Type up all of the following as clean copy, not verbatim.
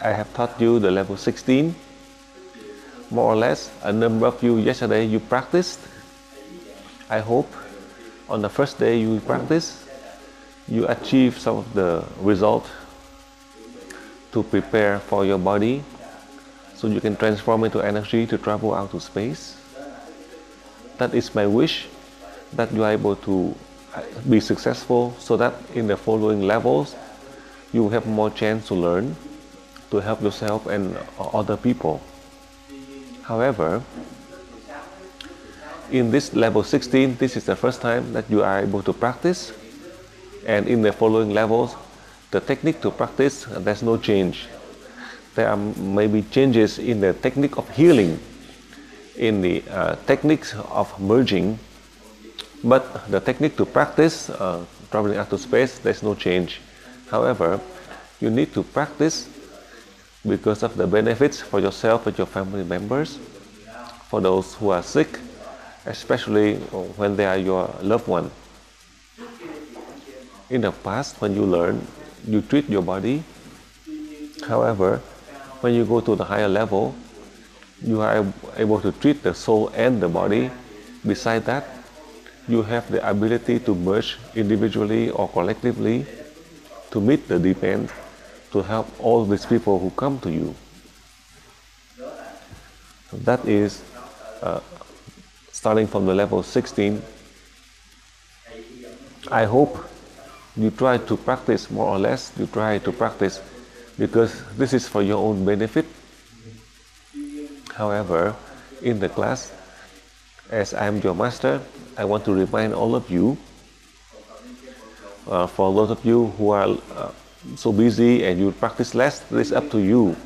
I have taught you the level 16. More or less, a number of you yesterday you practiced. I hope on the first day you practice, you achieve some of the result to prepare for your body so you can transform into energy to travel out to space. That is my wish, that you are able to be successful so that in the following levels you have more chance to learn, to help yourself and other people. However, in this level 16, this is the first time that you are able to practice, and in the following levels, the technique to practice, there's no change. There are maybe changes in the technique of healing, in the techniques of merging, but the technique to practice, traveling out to space, there's no change. However, you need to practice because of the benefits for yourself and your family members, for those who are sick, especially when they are your loved one. In the past, when you learn, you treat your body. However, when you go to the higher level, you are able to treat the soul and the body. Besides that, you have the ability to merge individually or collectively to meet the demand, to help all these people who come to you. That is starting from the level 16. I hope you try to practice more or less, you try to practice because this is for your own benefit. However, in the class, as I am your master, I want to remind all of you, for those of you who are so busy and you practice less, it's up to you.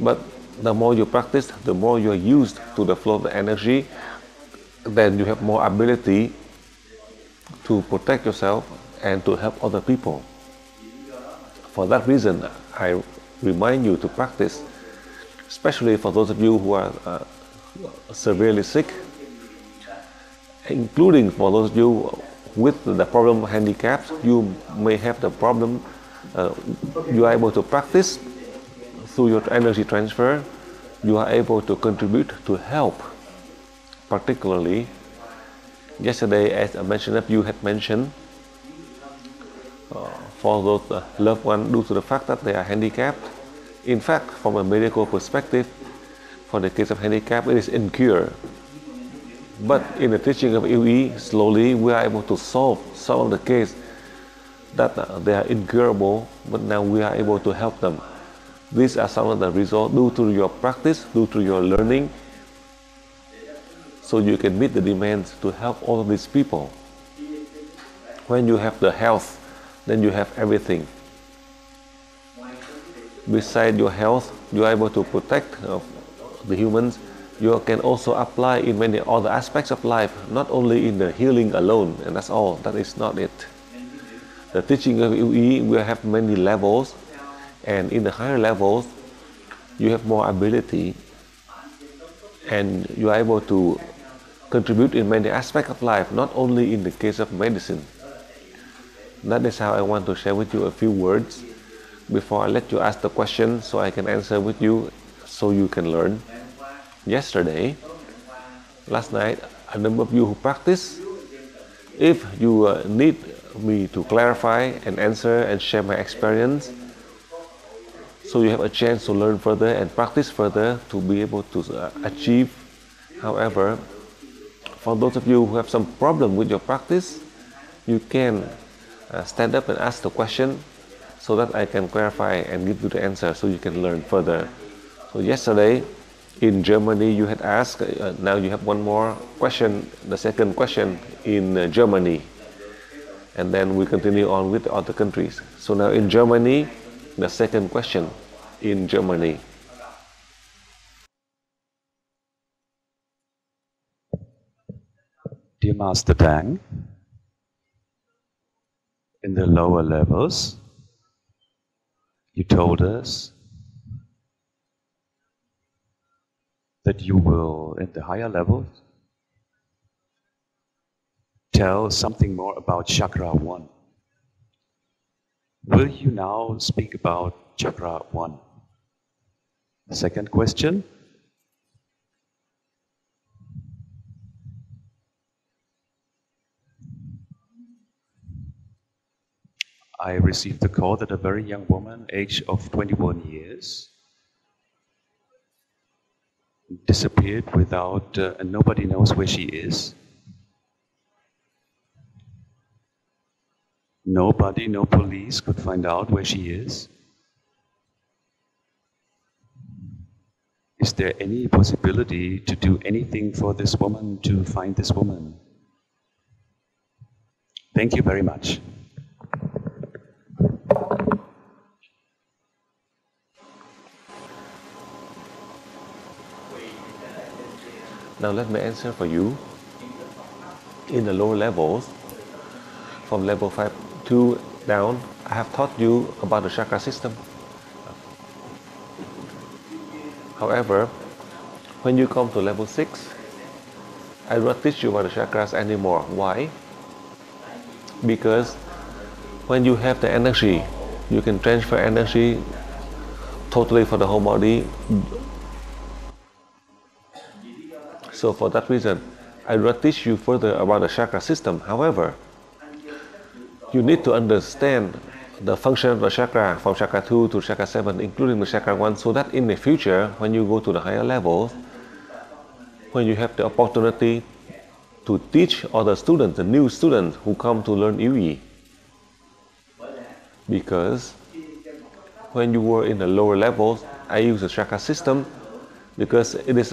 But the more you practice, the more you are used to the flow of the energy, then you have more ability to protect yourself and to help other people. For that reason, I remind you to practice, especially for those of you who are severely sick, including for those of you with the problem handicaps. You may have the problem, you are able to practice through your energy transfer, you are able to contribute to help. Particularly, yesterday, as I mentioned, you had mentioned, for those loved ones due to the fact that they are handicapped. In fact, from a medical perspective, for the case of handicap, it is incurable. But in the teaching of UE, slowly we are able to solve some of the cases that they are incurable, but now we are able to help them. These are some of the results due to your practice, due to your learning, so you can meet the demands to help all of these people. When you have the health, then you have everything. Besides your health, you are able to protect the humans. You can also apply in many other aspects of life, not only in the healing alone, and that's all. That is not it. The teaching of UE will have many levels, and in the higher levels, you have more ability, and you are able to contribute in many aspects of life, not only in the case of medicine. That is how I want to share with you a few words before I let you ask the question, so I can answer with you, so you can learn. Yesterday, last night, a number of you who practice, if you need me to clarify and answer and share my experience, so you have a chance to learn further and practice further to be able to achieve. However, for those of you who have some problem with your practice, you can stand up and ask the question so that I can clarify and give you the answer so you can learn further. So yesterday, in Germany, you had asked, now you have one more question, the second question in Germany. And then we continue on with the other countries. So now in Germany, the second question in Germany. Dear Master Tang, in the lower levels, you told us that you will, in the higher levels, tell something more about Chakra 1. Will you now speak about chakra 1? The second question. I received a call that a very young woman, age of 21 years, disappeared without, and nobody knows where she is. Nobody, no police could find out where she is. Is there any possibility to do anything for this woman, to find this woman? Thank you very much. Now let me answer for you. In the lower levels, from level 5 2 down, I have taught you about the chakra system. However, when you come to level 6, I do not teach you about the chakras anymore. Why? Because when you have the energy, you can transfer energy totally for the whole body. So for that reason, I do not teach you further about the chakra system. However, you need to understand the function of the chakra from chakra 2 to chakra 7, including the chakra 1, so that in the future, when you go to the higher levels, when you have the opportunity to teach other students, the new students who come to learn Yi. Because when you were in the lower levels, I use the chakra system because it is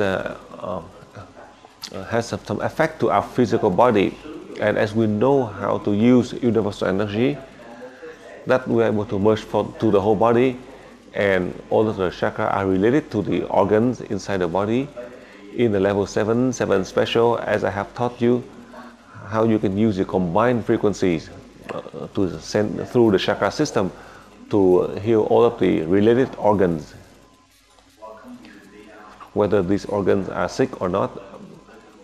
has some effect to our physical body, and as we know how to use universal energy, that we are able to merge to the whole body, and all of the chakras are related to the organs inside the body. In the level 7 special, as I have taught you, how you can use the combined frequencies to send through the chakra system to heal all of the related organs. Whether these organs are sick or not,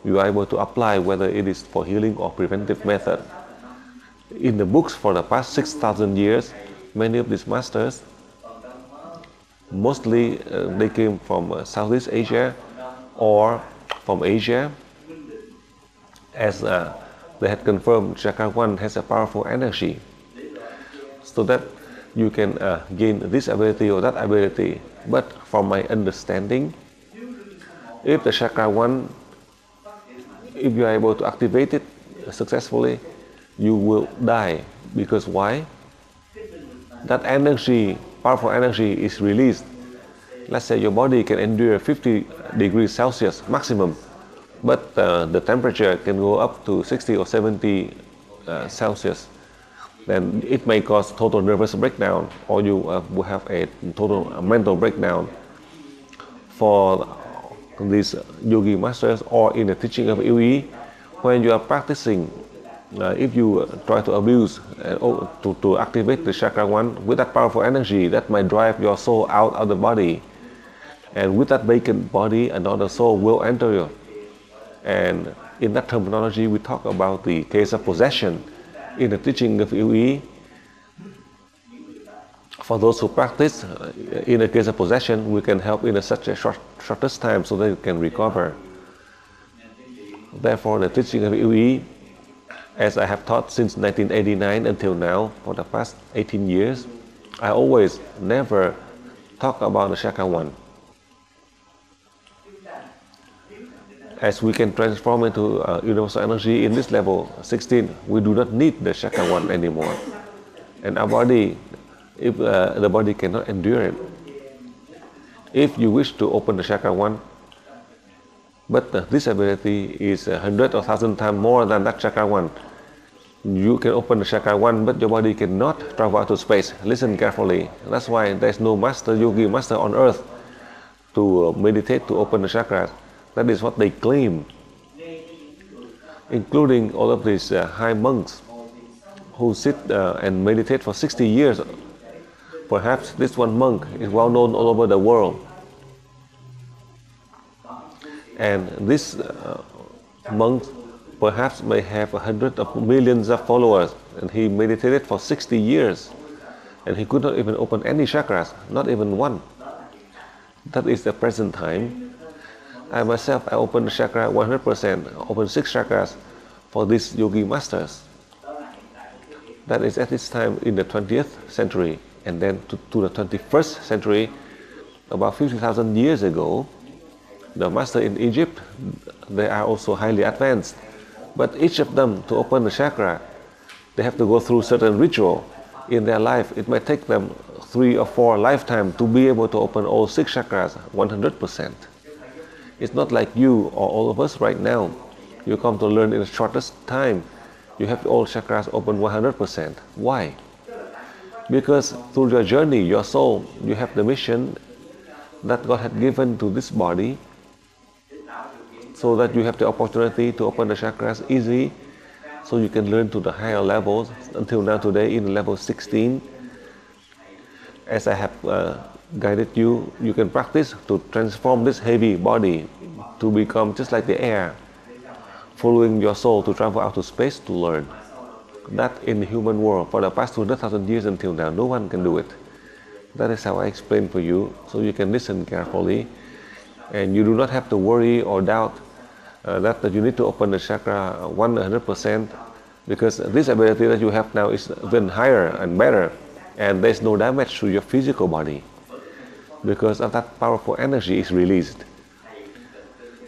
you are able to apply whether it is for healing or preventive method. In the books for the past 6,000 years, many of these masters, mostly they came from Southeast Asia or from Asia, as they had confirmed chakra 1 has a powerful energy, so that you can gain this ability or that ability. But from my understanding, if the chakra 1, if you are able to activate it successfully, you will die. Because why? That energy, powerful energy, is released. Let's say your body can endure 50 degrees Celsius maximum, but the temperature can go up to 60 or 70 Celsius. Then it may cause total nervous breakdown, or you will have a total mental breakdown. For these yogi masters, or in the teaching of Yi, when you are practicing, if you try to abuse to activate the chakra 1 with that powerful energy, that might drive your soul out of the body, and with that vacant body, another soul will enter you. And in that terminology, we talk about the case of possession. In the teaching of Yi, for those who practice, in the case of possession, we can help in such a shortest time so that you can recover. Therefore, the teaching of Yi, as I have taught since 1989 until now, for the past 18 years, I always never talk about the chakra 1. As we can transform into universal energy in this level 16, we do not need the chakra 1 anymore. And our body, if the body cannot endure it, if you wish to open the chakra 1, but this ability is 100 or 1,000 times more than that chakra 1. You can open the chakra 1, but your body cannot travel out to space. Listen carefully. That's why there's no master, yogi master on earth to meditate to open the chakras. That is what they claim, including all of these high monks who sit and meditate for 60 years. Perhaps this one monk is well known all over the world. And this monk perhaps may have hundreds of millions of followers, and he meditated for 60 years. and he could not even open any chakras, not even one. That is the present time. I myself, I opened the chakra 100%, opened 6 chakras for these yogi masters. That is at this time in the 20th century, and then to the 21st century, about 50,000 years ago, the master in Egypt, they are also highly advanced. But each of them, to open the chakra, they have to go through certain ritual in their life. It might take them 3 or 4 lifetimes to be able to open all 6 chakras 100%. It's not like you or all of us right now. You come to learn in the shortest time. You have all chakras open 100%. Why? Because through your journey, your soul, you have the mission that God had given to this body, so that you have the opportunity to open the chakras easily, so you can learn to the higher levels. Until now today in level 16, as I have guided you, you can practice to transform this heavy body to become just like the air, following your soul to travel out to space to learn. That in the human world, for the past 200,000 years until now, no one can do it. That is how I explain for you, so you can listen carefully, and you do not have to worry or doubt that you need to open the chakra 100%, because this ability that you have now is even higher and better, and there is no damage to your physical body, because of that powerful energy is released.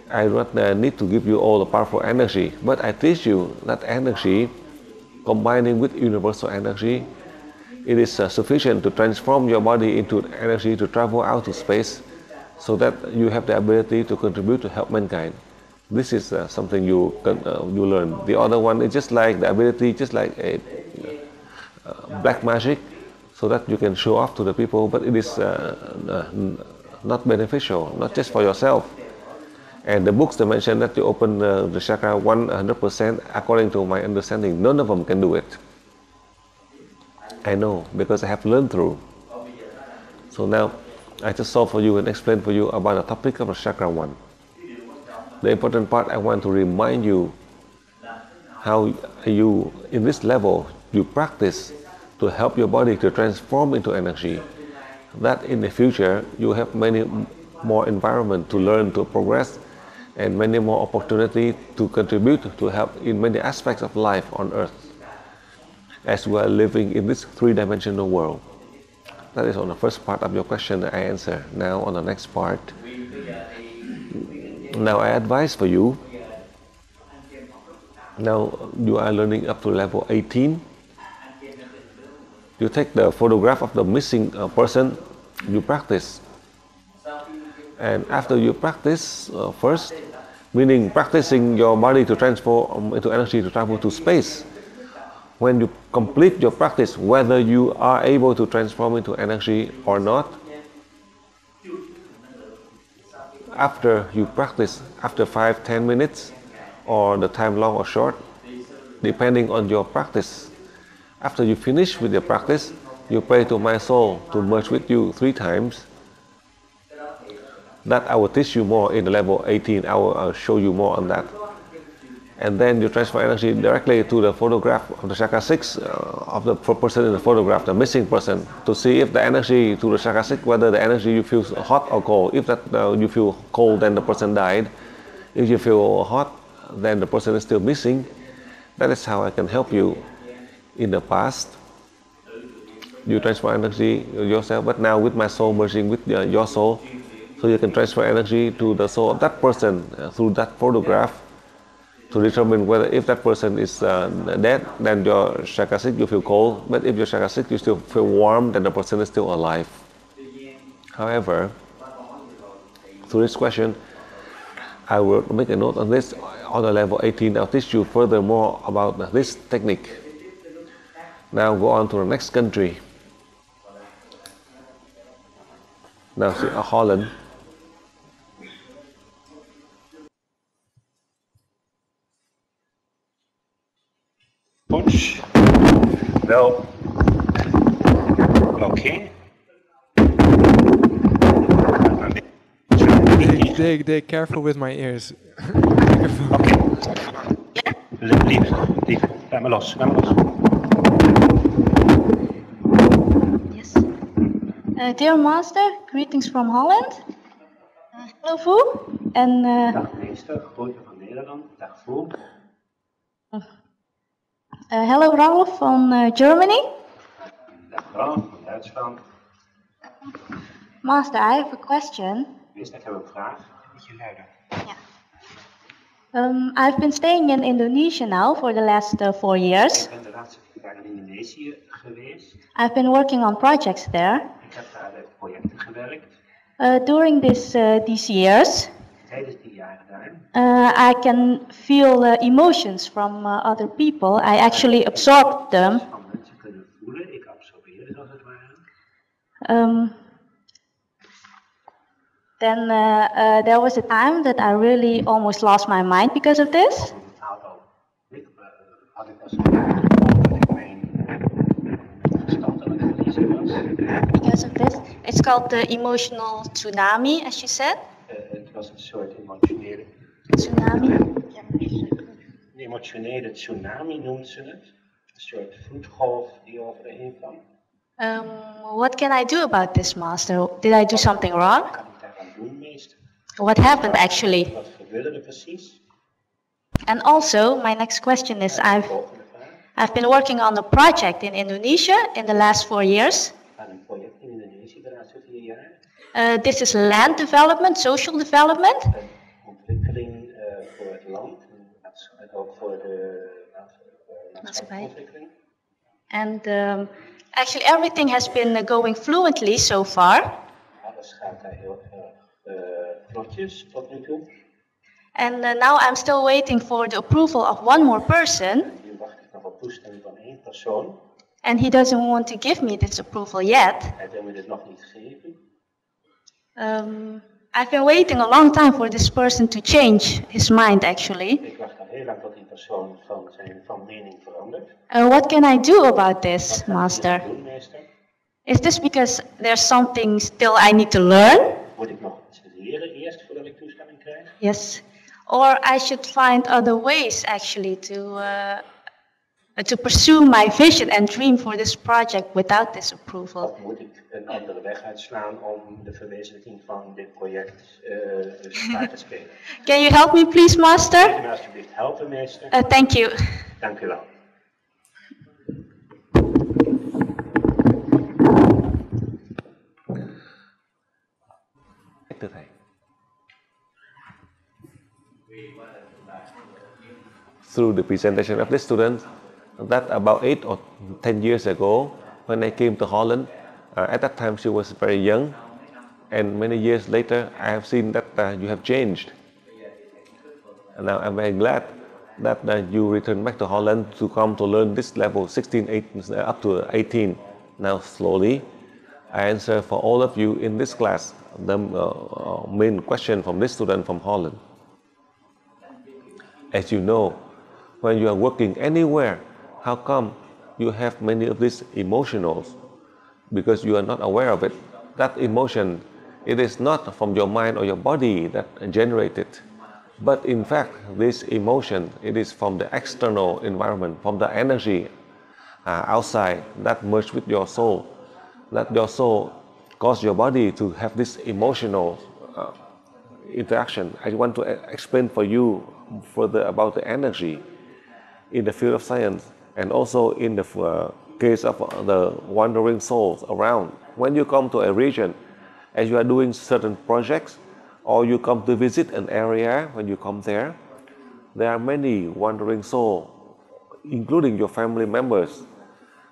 I do not need to give you all the powerful energy, but I teach you that energy, combining with universal energy, it is sufficient to transform your body into energy to travel out to space, so that you have the ability to contribute to help mankind. This is something you learn. The other one is just like the ability, just like a black magic, so that you can show off to the people, but it is not beneficial, not just for yourself. And the books that mention that you open the chakra 100%, according to my understanding, none of them can do it. I know, because I have learned through. So now, I just solve for you and explain for you about the topic of the chakra 1. The important part, I want to remind you how you, in this level, you practice to help your body to transform into energy. That in the future, you have many more environment to learn, to progress, and many more opportunity to contribute to help in many aspects of life on earth, as we are living in this 3-dimensional world. That is on the first part of your question that I answer. Now on the next part. Now I advise for you. Now you are learning up to level 18. You take the photograph of the missing person, you practice. And after you practice first, meaning practicing your body to transform into energy to travel to space, when you complete your practice, whether you are able to transform into energy or not, after you practice, after 5-10 minutes, or the time long or short, depending on your practice, after you finish with your practice, you pray to my soul to merge with you 3 times. That I will teach you more in the level 18. I will show you more on that. And then you transfer energy directly to the photograph of the chakra 6 of the person in the photograph, the missing person, to see if the energy to the chakra 6, whether the energy you feel hot or cold. If that you feel cold, then the person died. If you feel hot, then the person is still missing. That is how I can help you. In the past, you transfer energy yourself, but now with my soul merging with your soul, so you can transfer energy to the soul of that person through that photograph, to determine whether if that person is dead, then your chakra 6 you feel cold, but if your chakra 6 you still feel warm, then the person is still alive. However, through this question, I will make a note on this. On the level 18, I'll teach you furthermore about this technique. Now go on to the next country. Now see Holland. Push. Wel. Oké. They careful with my ears. Oké. Lief. Laat me los. Dear Master, greetings from Holland. Hello, Fu. And Dag meester, groeten van Nederland. Dag Fu. hello, Ralph from Germany. Dag Ralf van Duitsland. Master, I have a question. Meester, ik heb een vraag. Beetje luider. I've been staying in Indonesia now for the last 4 years. Ik ben de laatste 4 jaar in Indonesië geweest. I've been working on projects there. Ik heb daar uit projecten gewerkt. During these years, Tijdens die jaren daar. I can feel emotions from other people. I actually absorb them. Van mensen kunnen voelen. Ik absorbeer het als het ware. Then there was a time that I really almost lost my mind because of this. Op een bepaald ogenblik had ik als het ware gevoeld dat ik mijn verstand aan het verliezen was. Because of this, it's called the emotional tsunami, as you said. Het was een soort emotionele... Tsunami. Een emotionele tsunami noemt ze het. Een soort vloedgolf die over de heen kwam. What can I do about this, Master? Did I do something wrong? Wat kan ik daaraan doen, meester? What happened actually? Wat gebeurde er precies? And also, my next question is, Volgende vraag. I've been working on a project in Indonesia in the last 4 years. Aan een project in Indonesië de laatste 4 jaar. This is land development, social development. Een ontwikkeling voor het land en ook voor de maatschappelijke ontwikkeling. And actually, everything has been going fluently so far. Alles gaat daar heel erg vlotjes tot nu toe. And now I'm still waiting for the approval of one more person. Nu wacht ik nog op toestemming van 1 persoon. And he doesn't want to give me this approval yet. Hij wil me dit nog niet geven. I've been waiting a long time for this person to change his mind, actually. Ik wacht al heel lang tot die persoon van mening verandert. What can I do about this, Wat kan ik Master? doen, meester? Is this because there's something still I need to learn? Moet ik nog iets leren eerst voordat ik toestemming krijg? Yes. Or I should find other ways, actually, to pursue my vision and dream for this project without this approval. Of moet ik een andere weg uitslaan om de verwezenlijking van dit project spaar te spelen? Can you help me, please, Master? Kunt u me alsjeblieft helpen, meester? Thank you. Dank u wel. Through the presentation of this student, that about 8 or 10 years ago, when I came to Holland, at that time she was very young, and many years later I have seen that you have changed. And now I'm very glad that you returned back to Holland to come to learn this level 16, 18, up to 18. Now slowly, I answer for all of you in this class the main question from this student from Holland. As you know, when you are working anywhere, how come you have many of these emotionals? Because you are not aware of it. That emotion, it is not from your mind or your body that generate it. But in fact, this emotion, it is from the external environment, from the energy outside that merge with your soul. That your soul cause your body to have this emotional interaction. I want to explain for you further about the energy in the field of science and also in the case of the wandering souls around. When you come to a region, as you are doing certain projects, or you come to visit an area, when you come there are many wandering souls, including your family members,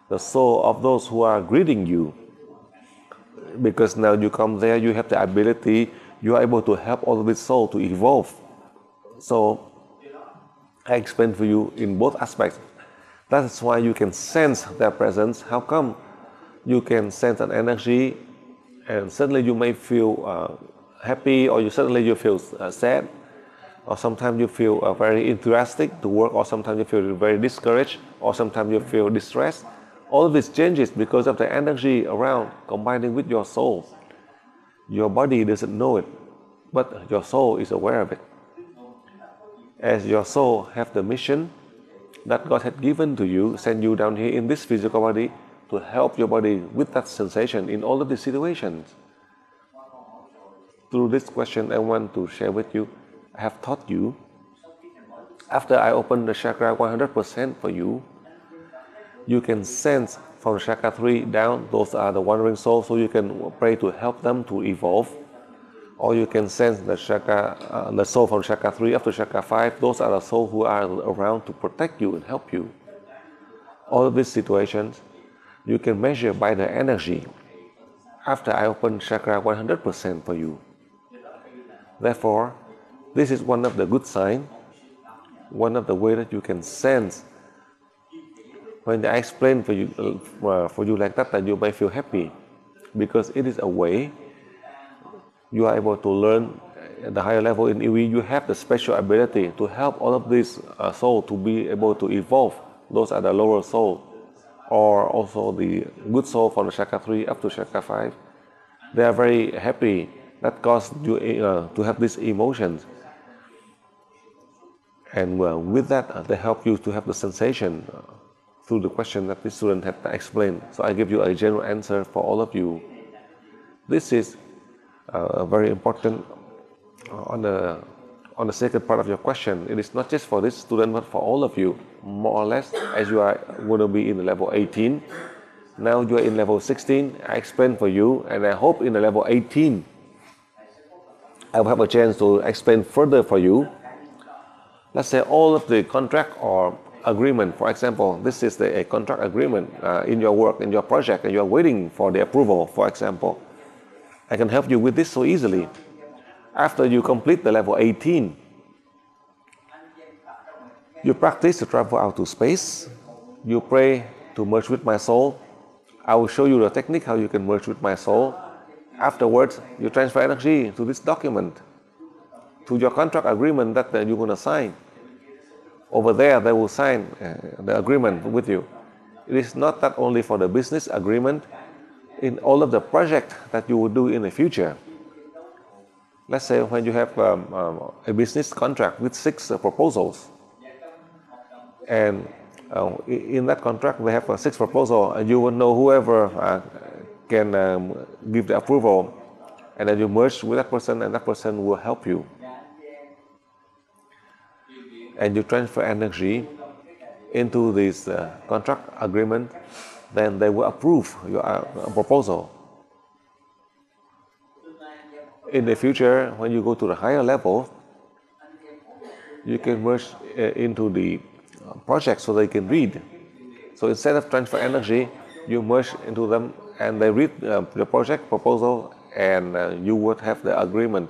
the soul of those who are greeting you. Because now you come there, you have the ability, you are able to help all of this soul to evolve. So I explain for you in both aspects. That's why you can sense their presence. How come you can sense an energy and suddenly you may feel happy, or suddenly you feel sad, or sometimes you feel very enthusiastic to work, or sometimes you feel very discouraged, or sometimes you feel distressed. All of this changes because of the energy around combining with your soul. Your body doesn't know it, but your soul is aware of it. As your soul have the mission that God had given to you, send you down here in this physical body to help your body with that sensation in all of these situations. Through this question I want to share with you, I have taught you, after I open the chakra 100% for you, you can sense from chakra 3 down, those are the wandering souls, so you can pray to help them to evolve. Or you can sense the chakra, the soul from chakra 3 up to chakra 5, those are the souls who are around to protect you and help you. All of these situations, you can measure by the energy after I open chakra 100% for you. Therefore, this is one of the good signs, one of the ways that you can sense when I explain for you like that you may feel happy, because it is a way you are able to learn at the higher level in EV. You have the special ability to help all of these souls to be able to evolve. Those are the lower soul, or also the good soul from the chakra 3 up to chakra 5. They are very happy. That causes you to have these emotions. And with that, they help you to have the sensation through the question that this student had explained. So I give you a general answer for all of you. This is very important on the second part of your question. It is not just for this student, but for all of you, more or less, as you are going to be in the level 18. Now you are in level 16. I explained for you, and I hope in the level 18, I will have a chance to explain further for you. Let's say all of the contract or agreement, for example, this is a contract agreement in your work, in your project, and you are waiting for the approval, for example. I can help you with this so easily. After you complete the level 18, you practice to travel out to space. You pray to merge with my soul. I will show you the technique how you can merge with my soul. Afterwards, you transfer energy to this document, to your contract agreement that you're going to sign. Over there, they will sign the agreement with you. It is not that only for the business agreement, in all of the project that you will do in the future. Let's say when you have a business contract with 6 proposals, and in that contract we have 6 proposals, and you will know whoever can give the approval, and then you merge with that person, and that person will help you. And you transfer energy into this contract agreement, then they will approve your proposal. In the future, when you go to the higher level, you can merge into the project so they can read. So instead of transfer energy, you merge into them and they read the project proposal, and you would have the agreement,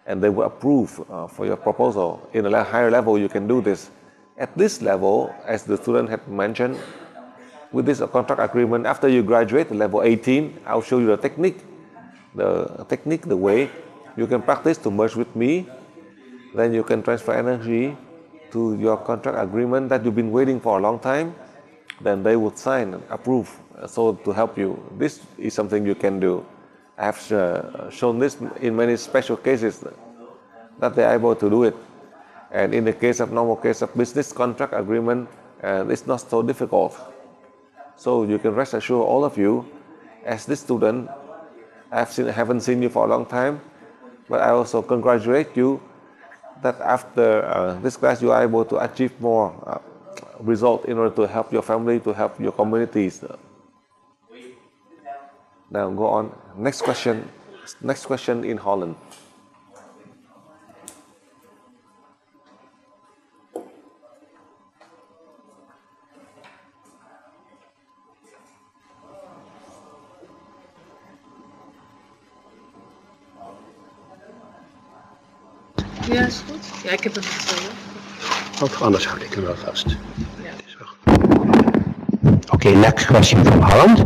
and they will approve for your proposal. In a higher level, you can do this. At this level, as the student had mentioned, with this contract agreement, after you graduate to level 18, I'll show you the technique, the way you can practice to merge with me. Then you can transfer energy to your contract agreement that you've been waiting for a long time. Then they would sign and approve, so to help you. This is something you can do. I have shown this in many special cases that they are able to do it. And in the case of normal case of business contract agreement, it's not so difficult. So you can rest assured, all of you, as this student, I haven't seen you for a long time, but I also congratulate you that after this class you are able to achieve more result in order to help your family, to help your communities. Now go on. Next question. Next question in Holland. Ja, is goed. Ja, ik heb hem gevonden. Of anders houd ik hem wel vast. Ja. Okay, next question from Holland.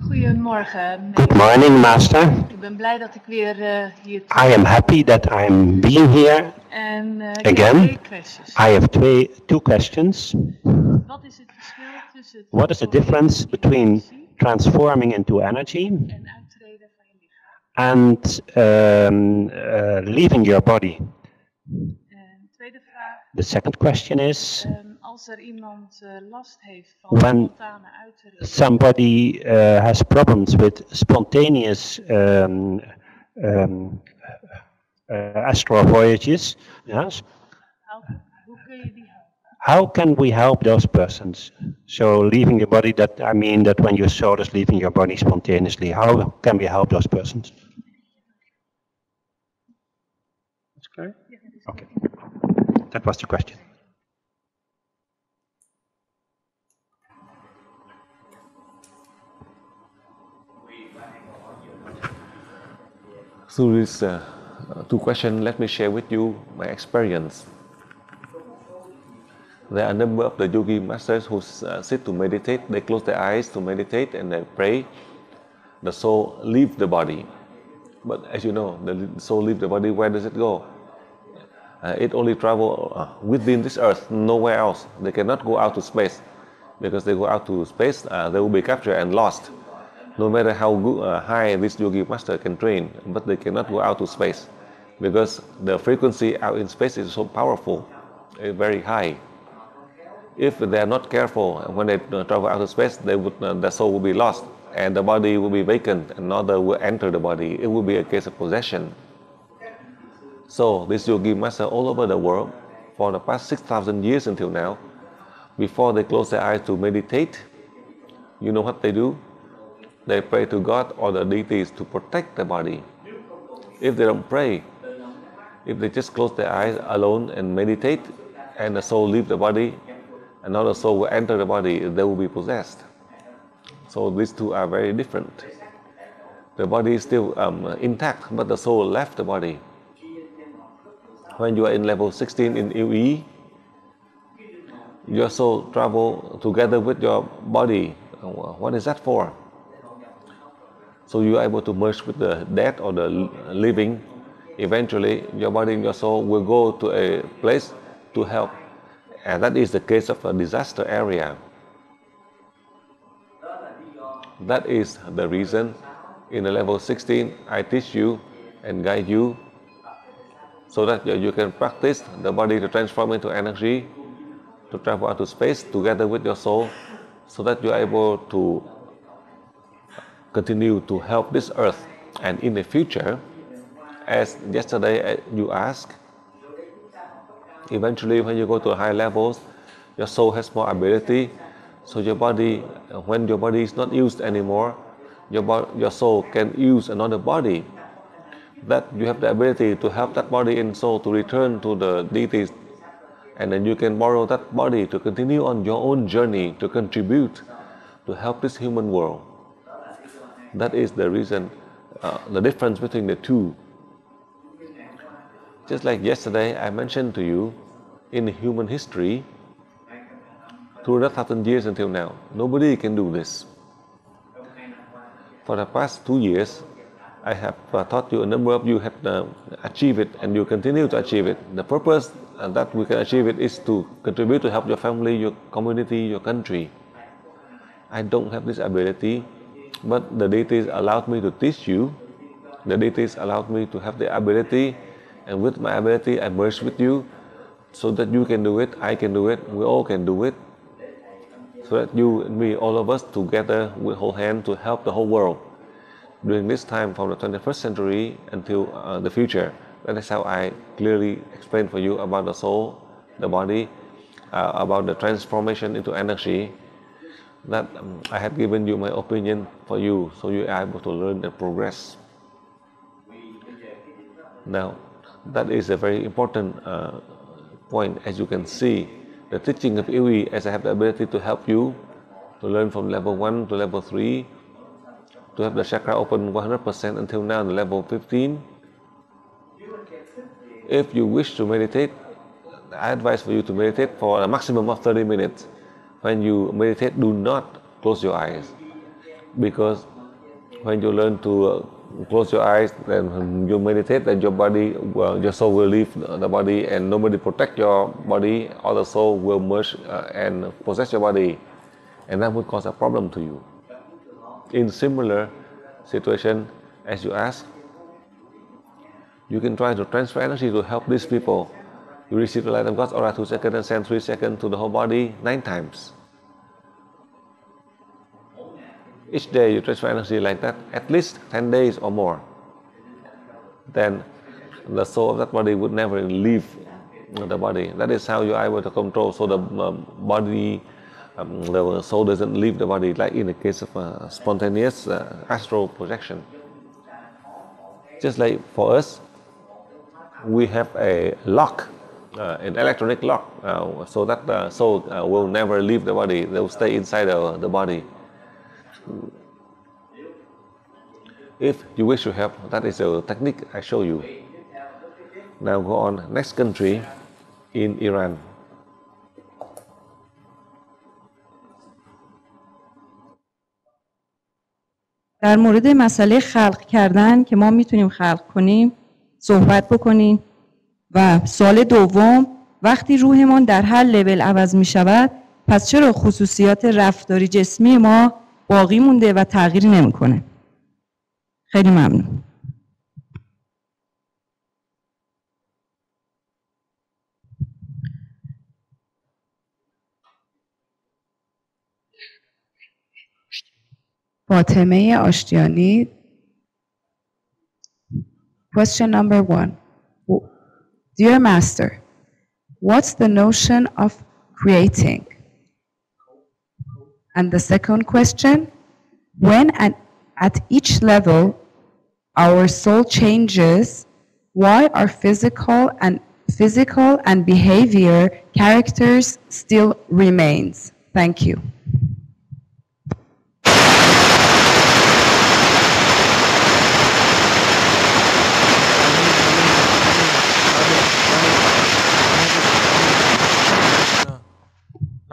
Goedemorgen. Good morning, Master. Ik ben blij dat ik weer hier I am happy that I'm being here en ik heb again. 2 kwesties. I have two questions. Wat is het verschil tussen het What is the difference between transforming into energy en uittreden van je lichaam? and leaving your body? En tweede vraag, The second question is, als er iemand last heeft van When spontane uitering. somebody has problems with spontaneous astral voyages, yes, Hoe kun je die helpen? how can we help those persons? So leaving the body, that I mean that when your soul is leaving your body spontaneously, how can we help those persons? That's clear? Okay. That was the question. Through these two questions, let me share with you my experience. There are a number of the yogi masters who sit to meditate. They close their eyes to meditate and they pray. The soul leaves the body. But as you know, the soul leaves the body. Where does it go? It only travels within this earth, nowhere else. They cannot go out to space, because they go out to space, they will be captured and lost. No matter how high this yogi master can train, but they cannot go out to space, because the frequency out in space is so powerful, very high. If they are not careful, when they travel out to space, the soul will be lost, and the body will be vacant, another will enter the body. It will be a case of possession. So this yogi master all over the world, for the past 6,000 years until now, before they close their eyes to meditate, you know what they do? They pray to God or the deities to protect the body. If they don't pray, if they just close their eyes alone and meditate, and the soul leaves the body, another soul will enter the body, they will be possessed. So these two are very different. The body is still intact, but the soul left the body. When you are in level 16 in UE, your soul travel together with your body. What is that for? So you are able to merge with the dead or the living. Eventually, your body and your soul will go to a place to help. And that is the case of a disaster area. That is the reason in the level 16, I teach you and guide you so that you can practice the body to transform into energy, to travel out to space together with your soul, so that you are able to continue to help this earth. And in the future, as yesterday you asked, eventually when you go to high levels, your soul has more ability. So your body, when your body is not used anymore, your soul can use another body. That you have the ability to help that body and soul to return to the deities, and then you can borrow that body to continue on your own journey to contribute to help this human world. That is the reason, the difference between the two. Just like yesterday I mentioned to you, in human history, through 1,000 years until now, nobody can do this. For the past 2 years, I have taught you, a number of you have achieved it, and you continue to achieve it. The purpose that we can achieve it is to contribute to help your family, your community, your country. I don't have this ability, but the deities allowed me to teach you. The deities allowed me to have the ability, and with my ability I merge with you, so that you can do it, I can do it, we all can do it, so that you and me, all of us together, will hold hands to help the whole world during this time from the 21st century until the future. That is how I clearly explain for you about the soul, the body, about the transformation into energy. That I had given you my opinion for you, so you are able to learn and progress. Now, that is a very important point. As you can see, the teaching of Iwi, as I have the ability to help you to learn from level 1 to level 3, to have the chakra open 100% until now, the level 15. If you wish to meditate, I advise for you to meditate for a maximum of 30 minutes. When you meditate, do not close your eyes, because when you learn to close your eyes, then when you meditate, then your body, your soul will leave the body, and nobody protect your body, or the soul will merge and possess your body, and that would cause a problem to you. In similar situation, as you ask, you can try to transfer energy to help these people You receive the light of God's aura 2 seconds and send 3 seconds to the whole body 9 times. Each day you transfer energy like that, at least 10 days or more. Then the soul of that body would never leave the body. That is how you are able to control, so the body, the soul doesn't leave the body, like in the case of spontaneous astral projection. Just like for us, we have a lock, an electronic lock, so that the soul will never leave the body. They will stay inside the body. If you wish to help, that is a technique I show you. Now go on, next country in Iran. در مورد مسئله خلق کردن که ما میتونیم خلق کنیم صحبت بکنیم. و سوال دوم، وقتی روحمان در هر لول عوض می شود، پس چرا خصوصیات رفتاری جسمی ما باقی مونده و تغییر نمی کنه؟ خیلی ممنون. فاطمه آشتیانی. Question number 1. Dear Master, what's the notion of creating? And the second question, when and at each level our soul changes, why are physical and behavior characters still remains? Thank you.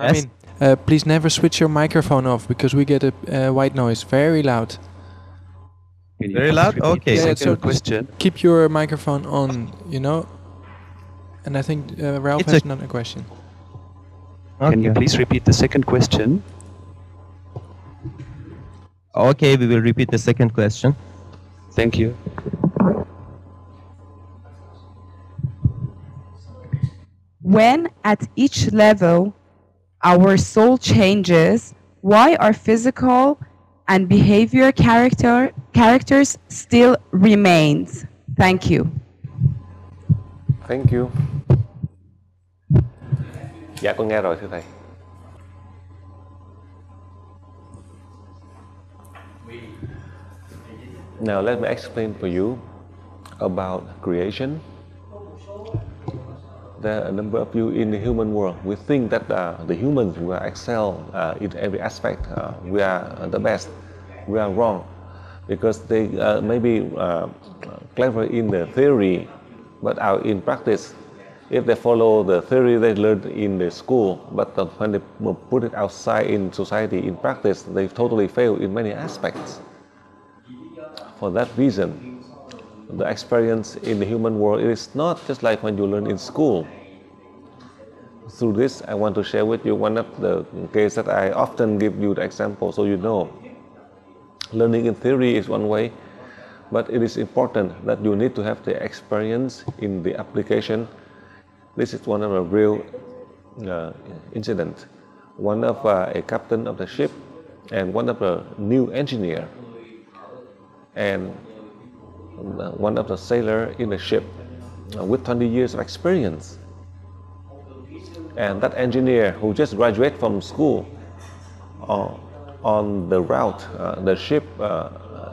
I mean, please never switch your microphone off because we get a white noise, very loud. Very loud? Okay. Yeah, so question. Keep your microphone on, you know. And I think Ralph has another question. Okay. Can you please repeat the second question? Okay, we will repeat the second question. Thank you. When at each level our soul changes, why are physical and behavior characters still remains? Thank you. Thank you. Dạ con nghe rồi thưa thầy. Now let me explain for you about creation. There are a number of you in the human world. We think that the humans will excel in every aspect. We are the best. We are wrong because they may be clever in the theory, but out in practice, if they follow the theory they learned in the school, but when they put it outside in society in practice, they totally fail in many aspects. For that reason, the experience in the human world, it is not just like when you learn in school. Through this, I want to share with you one of the cases that I often give you the example so you know. Learning in theory is one way, but it is important that you need to have the experience in the application. This is one of the real incidents. One of a captain of the ship and one of the new engineer and one of the sailor in the ship with 20 years of experience. And that engineer who just graduated from school, on the route, the ship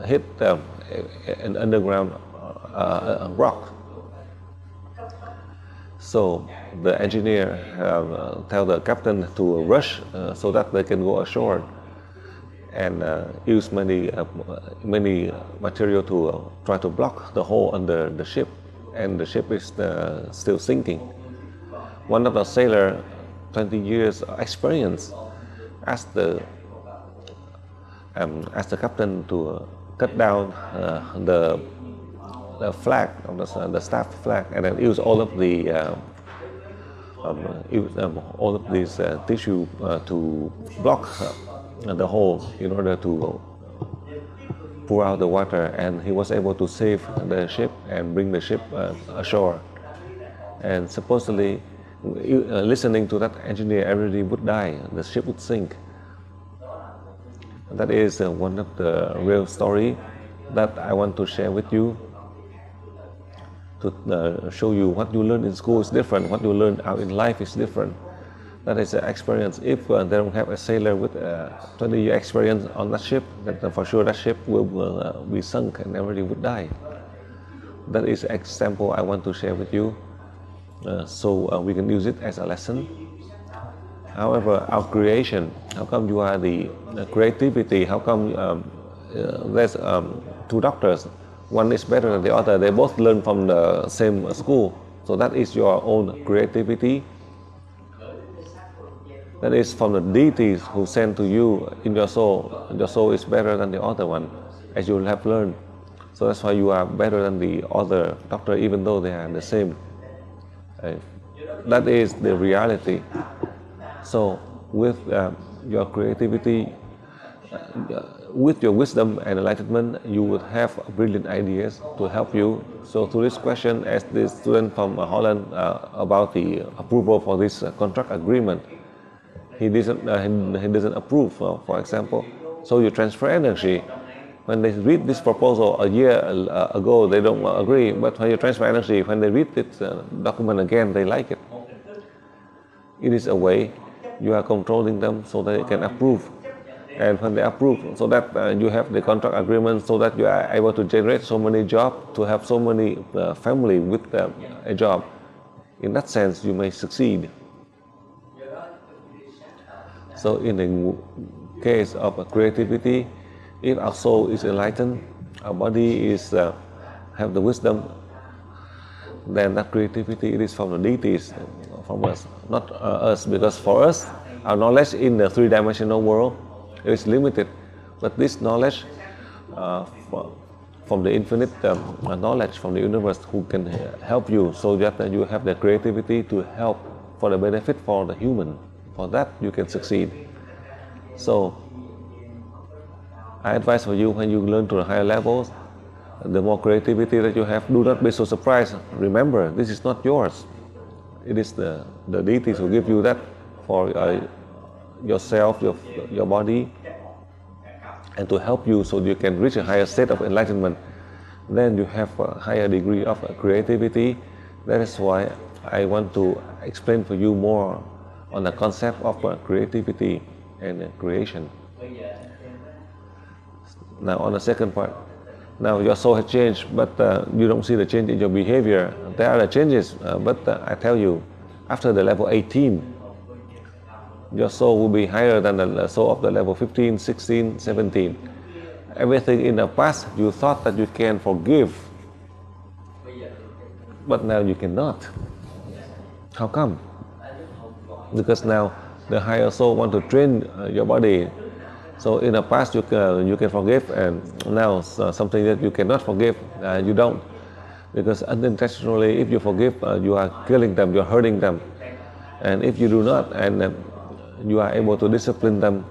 hit an underground rock. So the engineer tell the captain to rush so that they can go ashore and use many material to try to block the hole under the ship, and the ship is still sinking. One of the sailor, 20 years experience, asked the captain to cut down the flag, the staff flag, and then use all of the all of these tissue to block the hole in order to pour out the water, and he was able to save the ship and bring the ship ashore. And supposedly, listening to that engineer, everybody would die, the ship would sink. That is one of the real story that I want to share with you, to show you what you learn in school is different, what you learn out in life is different. That is an experience. If they don't have a sailor with 20-year experience on that ship, then for sure that ship will be sunk and everybody would die. That is an example I want to share with you, so we can use it as a lesson. However, our creation, how come you are the creativity? How come there's two doctors? One is better than the other. They both learn from the same school. So that is your own creativity. That is from the deities who sent to you in your soul. Your soul is better than the other one, as you will have learned. So that's why you are better than the other doctor, even though they are the same. That is the reality. So with your creativity, with your wisdom and enlightenment, you would have brilliant ideas to help you. So through this question, as the student from Holland about the approval for this contract agreement, he doesn't approve, for example. So you transfer energy. When they read this proposal a year ago, they don't agree. But when you transfer energy, when they read this document again, they like it. It is a way you are controlling them so that they can approve. And when they approve, so that you have the contract agreement, so that you are able to generate so many jobs, to have so many family with a job. In that sense, you may succeed. So in the case of creativity, if our soul is enlightened, our body is have the wisdom, then that creativity, it is from the deities, from us, not us. Because for us, our knowledge in the three-dimensional world is limited. But this knowledge from the infinite knowledge from the universe, who can help you, so that you have the creativity to help for the benefit for the human. For that you can succeed. So I advise for you, when you learn to the higher levels, the more creativity that you have, do not be so surprised. Remember, this is not yours. It is the deities who give you that for yourself, your body, and to help you so you can reach a higher state of enlightenment. Then you have a higher degree of creativity. That is why I want to explain for you more on the concept of creativity and creation. Now on the second part, now your soul has changed, but you don't see the change in your behavior. There are the changes, but I tell you, after the level 18, your soul will be higher than the soul of the level 15, 16, 17. Everything in the past you thought that you can forgive, but now you cannot. How come? Because now the higher soul want to train your body. So in the past you can forgive, and now something that you cannot forgive, you don't. Because unintentionally, if you forgive, you are killing them, you are hurting them. And if you do not, and you are able to discipline them,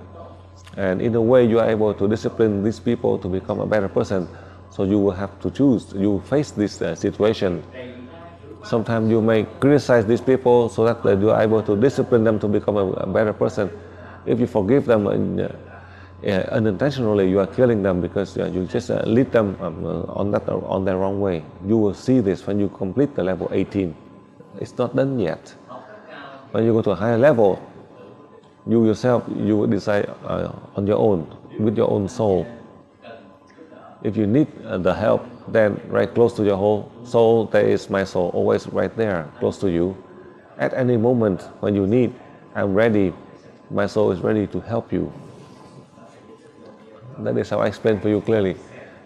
and in a way you are able to discipline these people to become a better person. So you will have to choose. You face this situation. Sometimes you may criticize these people so that you are able to discipline them to become a better person. If you forgive them unintentionally, you are killing them, because you just lead them on their wrong way. You will see this when you complete the level 18. It's not done yet. When you go to a higher level, you yourself, you will decide on your own, with your own soul. If you need the help, then right close to your whole soul, there is my soul, always right there, close to you. At any moment when you need, I'm ready. My soul is ready to help you. That is how I explain for you clearly.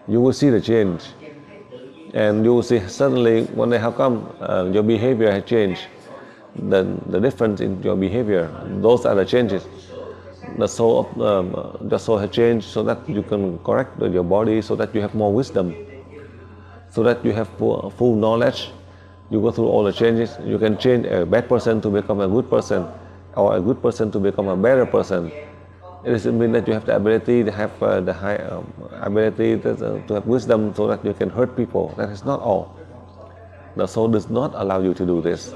You will see the change. And you will see suddenly one day, how come your behavior has changed? The difference in your behavior, those are the changes. The soul has changed, so that you can correct your body, so that you have more wisdom, so that you have full knowledge. You go through all the changes. You can change a bad person to become a good person, or a good person to become a better person. It doesn't mean that you have the ability to have the high ability to have wisdom so that you can hurt people. That is not all. The soul does not allow you to do this.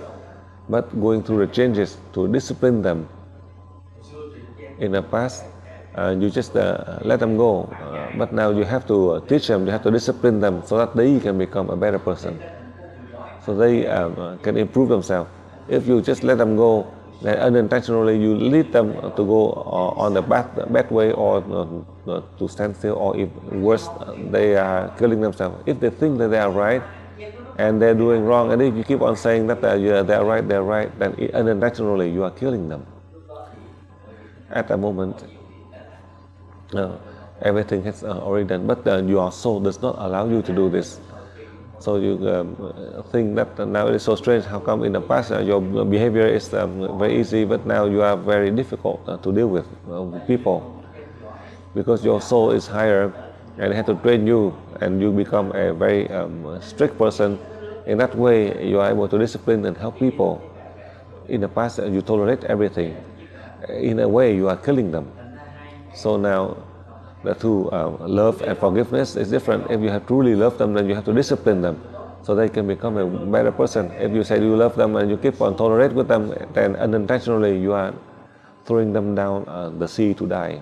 But going through the changes to discipline them. In the past, you just let them go. But now you have to teach them, you have to discipline them so that they can become a better person. So they can improve themselves. If you just let them go, then unintentionally you lead them to go on the bad way, or to stand still, or if worse, they are killing themselves. If they think that they are right and they're doing wrong, and if you keep on saying that they're right, then unintentionally you are killing them. At the moment, everything has already done, but your soul does not allow you to do this. So you think that now it is so strange. How come in the past your behavior is very easy, but now you are very difficult to deal with people? Because your soul is higher, and they have to train you, and you become a very strict person. In that way, you are able to discipline and help people. In the past, you tolerate everything. In a way, you are killing them. So now, the two, love and forgiveness, is different. If you have truly loved them, then you have to discipline them so they can become a better person. If you say you love them and you keep on tolerate with them, then unintentionally you are throwing them down the sea to die.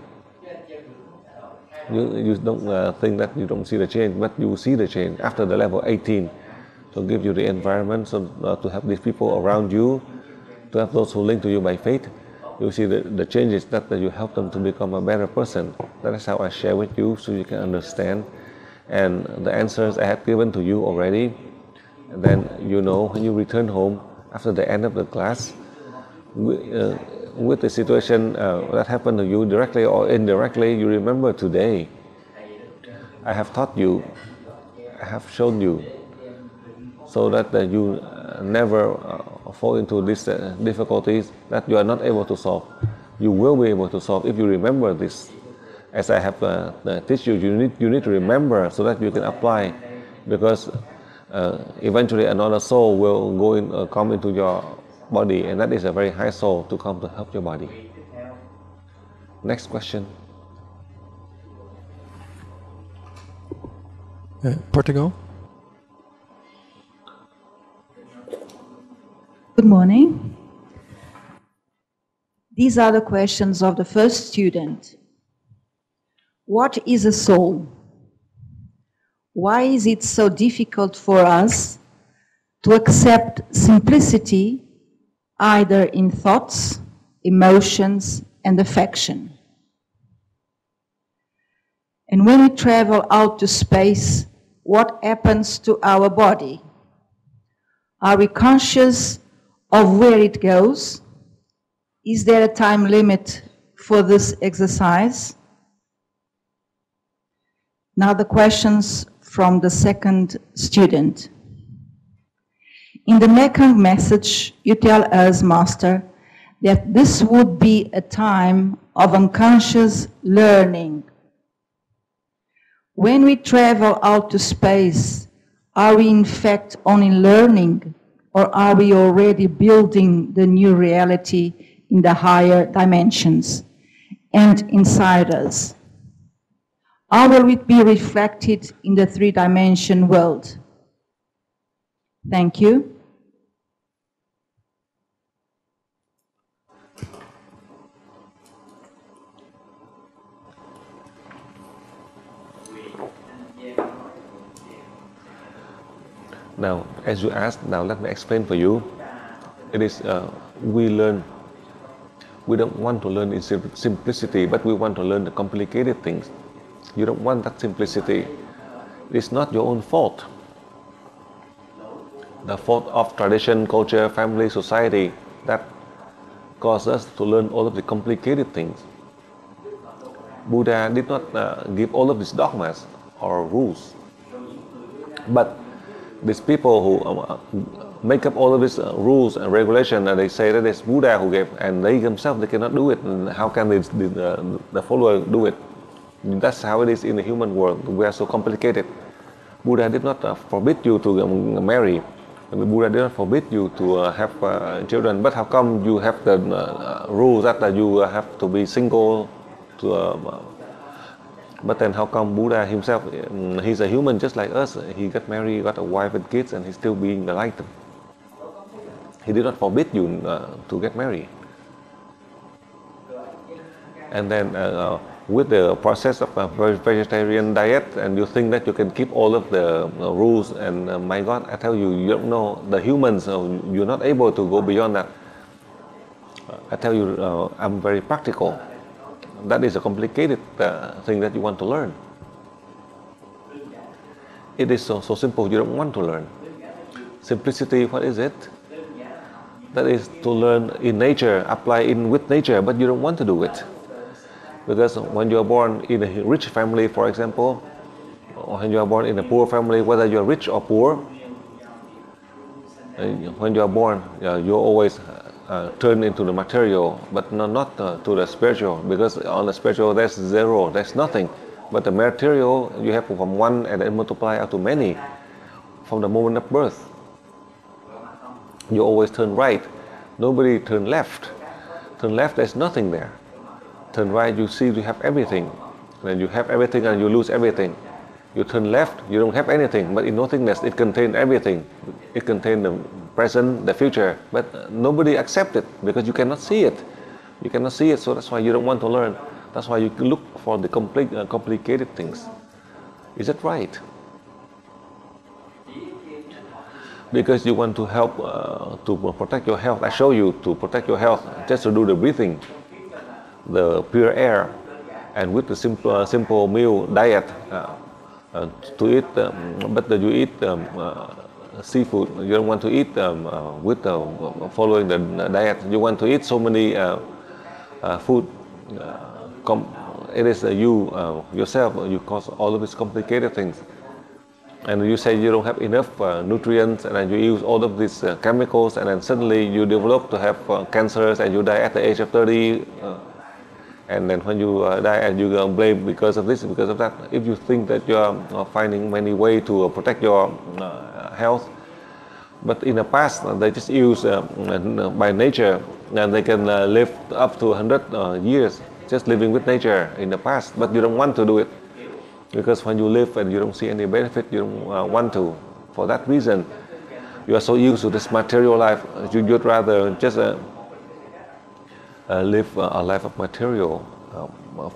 You don't think that you don't see the change, but you see the change after the level 18. To give you the environment, so to have these people around you, to have those who link to you by faith. You see the changes that you help them to become a better person. That is how I share with you, so you can understand. And the answers I have given to you already. And then you know when you return home after the end of the class, with the situation that happened to you directly or indirectly, you remember today. I have taught you, I have shown you, so that you never fall into these difficulties that you are not able to solve. You will be able to solve if you remember this. As I have teach you, you need to remember so that you can apply, because eventually another soul will come into your body, and that is a very high soul to come to help your body. Next question. Portugal. Good morning. These are the questions of the first student. What is a soul? Why is it so difficult for us to accept simplicity either in thoughts, emotions, and affection? And when we travel out to space, what happens to our body? Are we conscious of where it goes? Is there a time limit for this exercise? Now the questions from the second student. In the Mekong message, you tell us, Master, that this would be a time of unconscious learning. When we travel out to space, are we in fact only learning, or are we already building the new reality in the higher dimensions and inside us? How will it be reflected in the three-dimension world? Thank you. Now, as you asked, now let me explain for you. It is, we learn, we don't want to learn in simplicity, but we want to learn the complicated things. You don't want that simplicity. It's not your own fault. The fault of tradition, culture, family, society, that caused us to learn all of the complicated things. Buddha did not give all of these dogmas or rules. But these people who make up all of these rules and regulations, and they say that it's Buddha who gave, and they themselves, they cannot do it. And how can the follower do it? That's how it is in the human world. We are so complicated. Buddha did not forbid you to marry. Buddha did not forbid you to have children. But how come you have the rules that you have to be single to But then how come Buddha himself, he's a human just like us, he got married, got a wife and kids, and he's still being enlightened? He did not forbid you to get married. And then with the process of a vegetarian diet, and you think that you can keep all of the rules, and my God, I tell you, you don't know, the humans, you're not able to go beyond that. I tell you, I'm very practical. That is a complicated thing that you want to learn. It is so simple, you don't want to learn. Simplicity, what is it? That is to learn in nature, apply in with nature, but you don't want to do it. Because when you are born in a rich family, for example, or when you are born in a poor family, whether you are rich or poor, when you are born, you always turn into the material, but not to the spiritual, because on the spiritual there's zero, there's nothing. But the material, you have from one and then multiply out to many from the moment of birth. You always turn right, nobody turn left. Turn left, there's nothing there. Turn right, you see you have everything. When you have everything and you lose everything. You turn left, you don't have anything, but in nothingness it contains everything. It contains the present, the future, but nobody accepts it because you cannot see it. You cannot see it, so that's why you don't want to learn. That's why you look for the complicated things. Is that right? Because you want to help to protect your health. I show you to protect your health, just to do the breathing, the pure air, and with the simple meal diet, to eat, but you eat seafood. You don't want to eat with following the diet. You want to eat so many food. It is you yourself. You cause all of these complicated things, and you say you don't have enough nutrients, and then you use all of these chemicals, and then suddenly you develop to have cancers, and you die at the age of 30. And then when you die, and you blame because of this, because of that. If you think that you are finding many ways to protect your health, but in the past they just use by nature, and they can live up to 100 years just living with nature in the past. But you don't want to do it because when you live and you don't see any benefit, you don't want to. For that reason, you are so used to this material life. You'd rather just live a life of material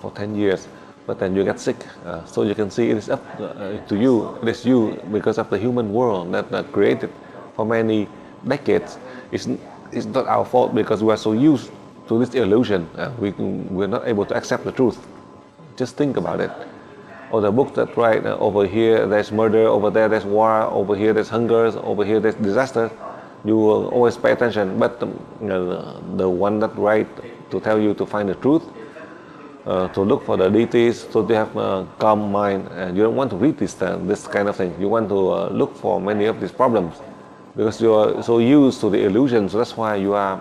for 10 years, but then you get sick. So you can see it is up to you. It is you, because of the human world that created for many decades. It's not our fault because we are so used to this illusion. We're not able to accept the truth. Just think about it. Or the books that write over here there's murder, over there there's war, over here there's hunger, over here there's disaster. You will always pay attention, but the one that write to tell you to find the truth, to look for the deities, so to have a calm mind, and you don't want to read this kind of thing. You want to look for many of these problems because you are so used to the illusion. So that's why you are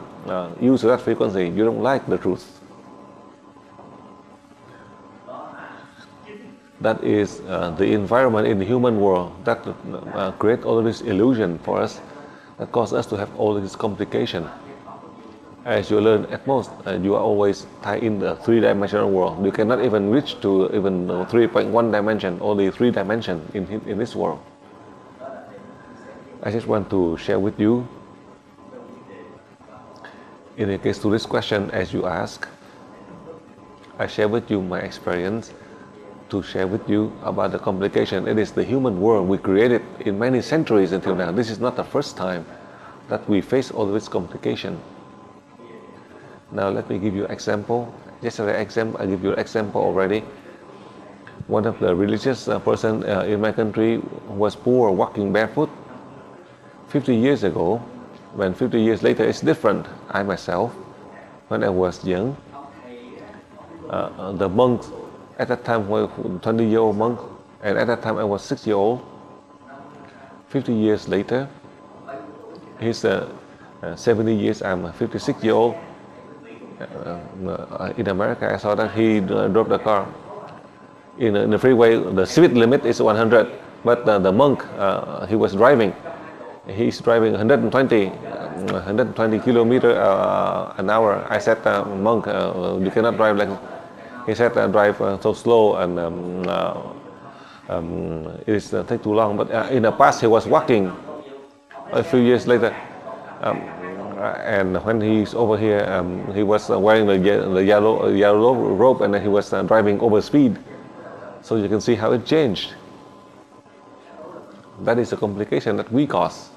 used to that frequency. You don't like the truth. That is the environment in the human world that create all of this illusion for us, that cause us to have all this complication. As you learn at most, you are always tied in the three-dimensional world. You cannot even reach to even 3.1 dimension, only 3 dimensions in this world. I just want to share with you, in the case to this question as you ask, I share with you my experience to share with you about the complication. It is the human world we created in many centuries until now. This is not the first time that we face all this complication. Now let me give you an example. Yesterday I give you an example already. One of the religious person in my country was poor, walking barefoot. 50 years ago, when 50 years later it's different. I myself, when I was young, the monks at that time were 20-year-old monk, and at that time I was 6-year-old. 50 years later, he's 70 years, I'm 56-year-old. In America, I saw that he drove the car. In the freeway, the speed limit is 100, but the monk, he was driving. He's driving 120 kilometers an hour. I said, monk, you cannot drive like He said, drive so slow and it is take too long. But in the past, he was walking. A few years later, and when he's over here, he was wearing the yellow robe, and he was driving over speed. So you can see how it changed. That is a complication that we cause.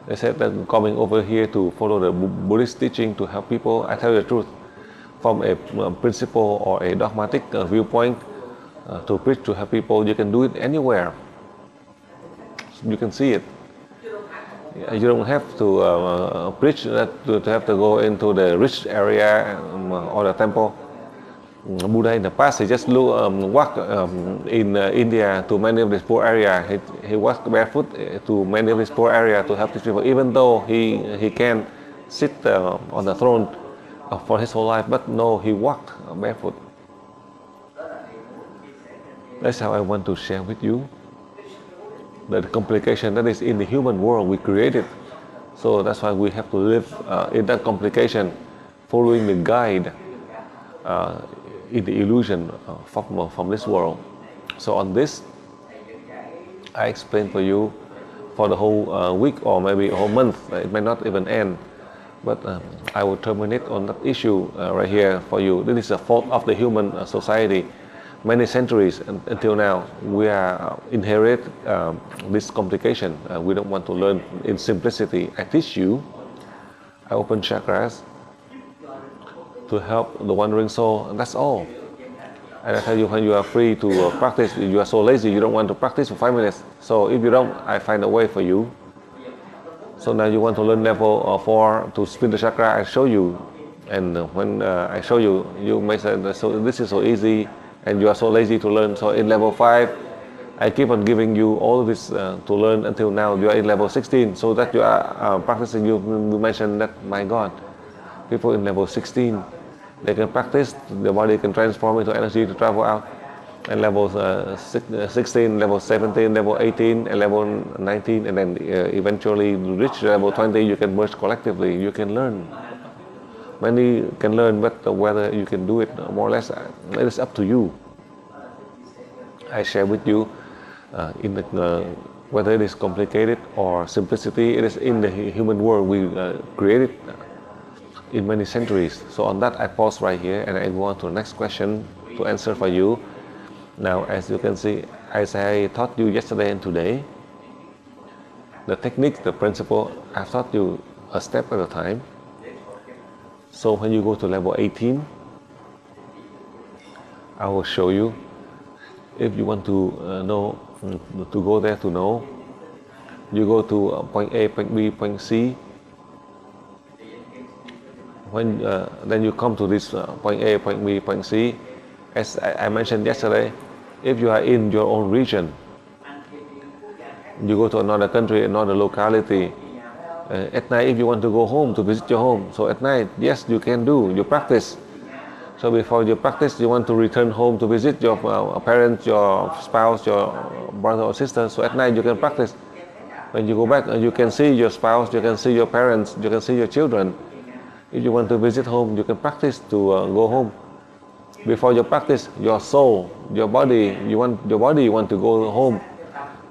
They said that coming over here to follow the Buddhist teaching to help people, I tell you the truth, from a principle or a dogmatic viewpoint, to preach to help people, you can do it anywhere. You can see it. You don't have to preach that to have to go into the rich area or the temple. Buddha in the past, he just walked in India to many of these poor areas. He walked barefoot to many of these poor areas to help these people, even though he can sit on the throne for his whole life. But no, he walked barefoot. That's how I want to share with you the complication that is in the human world we created. So that's why we have to live in that complication, following the guide in the illusion from this world. So on this, I explained for you for the whole week or maybe a whole month. It may not even end, but I will terminate on that issue right here for you. This is a fault of the human society. Many centuries until now, we are inherit this complication. We don't want to learn in simplicity. I teach you, I open chakras to help the wandering soul, and that's all. And I tell you, when you are free to practice, you are so lazy, you don't want to practice for 5 minutes. So if you don't, I find a way for you. So now you want to learn level 4 to spin the chakra, I show you. And when I show you, you may say, so this is so easy, and you are so lazy to learn. So in level 5, I keep on giving you all this to learn until now. You are in level 16, so that you are practicing. You mentioned that, my God, people in level 16, they can practice, the body can transform into energy to travel out. And level 16, level 17, level 18, and level 19, and then eventually reach level 20, you can merge collectively. You can learn. Many can learn, but whether you can do it more or less, it is up to you. I share with you whether it is complicated or simplicity, it is in the human world we created in many centuries. So on that, I pause right here and I go on to the next question to answer for you. Now, as you can see, as I taught you yesterday and today, the technique, the principle, I've taught you a step at a time. So when you go to level 18, I will show you. If you want to know, to go there to know, you go to point A, point B, point C. When then you come to this point A, point B, point C. As I mentioned yesterday, if you are in your own region, you go to another country, another locality. At night, if you want to go home, to visit your home, so at night, yes, you can do, you practice. So before you practice, you want to return home to visit your parents, your spouse, your brother or sister, so at night you can practice. When you go back, you can see your spouse, you can see your parents, you can see your children. If you want to visit home, you can practice to go home. Before you practice, your soul, your body, you want to go home.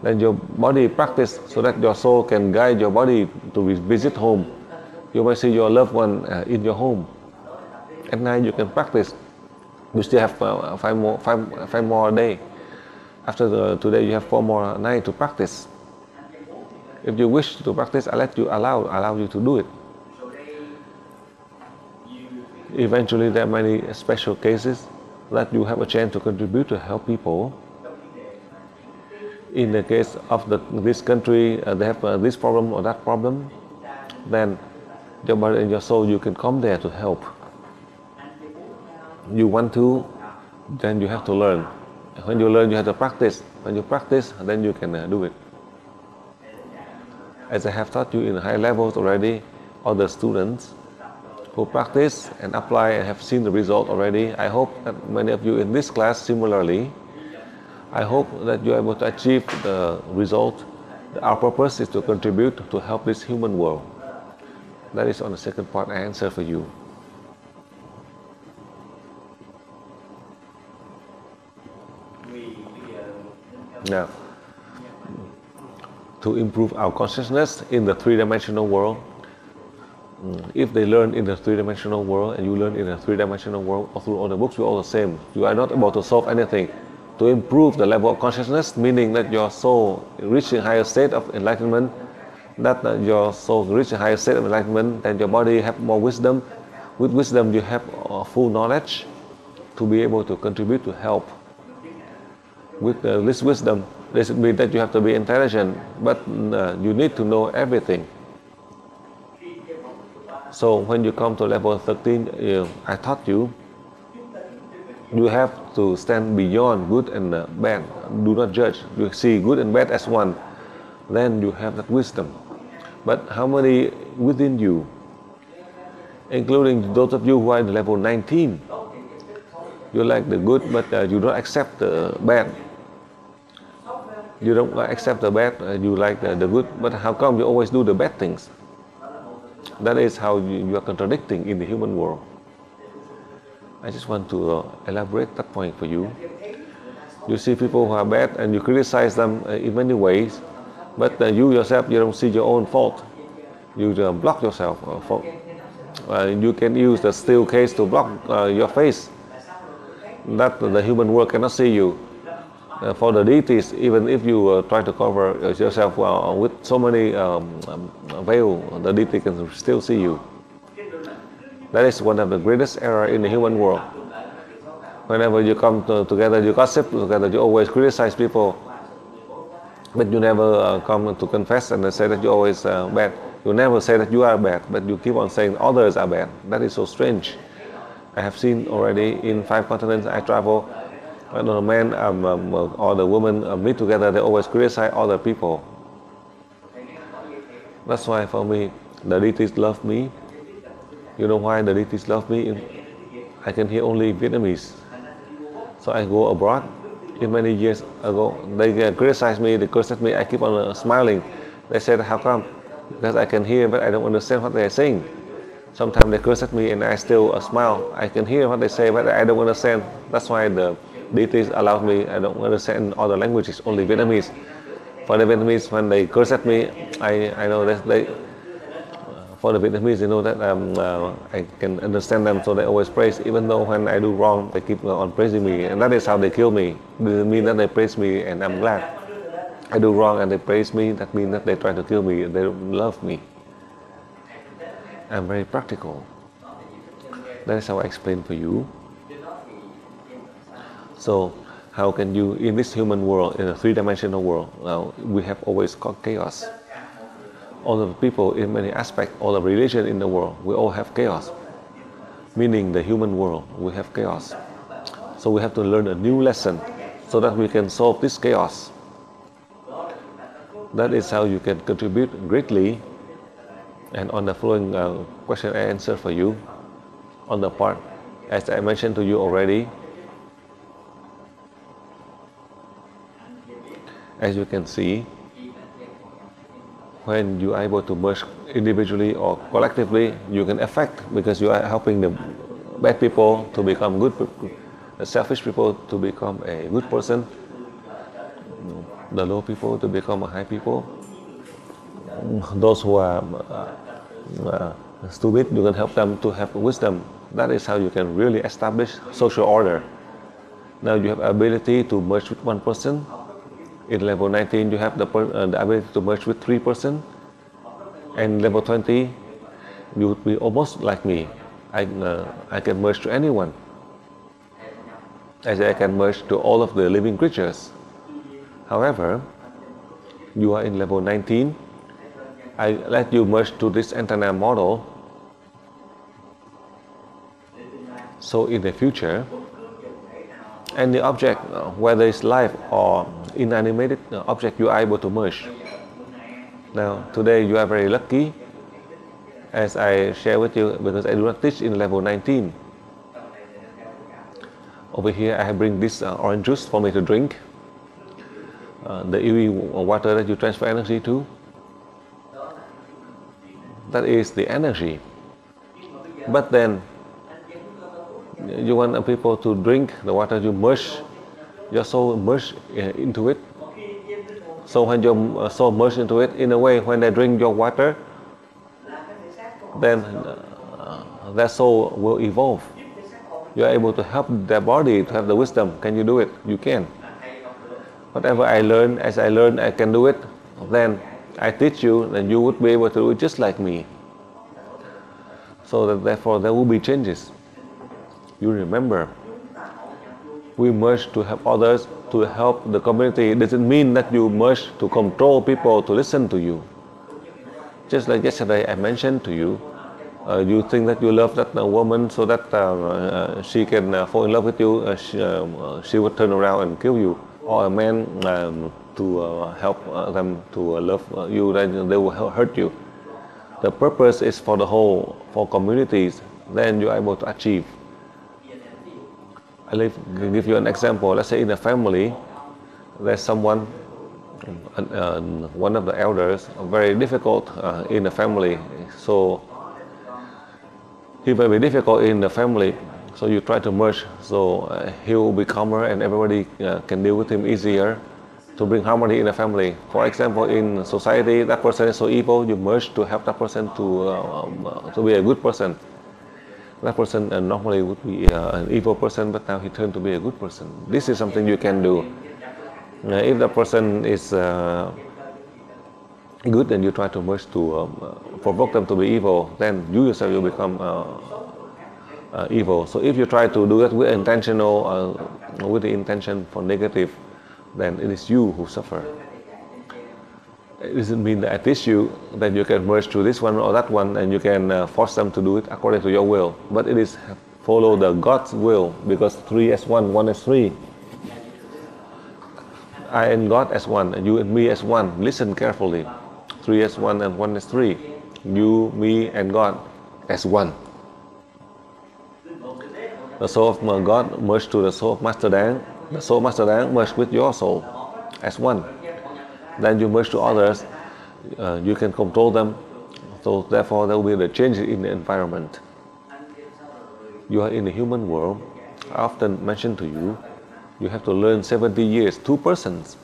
Then your body practice so that your soul can guide your body to visit home. You may see your loved one in your home. At night you can practice. You still have five more days. After today you have 4 more nights to practice. If you wish to practice, I allow you to do it. Eventually there are many special cases that you have a chance to contribute to help people. In the case of this country, they have this problem or that problem, then your body and your soul, you can come there to help. You want to, then you have to learn. When you learn, you have to practice. When you practice, then you can do it. As I have taught you in high levels already, other students who practice and apply and have seen the result already, I hope that many of you in this class similarly, I hope that you are able to achieve the result. Our purpose is to contribute to help this human world. That is on the second part I answer for you. Now, to improve our consciousness in the three-dimensional world, if they learn in the three-dimensional world and you learn in the three-dimensional world, or through all the books, we're all the same. You are not able to solve anything. To improve the level of consciousness, meaning that your soul reach a higher state of enlightenment, that your soul reach a higher state of enlightenment, then your body have more wisdom. With wisdom, you have full knowledge to be able to contribute to help. With this wisdom, doesn't mean that you have to be intelligent, but you need to know everything. So when you come to level 13, I taught you, you have to stand beyond good and bad. Do not judge. You see good and bad as one. Then you have that wisdom. But how many within you, including those of you who are in level 19, you like the good, but you don't accept the bad. You don't accept the bad, you like the good, but how come you always do the bad things? That is how you are contradicting in the human world. I just want to elaborate that point for you. You see people who are bad and you criticize them in many ways, but you yourself, you don't see your own fault. You block yourself. You can use the steel case to block your face. That the human world cannot see you. For the deities, even if you try to cover yourself with so many veil, the deity can still see you. That is one of the greatest errors in the human world. Whenever you come together, you gossip together, you always criticize people, but you never come to confess and say that you're always bad. You never say that you are bad, but you keep on saying others are bad. That is so strange. I have seen already in 5 continents I travel, when the man or the woman meet together, they always criticize other people. That's why for me, the deities love me. You know why the deities love me? I can hear only Vietnamese. So I go abroad. In many years ago, they criticize me, they curse at me. I keep on smiling. They said, how come? Because I can hear, but I don't understand what they're saying. Sometimes they curse at me and I still smile. I can hear what they say, but I don't understand. That's why the deities allowed me. I don't understand other languages, only Vietnamese. For the Vietnamese, when they curse at me, I know that they. For the Vietnamese, they know that I can understand them, so they always praise. Even though when I do wrong, they keep on praising me, and that is how they kill me. It doesn't mean that they praise me, and I'm glad. I do wrong and they praise me. That means that they try to kill me. They don't love me. I'm very practical. That is how I explain for you. So, how can you, in this human world, in a three-dimensional world, now we have always got chaos. All of the people in many aspects, all the religion in the world, we all have chaos. Meaning the human world, we have chaos. So we have to learn a new lesson so that we can solve this chaos. That is how you can contribute greatly. And on the following question I answer for you, on the part, as I mentioned to you already, as you can see, when you are able to merge individually or collectively, you can affect, because you are helping the bad people to become good, the selfish people to become a good person, the low people to become a high people, those who are stupid, you can help them to have wisdom. That is how you can really establish social order. Now you have ability to merge with one person. In level 19, you have the ability to merge with 3 persons. And level 20, you would be almost like me. I can merge to anyone. As I can merge to all of the living creatures. However, you are in level 19. I let you merge to this antenna model. So in the future, any object, whether it's live or inanimated object, you are able to merge. Now, today you are very lucky, as I share with you, because I do not teach in level 19. Over here, I have bring this orange juice for me to drink. The EV water that you transfer energy to, that is the energy. But then, you want people to drink the water, you merge, your soul merge into it, So when your soul merges into it, in a way, when they drink your water, then their soul will evolve. You are able to help their body to have the wisdom. Can you do it? You can. Whatever I learn, as I learn, I can do it. Then I teach you, then you would be able to do it just like me. So that therefore there will be changes. You remember, we merge to help others, to help the community. It doesn't mean that you merge to control people to listen to you. Just like yesterday I mentioned to you, you think that you love that woman so that she can fall in love with you, she would turn around and kill you. Or a man to help them to love you, then they will hurt you. The purpose is for the whole, for communities, then you are able to achieve. I'll give you an example. Let's say in a family, there's someone, one of the elders, very difficult in the family. So he may be difficult in the family, so you try to merge, so he will be calmer and everybody can deal with him easier, to bring harmony in the family. For example, in society, that person is so evil, you merge to help that person to be a good person. That person normally would be an evil person, but now he turned to be a good person. This is something you can do. If the person is good and you try to merge to provoke them to be evil, then you yourself will become evil. So if you try to do that with with the intention for negative, then it is you who suffer. It doesn't mean that I teach you that you can merge to this one or that one and you can force them to do it according to your will. But it is follow the God's will, because 3 as 1, 1 as 3. I and God as one, and you and me as one. Listen carefully. 3 as 1 and 1 as 3. You, me, and God as one. The soul of God merged to the soul of Master Dang. The soul of Master Dang merged with your soul as one. Then you merge to others. You can control them. So therefore there will be the changes in the environment. You are in the human world. I often mention to you, you have to learn 70 years, 2 persons.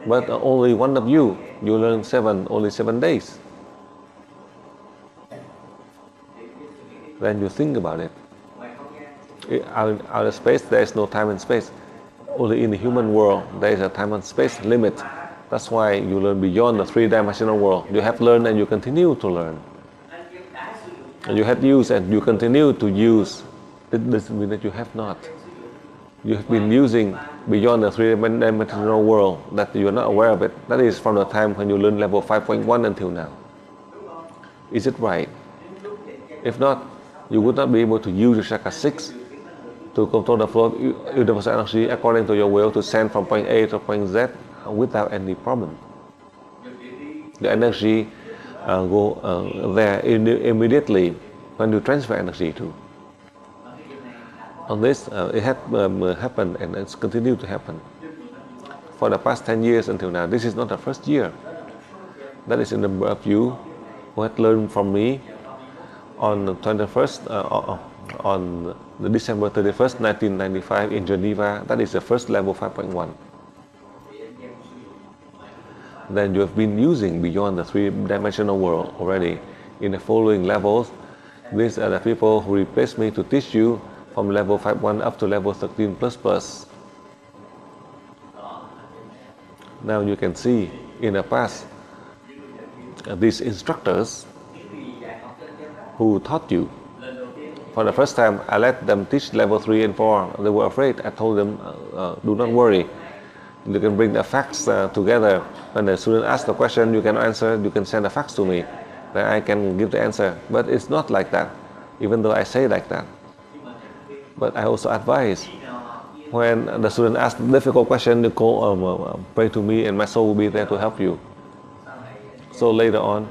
But only one of you learn only 7 days. Then you think about it. Out of space, there is no time and space. Only in the human world, there is a time and space limit. That's why you learn beyond the 3-dimensional world. You have learned and you continue to learn. And you have used and you continue to use. It doesn't mean that you have not. You have been using beyond the 3-dimensional world that you are not aware of it. That is from the time when you learn level 5.1 until now. Is it right? If not, you would not be able to use your chakra 6 to control the flow of universal energy according to your will to send from point A to point Z without any problem. The energy go there immediately when you transfer energy to. On this, it had happened and it's continued to happen for the past 10 years until now. This is not the first year. That is a number of you who had learned from me on the 21st, on the December 31st, 1995 in Geneva. That is the first level 5.1. Then you have been using beyond the 3-dimensional world already. In the following levels, these are the people who replaced me to teach you from level 5.1 up to level 13 plus. Now you can see in the past, these instructors who taught you, for the first time I let them teach level 3 and 4. They were afraid. I told them, do not worry. You can bring the facts together. When the student asks the question you can answer, you can send the facts to me. Then I can give the answer. But it's not like that, even though I say like that. But I also advise, when the student asks a difficult question, you call, pray to me and my soul will be there to help you. So later on,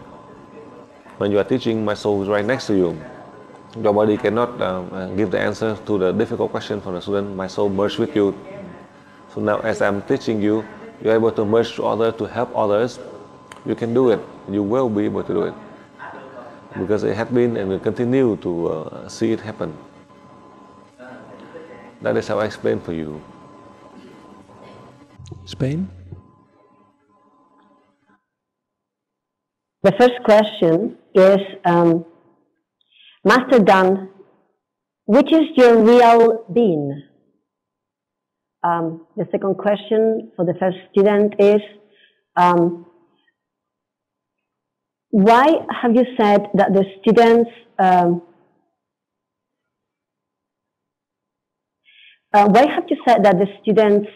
when you are teaching, my soul is right next to you. Your body cannot give the answer to the difficult question from the student. My soul merged with you. So now as I'm teaching you, you're able to merge to others, to help others. You can do it. You will be able to do it. Because it had been and will continue to see it happen. That is how I explain for you. Spain? The first question is, Master Dan, which is your real being? The second question for the first student is, why have you said that the students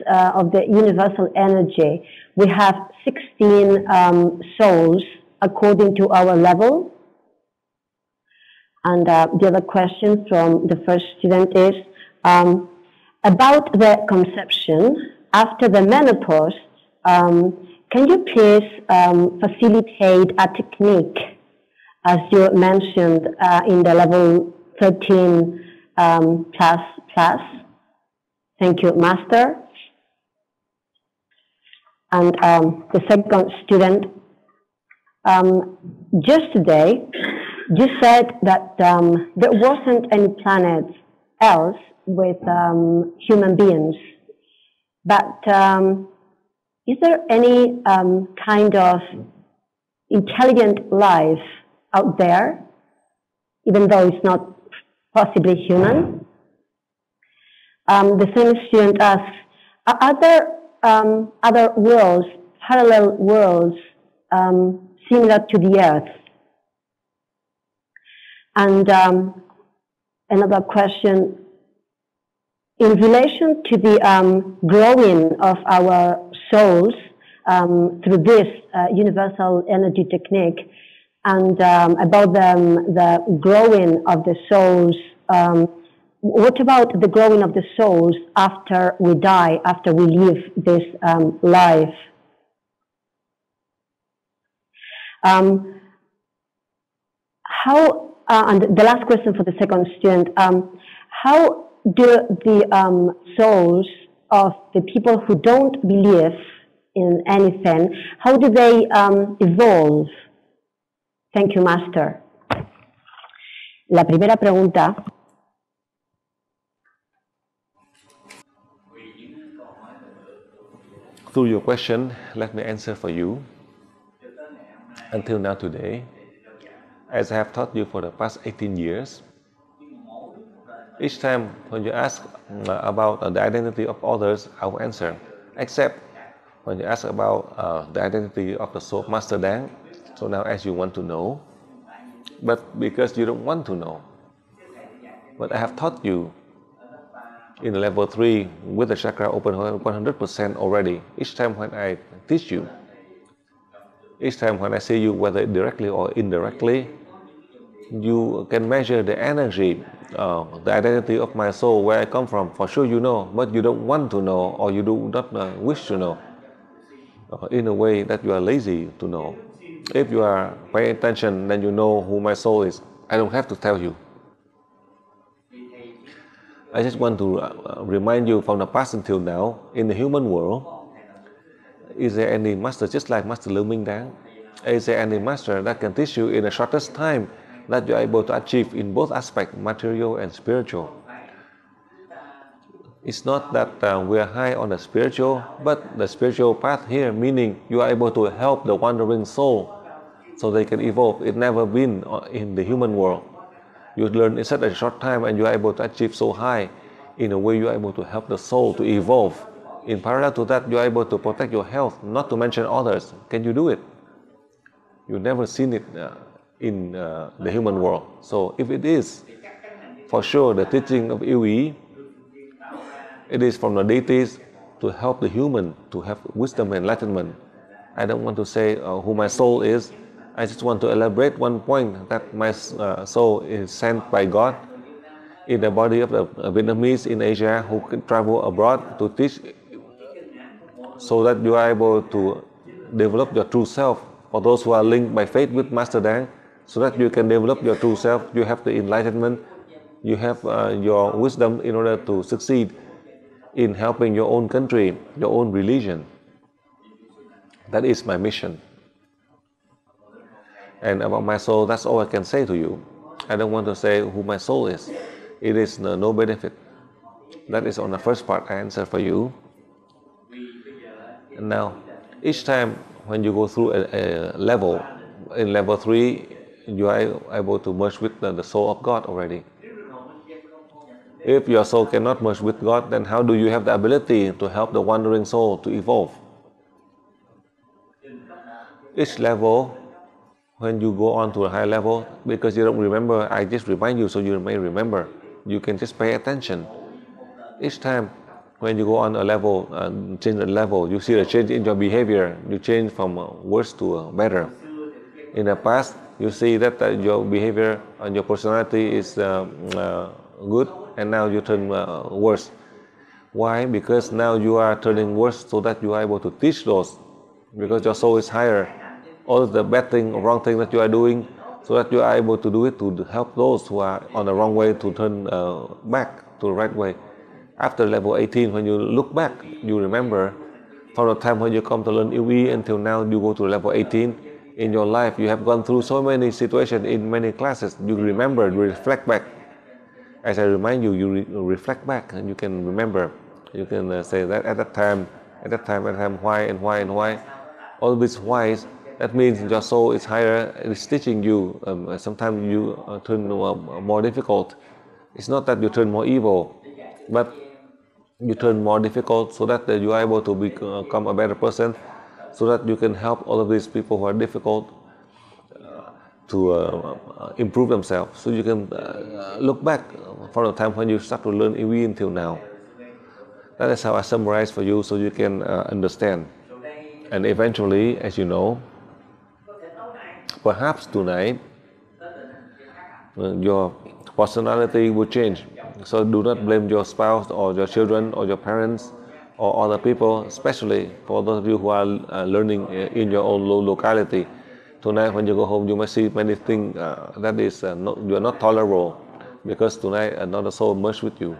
of the universal energy, we have 16 souls according to our level? And the other question from the first student is about the conception after the menopause. Can you please facilitate a technique, as you mentioned in the level 13 plus? Thank you, Master. And the second student, just today, you said that there wasn't any planet else with human beings, but is there any kind of intelligent life out there, even though it's not possibly human? The same student asks, are there other worlds, parallel worlds, similar to the Earth? And another question, in relation to the growing of our souls through this universal energy technique, and about the growing of the souls, what about the growing of the souls after we die, after we leave this life? And the last question for the second student, how do the souls of the people who don't believe in anything, how do they evolve? Thank you, Master. La primera pregunta. Through your question, let me answer for you. Until now today, as I have taught you for the past 18 years, each time when you ask about the identity of others, I will answer, except when you ask about the identity of the soul of Master Dan. So now as you want to know, but because you don't want to know, but I have taught you in level 3 with the chakra open 100% already. Each time when I teach you, each time when I see you, whether directly or indirectly, you can measure the energy, the identity of my soul, where I come from. For sure you know, but you don't want to know, or you do not wish to know, in a way that you are lazy to know. If you are paying attention, then you know who my soul is. I don't have to tell you. I just want to remind you from the past until now, in the human world, is there any master just like Master Lưu Minh Dan? Is there any master that can teach you in the shortest time that you are able to achieve in both aspects, material and spiritual? It's not that we are high on the spiritual, but the spiritual path here, meaning you are able to help the wandering soul so they can evolve. It's never been in the human world. You learn in such a short time and you are able to achieve so high. In a way, you are able to help the soul to evolve. In parallel to that, you are able to protect your health, not to mention others. Can you do it? You've never seen it in the human world. So if it is, for sure, the teaching of Yêu Ý, it is from the deities to help the human to have wisdom and enlightenment. I don't want to say who my soul is. I just want to elaborate one point, that my soul is sent by God in the body of the Vietnamese in Asia who can travel abroad to teach, so that you are able to develop your true self. For those who are linked by faith with Master Dan, so that you can develop your true self, you have the enlightenment, you have your wisdom in order to succeed in helping your own country, your own religion. That is my mission. And about my soul, that's all I can say to you. I don't want to say who my soul is. It is no benefit. That is on the first part I answer for you. And now, each time when you go through a level, in level 3, you are able to merge with the soul of God already. If your soul cannot merge with God, then how do you have the ability to help the wandering soul to evolve? Each level, when you go on to a high level, because you don't remember, I just remind you so you may remember. You can just pay attention. Each time when you go on a level, change a level, you see a change in your behavior. You change from worse to better. In the past, you see that your behavior and your personality is good, and now you turn worse. Why? Because now you are turning worse so that you are able to teach those, because your soul is higher. All the bad thing, wrong thing that you are doing, so that you are able to do it to help those who are on the wrong way to turn back to the right way. After level 18, when you look back, you remember from the time when you come to learn UE until now you go to level 18. In your life, you have gone through so many situations in many classes. You remember, you reflect back. As I remind you, you reflect back and you can remember. You can say that at that time, why and why and why. All these whys, that means your soul is higher, it is teaching you. Sometimes you turn more difficult. It's not that you turn more evil, but you turn more difficult so that you are able to become a better person, so that you can help all of these people who are difficult to improve themselves. So you can look back from the time when you start to learn EV until now. That is how I summarize for you so you can understand. And eventually, as you know, perhaps tonight your personality will change. So do not blame your spouse or your children or your parents or other people, especially for those of you who are learning in your own locality. Tonight when you go home, you might see many things that is you are not tolerable, because tonight another soul merged with you.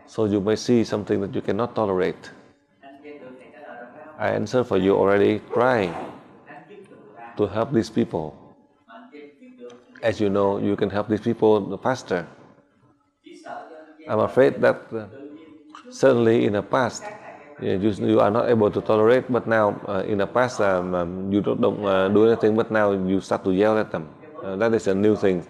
So you may see something that you cannot tolerate. I answered for you already. Try to help these people. As you know, you can help these people faster. I'm afraid that certainly in the past you are not able to tolerate, but now in the past you don't do anything, but now you start to yell at them. That is a new thing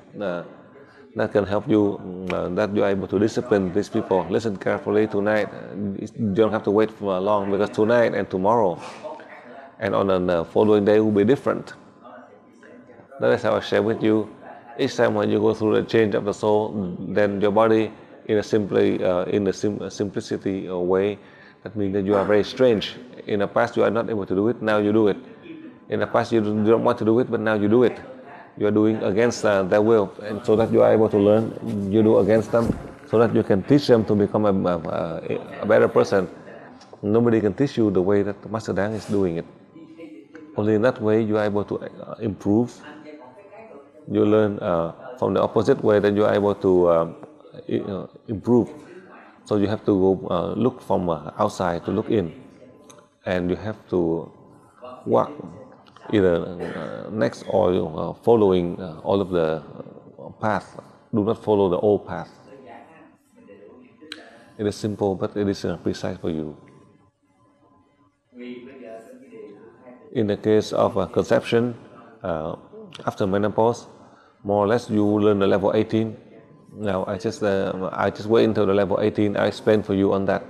that can help you, that you are able to discipline these people. Listen carefully tonight. You don't have to wait for long, because tonight and tomorrow and on the following day will be different. That is how I share with you. Each time when you go through the change of the soul, then your body in a simplicity way, that means that you are very strange. In the past you are not able to do it, now you do it. In the past you don't want to do it, but now you do it. You are doing against their will, and so that you are able to learn, you do against them, so that you can teach them to become a better person. Nobody can teach you the way that Master Dang is doing it. Only in that way you are able to improve. You learn from the opposite way, that you are able to improve. So you have to go look from outside to look in, and you have to walk either next or following all of the path. Do not follow the old path. It is simple, but it is precise for you. In the case of conception, after menopause, more or less you learn the level 18. Now I just wait until the level 18. I explain for you on that.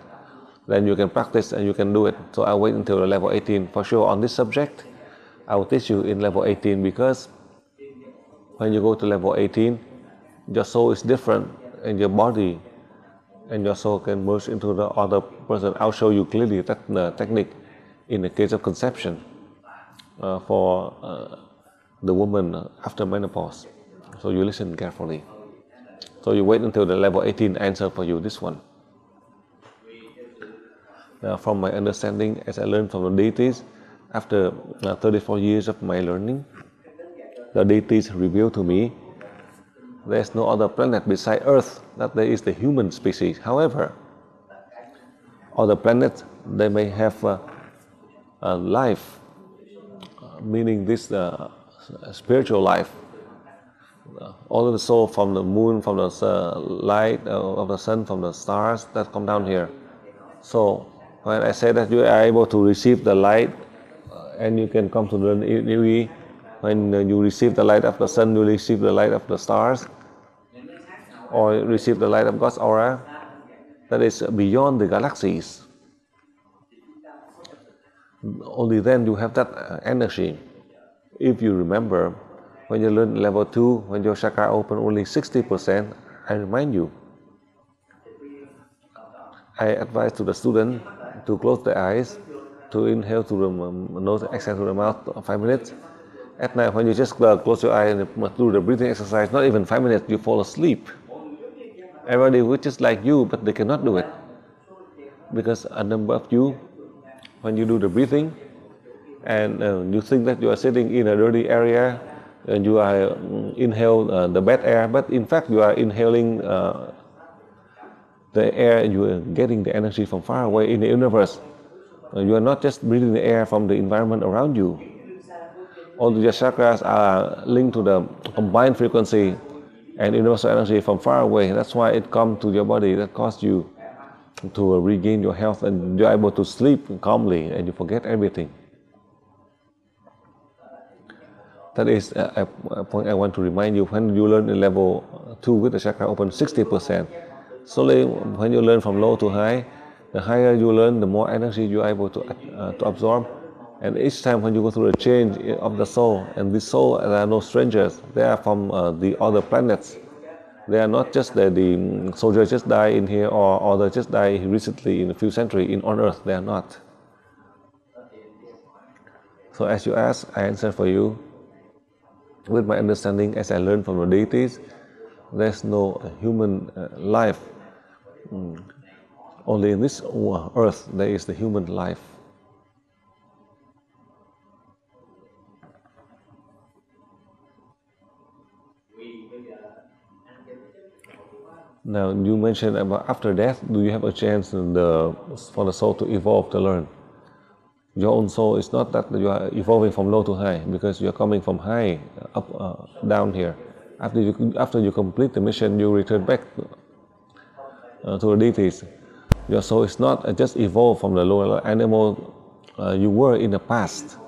Then you can practice and you can do it. So I wait until the level 18 for sure on this subject. I will teach you in level 18, because when you go to level 18, your soul is different, and your body and your soul can merge into the other person. I'll show you clearly that technique in the case of conception for the woman after menopause. So you listen carefully. So you wait until the level 18 answer for you this one. Now, from my understanding, as I learned from the deities, after 34 years of my learning, the deities revealed to me there's no other planet beside Earth, that there is the human species. However, other planets, they may have a life, meaning this spiritual life. All of the soul from the moon, from the light of the sun, from the stars that come down here. So when I say that you are able to receive the light and you can come to learn EV, When you receive the light of the sun, you receive the light of the stars, or receive the light of God's aura, that is beyond the galaxies. Only then you have that energy. If you remember, when you learn level 2, when your chakra open only 60%, I remind you, I advise to the student to close their eyes, to inhale through the nose, exhale through the mouth 5 minutes. At night, when you just close your eyes and do the breathing exercise, not even 5 minutes, you fall asleep. Everybody which is like you, but they cannot do it. Because a number of you, when you do the breathing, and you think that you are sitting in a dirty area, and you are inhale the bad air, but in fact you are inhaling the air, and you are getting the energy from far away in the universe. You are not just breathing the air from the environment around you. All your chakras are linked to the combined frequency and universal energy from far away. That's why it comes to your body. That causes you to regain your health, and you're able to sleep calmly, and you forget everything. That is a point I want to remind you. When you learn in level 2 with the chakra open 60%, slowly when you learn from low to high, the higher you learn, the more energy you are able to absorb. And each time when you go through a change of the soul, and the soul, there are no strangers, they are from the other planets. They are not just the soldiers just die in here, or they just die recently in a few centuries on Earth. They are not. So as you ask, I answer for you. With my understanding, as I learned from the deities, there's no human life. Only in this Earth there is the human life. Now, you mentioned about after death, do you have a chance for the soul to evolve, to learn? Your own soul is not that you are evolving from low to high, because you are coming from high up down here. After you complete the mission, you return back to the deities. Your soul is not just evolved from the lower animal you were in the past.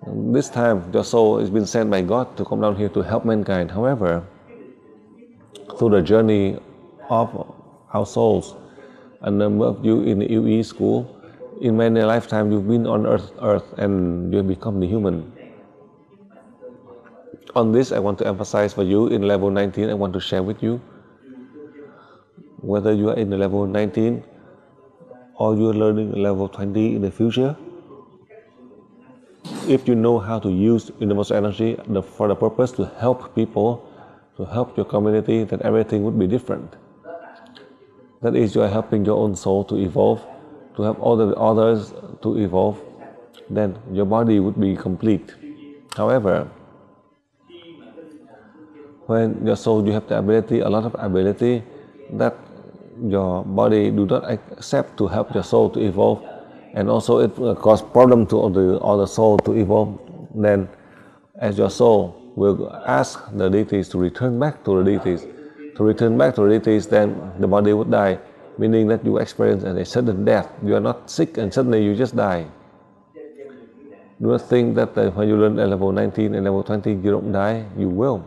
This time, your soul has been sent by God to come down here to help mankind. However, through the journey of our souls, a number of you in the UE school, in many lifetimes you've been on earth, and you have become the human. On this, I want to emphasize for you in level 19, I want to share with you, whether you are in the level 19 or you are learning level 20 in the future, if you know how to use universal energy for the purpose to help people, to help your community, then everything would be different. That is, you are helping your own soul to evolve, to help all the others to evolve, then your body would be complete. However, when your soul, you have the ability, a lot of ability, that your body do not accept to help your soul to evolve, and also it cause problem to all the soul to evolve, then as your soul will ask the deities to return back to the deities. To return back to the deities, then the body would die, meaning that you experience a sudden death. You are not sick and suddenly you just die. Do not think that when you learn at level 19 and level 20 you don't die. You will.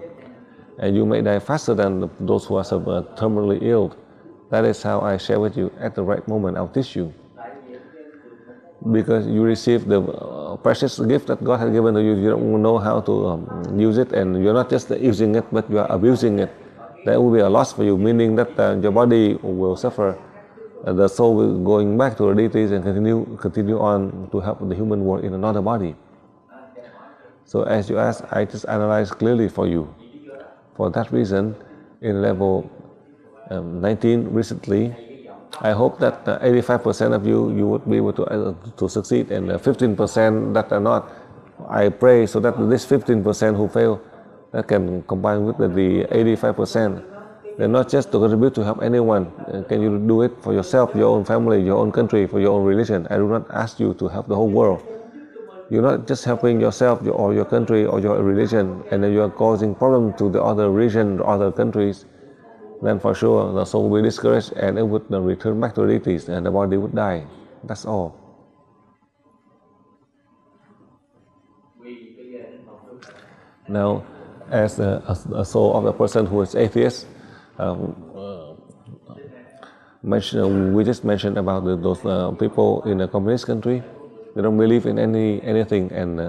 And you may die faster than those who are terminally ill. That is how I share with you. At the right moment, I'll teach you. Because you receive the precious gift that God has given to you, you don't know how to use it, and you're not just using it, but you are abusing it. That will be a loss for you, meaning that your body will suffer. The soul will going back to the deities and continue on to help the human world in another body. So as you ask, I just analyze clearly for you. For that reason, in level 19 recently, I hope that 85% of you would be able to succeed, and 15% that are not, I pray so that this 15% who fail, that can combine with the 85%. They're not just to contribute to help anyone. Can you do it for yourself, your own family, your own country, for your own religion? I do not ask you to help the whole world. You're not just helping yourself or your country or your religion, and then you are causing problems to the other region, other countries. Then for sure the soul will be discouraged, and it would return back to the deities, and the body would die. That's all. Now, as a soul of a person who is atheist, we just mentioned about those people in a communist country. They don't believe in anything, and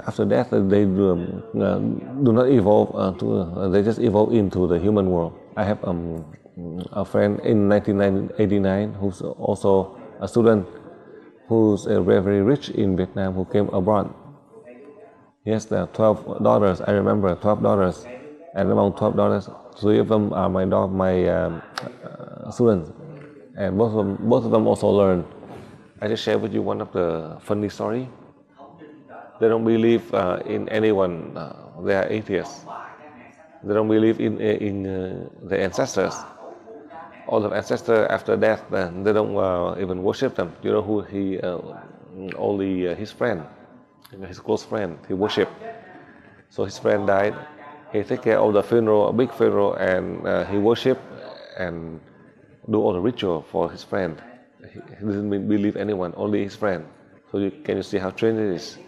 after death they do not evolve they just evolve into the human world. I have a friend in 1989 who's also a student who's very, very rich in Vietnam, who came abroad. He has 12 daughters. I remember 12 daughters, and among 12 daughters, 3 of them are my students, and both of them also learn. I just share with you one of the funny story. They don't believe in anyone. They are atheists. They don't believe in the ancestors. All the ancestors after death, they don't even worship them. You know who he? Only his friend, his close friend, he worship. So his friend died. He take care of the funeral, a big funeral, and he worship and do all the ritual for his friend. He doesn't believe anyone, only his friend. So can you see how strange it is?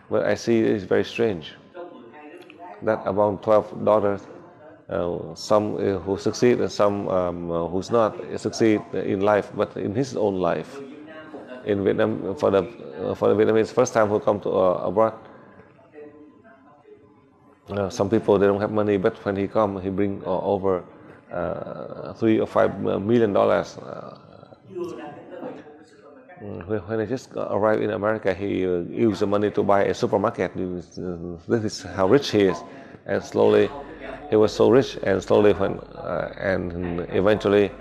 But I see it is very strange that among 12 daughters, some who succeed and some who's not succeed in life, but in his own life. In Vietnam, for the Vietnamese first time who come to abroad, some people they don't have money, but when he come, he bring over $3 or $5 million. When he just arrived in America, he used the money to buy a supermarket. This is how rich he is, and slowly he was so rich, and slowly and eventually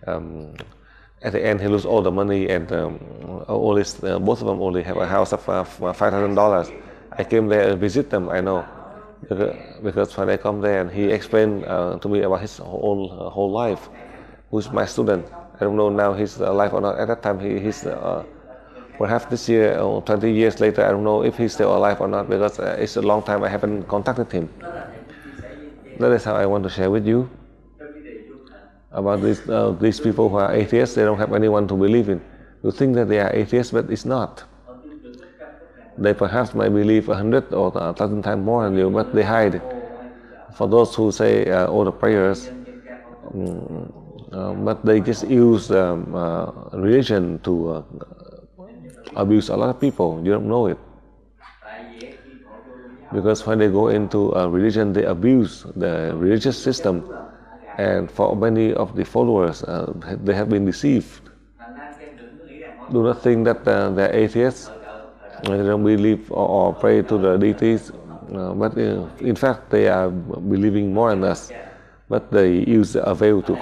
at the end he lose all the money, and both of them only have a house of $500. I came there and visit them. I know because when I come there, and he explained to me about his whole life. Who's my student? I don't know now he's alive or not. At that time, he's perhaps this year or 20 years later, I don't know if he's still alive or not, because it's a long time I haven't contacted him. That is how I want to share with you about these people who are atheists. They don't have anyone to believe in. You think that they are atheists, but it's not. They perhaps might believe 100 or 1,000 times more than you, but they hide it. For those who say all the prayers, but they just use religion to abuse a lot of people. You don't know it. Because when they go into religion, they abuse the religious system. And for many of the followers, they have been deceived. Do not think that they're atheists. They don't believe or pray to the deities. But in fact, they are believing more than us. But they use a veil to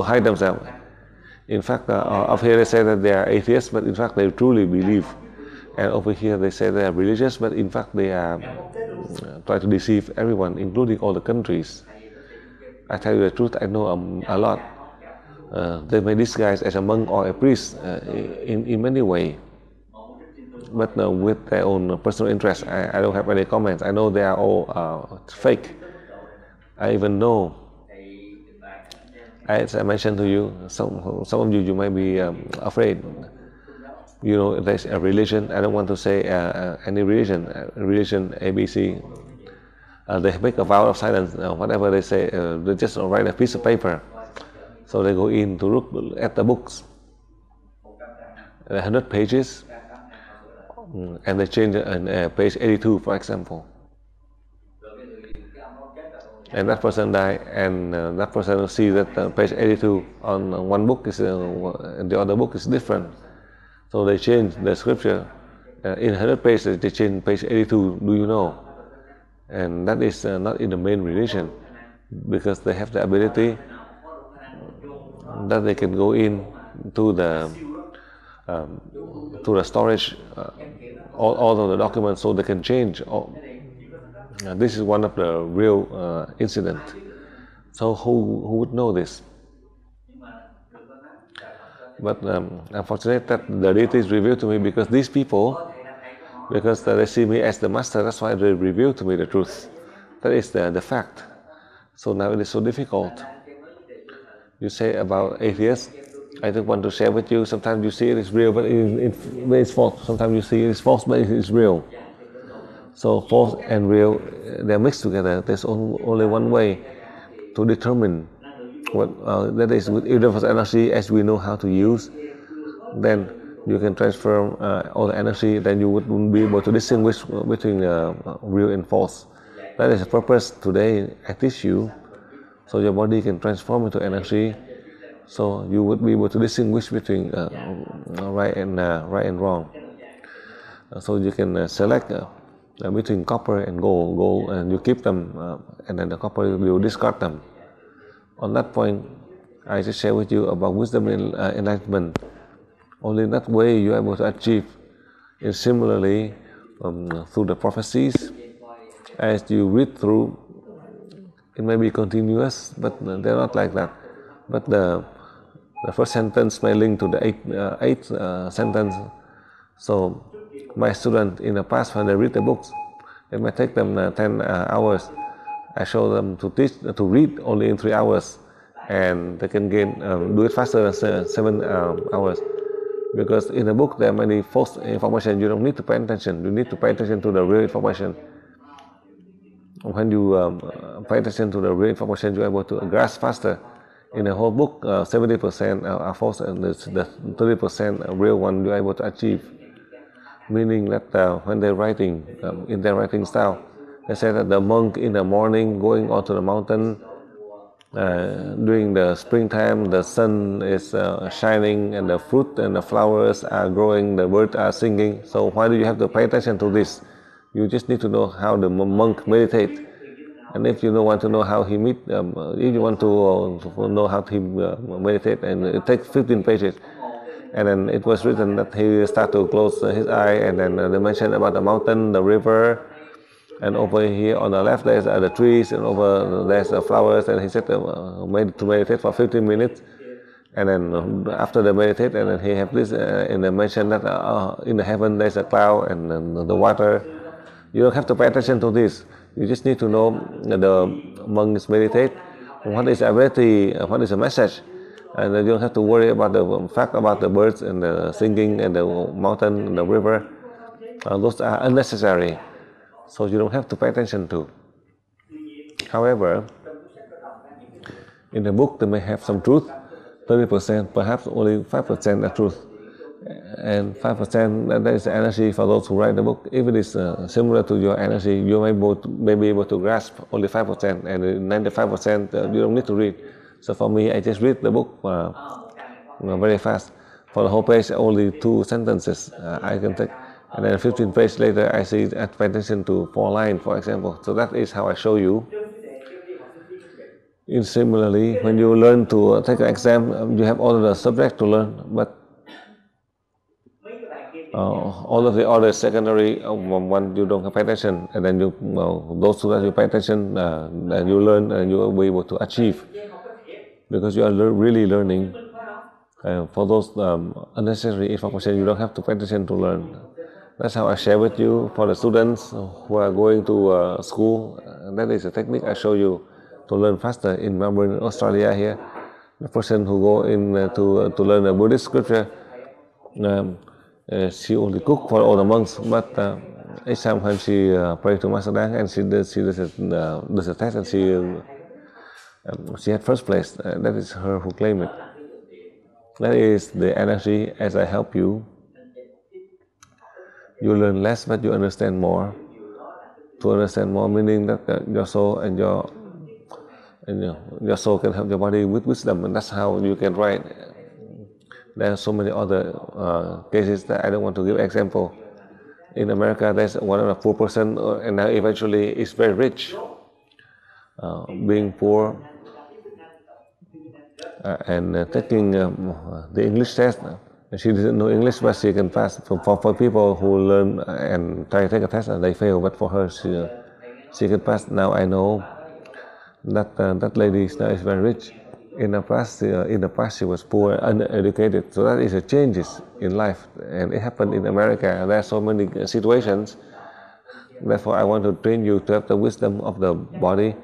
hide themselves. In fact, up here they say that they are atheists, but in fact they truly believe. And over here they say they are religious, but in fact they are trying to deceive everyone, including all the countries. I tell you the truth, I know a lot. They may disguise as a monk or a priest in many ways. But with their own personal interest, I don't have any comments. I know they are all fake. I even know, as I mentioned to you, some of you might be afraid. You know, there's a religion. I don't want to say any religion. Religion ABC. They make a vow of silence. Whatever they say, they just write a piece of paper. So they go in to look at the books. 100 pages, and they change page 82, for example. And that person died, and that person will see that page 82 on one book is, and the other book is different. So they change the scripture. In 100 pages, they change page 82, do you know? And that is not in the main religion, because they have the ability that they can go in to the storage, all of the documents, so they can change. This is one of the real incidents. So who would know this? But unfortunately, that the deity is revealed to me, because these people, because they see me as the master, that's why they reveal to me the truth. That is the fact. So now it is so difficult. You say about atheists, I just want to share with you. Sometimes you see it is real, but it's false. Sometimes you see it is false, but it is real. So false and real, they're mixed together. There's only one way to determine what that is with universe energy as we know how to use. Then you can transfer all the energy. Then you would be able to distinguish between real and false. That is the purpose today I teach you, so your body can transform into energy. So you would be able to distinguish between right and wrong. So you can select between copper and gold, and you keep them, and then the copper you discard them. On that point, I just share with you about wisdom and enlightenment. Only in that way you are able to achieve. And similarly, through the prophecies, as you read through, it may be continuous, but they're not like that. But the first sentence may link to the eighth sentence. So my students in the past, when they read the books, it may take them 10 hours. I show them to read only in 3 hours, and they can do it faster than 7 hours. Because in the book there are many false information. You don't need to pay attention. You need to pay attention to the real information. When you pay attention to the real information, you're able to grasp faster. In the whole book, 70% are false, and the 30% real one you're able to achieve. Meaning that when they're writing, in their writing style, they say that the monk in the morning going onto the mountain, during the springtime, the sun is shining, and the fruit and the flowers are growing, the birds are singing. So why do you have to pay attention to this? You just need to know how the monk meditate. And if you want to know how he if you want to know how he meditate, and it takes 15 pages. And then it was written that he start to close his eye, and then they mentioned about the mountain, the river, and over here on the left there's the trees, and over there's the flowers. And he said to meditate for 15 minutes. And then after they meditate, and then he have this, and they mention that in the heaven there's a cloud and the water. You don't have to pay attention to this. You just need to know the monks meditate. What is ability? What is the message? And you don't have to worry about the fact about the birds and the singing and the mountain and the river. Those are unnecessary. So you don't have to pay attention to. However, in the book they may have some truth, 30%, perhaps only 5% are truth. And 5% that is the energy for those who write the book. If it is similar to your energy, you may be able to grasp only 5%, and 95% you don't need to read. So for me, I just read the book very fast. For the whole page, only 2 sentences I can take. And then 15 pages later, I pay attention to 4 lines, for example. So that is how I show you. And similarly, when you learn to take an exam, you have all the subjects to learn, but all of the other secondary one you don't pay attention, and then those who you pay attention, and you learn, and you will be able to achieve, because you are really learning. For those unnecessary information, you don't have to pay attention to learn. That's how I share with you. For the students who are going to school, that is a technique I show you to learn faster. In Melbourne, Australia here, the person who go in to learn a Buddhist scripture, she only cook for all the monks, but each time when she pray to Master Dang, and she does a test, and she had first place. That is her who claimed it. That is the energy. As I help you, you learn less, but you understand more. To understand more, meaning that your soul and your soul can help your body with wisdom, and that's how you can write. There are so many other cases that I don't want to give example. In America, there's one of the poor person, and now eventually is very rich. Being poor and taking the English test. She didn't know English, but she can pass. For people who learn and try to take a test and they fail, but for her, she can pass. Now I know that that lady now is very rich. In the past, she was poor, uneducated. So that is a changes in life, and it happened in America. There are so many situations. Therefore, I want to train you to have the wisdom of the body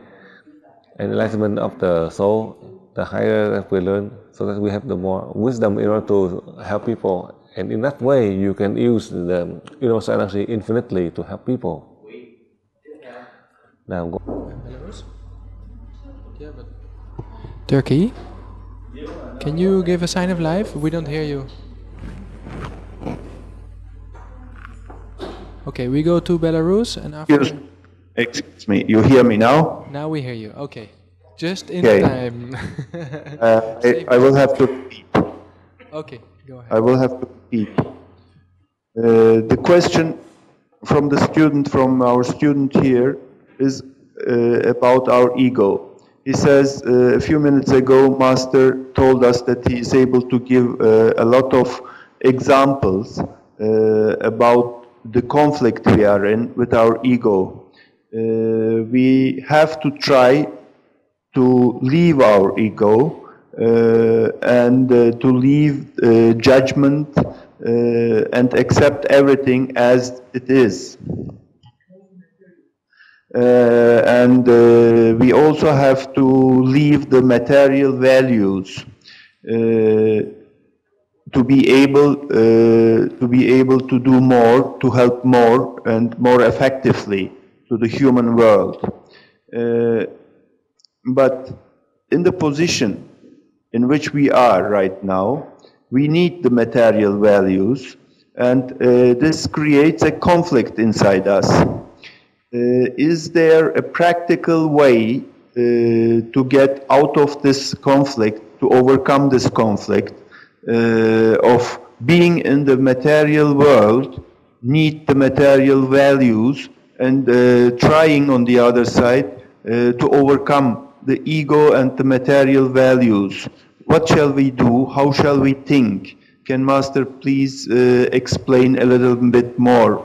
and enlightenment of the soul. the higher that we learn, so that we have the more wisdom in order to help people. And in that way, you can use the universal energy infinitely to help people. Now go. Belarus? Yeah, but Turkey? Can you give a sign of life? We don't hear you. Okay, we go to Belarus and after... Excuse me, you hear me now? Now we hear you, okay. Just in Okay. time. I will have to repeat. Okay, go ahead. I will have to repeat. The question from the student, from our student here, is about our ego. He says, a few minutes ago, Master told us that he is able to give a lot of examples about the conflict we are in with our ego. We have to try to leave our ego and to leave judgment and accept everything as it is. And we also have to leave the material values to be able to do more, to help more and more effectively to the human world. But in the position in which we are right now, we need the material values, and this creates a conflict inside us. Is there a practical way to get out of this conflict, to overcome this conflict of being in the material world, need the material values, and trying on the other side to overcome the ego and the material values? What shall we do? How shall we think? Can Master please explain a little bit more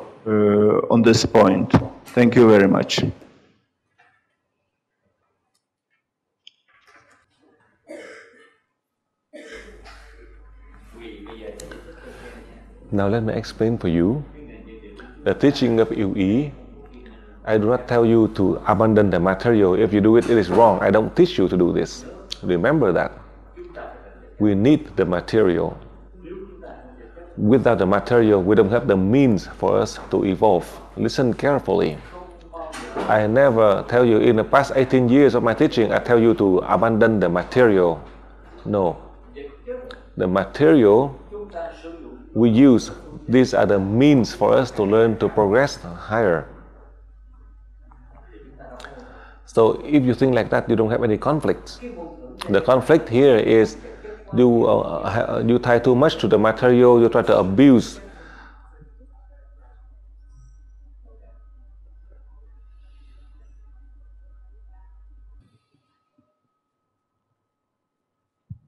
on this point? Thank you very much. Now let me explain for you. The teaching of UE, I do not tell you to abandon the material. If you do it, it is wrong. I don't teach you to do this. Remember that. We need the material. Without the material, we don't have the means for us to evolve. Listen carefully. I never tell you in the past 18 years of my teaching, I tell you to abandon the material. No. The material we use, these are the means for us to learn to progress higher. So if you think like that, you don't have any conflicts. The conflict here is you tie too much to the material, you try to abuse.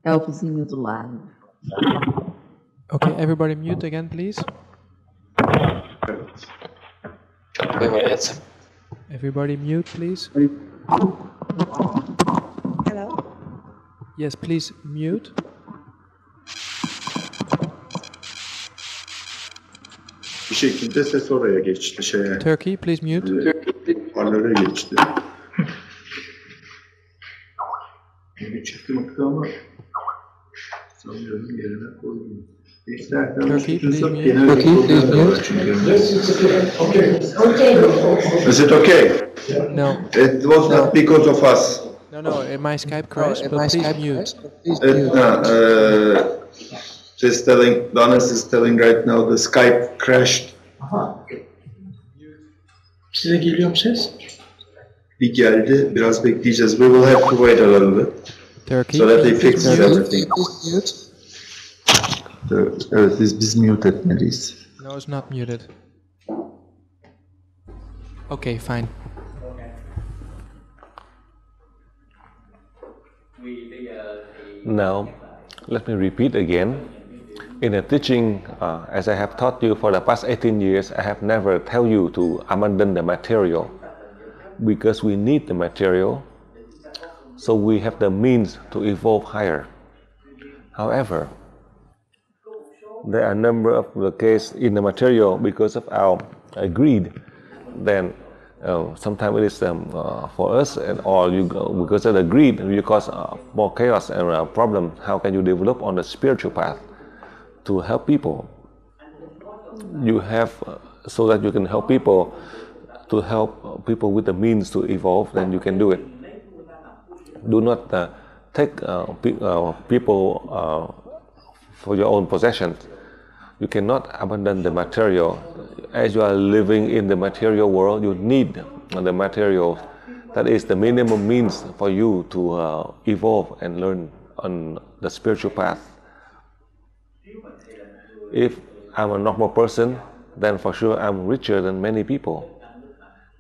É o vizinho do lado. Okay, everybody mute again, please. Everybody mute, please. Hello? Yes, please mute. Bir şekilde ses oraya geçti şeye. Turkey, please mute. Parlara geçti. Bir çıkmaktı ama sanıyorum yerine koydum. Turkey, please mute. Is it okay? No. It was not because of us. No, my Skype crashed, but please mute. She's telling, Donis is telling right now the Skype crashed. Size geliyor mu ses? Bir geldi, biraz bekleyeceğiz. We will have to wait a little bit. Turkey, so that they fix everything. Evet, biz mute etmeliyiz. No, it's not muted. Okay, fine. Now, let me repeat again. In the teaching, as I have taught you for the past 18 years, I have never tell you to abandon the material, because we need the material, so we have the means to evolve higher. However, there are a number of the case in the material because of our greed, then Sometimes it is for us, or because of the greed, you cause more chaos and problem. How can you develop on the spiritual path to help people? You have so that you can help people, to help people with the means to evolve. Then you can do it. Do not take people for your own possessions. You cannot abandon the material. As you are living in the material world, you need the material. That is the minimum means for you to evolve and learn on the spiritual path. If I'm a normal person, then for sure I'm richer than many people.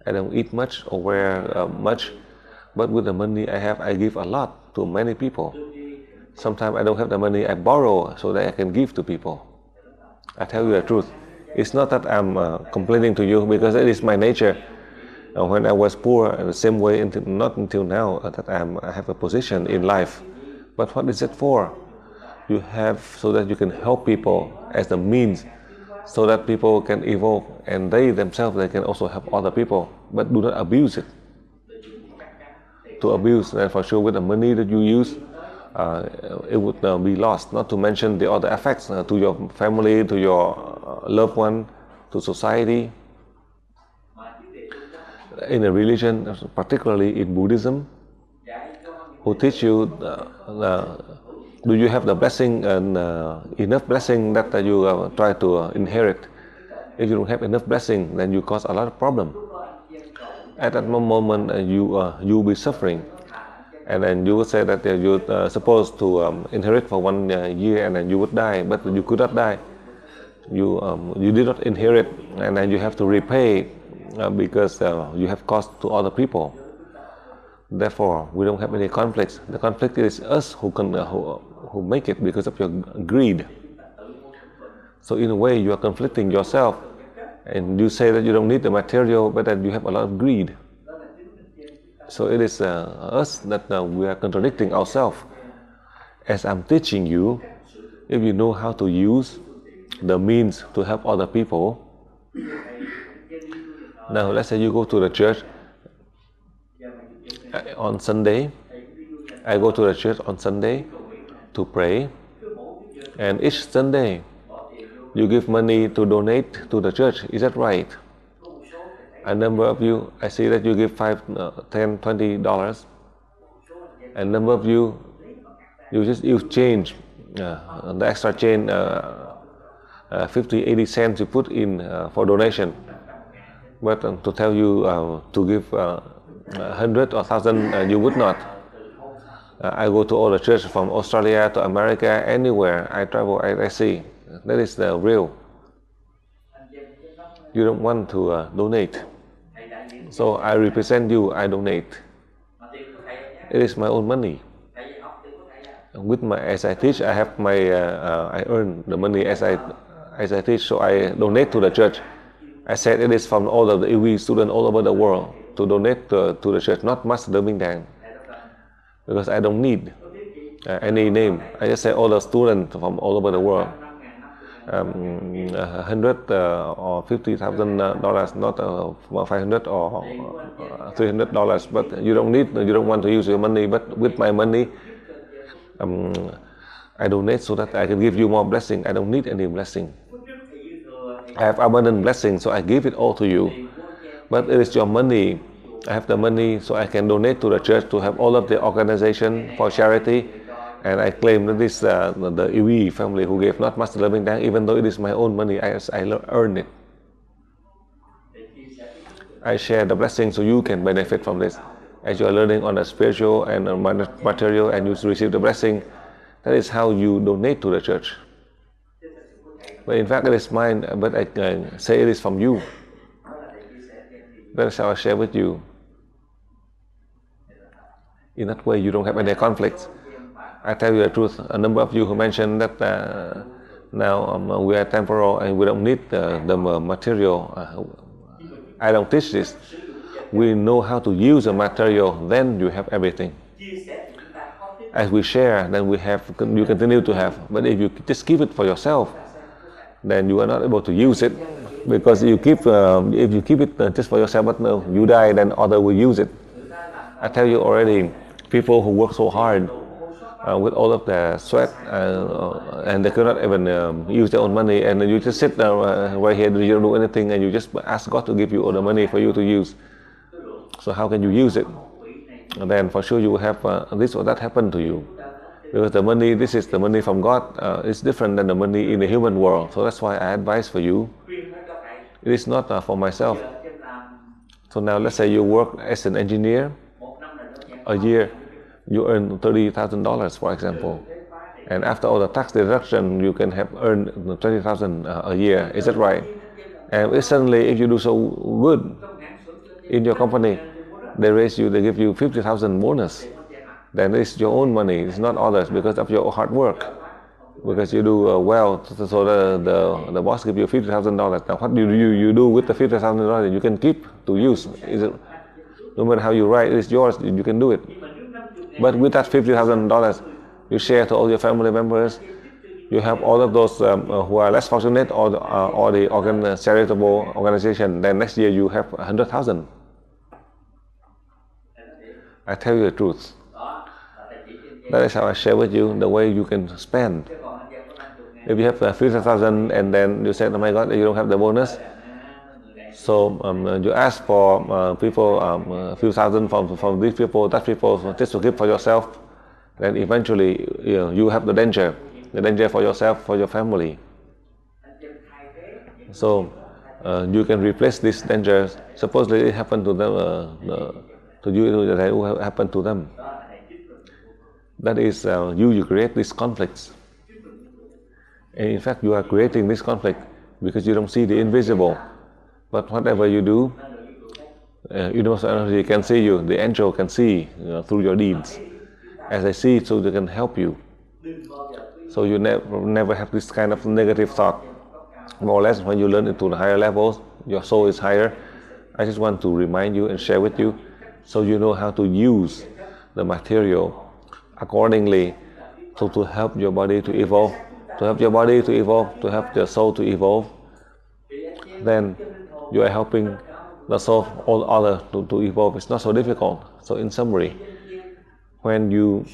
I don't eat much or wear much, but with the money I have, I give a lot to many people. Sometimes I don't have the money, I borrow so that I can give to people. I tell you the truth. It's not that I'm complaining to you, because it is my nature. When I was poor, in the same way, not until now that I have a position in life. But what is it for? You have so that you can help people as the means, so that people can evolve, and they themselves, they can also help other people. But do not abuse it. To abuse, then for sure with the money that you use, it would be lost. Not to mention the other effects to your family, to your loved one, to society. In a religion, particularly in Buddhism, who teach you, do you have the blessing and enough blessing that you try to inherit? If you don't have enough blessing, then you cause a lot of problem. At that moment, you'll be suffering. And then you would say that you're supposed to inherit for 1 year, and then you would die, but you could not die. You did not inherit, and then you have to repay because you have cost to other people. Therefore, we don't have any conflicts. The conflict is us who make it because of your greed. So in a way, you are conflicting yourself, and you say that you don't need the material, but that you have a lot of greed. So it is us that we are contradicting ourselves. As I'm teaching you, if you know how to use the means to help other people. Now let's say you go to the church on Sunday. I go to the church on Sunday to pray, and each Sunday you give money to donate to the church. Is that right? A number of you, I see that you give $5, $10, $20. A number of you, you just use change, the extra change, 50, 80 cents you put in for donation. But to tell you to give 100 or 1,000, you would not. I go to all the churches from Australia to America, anywhere I travel, I see. That is the real. You don't want to donate. So I represent you, I donate. It is my own money. With as I teach, I have my, I earn the money as I teach, so I donate to the church. I said it is from all of the EV students all over the world to donate to the church, not Master Birmingham, because I don't need any name. I just say all the students from all over the world. $100 or $50,000, not 500 or $300. But you don't need, you don't want to use your money. But with my money, I donate so that I can give you more blessing. I don't need any blessing. I have abundant blessing, so I give it all to you. But it is your money. I have the money, so I can donate to the church to have all of the organization for charity. And I claim that this the Iwi family who gave, not Master Loving Dang, even though it is my own money, I earn it. I share the blessing so you can benefit from this. As you are learning on the spiritual and material, and you receive the blessing, that is how you donate to the church. But in fact, it is mine, but I say it is from you. That is how I share with you. In that way, you don't have any conflicts. I tell you the truth. A number of you who mentioned that now we are temporal and we don't need the material. I don't teach this. We know how to use the material, then you have everything. As we share, then you continue to have. But if you just keep it for yourself, then you are not able to use it. Because you keep, if you keep it just for yourself, but no, you die, then others will use it. I tell you already, people who work so hard with all of their sweat, and they cannot even use their own money, and you just sit right here, you don't do anything, and you just ask God to give you all the money for you to use. So how can you use it? And then for sure you will have this or that happen to you. Because the money, this is the money from God, it's different than the money in the human world. So that's why I advise for you. It is not for myself. So now let's say you work as an engineer. A year you earn $30,000, for example. And after all the tax deduction, you can have earned $20,000 a year. Is that right? And suddenly, if you do so good in your company, they raise you, they give you $50,000 bonus. Then it's your own money, it's not others, because of your hard work. Because you do well, so the boss gives you $50,000. Now what do you do with the $50,000? You can keep to use. No matter how you write, it's yours, you can do it. But with that $50,000, you share to all your family members. You have all of those who are less fortunate, or the charitable organization. Then next year you have 100,000. I tell you the truth. That is how I share with you the way you can spend. If you have 50,000 and then you say, oh my God, you don't have the bonus. So you ask for people, a few thousand from these people, that people, just to give for yourself. Then eventually you have the danger for yourself, for your family. So you can replace this danger. Supposedly it happened to them, to you, it will happen to them. That is, you create these conflicts. And in fact, you are creating this conflict because you don't see the invisible. But whatever you do, universal energy can see you. The angel can see through your deeds. As they see it, so they can help you. So you never have this kind of negative thought. More or less, when you learn into the higher levels, your soul is higher. I just want to remind you and share with you, so you know how to use the material accordingly, so to help your body to evolve, to help your soul to evolve. Then you are helping the soul, all others to evolve. It's not so difficult. So in summary, when you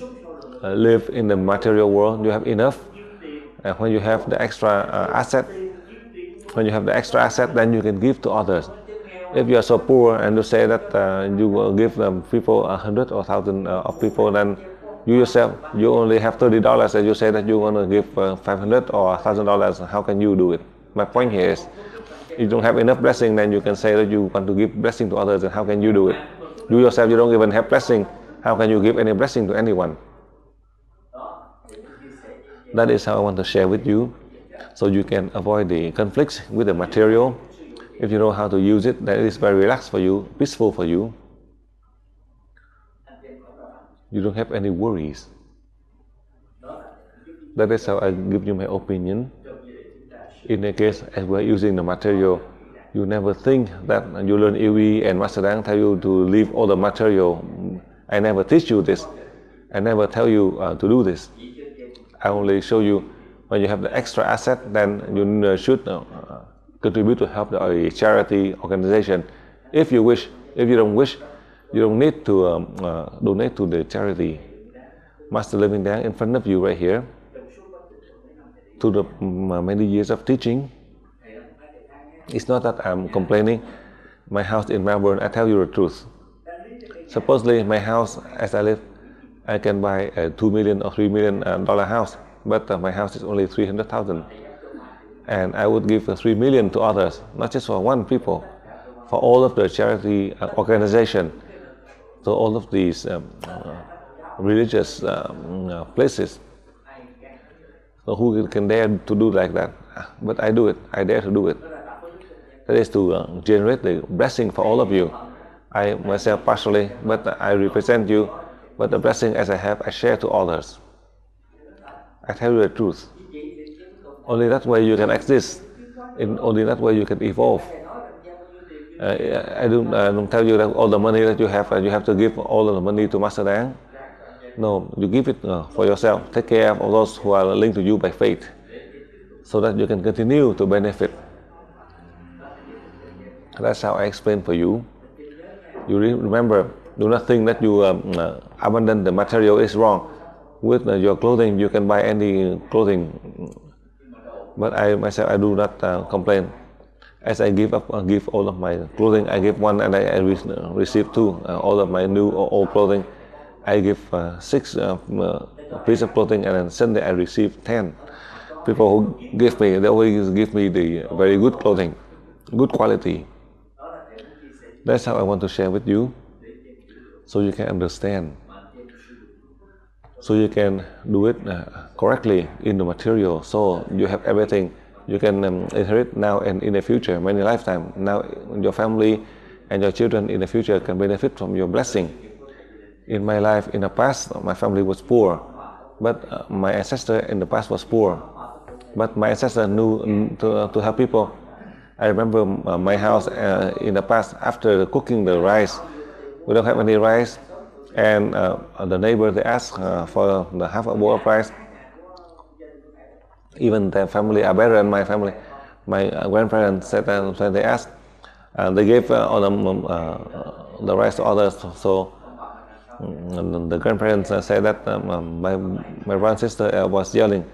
live in the material world, you have enough. And when you have the extra asset, then you can give to others. If you are so poor and you say that you will give people 100 or 1,000 of people, then you yourself, you only have $30 and you say that you want to give $500 or $1,000. How can you do it? My point here is, if you don't have enough blessing, then you can say that you want to give blessing to others, and how can you do it? You yourself, you don't even have blessing. How can you give any blessing to anyone? That is how I want to share with you, so you can avoid the conflicts with the material. If you know how to use it, then it is very relaxed for you, peaceful for you. You don't have any worries. That is how I give you my opinion. In a case, as we are using the material, you never think that you learn EV and Master Dang tell you to leave all the material. I never teach you this. I never tell you to do this. I only show you when you have the extra asset, then you should contribute to help the charity organization. If you wish. If you don't wish, you don't need to donate to the charity. Master Living Dang in front of you right here, to the many years of teaching. It's not that I'm complaining. My house in Melbourne, I tell you the truth. Supposedly my house, as I live, I can buy a $2 million or $3 million house, but my house is only $300,000. And I would give $3 million to others, not just for one people, for all of the charity organization, to all of these religious places. So who can dare to do like that? But I do it. I dare to do it. That is to generate the blessing for all of you. I myself partially, but I represent you. But the blessing as I have, I share to others. I tell you the truth. Only that way you can exist. Only that way you can evolve. I don't tell you that all the money that you have to give all of the money to Master Dang. No, you give it for yourself. Take care of all those who are linked to you by faith, so that you can continue to benefit. That's how I explain for you. You remember, do not think that you abandon the material is wrong. With your clothing, you can buy any clothing. But I myself, I do not complain. As I give all of my clothing, I give one and I receive two. All of my new or old clothing, I give 6 pieces of clothing, and then Sunday I receive 10. People who give me, they always give me the very good clothing, good quality. That's how I want to share with you, so you can understand, so you can do it correctly in the material, so you have everything. You can inherit now and in the future, many lifetimes. Now your family and your children in the future can benefit from your blessing. In my life, in the past, my family was poor, but my ancestor in the past was poor. But my ancestor knew to help people. I remember my house in the past, after cooking the rice, we don't have any rice, and the neighbor, they asked for the half a bowl of rice. Even their family are better than my family. My grandparents said that when they asked, they gave all the rice to others. So the grandparents said that my brother and sister was yelling,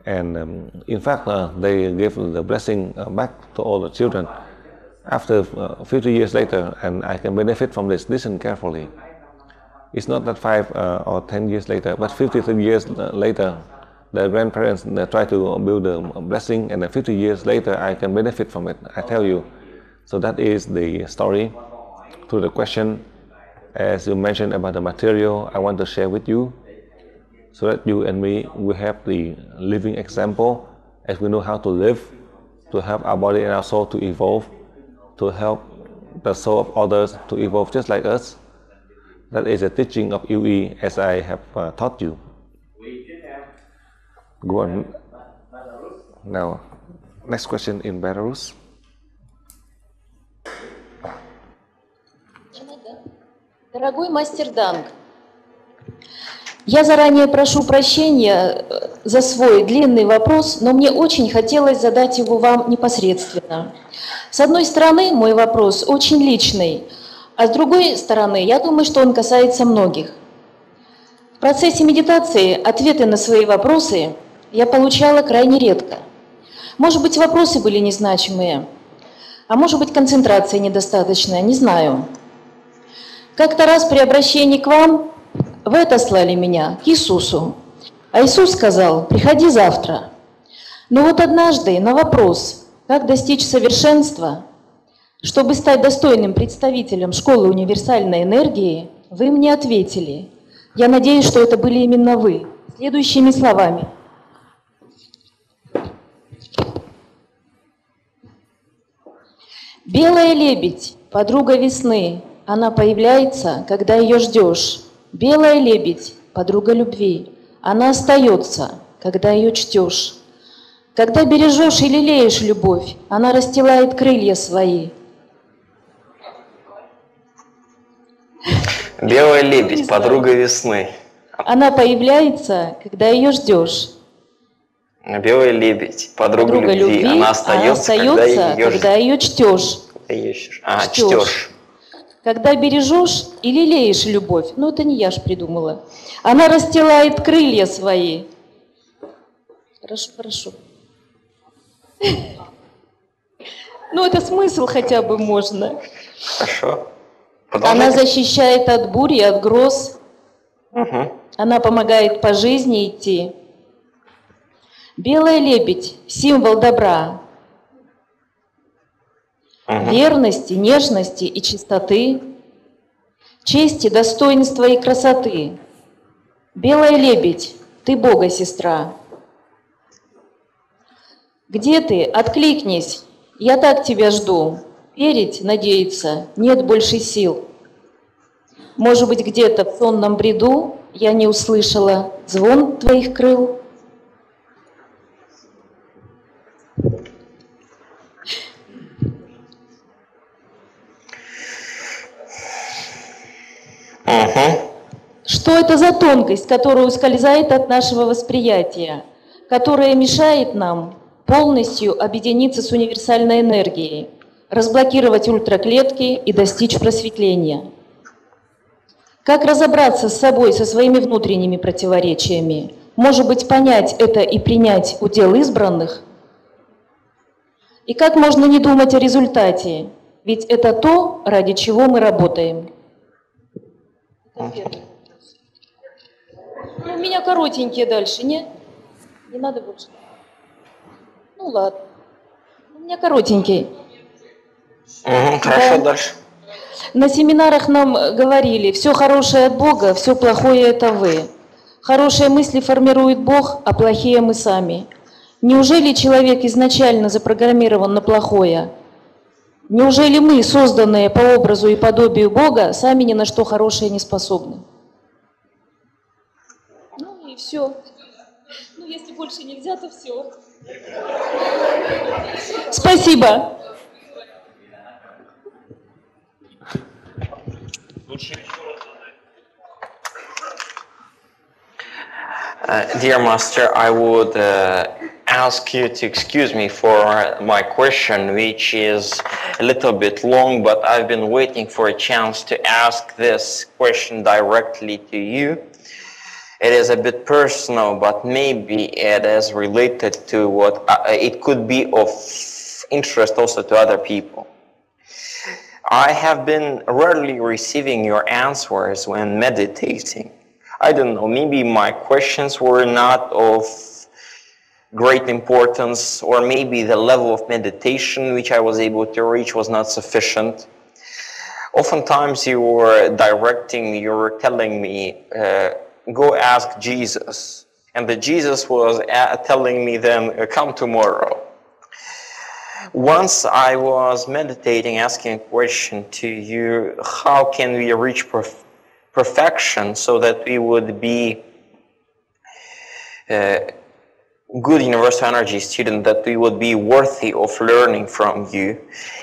and in fact they gave the blessing back to all the children. After 50 years later, and I can benefit from this. Listen carefully. It's not that 5 or 10 years later, but 53 years later, the grandparents try to build a blessing, and then 50 years later I can benefit from it, I tell you. So that is the story. To the question, as you mentioned about the material, I want to share with you, so that you and me, we have the living example, as we know how to live, to help our body and our soul to evolve, to help the soul of others to evolve just like us. That is a teaching of UE, as I have taught you. Go on. Now, next question in Belarus. Дорогой мастер Данг, я заранее прошу прощения за свой длинный вопрос, но мне очень хотелось задать его вам непосредственно. С одной стороны, мой вопрос очень личный, а с другой стороны, я думаю, что он касается многих. В процессе медитации ответы на свои вопросы я получала крайне редко. Может быть, вопросы были незначимые, а может быть, концентрация недостаточная, не знаю. Как-то раз при обращении к вам вы отослали меня к Иисусу, а Иисус сказал: приходи завтра. Но вот однажды на вопрос, как достичь совершенства, чтобы стать достойным представителем школы универсальной энергии, вы мне ответили. Я надеюсь, что это были именно вы. Следующими словами. Белая лебедь, подруга весны, она появляется, когда ее ждешь. Белая лебедь, подруга любви, она остается, когда ее чтешь. Когда бережешь и лелеешь любовь, она расстилает крылья свои. Белая лебедь, подруга весны. Она появляется, когда ее ждешь. Белая лебедь, подруга любви, она остается, когда ее чтешь. Чтешь. Когда бережешь и лелеешь любовь, ну это не я ж придумала, она расстилает крылья свои. Хорошо, хорошо. Ну это смысл хотя бы можно. Хорошо. Она защищает от бурь и от гроз. Она помогает по жизни идти. Белая лебедь – символ добра, верности, нежности и чистоты, чести, достоинства и красоты. Белая лебедь, ты Бога сестра. Где ты? Откликнись, я так тебя жду. Верить, надеяться, нет больше сил. Может быть, где-то в сонном бреду я не услышала звон твоих крыл. Что это за тонкость, которая ускользает от нашего восприятия, которая мешает нам полностью объединиться с универсальной энергией, разблокировать ультраклетки и достичь просветления. Как разобраться с собой, со своими внутренними противоречиями? Может быть, понять это и принять удел избранных? И как можно не думать о результате? Ведь это то, ради чего мы работаем. Ну, у меня коротенькие дальше, не? Не надо больше. Ну ладно. У меня коротенький. Хорошо, дальше. На семинарах нам говорили, все хорошее от Бога, все плохое это вы. Хорошие мысли формирует Бог, а плохие мы сами. Неужели человек изначально запрограммирован на плохое? Неужели мы, созданные по образу и подобию Бога, сами ни на что хорошее не способны? Ну и все. Ну если больше нельзя, то все. Спасибо. Dear Master, I would ask you to excuse me for my question, which is a little bit long, but I've been waiting for a chance to ask this question directly to you. It is a bit personal, but maybe it is related to what it could be of interest also to other people. I have been rarely receiving your answers when meditating. I don't know, maybe my questions were not of great importance, or maybe the level of meditation which I was able to reach was not sufficient. Oftentimes you were directing me, you were telling me, go ask Jesus. And the Jesus was telling me then, come tomorrow. Once I was meditating, asking a question to you, how can we reach perfection so that we would be good universal energy student, that we would be worthy of learning from you.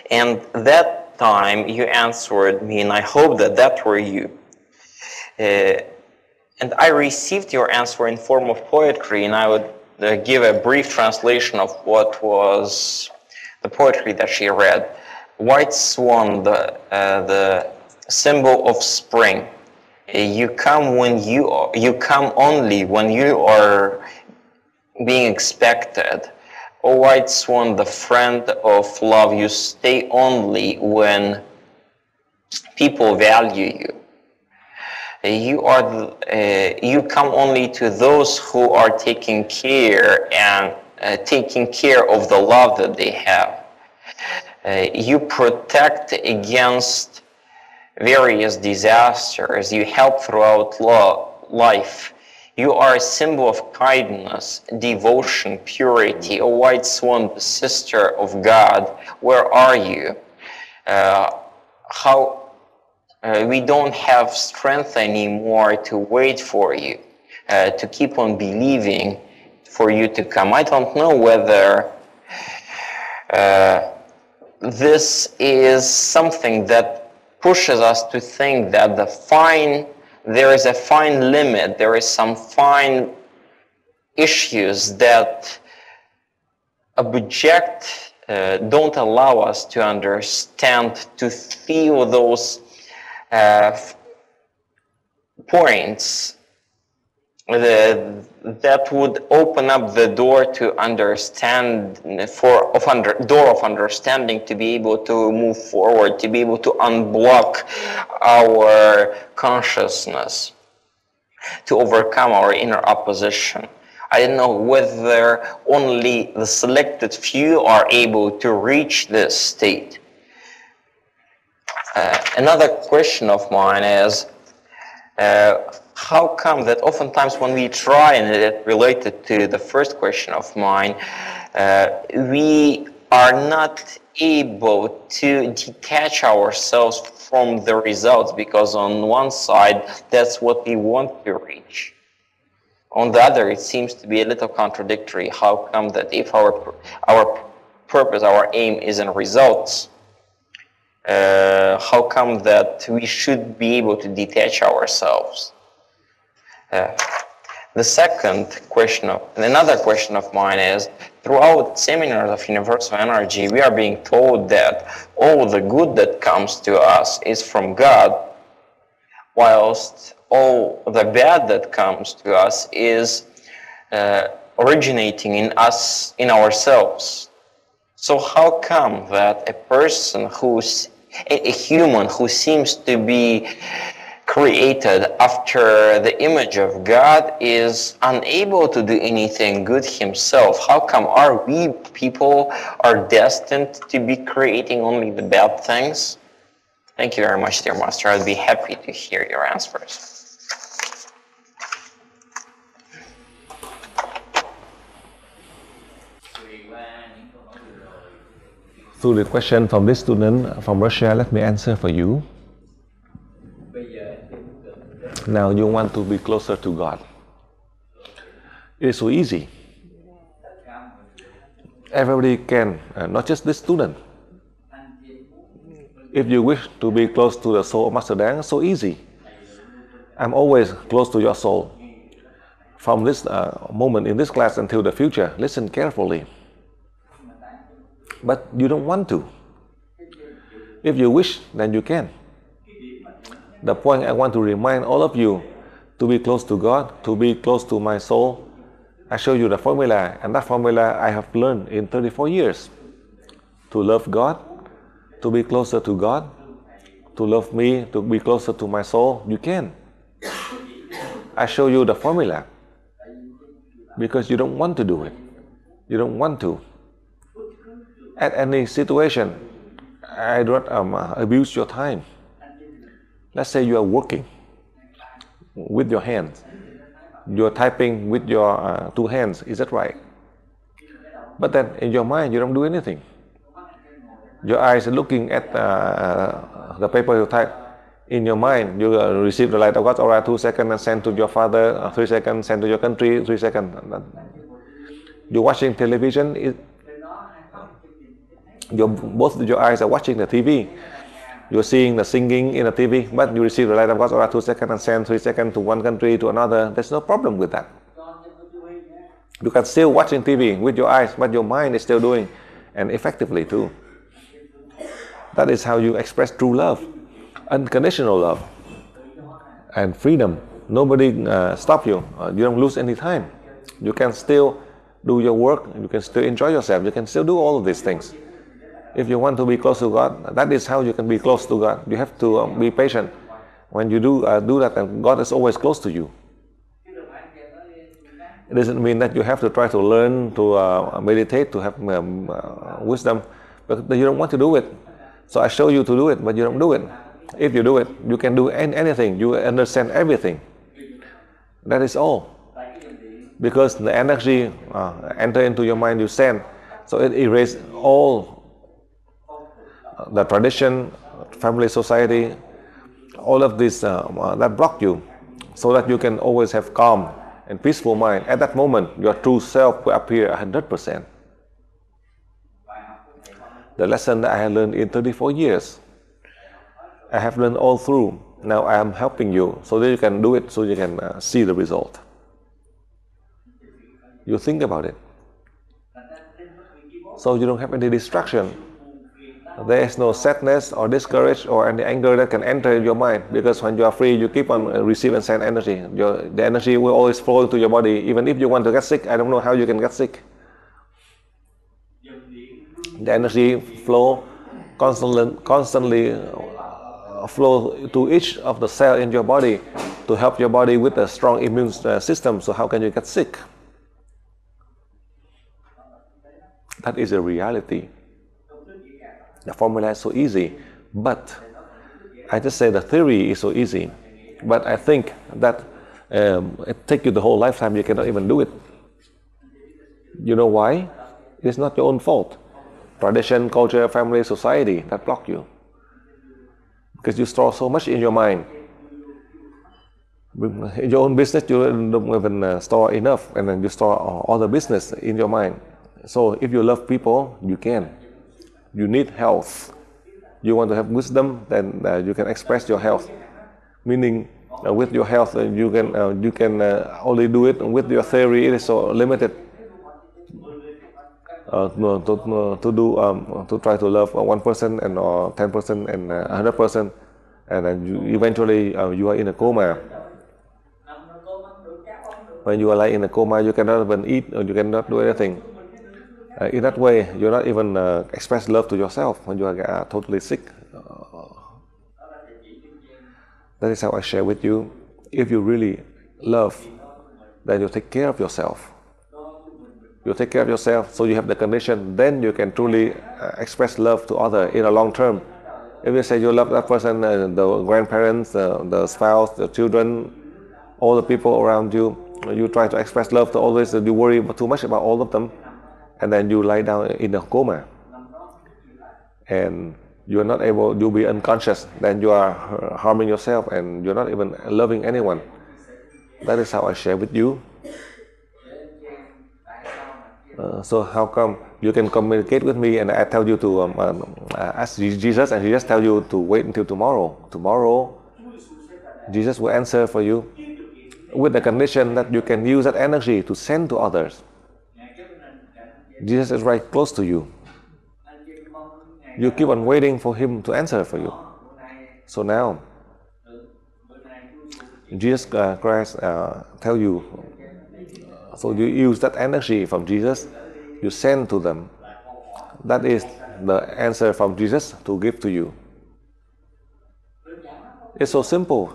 And that time you answered me, and I hope that that were you. And I received your answer in form of poetry, and I would give a brief translation of what was the poetry that she read. White swan, the symbol of spring. You come when you come only when you are being expected. O white swan, the friend of love, you stay only when people value you. You come only to those who are taking care and taking care of the love that they have. You protect against various disasters. You help throughout life. You are a symbol of kindness, devotion, purity. O white swan, the sister of God, where are you? We don't have strength anymore to wait for you, to keep on believing for you to come. I don't know whether this is something that pushes us to think that there is a fine limit, there is some fine issues that don't allow us to understand, to feel those points that would open up the door to understand, door of understanding, to be able to move forward, to be able to unblock our consciousness, to overcome our inner opposition. I don't know whether only the selected few are able to reach this state. Another question of mine is, how come that oftentimes when we try, and it related to the first question of mine, we are not able to detach ourselves from the results, because on one side, that's what we want to reach. On the other, it seems to be a little contradictory. How come that if our purpose, our aim is in results, how come that we should be able to detach ourselves? Another question of mine is, throughout seminars of universal energy, we are being told that all the good that comes to us is from God, whilst all the bad that comes to us is originating in us, in ourselves. So how come that a person a human who seems to be created after the image of God is unable to do anything good himself? How come we people are destined to be creating only the bad things? Thank you very much, dear Master. I'd be happy to hear your answers. So the question from this student from Russia, let me answer for you. Now you want to be closer to God. It is so easy. Everybody can, not just this student. If you wish to be close to the soul of Master Dang, so easy. I'm always close to your soul. From this moment in this class until the future, listen carefully. But you don't want to. If you wish, then you can. The point I want to remind all of you, to be close to God, to be close to my soul, I show you the formula, and that formula I have learned in 34 years. To love God, to be closer to God, to love me, to be closer to my soul, you can. I show you the formula because you don't want to do it. You don't want to. At any situation, I don't abuse your time. Let's say you are working with your hands. You are typing with your 2 hands. Is that right? But then in your mind, you don't do anything. Your eyes are looking at the paper you type. In your mind, you receive the light of God's aura 2 seconds and send to your father, 3 seconds, send to your country, 3 seconds. You're watching television. Both your eyes are watching the TV. You're seeing the singing in the TV, but you receive the light of God's aura 2 seconds and send 3 seconds to one country to another. There's no problem with that. You can still watching TV with your eyes, but your mind is still doing, and effectively too. That is how you express true love, unconditional love, and freedom. Nobody stop you. You don't lose any time. You can still do your work. You can still enjoy yourself. You can still do all of these things. If you want to be close to God, that is how you can be close to God. You have to be patient. When you do that, then God is always close to you. It doesn't mean that you have to try to learn to meditate, to have wisdom, but you don't want to do it. So I show you to do it, but you don't do it. If you do it, you can do anything. You understand everything. That is all. Because the energy enter into your mind, you send. So it erases all the tradition, family, society, all of this that block you, so that you can always have calm and peaceful mind. At that moment, your true self will appear 100%. The lesson that I have learned in 34 years, I have learned all through. Now I am helping you so that you can do it, so you can see the result. You think about it. So you don't have any distraction. There is no sadness or discourage or any anger that can enter in your mind, because when you are free, you keep on receive and send energy. The energy will always flow into your body. Even if you want to get sick, I don't know how you can get sick. The energy flow constantly flow to each of the cell in your body to help your body with a strong immune system. So how can you get sick? That is a reality. The formula is so easy, but I just say the theory is so easy. But I think that it takes you the whole lifetime, you cannot even do it. You know why? It's not your own fault. Tradition, culture, family, society that block you. Because you store so much in your mind. In your own business, you don't even store enough, and then you store all the business in your mind. So if you love people, you can. You need health. You want to have wisdom, then you can express your health. Meaning, with your health, you can only do it with your theory. It is so limited to try to love one person and or 10% and 100%, and then eventually you are in a coma. When you are like in a coma, you cannot even eat or you cannot do anything. In that way, you're not even express love to yourself when you are totally sick. That is how I share with you. If you really love, then you take care of yourself. You take care of yourself, so you have the condition. Then you can truly express love to others in a long term. If you say you love that person, the grandparents, the spouse, the children, all the people around you, you try to express love to always. You worry too much about all of them, and then you lie down in a coma, and you are not able, you'll be unconscious, then you are harming yourself and you're not even loving anyone. That is how I share with you. So how come you can communicate with me and I tell you to ask Jesus and he just tell you to wait until tomorrow. Tomorrow, Jesus will answer for you with the condition that you can use that energy to send to others. Jesus is right close to you. You keep on waiting for him to answer for you. So now, Jesus Christ tell you, so you use that energy from Jesus, you send to them. That is the answer from Jesus to give to you. It's so simple.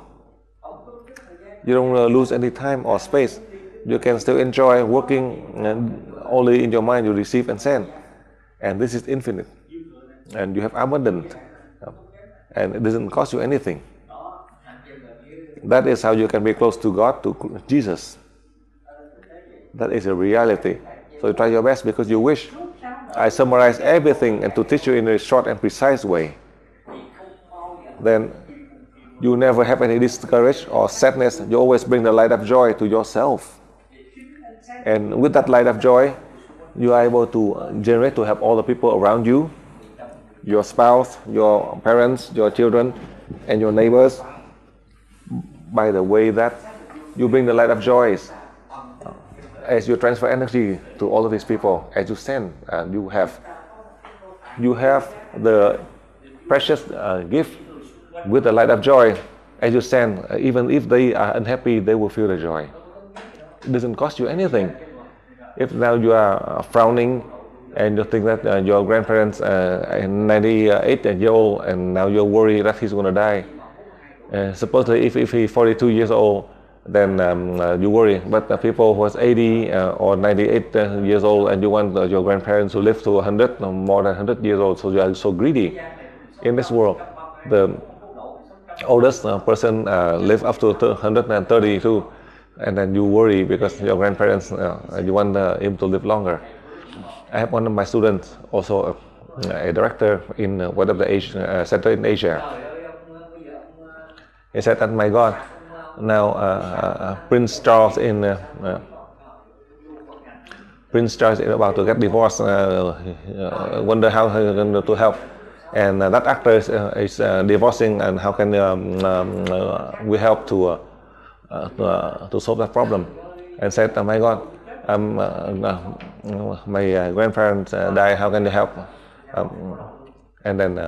You don't lose any time or space. You can still enjoy working, and only in your mind you receive and send. And this is infinite. And you have abundant, and it doesn't cost you anything. That is how you can be close to God, to Jesus. That is a reality. So you try your best because you wish. I summarize everything and to teach you in a short and precise way. Then you never have any discouragement or sadness. You always bring the light of joy to yourself. And with that light of joy, you are able to generate to help all the people around you, your spouse, your parents, your children, and your neighbors, by the way that you bring the light of joy as you transfer energy to all of these people, as you send, you have the precious gift with the light of joy. As you send, even if they are unhappy, they will feel the joy. It doesn't cost you anything. If now you are frowning and you think that your grandparents are 98 years old and now you're worried that he's going to die. Supposedly if he's 42 years old, then you worry. But the people who was 80 or 98 years old and you want your grandparents to live to 100 or more than 100 years old, so you are so greedy. In this world, the oldest person live up to 132, and then you worry because your grandparents, you want him to live longer. I have one of my students, also a director in one of the Asia, center in Asia. He said that, my God, now Prince Charles is about to get divorced. Wonder how he's going to help. And that actor is divorcing, and how can we help to solve that problem? And said, my God, my grandparents died, how can you help? And then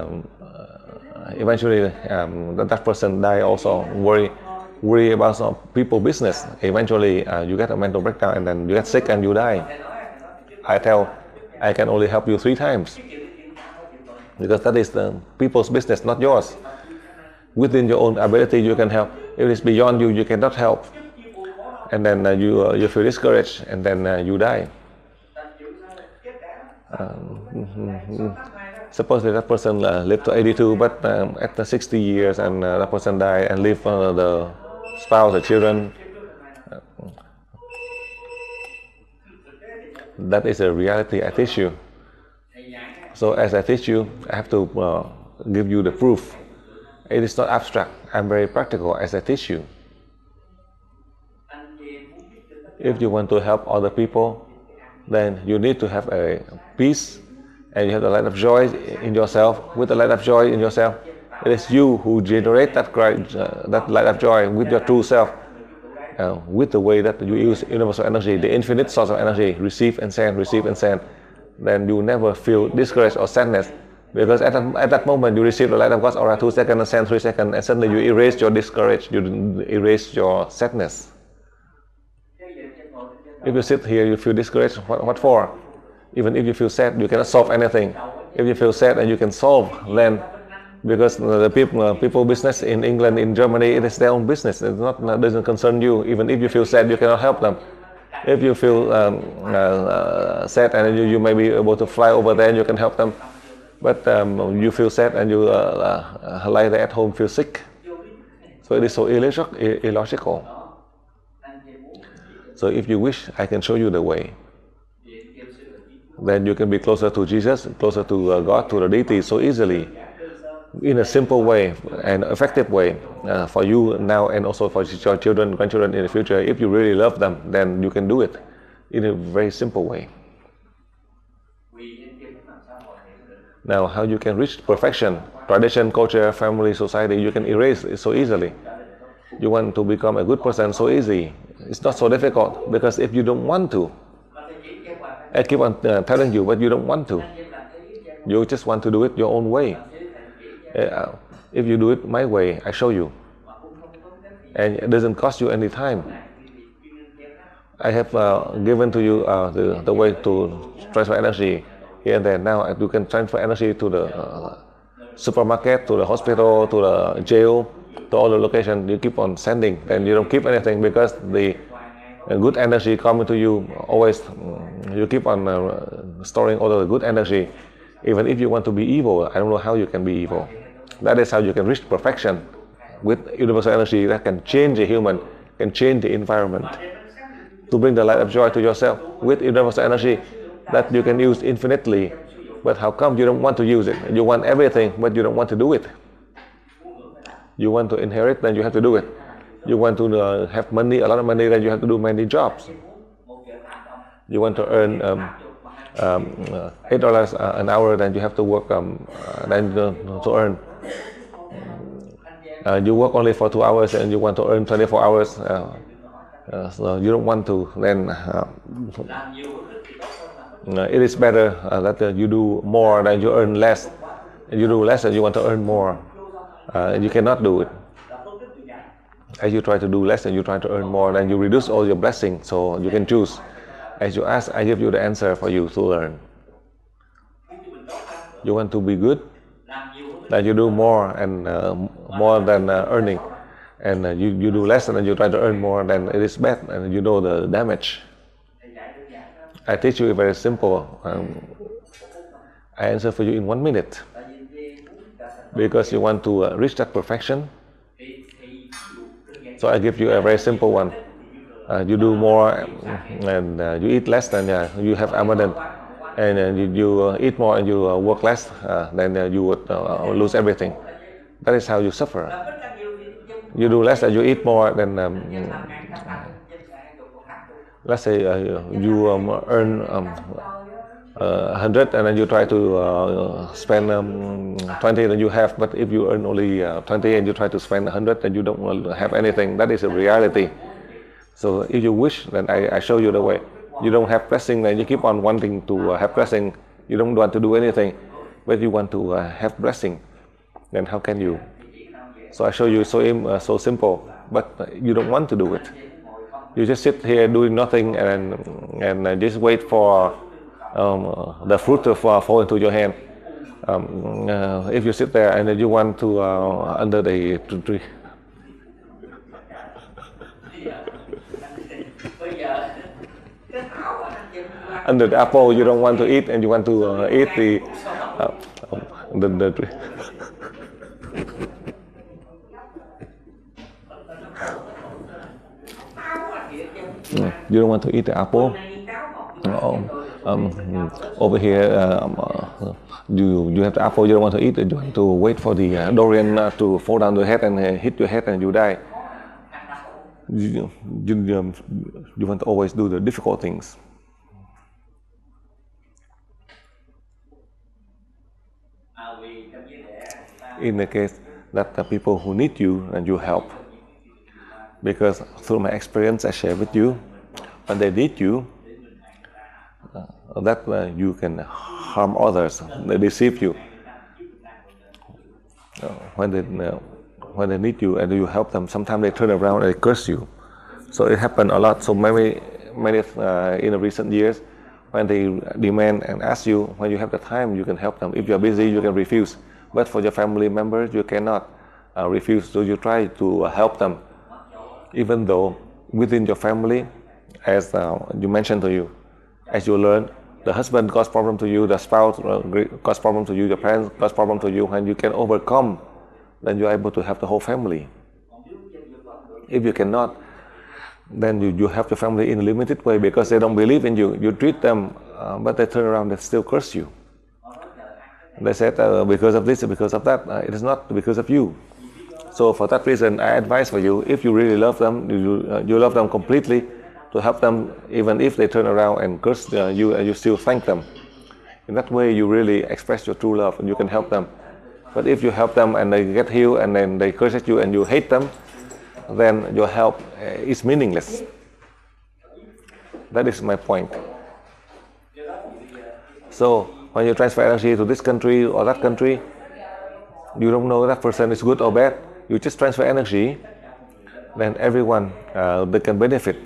eventually that person died also, worry about some people business. Eventually you get a mental breakdown and then you get sick and you die. I can only help you 3 times. Because that is the people's business, not yours. Within your own ability you can help. If it is beyond you, you cannot help. And then you feel discouraged, and then you die. Supposedly that person lived to 82, but at 60 years, and that person died and leave the spouse, the children. That is a reality I teach you. So as I teach you, I have to give you the proof. It is not abstract. I'm very practical as I teach you. If you want to help other people, then you need to have a peace, and you have the light of joy in yourself. With the light of joy in yourself, It is you who generate that that light of joy with your true self, with the way that you use universal energy, the infinite source of energy, receive and send, receive and send. Then you never feel discouraged or sadness, because at that moment you receive the light of God's aura 2 seconds and send 3 seconds, and suddenly you erase your discourage, you erase your sadness. If you sit here, you feel discouraged, what for? Even if you feel sad, you cannot solve anything. If you feel sad and you can solve, then because the people business in England, in Germany, it is their own business. It doesn't concern you. Even if you feel sad, you cannot help them. If you feel sad and you may be able to fly over there and you can help them, but you feel sad and you lie there at home, feel sick. So it is so illogical. So if you wish, I can show you the way. Then you can be closer to Jesus, closer to God, to the deity so easily, in a simple way and effective way for you now and also for your children, grandchildren in the future. If you really love them, then you can do it in a very simple way. Now, how you can reach perfection, tradition, culture, family, society, you can erase it so easily. You want to become a good person so easy. It's not so difficult, because if you don't want to, I keep on telling you, but you don't want to. You just want to do it your own way. If you do it my way, I show you. And it doesn't cost you any time. I have given to you the way to transfer energy here and there. Now you can transfer energy to the supermarket, to the hospital, to the jail, to all the locations. You keep on sending, and you don't keep anything, because the good energy coming to you always, you keep on storing all the good energy. Even if you want to be evil, I don't know how you can be evil. That is how you can reach perfection, with universal energy that can change the human, can change the environment. To bring the light of joy to yourself with universal energy that you can use infinitely. But how come you don't want to use it? You want everything, but you don't want to do it. You want to inherit, then you have to do it. You want to have money, a lot of money, then you have to do many jobs. You want to earn $8 an hour, then you have to work to earn. You work only for 2 hours and you want to earn 24 hours. So you don't want to, then it is better that you do more than you earn less. You do less and you want to earn more. You cannot do it. As you try to do less and you try to earn more, then you reduce all your blessings. So you can choose. As you ask, I give you the answer for you to learn. You want to be good? Then you do more and more than earning. And you do less and then you try to earn more, then it is bad, and you know the damage. I teach you very simple. I answer for you in 1 minute. Because you want to reach that perfection. So I give you a very simple one. You do more and you eat less, then you have abundance. And you eat more and you work less, then you would lose everything. That is how you suffer. You do less and you eat more, then let's say you earn 100 and then you try to spend 20, then you have. But if you earn only 20 and you try to spend 100, then you don't have anything. That is a reality. So if you wish, then I show you the way. You don't have blessing, then you keep on wanting to have blessing. You don't want to do anything, but you want to have blessing. Then how can you? So I show you so simple, but you don't want to do it. You just sit here doing nothing and just wait for the fruit to fall into your hand. If you sit there and you want to under the tree. Under the apple, you don't want to eat, and you want to eat the tree. You don't want to eat the apple. Over here, you have the apple. You don't want to eat it. You have to wait for the durian to fall down your head and hit your head, and you die. You want to always do the difficult things. In the case that the people who need you and you help. Because through my experience I share with you, when they need you, that you can harm others, they deceive you. When they need you and you help them, sometimes they turn around and they curse you. So it happened a lot. So many in the recent years, when they demand and ask you, when you have the time, you can help them. If you're busy, you can refuse. But for your family members, you cannot refuse. So you try to help them, even though within your family, as you mentioned to you, as you learn, the husband cause problem to you, the spouse cause problem to you, your parents cause problem to you, and you can overcome, then you're able to help the whole family. If you cannot, then you help your family in a limited way because they don't believe in you. You treat them, but they turn around and still curse you. They said because of this, because of that. It is not because of you. So for that reason, I advise for you, if you really love them, you love them completely, to help them even if they turn around and curse you, and you still thank them. In that way, you really express your true love and you can help them. But if you help them and they get healed and then they curse at you and you hate them, then your help is meaningless. That is my point. So when you transfer energy to this country or that country, you don't know that person is good or bad. You just transfer energy, then everyone they can benefit.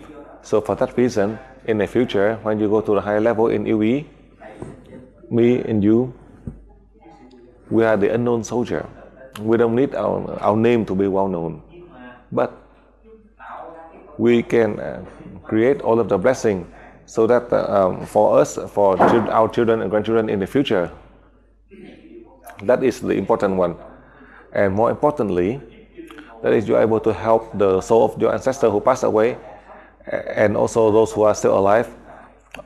So for that reason, in the future, when you go to the higher level in UE, me and you, we are the unknown soldier. We don't need our name to be well known. But we can create all of the blessing so that for us, for our children and grandchildren in the future, that is the important one. And more importantly, that is you're able to help the soul of your ancestor who passed away, and also those who are still alive,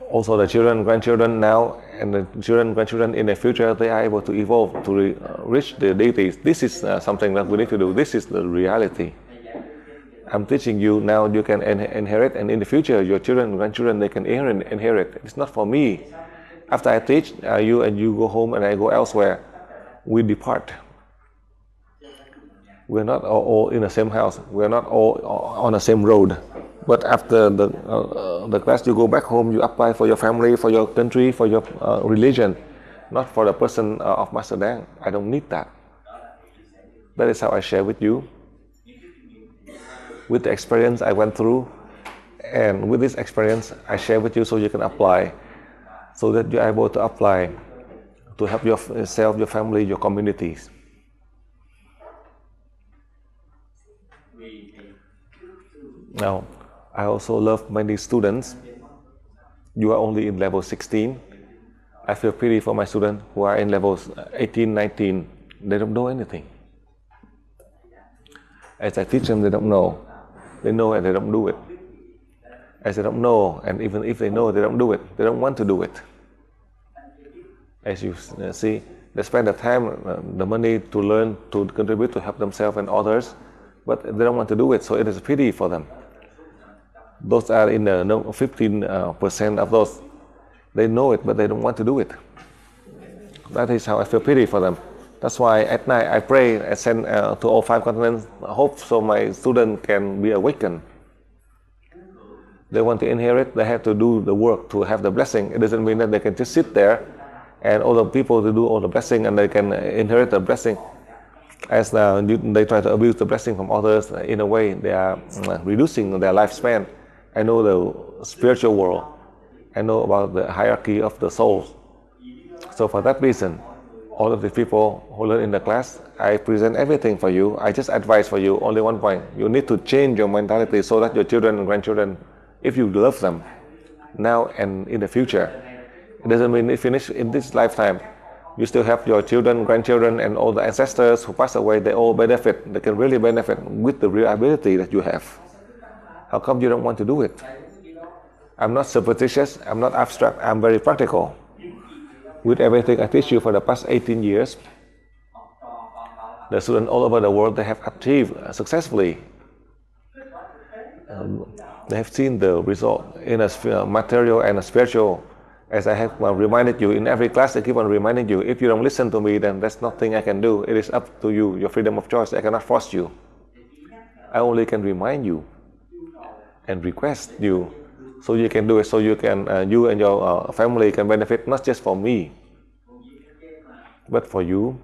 also the children, grandchildren now, and the children, grandchildren in the future, they are able to evolve to reach the deities. This is something that we need to do. This is the reality. I'm teaching you now, you can inherit, and in the future, your children and grandchildren, they can inherit. It's not for me. After I teach you and you go home and I go elsewhere, we depart. We're not all in the same house. We're not all on the same road. But after the class, you go back home, you apply for your family, for your country, for your religion, not for the person of Master Dang. I don't need that. That is how I share with you, with the experience I went through, and with this experience, I share with you so you can apply, so that you're able to apply to help yourself, your family, your communities. Now, I also love many students. You are only in level 16. I feel pity for my students who are in levels 18, 19. They don't know anything. As I teach them, they don't know. They know and they don't do it. As they don't know, and even if they know, they don't do it. They don't want to do it. As you see, they spend the time, the money to learn, to contribute, to help themselves and others, but they don't want to do it, so it is a pity for them. Those are in the 15% of those. They know it, but they don't want to do it. That is how I feel pity for them. That's why at night I pray, I send to all 5 continents, hope so my student can be awakened. They want to inherit, they have to do the work to have the blessing. It doesn't mean that they can just sit there and all the people to do all the blessing and they can inherit the blessing. As they try to abuse the blessing from others, in a way they are reducing their lifespan. I know the spiritual world. I know about the hierarchy of the souls. So for that reason, all of the people who learn in the class, I present everything for you. I just advise for you only one point. You need to change your mentality so that your children and grandchildren, if you love them now and in the future, it doesn't mean it finish in this lifetime. You still have your children, grandchildren, and all the ancestors who passed away. They all benefit. They can really benefit with the real ability that you have. How come you don't want to do it? I'm not superstitious. I'm not abstract. I'm very practical. With everything I teach you for the past 18 years, the students all over the world, they have achieved successfully. They have seen the result in a material and a spiritual As I have reminded you in every class, I keep on reminding you, if you don't listen to me, then there's nothing I can do. It is up to you, your freedom of choice. I cannot force you. I only can remind you and request you so you can do it, so you can, you and your family can benefit not just for me, but for you.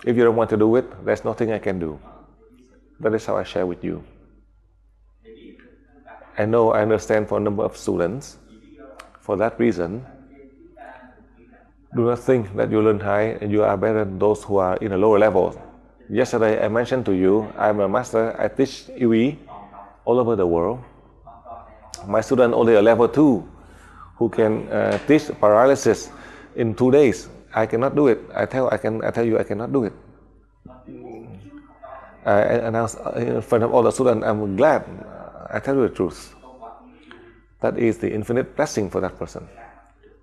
If you don't want to do it, there's nothing I can do. That is how I share with you. I know I understand for a number of students. For that reason, do not think that you learn high and you are better than those who are in a lower level. Yesterday I mentioned to you, I'm a master, I teach UE all over the world. My student only a level 2 who can teach paralysis in 2 days. I cannot do it. I tell you I cannot do it. I announce in front of all the students, I'm glad. I tell you the truth. That is the infinite blessing for that person.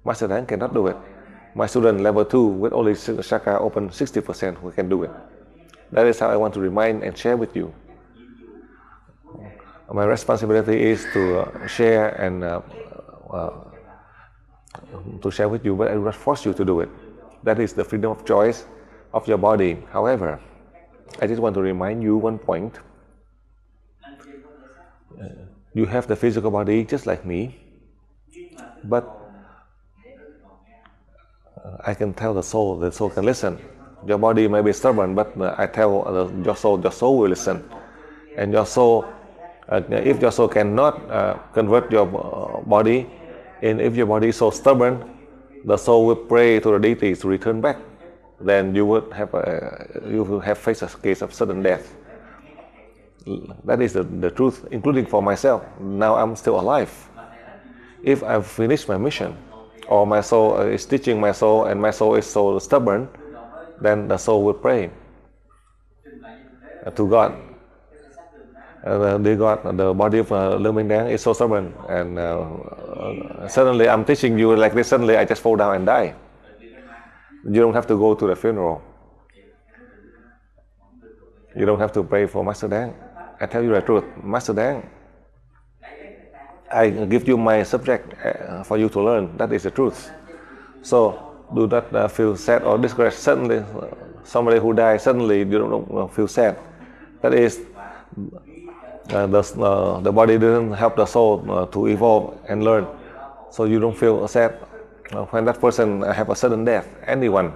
Master Dan cannot do it. My student level 2 with only chakra open 60% who can do it. That is how I want to remind and share with you. My responsibility is to share and to share with you, but I do not force you to do it. That is the freedom of choice of your body. However, I just want to remind you one point. You have the physical body just like me, but I can tell the soul can listen. Your body may be stubborn, but I tell your soul will listen. And your soul, if your soul cannot convert your body, and if your body is so stubborn, the soul will pray to the deities to return back. Then you will have faced a case of sudden death. That is the truth, including for myself. Now I'm still alive. If I've finished my mission, or my soul is teaching my soul, and my soul is so stubborn, then the soul will pray to God. Dear God, the body of Lưu Minh Đáng is so stubborn, and suddenly I'm teaching you like this, suddenly I just fall down and die. You don't have to go to the funeral. You don't have to pray for Master Dang. I tell you the truth, Master Dang, I give you my subject for you to learn. That is the truth. So do not feel sad or discouraged. Suddenly, somebody who dies, suddenly you don't feel sad. That is, the body didn't help the soul to evolve and learn. So you don't feel sad when that person have a sudden death. Anyone,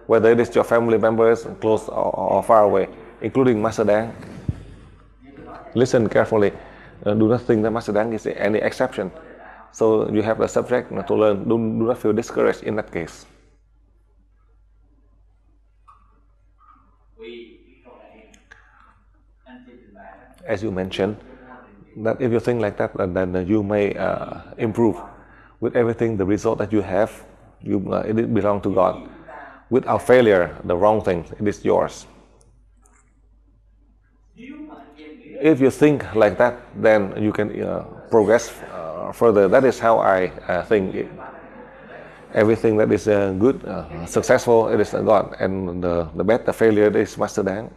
whether it is your family members, close or far away, including Master Dang. Listen carefully. Do not think that Master Dang is any exception. So you have the subject to learn. Do not feel discouraged in that case. As you mentioned, that if you think like that, then you may improve. With everything, the result that you have, it belongs to God. Without failure, the wrong thing, it is yours. If you think like that, then you can progress further. That is how I think. Everything that is good, successful, it is God. And the bad, the failure, it is Master Dang.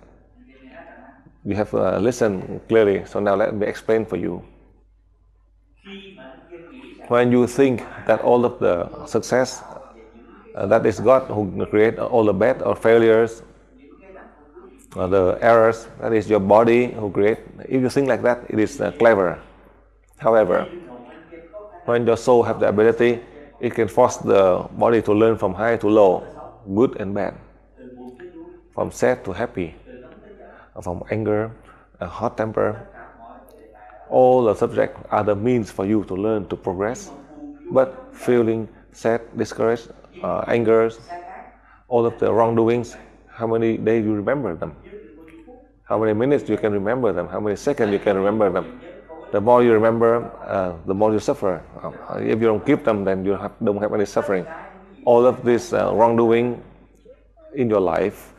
You have listened clearly, so now let me explain for you. When you think that all of the success, that is God who create all the bad or failures, the errors, that is your body who create. If you think like that, it is clever. However, when your soul have the ability, it can force the body to learn from high to low, good and bad, from sad to happy, from anger, hot temper. All the subjects are the means for you to learn to progress. But feeling sad, discouraged, anger, all of the wrongdoings, how many days you remember them? How many minutes you can remember them? How many seconds you can remember them? The more you remember, the more you suffer. If you don't keep them, then you don't have any suffering. All of this wrongdoing in your life,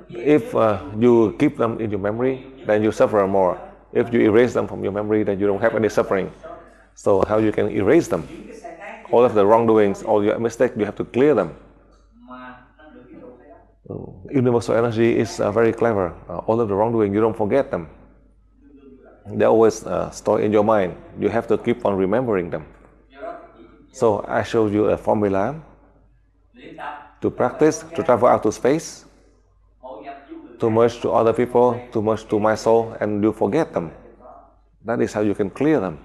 if you keep them in your memory, then you suffer more. If you erase them from your memory, then you don't have any suffering. So how you can erase them? All of the wrongdoings, all your mistakes, you have to clear them. Universal energy is very clever. All of the wrongdoing, you don't forget them. They always stored in your mind. You have to keep on remembering them. So I showed you a formula to practice, to travel out to space, to merge to other people, to merge to my soul, and you forget them. That is how you can clear them.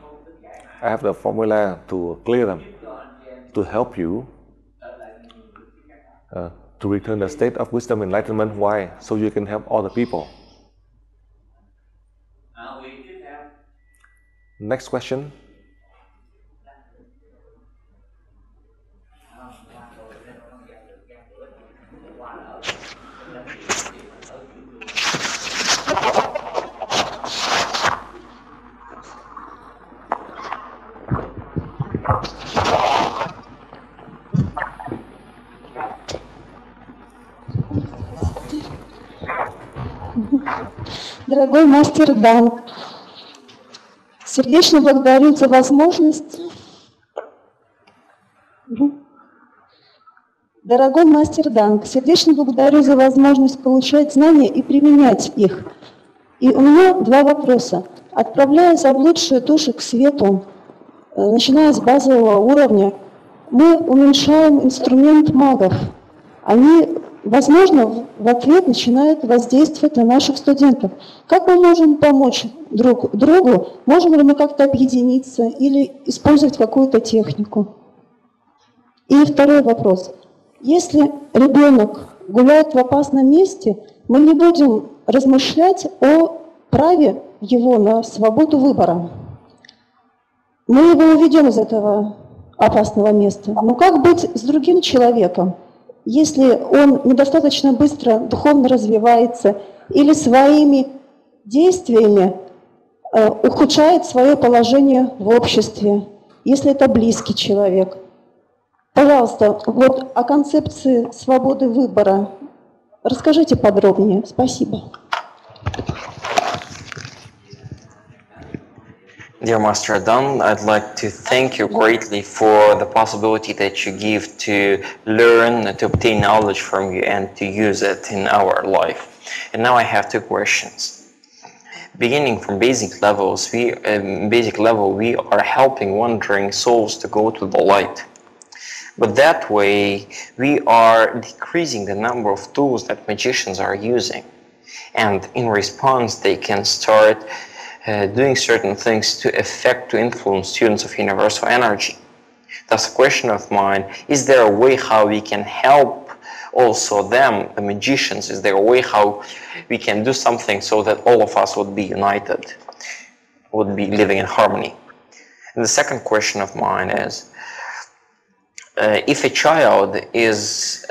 I have the formula to clear them, to help you to return the state of wisdom enlightenment. Why? So you can help other people. Next question. Дорогой мастер Данг, сердечно благодарю за возможность. Дорогой мастер Данг, сердечно благодарю за возможность получать знания и применять их. И у меня два вопроса. Отправляя заблудшие души к свету, начиная с базового уровня, мы уменьшаем инструмент магов. Они, возможно, в ответ начинают воздействовать на наших студентов. Как мы можем помочь друг другу? Можем ли мы как-то объединиться или использовать какую-то технику? И второй вопрос. Если ребенок гуляет в опасном месте, мы не будем размышлять о праве его на свободу выбора. Мы его уведем из этого опасного места. Но как быть с другим человеком, если он недостаточно быстро духовно развивается или своими действиями ухудшает свое положение в обществе, если это близкий человек? Пожалуйста, вот о концепции свободы выбора расскажите подробнее. Спасибо. Dear Master Adam, I'd like to thank you greatly for the possibility that you give to learn, to obtain knowledge from you and to use it in our life. And now I have two questions. Beginning from basic level, we are helping wandering souls to go to the light. But that way, we are decreasing the number of tools that magicians are using. And in response, they can start doing certain things to affect, to influence students of universal energy. That's a question of mine. Is there a way how we can help also them, the magicians? Is there a way how we can do something so that all of us would be united, would be living in harmony? And the second question of mine is, if a child is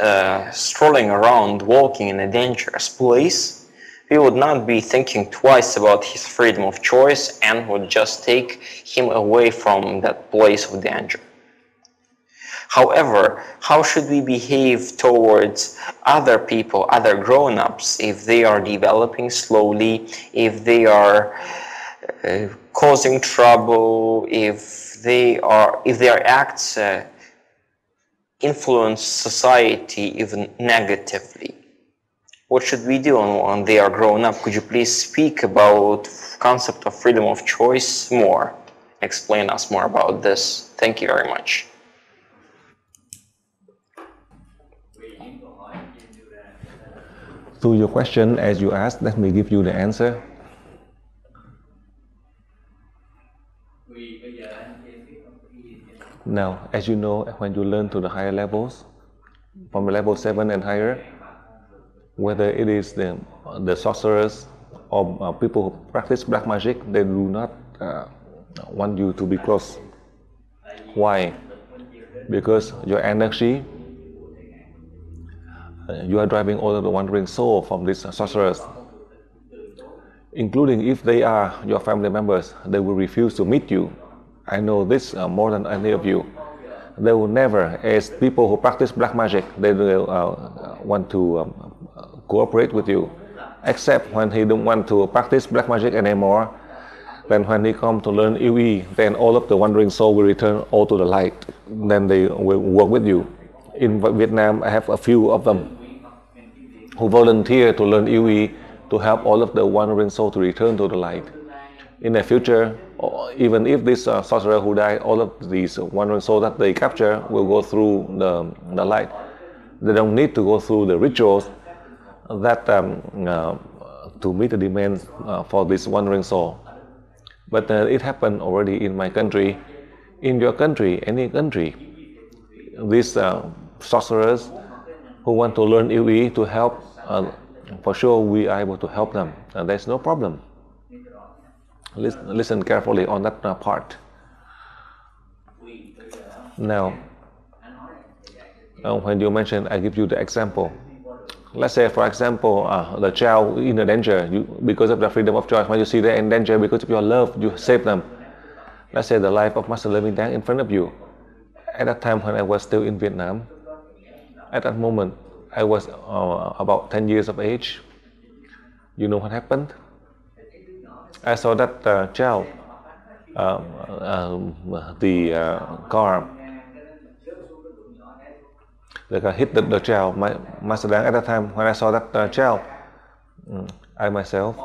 strolling around, walking in a dangerous place, we would not be thinking twice about his freedom of choice and would just take him away from that place of danger. However, how should we behave towards other people, other grown-ups, if they are developing slowly, if they are causing trouble, if their acts influence society even negatively? What should we do when they are grown up? Could you please speak about concept of freedom of choice more? Explain us more about this. Thank you very much. To your question, as you asked, let me give you the answer. Now, as you know, when you learn to the higher levels, from level 7 and higher, whether it is the sorcerers or people who practice black magic, they do not want you to be close. Why? Because your energy, you are driving all of the wandering soul from these sorcerers. Including if they are your family members, they will refuse to meet you. I know this more than any of you. They will never, as people who practice black magic, they will want to cooperate with you, except when he don't want to practice black magic anymore. Then when he come to learn Yue, then all of the wandering soul will return all to the light. Then they will work with you. In Vietnam, I have a few of them who volunteer to learn Yue to help all of the wandering soul to return to the light. in the future, or even if this sorcerer who died, all of these wandering souls that they capture will go through the light. They don't need to go through the rituals that to meet the demands for this wandering soul. But it happened already in my country, in your country, any country. These sorcerers who want to learn UE to help, for sure we are able to help them. There's no problem. Listen carefully on that part. Now, when you mentioned, I give you the example. Let's say, for example, the child in a danger, because of the freedom of choice, when you see they're in danger, because of your love, you save them. Let's say the life of Master Leming Tang in front of you. At that time when I was still in Vietnam, at that moment, I was about 10 years of age. You know what happened? I saw that child, the car hit the child. Master Tang, at that time when I saw that child, I myself,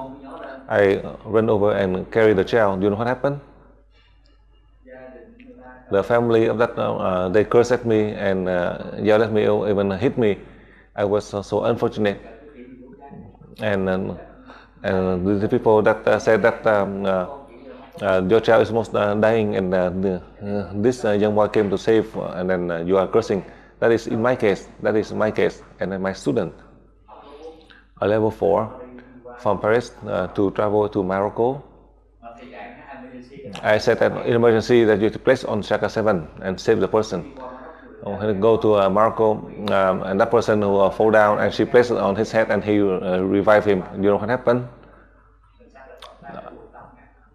I ran over and carried the child. Do you know what happened? The family of that, they cursed at me and yelled at me, even hit me. I was so unfortunate. And the people that said that your child is almost dying, and this young boy came to save, and then you are cursing. That is in my case. That is my case. And then my student, a level 4, from Paris to travel to Morocco. I said that in emergency that you have to place on Chakra 7 and save the person. When you go to Morocco, and that person who fall down, and she placed it on his head, and he revived him. You know what happened?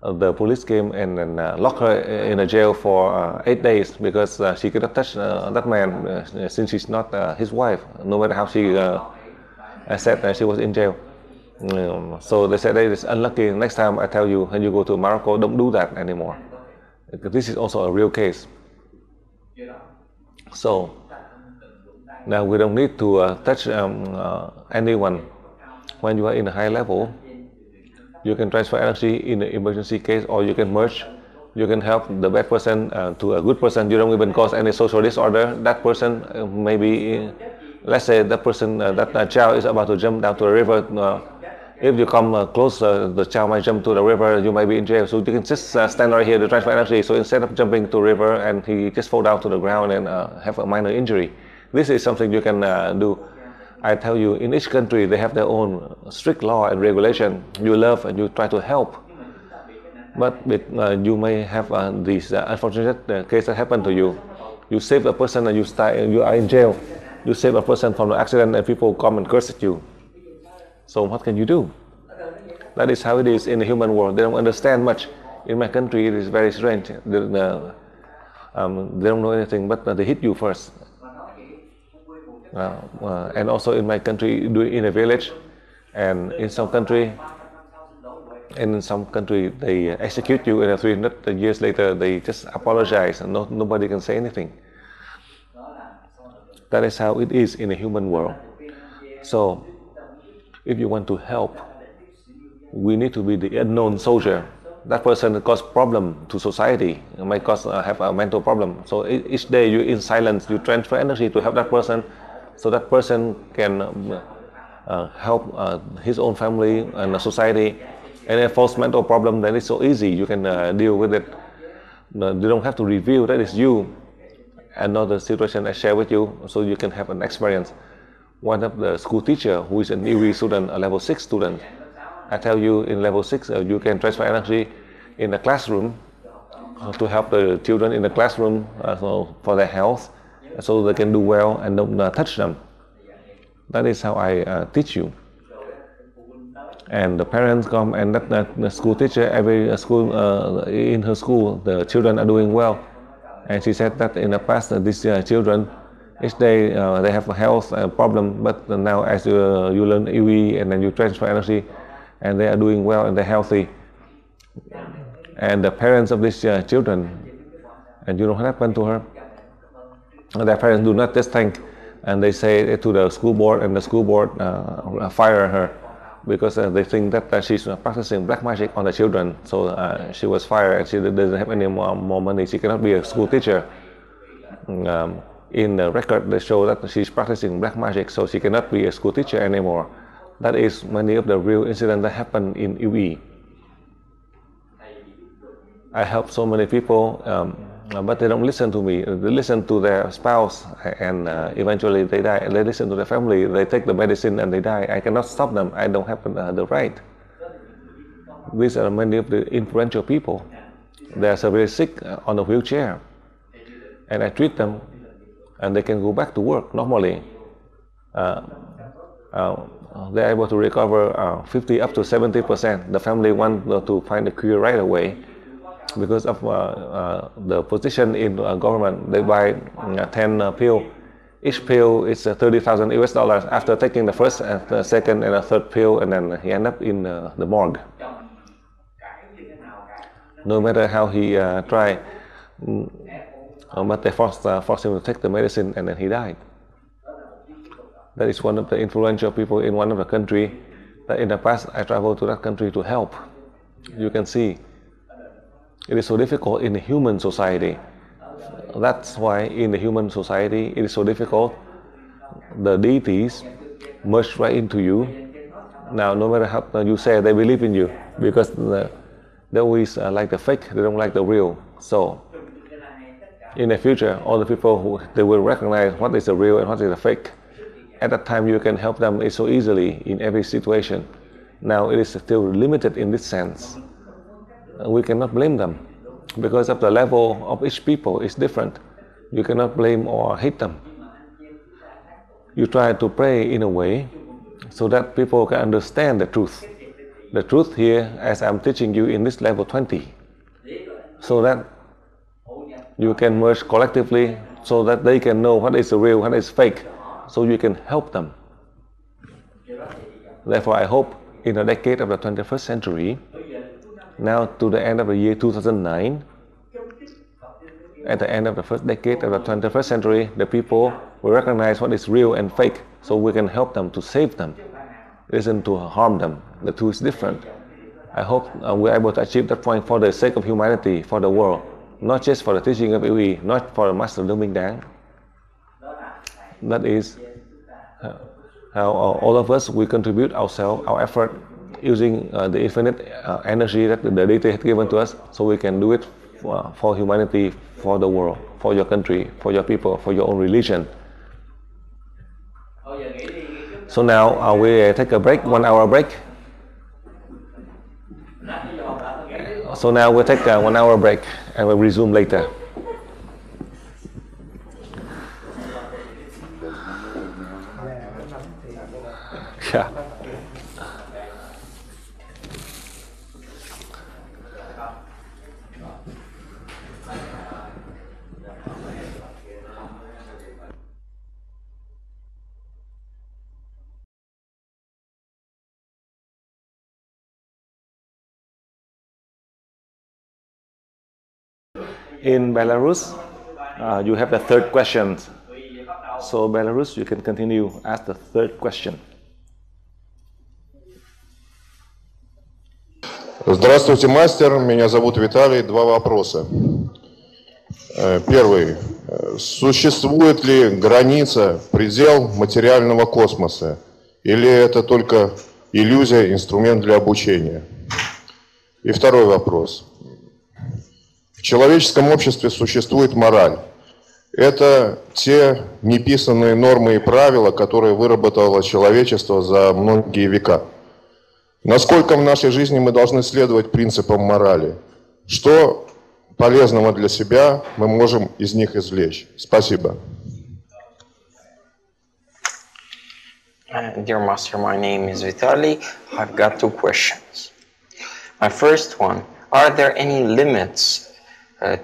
The police came and locked her in a jail for 8 days because she could not touch that man since she's not his wife. No matter how she said that she was in jail. So they said, "Hey, it's unlucky. Next time I tell you, when you go to Morocco, don't do that anymore." This is also a real case. So now we don't need to touch anyone. When you are in a high level, you can transfer energy in an emergency case, or you can merge. You can help the bad person to a good person. You don't even cause any social disorder. That person maybe, let's say that person, that child is about to jump down to a river. If you come close, the child might jump to the river, you might be in jail. So you can just stand right here to transfer energy. So instead of jumping to the river and he just fall down to the ground and have a minor injury, this is something you can do. I tell you, in each country they have their own strict law and regulation. You love and you try to help. But you may have these unfortunate cases that happen to you. You save a person and you are in jail. You save a person from an accident and people come and curse at you. So what can you do? That is how it is in the human world. They don't understand much. In my country, it is very strange. They don't know anything, but they hit you first. And also in my country, in a village, and in some country, they execute you, and 300 years later, they just apologize, and nobody can say anything. That is how it is in the human world. So, if you want to help, we need to be the unknown soldier. That person cause problem to society, might have a mental problem. So each day you in silence, you transfer energy to help that person, so that person can help his own family and the society. And a false mental problem, then it's so easy, you can deal with it. You don't have to reveal that is you. Another situation I share with you, so you can have an experience. One of the school teacher who is an UE student, a level 6 student, I tell you in level 6 you can transfer energy in the classroom to help the children in the classroom for their health, so they can do well and don't touch them. That is how I teach you. And the parents come, and the school teacher, every school in her school, the children are doing well. And she said that in the past these children, each day they have a health problem, but now as you learn UE and then you transfer energy, and they are doing well and they're healthy. And the parents of these children, and you know what happened to her? Their parents do not just thank, and they say to the school board, and the school board fire her. because they think that she's practicing black magic on the children. So she was fired. She doesn't have any more money. She cannot be a school teacher. In the record, they show that she's practicing black magic, so she cannot be a school teacher anymore. That is many of the real incidents that happen in UE. I help so many people, but they don't listen to me. They listen to their spouse, and eventually they die. They listen to their family. They take the medicine and they die. I cannot stop them. I don't have the right. These are many of the influential people. They are severely sick on a wheelchair, and I treat them, and they can go back to work normally. They're able to recover 50 up to 70%. The family want to find a cure right away. Because of the position in government, they buy 10 pills. Each pill is 30,000 US dollars. After taking the first, the second, and the third pill, and then he end up in the morgue. No matter how he tried, but they forced him to take the medicine, and then he died. That is one of the influential people in one of the country that in the past I traveled to that country to help. You can see. It is so difficult in the human society. That's why in the human society it is so difficult. The deities merge right into you. Now, no matter how you say, they believe in you, because they always like the fake. They don't like the real. So, in the future, all the people they will recognize what is the real and what is the fake. At that time, you can help them so easily in every situation. Now, it is still limited in this sense. We cannot blame them because of the level of each people is different. You cannot blame or hate them. You try to pray in a way so that people can understand the truth. The truth here, as I'm teaching you in this level 20, so that you can merge collectively, so that they can know what is real, what is fake, so you can help them. Therefore, I hope in the decade of the 21st century, now to the end of the year 2009, at the end of the first decade of the 21st century, the people will recognize what is real and fake, so we can help them to save them. It isn't to harm them. The two is different. I hope we're able to achieve that point for the sake of humanity, for the world, not just for the teaching of UE, not for the Master Lưu Minh Đán. That is how all of us, we contribute ourselves, our effort, using the infinite energy that the deity has given to us, so we can do it for humanity, for the world, for your country, for your people, for your own religion. So now we take a break, 1 hour break. So now we'll take a 1 hour break and we'll resume later. Yeah. In Belarus, you have the third question. So Belarus, you can continue ask the third question. Здравствуйте, мастер. Меня зовут Виталий. 2 вопроса. Первый. Существует ли граница, предел материального космоса? Или это только иллюзия, инструмент для обучения? И второй вопрос. В человеческом обществе существует мораль. Это те неписанные нормы и правила, которые выработало человечество за многие века. Насколько в нашей жизни мы должны следовать принципам морали? Что полезного для себя мы можем из них извлечь? Спасибо. Dear Master, my name is Vitaly. I've got 2 questions. My first one, are there any limits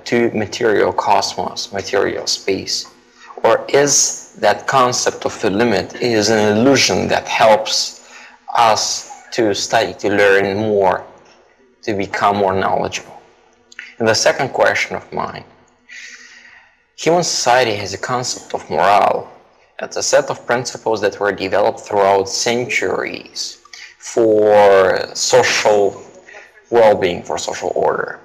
to material cosmos, material space? Or is that concept of a limit is an illusion that helps us to study, to learn more, to become more knowledgeable? And the second question of mine, human society has a concept of morale. It's a set of principles that were developed throughout centuries for social well-being, for social order.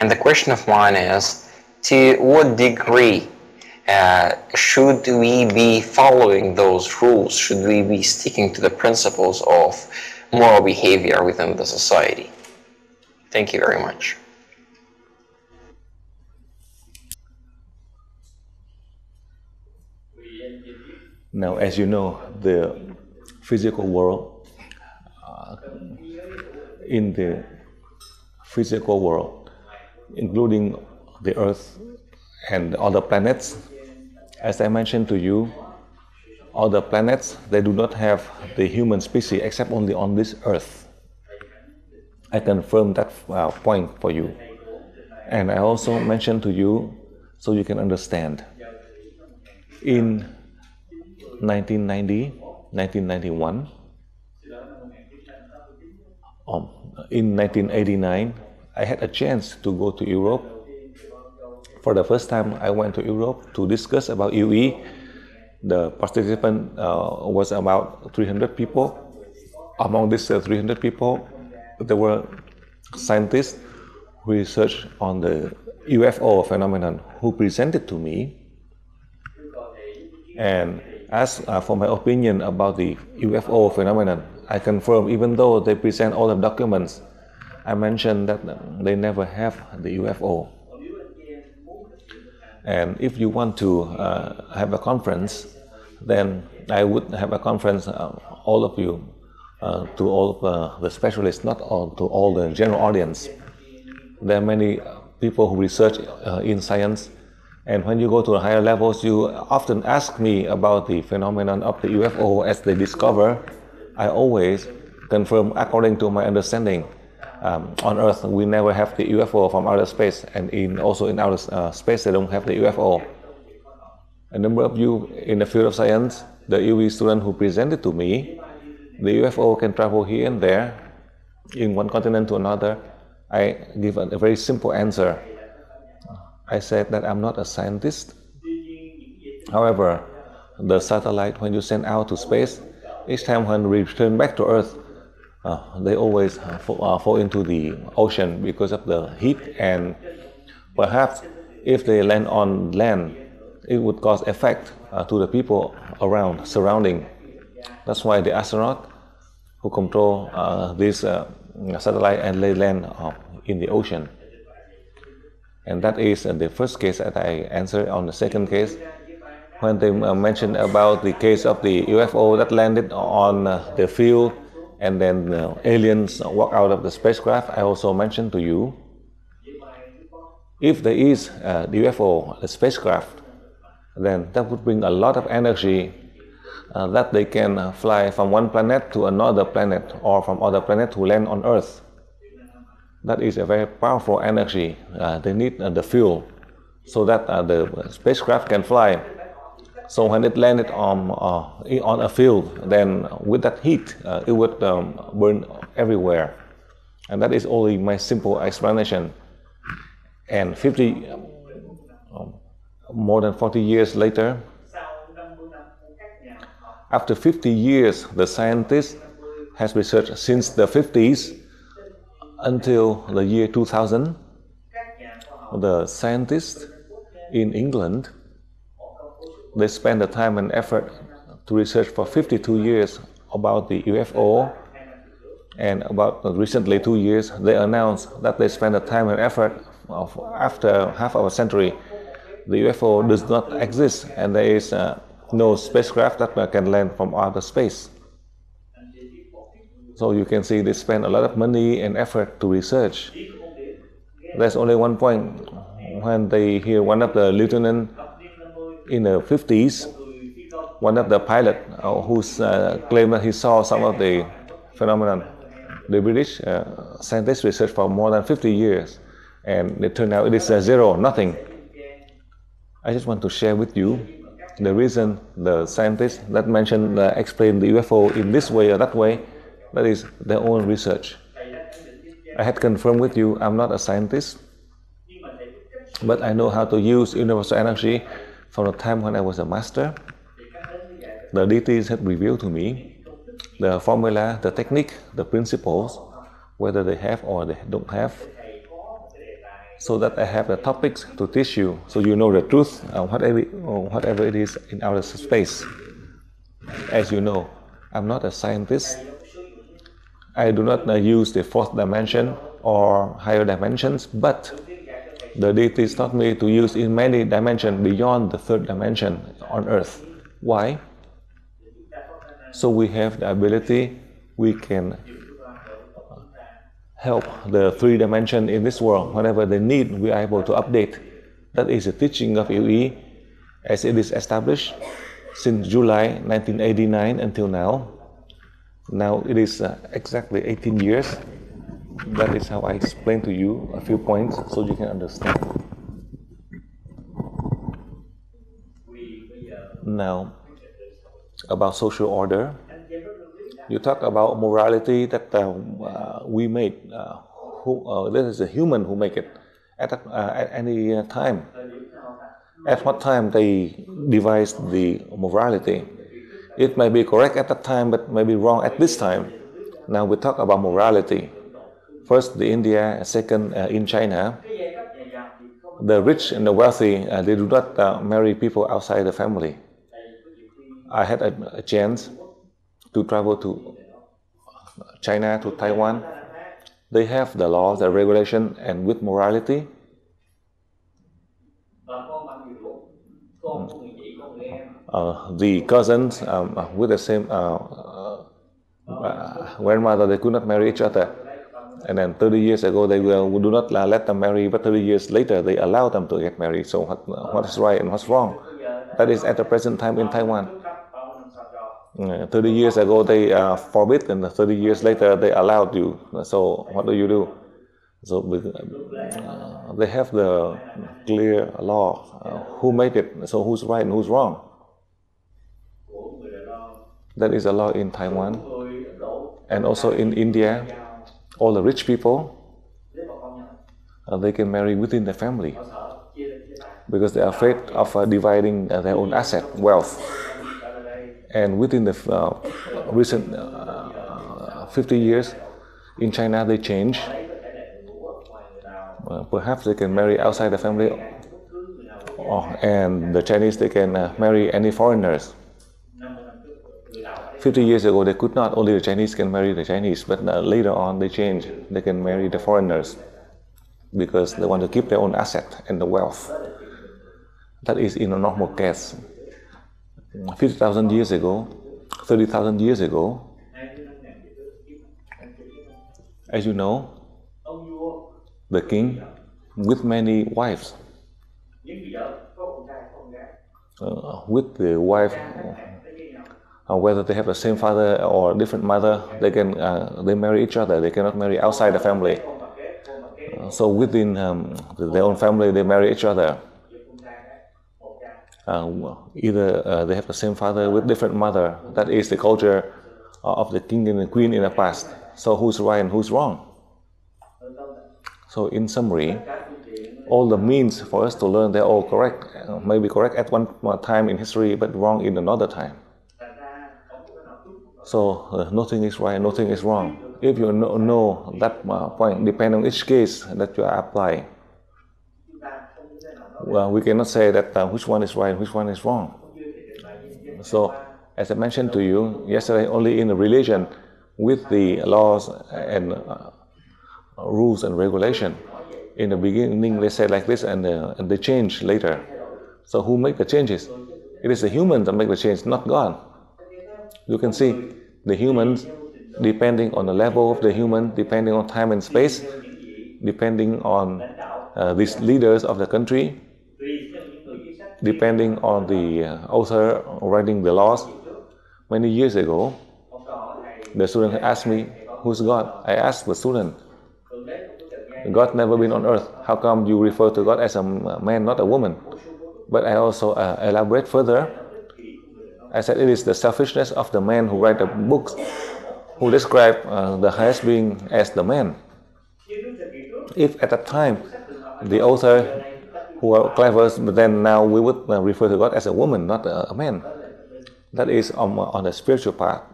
And the question of mine is, to what degree should we be following those rules? Should we be sticking to the principles of moral behavior within the society? Thank you very much. Now, as you know, the physical world, in the physical world, including the Earth and other planets, as I mentioned to you, other planets, they do not have the human species except only on this Earth. I confirm that point for you. And I also mentioned to you, so you can understand, in 1990, 1991, in 1989, I had a chance to go to Europe. For the first time, I went to Europe to discuss about UE. The participant was about 300 people. Among these 300 people, there were scientists who researched on the UFO phenomenon who presented to me and asked for my opinion about the UFO phenomenon. I confirm, even though they present all the documents, I mentioned that they never have the UFO. And if you want to have a conference, then I would have a conference, all of you, to all of the specialists, not all, to all the general audience. There are many people who research in science, and when you go to the higher levels, you often ask me about the phenomenon of the UFO as they discover. I always confirm according to my understanding. On Earth, we never have the UFO from outer space, and also in outer space, they don't have the UFO. A number of you in the field of science, the UE student who presented to me, the UFO can travel here and there, in one continent to another. I give a very simple answer. I said that I'm not a scientist. However, the satellite, when you send out to space, each time when we return back to Earth, they always fall into the ocean because of the heat, and perhaps if they land on land, it would cause effect to the people around, surrounding. That's why the astronaut who control this satellite and they land in the ocean. And that is the first case that I answered. On the second case, when they mentioned about the case of the UFO that landed on the field and then aliens walk out of the spacecraft, I also mentioned to you, if there is the UFO, the spacecraft, then that would bring a lot of energy that they can fly from one planet to another planet, or from other planet to land on Earth. That is a very powerful energy. They need the fuel so that the spacecraft can fly. So when it landed on a field, then with that heat, it would burn everywhere. And that is only my simple explanation. And more than 40 years later, after 50 years, the scientists has researched since the 50s until the year 2000. The scientists in England, they spent the time and effort to research for 52 years about the UFO, and about recently 2 years, they announced that they spent the time and effort of after half of a century. The UFO does not exist, and there is no spacecraft that can land from outer space. So you can see they spend a lot of money and effort to research. There's only one point. When they hear one of the lieutenants in the 50s, one of the pilots who claimed that he saw some of the phenomenon, the British scientists researched for more than 50 years, and it turned out it is zero, nothing. I just want to share with you the reason the scientists that mentioned, explain the UFO in this way or that way, that is their own research. I had confirmed with you I'm not a scientist, but I know how to use universal energy from the time when I was a master. The deities had revealed to me the formula, the technique, the principles, whether they have or they don't have, so that I have the topics to teach you, so you know the truth, whatever it is in outer space. As you know, I'm not a scientist. I do not use the fourth dimension or higher dimensions, but the deities taught me to use in many dimensions beyond the third dimension on earth. Why? So we have the ability, we can help the three dimension in this world. Whenever they need, we are able to update. That is the teaching of UE as it is established since July 1989 until now. Now it is exactly 18 years. That is how I explain to you a few points so you can understand. Now, about social order, you talk about morality that we make. This is a human who make it at any time. At what time they devised the morality? It may be correct at that time, but may be wrong at this time. Now we talk about morality. First, the India. Second, in China, the rich and the wealthy, they do not marry people outside the family. I had a chance to travel to China, to Taiwan. They have the laws, the regulation, and with morality. The cousins with the same grandmother, they could not marry each other. And then 30 years ago, they do not let them marry, but 30 years later, they allow them to get married. So what is right and what's wrong? That is at the present time in Taiwan. 30 years ago, they forbid, and 30 years later, they allowed you. So what do you do? So they have the clear law. Who made it? So who's right and who's wrong? That is a law in Taiwan. And also in India, all the rich people, they can marry within the family because they are afraid of dividing their own asset, wealth. And within the recent 50 years in China, they change. Perhaps they can marry outside the family, and the Chinese, they can marry any foreigners. 50 years ago, they could not. Only the Chinese can marry the Chinese, but later on, they change. They can marry the foreigners because they want to keep their own asset and the wealth. That is in a normal case. 50,000 years ago, 30,000 years ago, as you know, the king with many wives, with the wife, whether they have the same father or different mother, they marry each other. They cannot marry outside the family. So within their own family, they marry each other. Either they have the same father with different mother. That is the culture of the king and the queen in the past. So who's right and who's wrong? So in summary, all the means for us to learn, they're all correct. Maybe correct at one time in history, but wrong in another time. So nothing is right, nothing is wrong. If you know that point, depending on each case that you are applying, well, we cannot say that which one is right, which one is wrong. So, as I mentioned to you yesterday, only in relation with the laws and rules and regulation. In the beginning, they said like this, and they change later. So, who make the changes? It is the humans that make the change, not God. You can see the humans, depending on the level of the human, depending on time and space, depending on these leaders of the country, depending on the author writing the laws. Many years ago, the student asked me, who's God? I asked the student, God never been on earth. How come you refer to God as a man, not a woman? But I also elaborate further. I said it is the selfishness of the man who write the books, who describe the highest being as the man. If at that time, the author who are clever, but then now we would refer to God as a woman, not a man. That is on the spiritual part.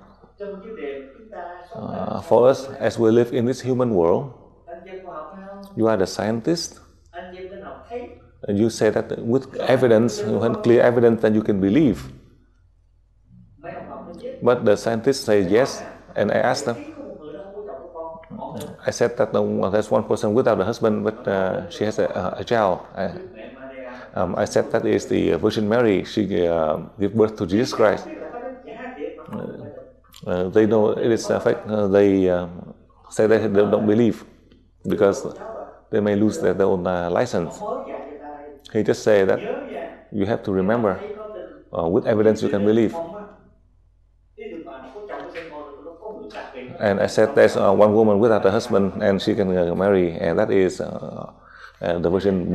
for us, as we live in this human world, you are the scientist, and you say that with evidence, clear evidence, that you can believe. But the scientists say yes, and I asked them, I said that there's one person without a husband, but she has a child. I said that is the Virgin Mary. She gave birth to Jesus Christ. They know it is a fact. They say that they don't believe because they may lose their own license. He just said that you have to remember, with evidence you can believe. And I said there's one woman without a husband and she can marry, and that is the Virgin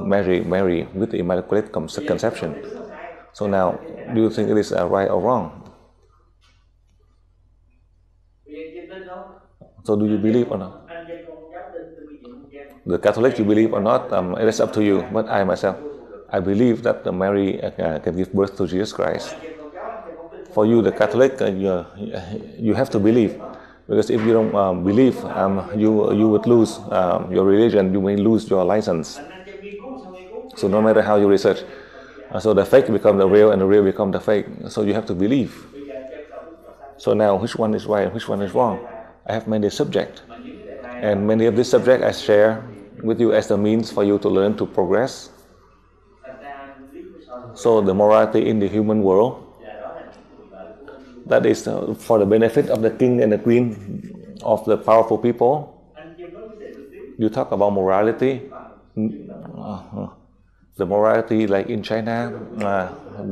Mary with the Immaculate Conception. So now, do you think it is right or wrong? So do you believe or not? The Catholic, you believe or not, it is up to you. But I myself, I believe that Mary can give birth to Jesus Christ. For you, the Catholic, you have to believe. Because if you don't believe, you would lose your religion, you may lose your license. So no matter how you research, so the fake becomes the real and the real becomes the fake. So you have to believe. So now, which one is right and which one is wrong? I have many subjects. And many of these subjects I share with you as the means for you to learn to progress. So the morality in the human world, that is for the benefit of the king and the queen of the powerful people. You talk about morality. The morality, like in China,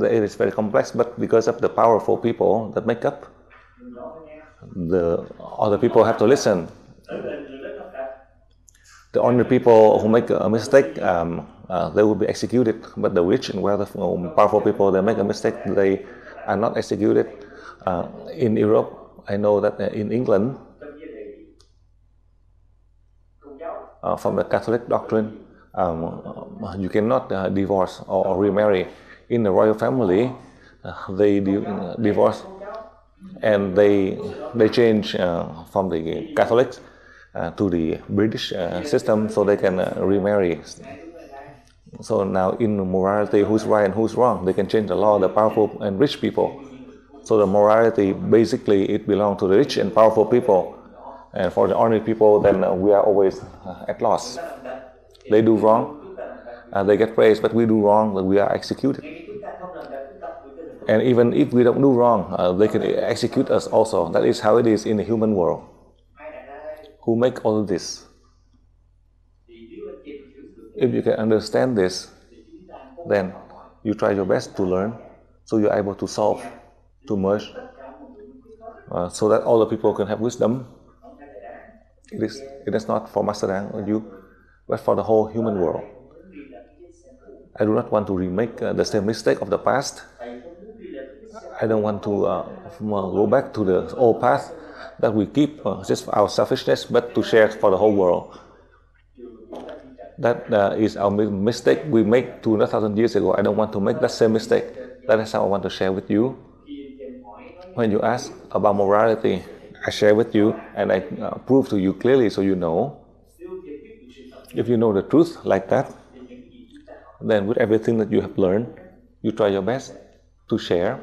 it is very complex, but because of the powerful people that make up, the other people have to listen. The only people who make a mistake, they will be executed, but the rich and wealthy, powerful people, they make a mistake, they are not executed. In Europe, I know that in England, from the Catholic doctrine, you cannot divorce or remarry. In the royal family, they divorce and they change from the Catholics to the British system so they can remarry. So now in morality, who's right and who's wrong? They can change the law, the powerful and rich people. So the morality, basically, it belongs to the rich and powerful people. And for the ordinary people, then we are always at loss. They do wrong, they get praised, but we do wrong, but we are executed. And even if we don't do wrong, they can execute us also. That is how it is in the human world. Who make all of this? If you can understand this, then you try your best to learn, so you're able to solve, to merge, so that all the people can have wisdom. It is not for Master Dang or you, but for the whole human world. I do not want to remake the same mistake of the past. I don't want to go back to the old path that we keep just for our selfishness, but to share for the whole world. That is our mistake we made 2,000 years ago. I don't want to make that same mistake. That is how I want to share with you. When you ask about morality, I share with you and I prove to you clearly so you know. If you know the truth like that, then with everything that you have learned, you try your best to share,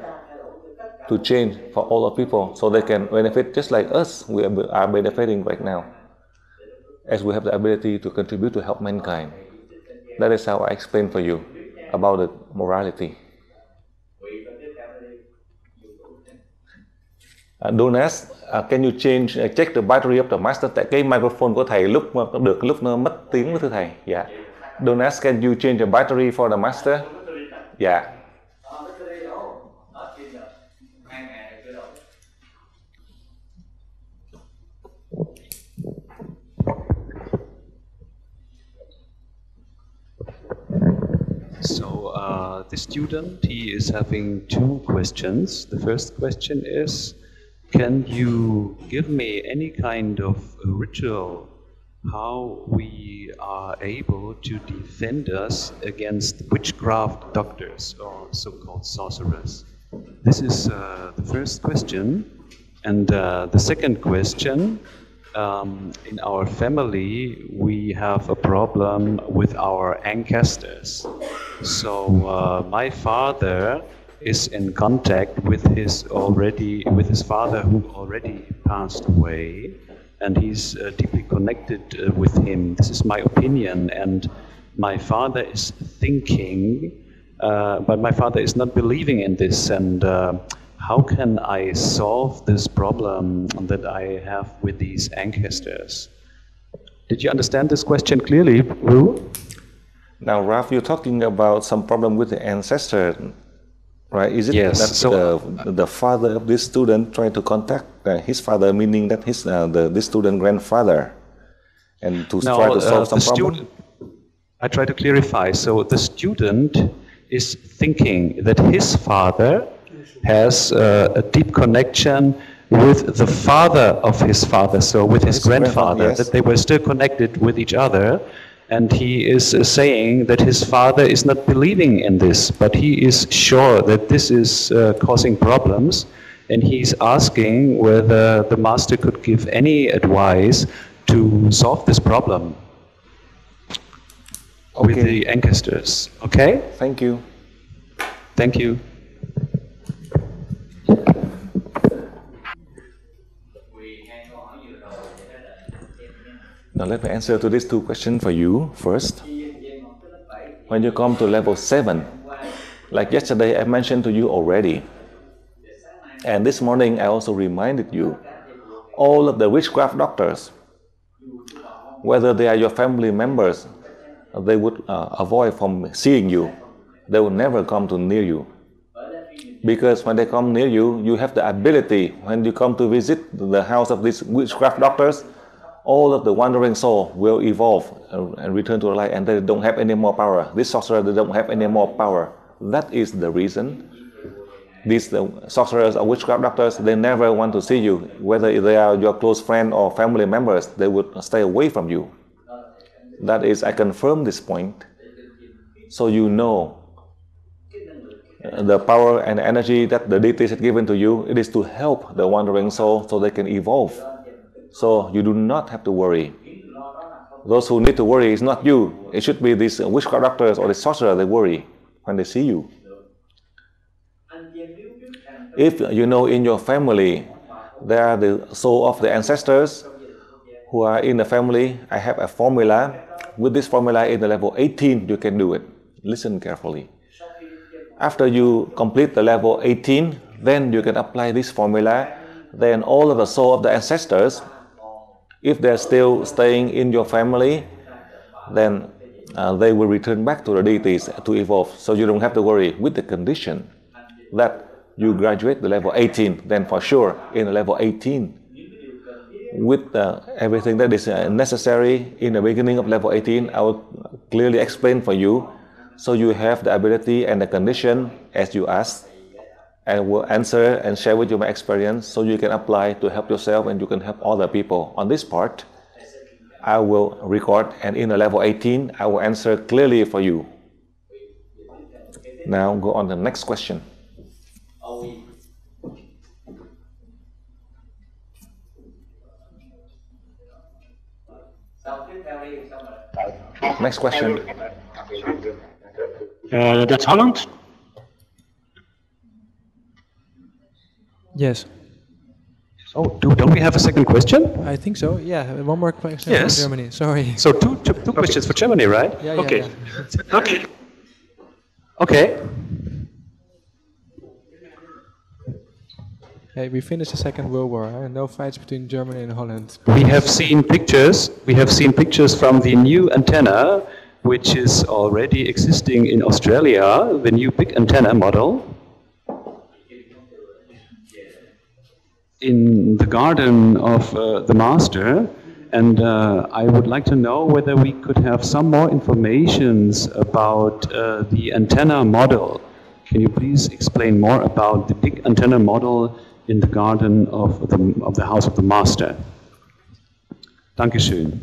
to change for all the people so they can benefit just like us. We are benefiting right now, as we have the ability to contribute to help mankind. That is how I explain for you about the morality. Donas, can you check the battery of the master? Tại cái microphone của thầy lúc nó mất tiếng thưa thầy. Yeah. Donas, can you change the battery for the master? Yeah. So the student, he is having two questions. The first question is, can you give me any kind of ritual how we are able to defend us against witchcraft doctors or so-called sorcerers? This is the first question. And the second question, in our family, we have a problem with our ancestors. So my father is in contact with his father who already passed away, and he's deeply connected with him. This is my opinion, and my father is thinking, but my father is not believing in this. And how can I solve this problem that I have with these ancestors? Did you understand this question clearly, Wu? Now, Ralph, you're talking about some problem with the ancestor, right? Is it Yes. that So, the father of this student trying to contact his father, meaning that this student grandfather, and to try to solve some problem? I try to clarify. So the student is thinking that his father has a deep connection with the father of his father, so with his grandfather, yes. that they were still connected with each other. And he is saying that his father is not believing in this, but he is sure that this is causing problems. And he's asking whether the master could give any advice to solve this problem with the ancestors. Okay? Thank you. Thank you. Now let me answer to these two questions for you first. When you come to level 7, like yesterday I mentioned to you already, and this morning I also reminded you, all of the witchcraft doctors, whether they are your family members, they would avoid from seeing you. They will never come to near you. Because when they come near you, you have the ability, when you come to visit the house of these witchcraft doctors, all of the wandering soul will evolve and return to the light, and they don't have any more power. These sorcerers, they don't have any more power. That is the reason. These sorcerers or witchcraft doctors, they never want to see you. Whether they are your close friend or family members, they would stay away from you. That is, I confirm this point. So you know the power and energy that the deities have given to you, it is to help the wandering soul so they can evolve. So you do not have to worry. Those who need to worry is not you. It should be these witchcraft doctors or the sorcerers, they worry when they see you. If you know in your family there are the soul of the ancestors who are in the family, I have a formula. With this formula in the level 18, you can do it. Listen carefully. After you complete the level 18, then you can apply this formula. Then all of the soul of the ancestors, if they're still staying in your family, then they will return back to the deities to evolve. So you don't have to worry, with the condition that you graduate the level 18. Then for sure, in the level 18, with everything that is necessary in the beginning of level 18, I will clearly explain for you. So you have the ability and the condition as you ask, and will answer and share with you my experience, so you can apply to help yourself and you can help other people. On this part, I will record, and in the level 18, I will answer clearly for you. Now go on to the next question. Next question. That's Holland. Yes. Oh, don't we have a second question? I think so. Yeah, one more question Yes. from Germany. Sorry. So two questions for Germany, right? Yeah, okay. yeah. Okay. Okay. Hey, we finished the Second World War. No fights between Germany and Holland. We have seen pictures. We have seen pictures from the new antenna, which is already existing in Australia, the new big antenna model. In the garden of the master, and I would like to know whether we could have some more informations about the antenna model. Can you please explain more about the big antenna model in the garden of the house of the master? Dankeschön.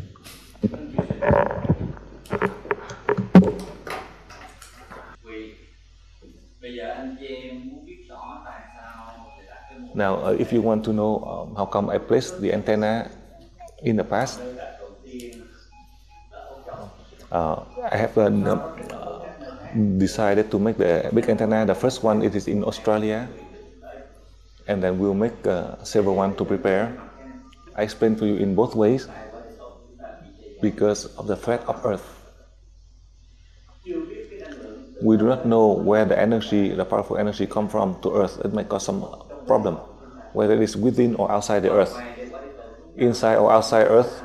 Now, if you want to know how come I placed the antenna in the past, I have decided to make the big antenna. The first one, it is in Australia, and then we'll make several ones to prepare. I explain to you in both ways because of the threat of Earth. We do not know where the energy, the powerful energy, come from to Earth. It may cause some problem, whether it is within or outside the Earth. Inside or outside Earth,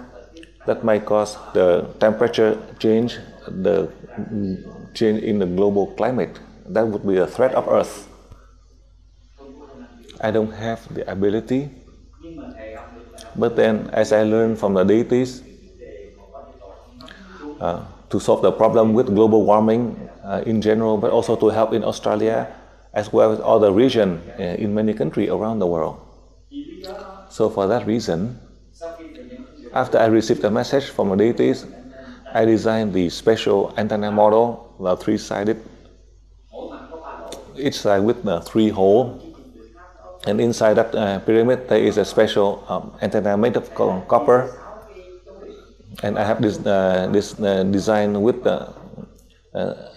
that might cause the temperature change, the change in the global climate. That would be a threat of Earth. I don't have the ability, but then as I learned from the deities, to solve the problem with global warming in general, but also to help in Australia as well as other regions in many countries around the world. So for that reason, after I received a message from the deities, I designed the special antenna model, the three-sided, each side with 3 holes, and inside that pyramid there is a special antenna made of copper, and I have this design with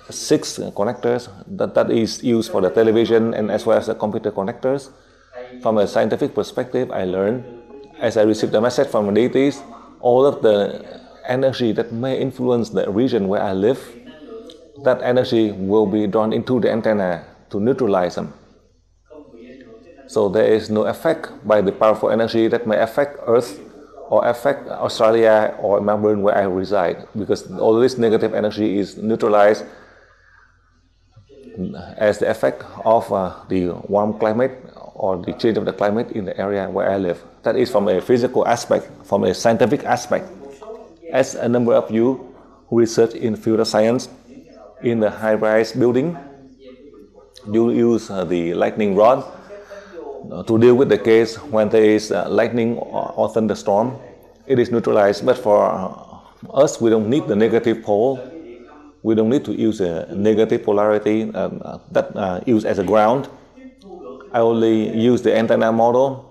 6 connectors that is used for the television and as well as the computer connectors. From a scientific perspective, I learned as I received the message from the deities, all of the energy that may influence the region where I live, that energy will be drawn into the antenna to neutralize them. So there is no effect by the powerful energy that may affect Earth or affect Australia or Melbourne where I reside, because all this negative energy is neutralized as the effect of the warm climate or the change of the climate in the area where I live. That is from a physical aspect, from a scientific aspect. As a number of you who research in field of science, in the high-rise building, you use the lightning rod to deal with the case when there is lightning or thunderstorm. It is neutralized, but for us, we don't need the negative pole. We don't need to use a negative polarity that used as a ground. I only use the antenna model.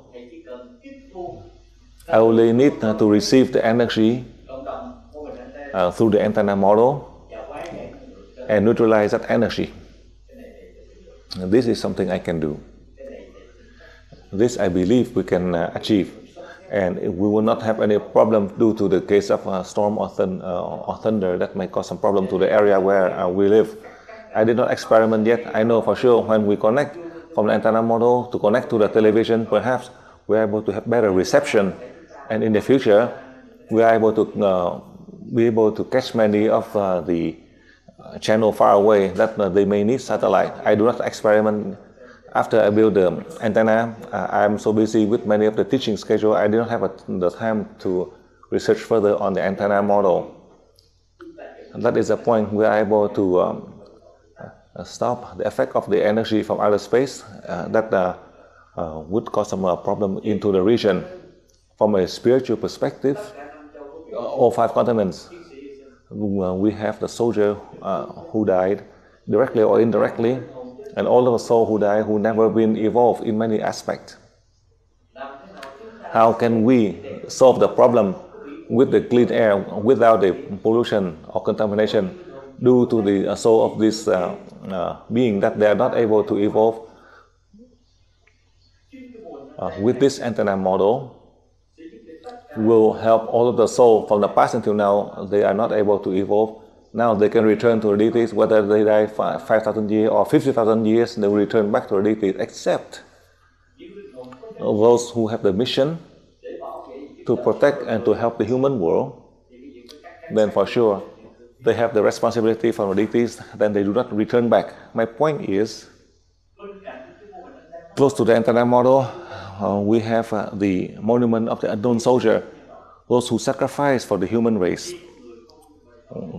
I only need to receive the energy through the antenna model and neutralize that energy. And this is something I can do. This I believe we can achieve, and we will not have any problem due to the case of a storm or thunder that may cause some problem to the area where we live. I did not experiment yet. I know for sure when we connect from the antenna model to connect to the television, perhaps we're able to have better reception, and in the future we are able to catch many of the channel far away that they may need satellite. I do not experiment. After I build the antenna, I am so busy with many of the teaching schedule, I did not have the time to research further on the antenna model. And that is the point we are able to stop the effect of the energy from outer space that would cause some problem into the region. From a spiritual perspective, all 5 continents, we have the soldier who died directly or indirectly, and all of the souls who die who never been evolved in many aspects. How can we solve the problem with the clean air without the pollution or contamination due to the soul of this being that they are not able to evolve? With this antenna model, will help all of the soul from the past until now. They are not able to evolve. Now they can return to the deities, whether they die 5,000 years or 50,000 years, they will return back to the deities, except those who have the mission to protect and to help the human world. Then for sure, they have the responsibility from the deities, then they do not return back. My point is, close to the antenna model, we have the monument of the unknown soldier, those who sacrifice for the human race.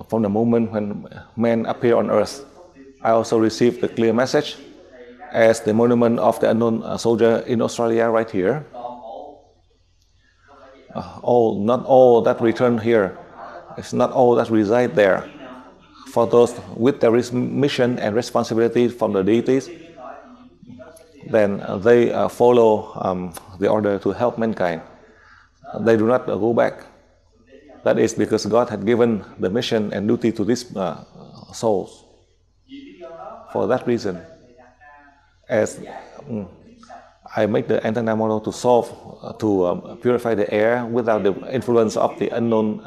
From the moment when man appeared on earth, I also received the clear message as the monument of the unknown soldier in Australia right here. Not all that return here, it's not all that reside there. For those with their mission and responsibility from the deities, then they follow the order to help mankind. They do not go back. That is because God had given the mission and duty to these souls. For that reason, as I make the antenna model to solve, to purify the air without the influence of the unknown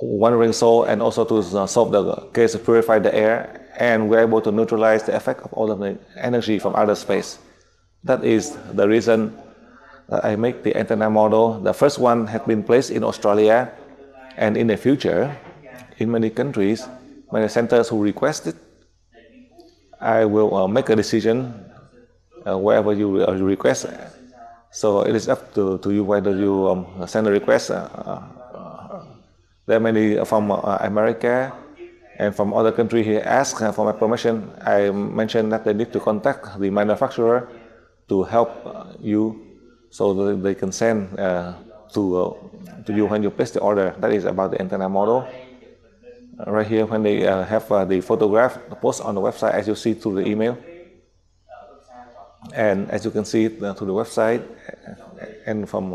wandering soul, and also to solve the case of purify the air, and we're able to neutralize the effect of all of the energy from outer space. That is the reason that I make the antenna model. The first one had been placed in Australia, and in the future, in many countries, many centers who request it, I will make a decision wherever you request. So it is up to you whether you send a request. There are many from America and from other countries who ask for my permission. I mentioned that they need to contact the manufacturer to help you, so that they can send to you when you place the order. That is about the antenna model. Right here, when they have the photograph post on the website, as you see through the email, and as you can see through the website, and from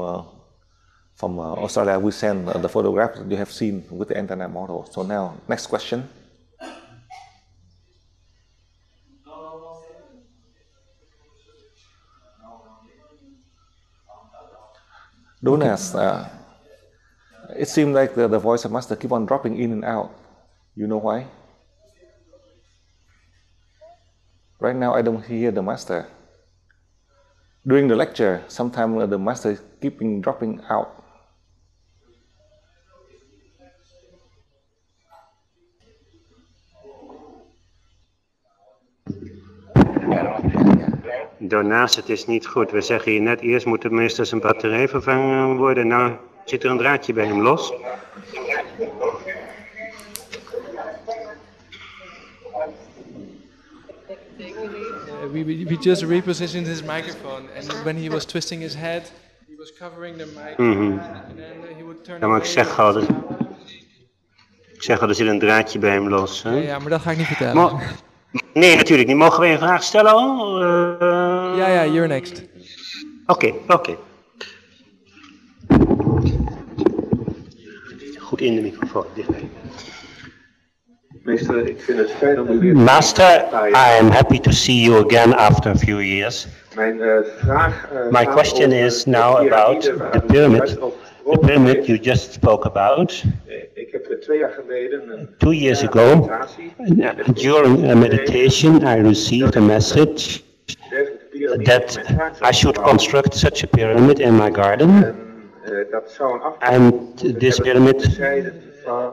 Australia, we send the photograph that you have seen with the antenna model. So now, next question. Donas, it seems like the voice of Master keep on dropping in and out. You know why? Right now, I don't hear the Master. During the lecture, sometimes the Master is keeping dropping out. Donaas, het is niet goed. We zeggen hier net eerst moet de minister zijn batterij vervangen worden. Nou zit er een draadje bij hem los. We just repositioned his microphone, and when he was twisting his head, he was covering the mic, and then he would turn Ja, maar away. ik zeg al, er zit een draadje bij hem los. Hè? Ja, maar dat ga ik niet vertellen. Nee, natuurlijk niet. Mogen we een vraag stellen al? Ja, you're next. Oké. Goed in de microfoon, dichtbij. Meester, ik vind het fijn om u weer te Master, I am happy to see you again after a few years. Mijn vraag My question is now about the pyramid you just spoke about. Ik heb 2 jaar geleden 2 years ago, during a meditation, I received a message that I should construct such a pyramid in my garden, and this pyramid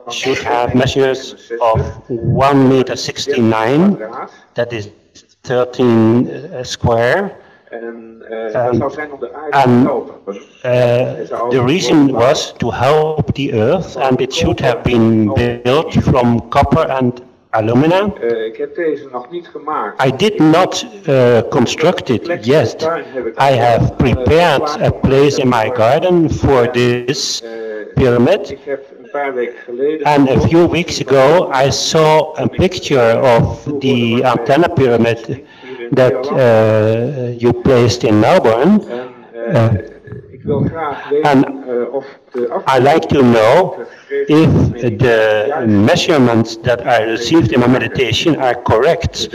should have measures of 1.69 m, that is 13 square. The reason was to help the earth, and it should have been built from copper and alumina. Ik heb deze nog niet gemaakt. I did not construct it yet. I have prepared a place in my garden for this pyramid. And a few weeks ago I saw a picture of the antenna pyramid that you placed in Melbourne. And I'd like to know if the measurements that I received in my meditation are correct.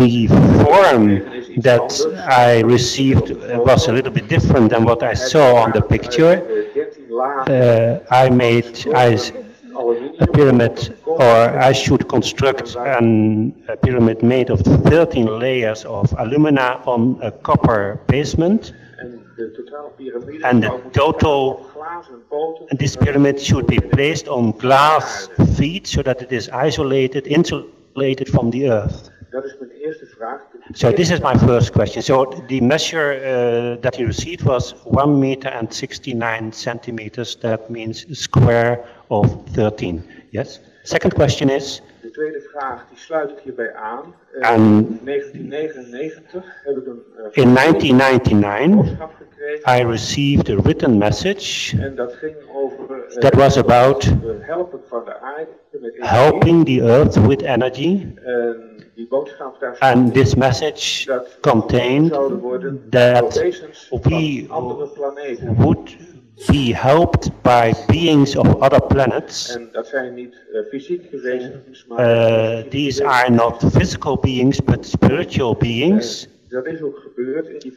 The form that I received was a little bit different than what I saw on the picture. I made a pyramid, or I should construct a pyramid made of 13 layers of alumina on a copper basement. And the total, this pyramid should be placed on glass feet so that it is isolated, insulated from the earth. So this is my first question. So the measure that you received was 1.69 m. That means square of 13. Yes. Second question is. De tweede vraag die sluit ik hierbij aan. In 1999 heb ik een in 1999, I received a written message en dat ging over that was about helpen van de aarde met helping the earth with energy. And this message contained that we would be helped by beings of other planets. These are not physical beings, but spiritual beings.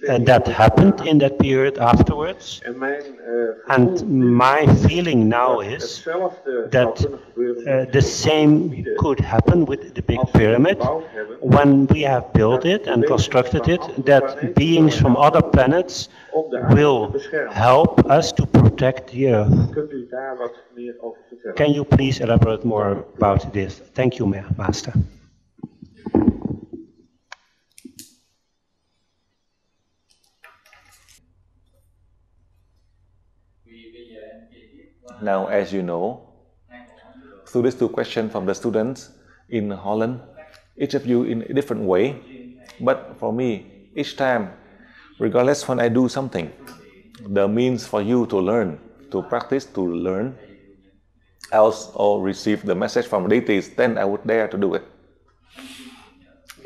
And that happened in that period afterwards. And my feeling now is that the same could happen with the Big Pyramid. When we have built it and constructed it, that beings from other planets will help us to protect the Earth. Can you please elaborate more about this? Thank you, Master. Now, as you know, through these two questions from the students in Holland, each of you in a different way, but for me, each time, regardless when I do something, the means for you to learn, to practice, to learn, else or receive the message from deities, then I would dare to do it.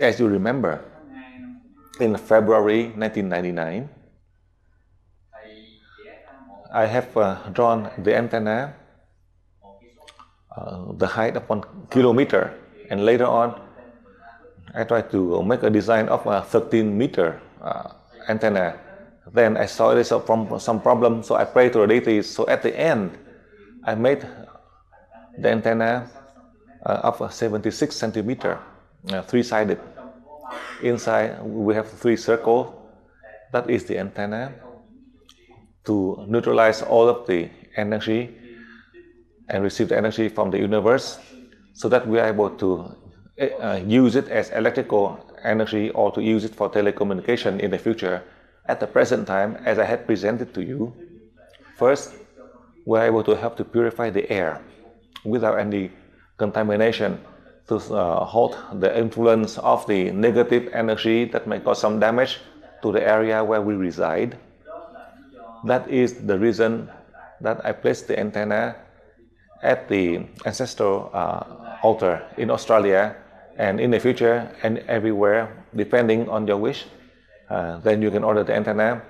As you remember, in February 1999, I have drawn the antenna, the height of 1 kilometer, and later on I tried to make a design of a 13-meter antenna. Then I saw there's some problem, so I prayed to the deities. So at the end, I made the antenna of 76 centimeter, three-sided. Inside we have 3 circles. That is the antenna, to neutralize all of the energy and receive the energy from the universe, so that we are able to use it as electrical energy or to use it for telecommunication in the future. At the present time, as I had presented to you, first, we are able to help to purify the air without any contamination, to halt the influence of the negative energy that may cause some damage to the area where we reside. That is the reason that I placed the antenna at the ancestral altar in Australia, and in the future and everywhere, depending on your wish, then you can order the antenna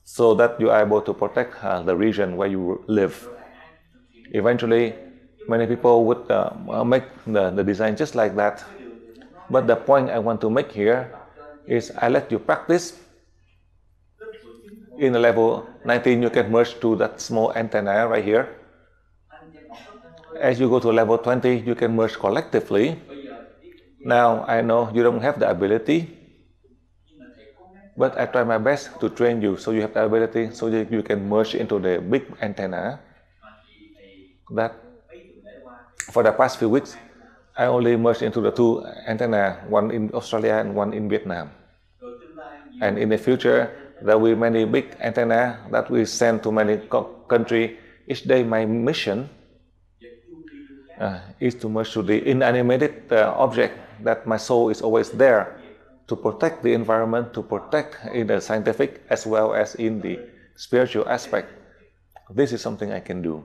so that you are able to protect the region where you live. Eventually, many people would make the design just like that. But the point I want to make here is I let you practice. In the level 19, you can merge to that small antenna right here. As you go to level 20, you can merge collectively. Now, I know you don't have the ability, but I try my best to train you so you have the ability, so that you can merge into the big antenna. That for the past few weeks, I only merged into the 2 antennas, one in Australia and one in Vietnam. And in the future, there will be many big antennas that we send to many countries. Each day, my mission is to merge to the inanimated object, that my soul is always there to protect the environment, to protect in the scientific as well as in the spiritual aspect. This is something I can do.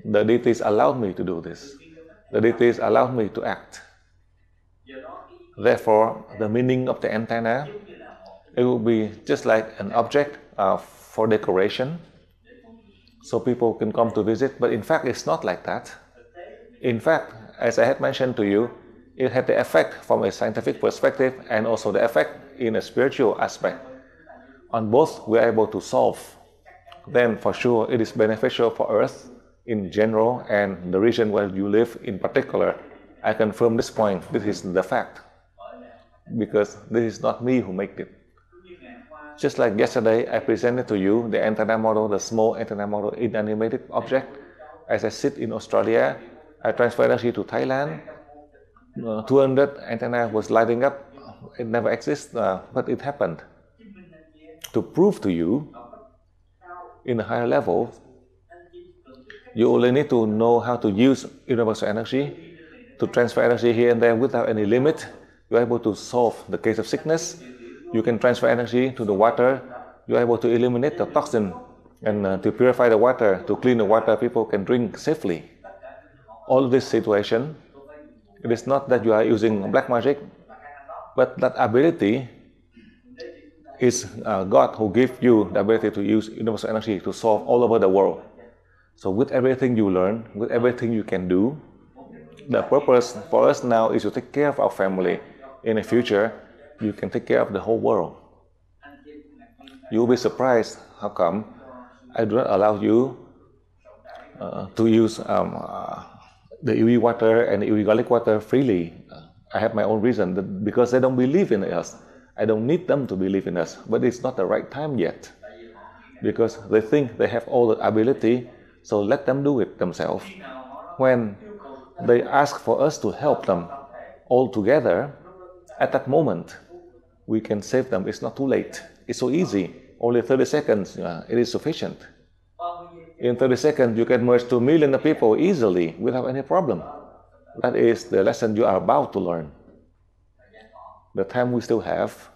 The deities allowed me to do this. The deities allowed me to act. Therefore, the meaning of the antenna, it will be just like an object for decoration, so people can come to visit, but in fact it's not like that. In fact, as I had mentioned to you, it had the effect from a scientific perspective and also the effect in a spiritual aspect. On both, we are able to solve. Then for sure it is beneficial for Earth in general and the region where you live in particular. I confirm this point. This is the fact, because this is not me who made it. Just like yesterday, I presented to you the antenna model, the small antenna model, inanimated object. As I sit in Australia, I transfer energy to Thailand. 200 antenna was lighting up. It never exists, but it happened. To prove to you, in a higher level, you only need to know how to use universal energy to transfer energy here and there without any limit. You're able to solve the case of sickness. You can transfer energy to the water. You're able to eliminate the toxin and to purify the water, to clean the water people can drink safely. All this situation, it is not that you are using black magic But that ability is God who gives you the ability to use universal energy to solve all over the world. So with everything you learn, with everything you can do, the purpose for us now is to take care of our family. In the future, you can take care of the whole world. You will be surprised how come I do not allow you to use the UV water and the UV garlic water freely. I have my own reason, because they don't believe in us. I don't need them to believe in us, but it's not the right time yet, because they think they have all the ability, so let them do it themselves. When they ask for us to help them all together, at that moment, we can save them. It's not too late. It's so easy. Only 30 seconds, it is sufficient. In 30 seconds, you can merge 2 million people easily without any problem. That is the lesson you are about to learn. The time we still have,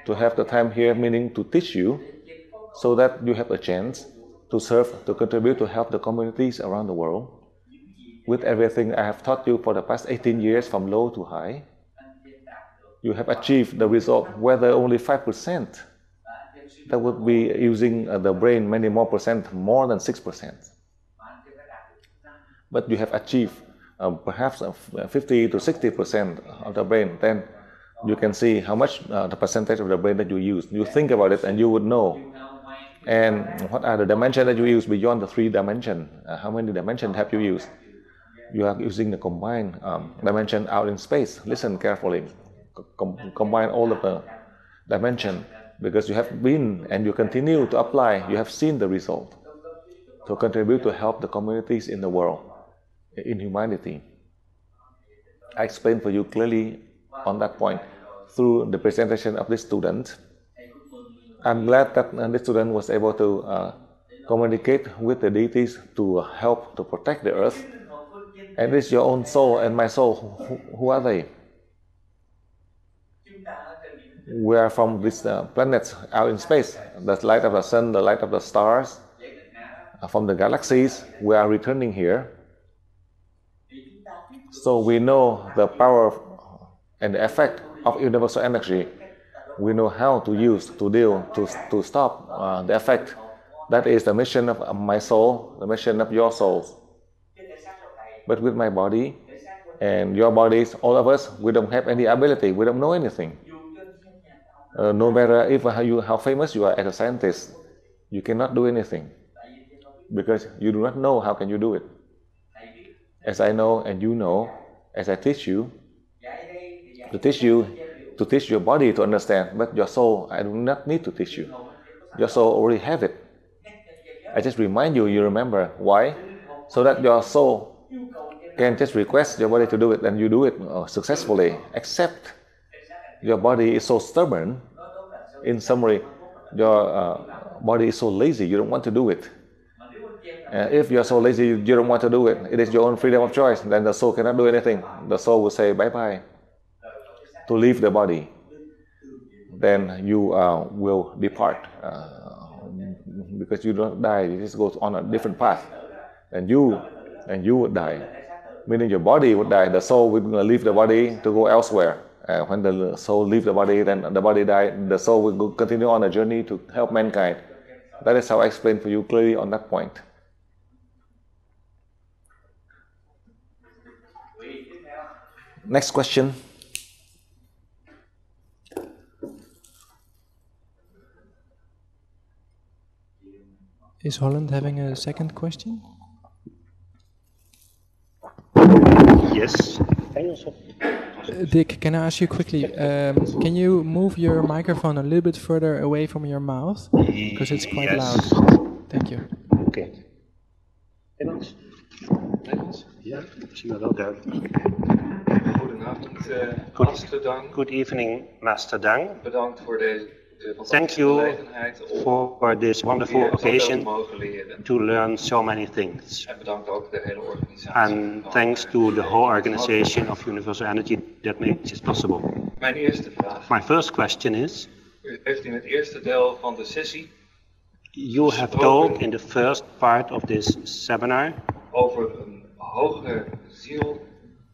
to have the time here, meaning to teach you, so that you have a chance to serve, to contribute, to help the communities around the world. With everything I have taught you for the past 18 years, from low to high, you have achieved the result, whether only 5%, that would be using the brain many more percent, more than 6%. But you have achieved perhaps 50 to 60% of the brain, then you can see how much the percentage of the brain that you use. You think about it and you would know. And what are the dimensions that you use beyond the 3 dimensions? How many dimensions have you used? You are using the combined dimension out in space. Listen carefully. Combine all of the dimensions, because you have been and you continue to apply. You have seen the result. To contribute to help the communities in the world, in humanity. I explained for you clearly on that point through the presentation of this student. I'm glad that this student was able to communicate with the deities to help to protect the earth. And it's your own soul and my soul. Who are they? We are from these planets out in space. The light of the sun, the light of the stars, from the galaxies. We are returning here. So we know the power and the effect of universal energy. We know how to use, to deal, to stop the effect. That is the mission of my soul, the mission of your souls. But with my body and your bodies, all of us, we don't have any ability. We don't know anything. No matter if how famous you are as a scientist, you cannot do anything, because you do not know. How can you do it? As I know and you know, as I teach you, to teach your body to understand, but your soul, I do not need to teach you. Your soul already have it. I just remind you, you remember. Why? So that your soul can just request your body to do it, and you do it successfully, except your body is so stubborn. In summary, your body is so lazy, you don't want to do it. If you're so lazy, you don't want to do it, it is your own freedom of choice, then the soul cannot do anything. The soul will say bye-bye, to leave the body. Then you will depart, because you don't die, you just go on a different path. And you would die, meaning your body would die. The soul will leave the body to go elsewhere. When the soul leaves the body, then the body dies. The soul will continue on a journey to help mankind. That is how I explained for you clearly on that point. Next question. Is Holland having a second question? Yes. Dick, can I ask you quickly, can you move your microphone a little bit further away from your mouth? Because it's quite loud. Thank you. Oké. Nederlands? Nederlands? Ja, ik zie me wel duidelijk. Goedenavond, Master Dang. Good evening, Master Dang. Bedankt voor deze Thank fantastische you gelegenheid om for this wonderful hier zoveel occasion mogen leren. to learn so many things. En bedankt ook de hele organisatie. And thanks to the whole organization of Universal Energy that makes it possible. Mijn eerste vraag. My first question is, U heeft in het eerste deel van de sessie you have told in the first part of this seminar over een hogere ziel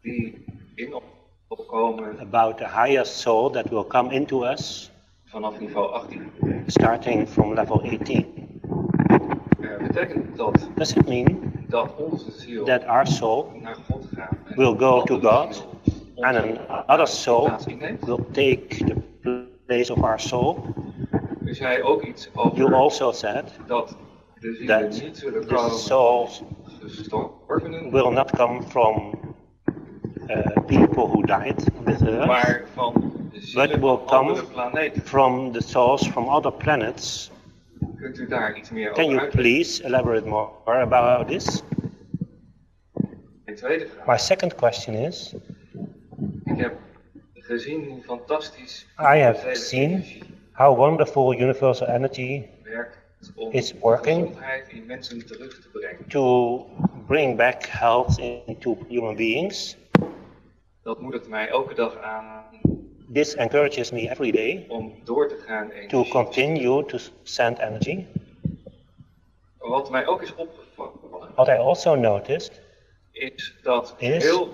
die in ons opkomen about the higher soul that will come into us vanaf niveau 18. starting from level 18. Betekent dat Does it mean dat onze ziel that our soul naar God gaat en will go een to andere God ziel and another soul plaats inneemt? will take the place of our soul? U zei ook iets over You also said dat de zielen that niet zullen the komen souls gestorvenen, will not come from people who died on this earth, maar van de but zielen will van come andere planeten. from the souls from other planets. Kunt u daar iets meer Can over you uitleggen? please elaborate more about this? Mijn tweede vraag. My second question is, Ik heb gezien hoe fantastisch I have universele seen energie how wonderful universal energy werkt om is working gezondheid in mensen terug te brengen. to bring back health into human beings. Dat moedigt mij elke dag aan This encourages me every day om door te gaan to energie. continue to send energy. Wat mij ook is opgevallen, What I also noticed is dat is heel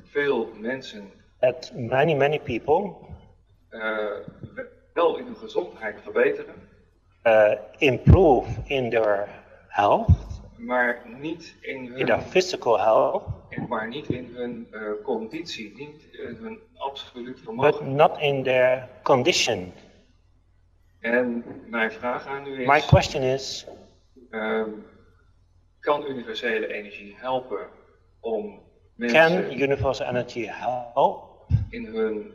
veel mensen that many people wel in hun gezondheid verbeteren, improve in their health, maar niet in in hun, their physical health, maar niet in hun conditie, niet in hun absoluut but vermogen. not in their condition. En mijn vraag aan u is, My question is, kan universele energie helpen om can mensen universal energy help in hun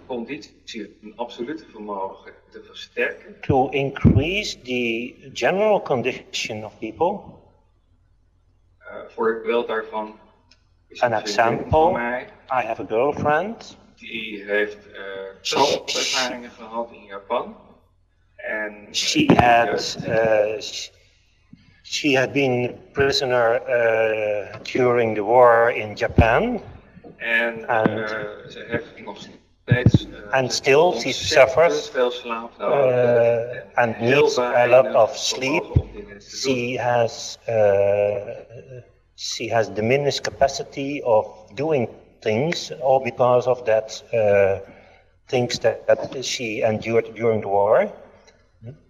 conditie, hun absolute vermogen te versterken? to increase the general condition of people? Voorbeeld daarvan is An een vriendin van example, mij, I have a girlfriend. die heeft ervaringen gehad in Japan. En She had been prisoner during the war in Japan, en ze heeft nog steeds and still she suffers veel slaap nodig. and needs a lot of sleep. She has diminished capacity of doing things, all because of that things that she endured during the war.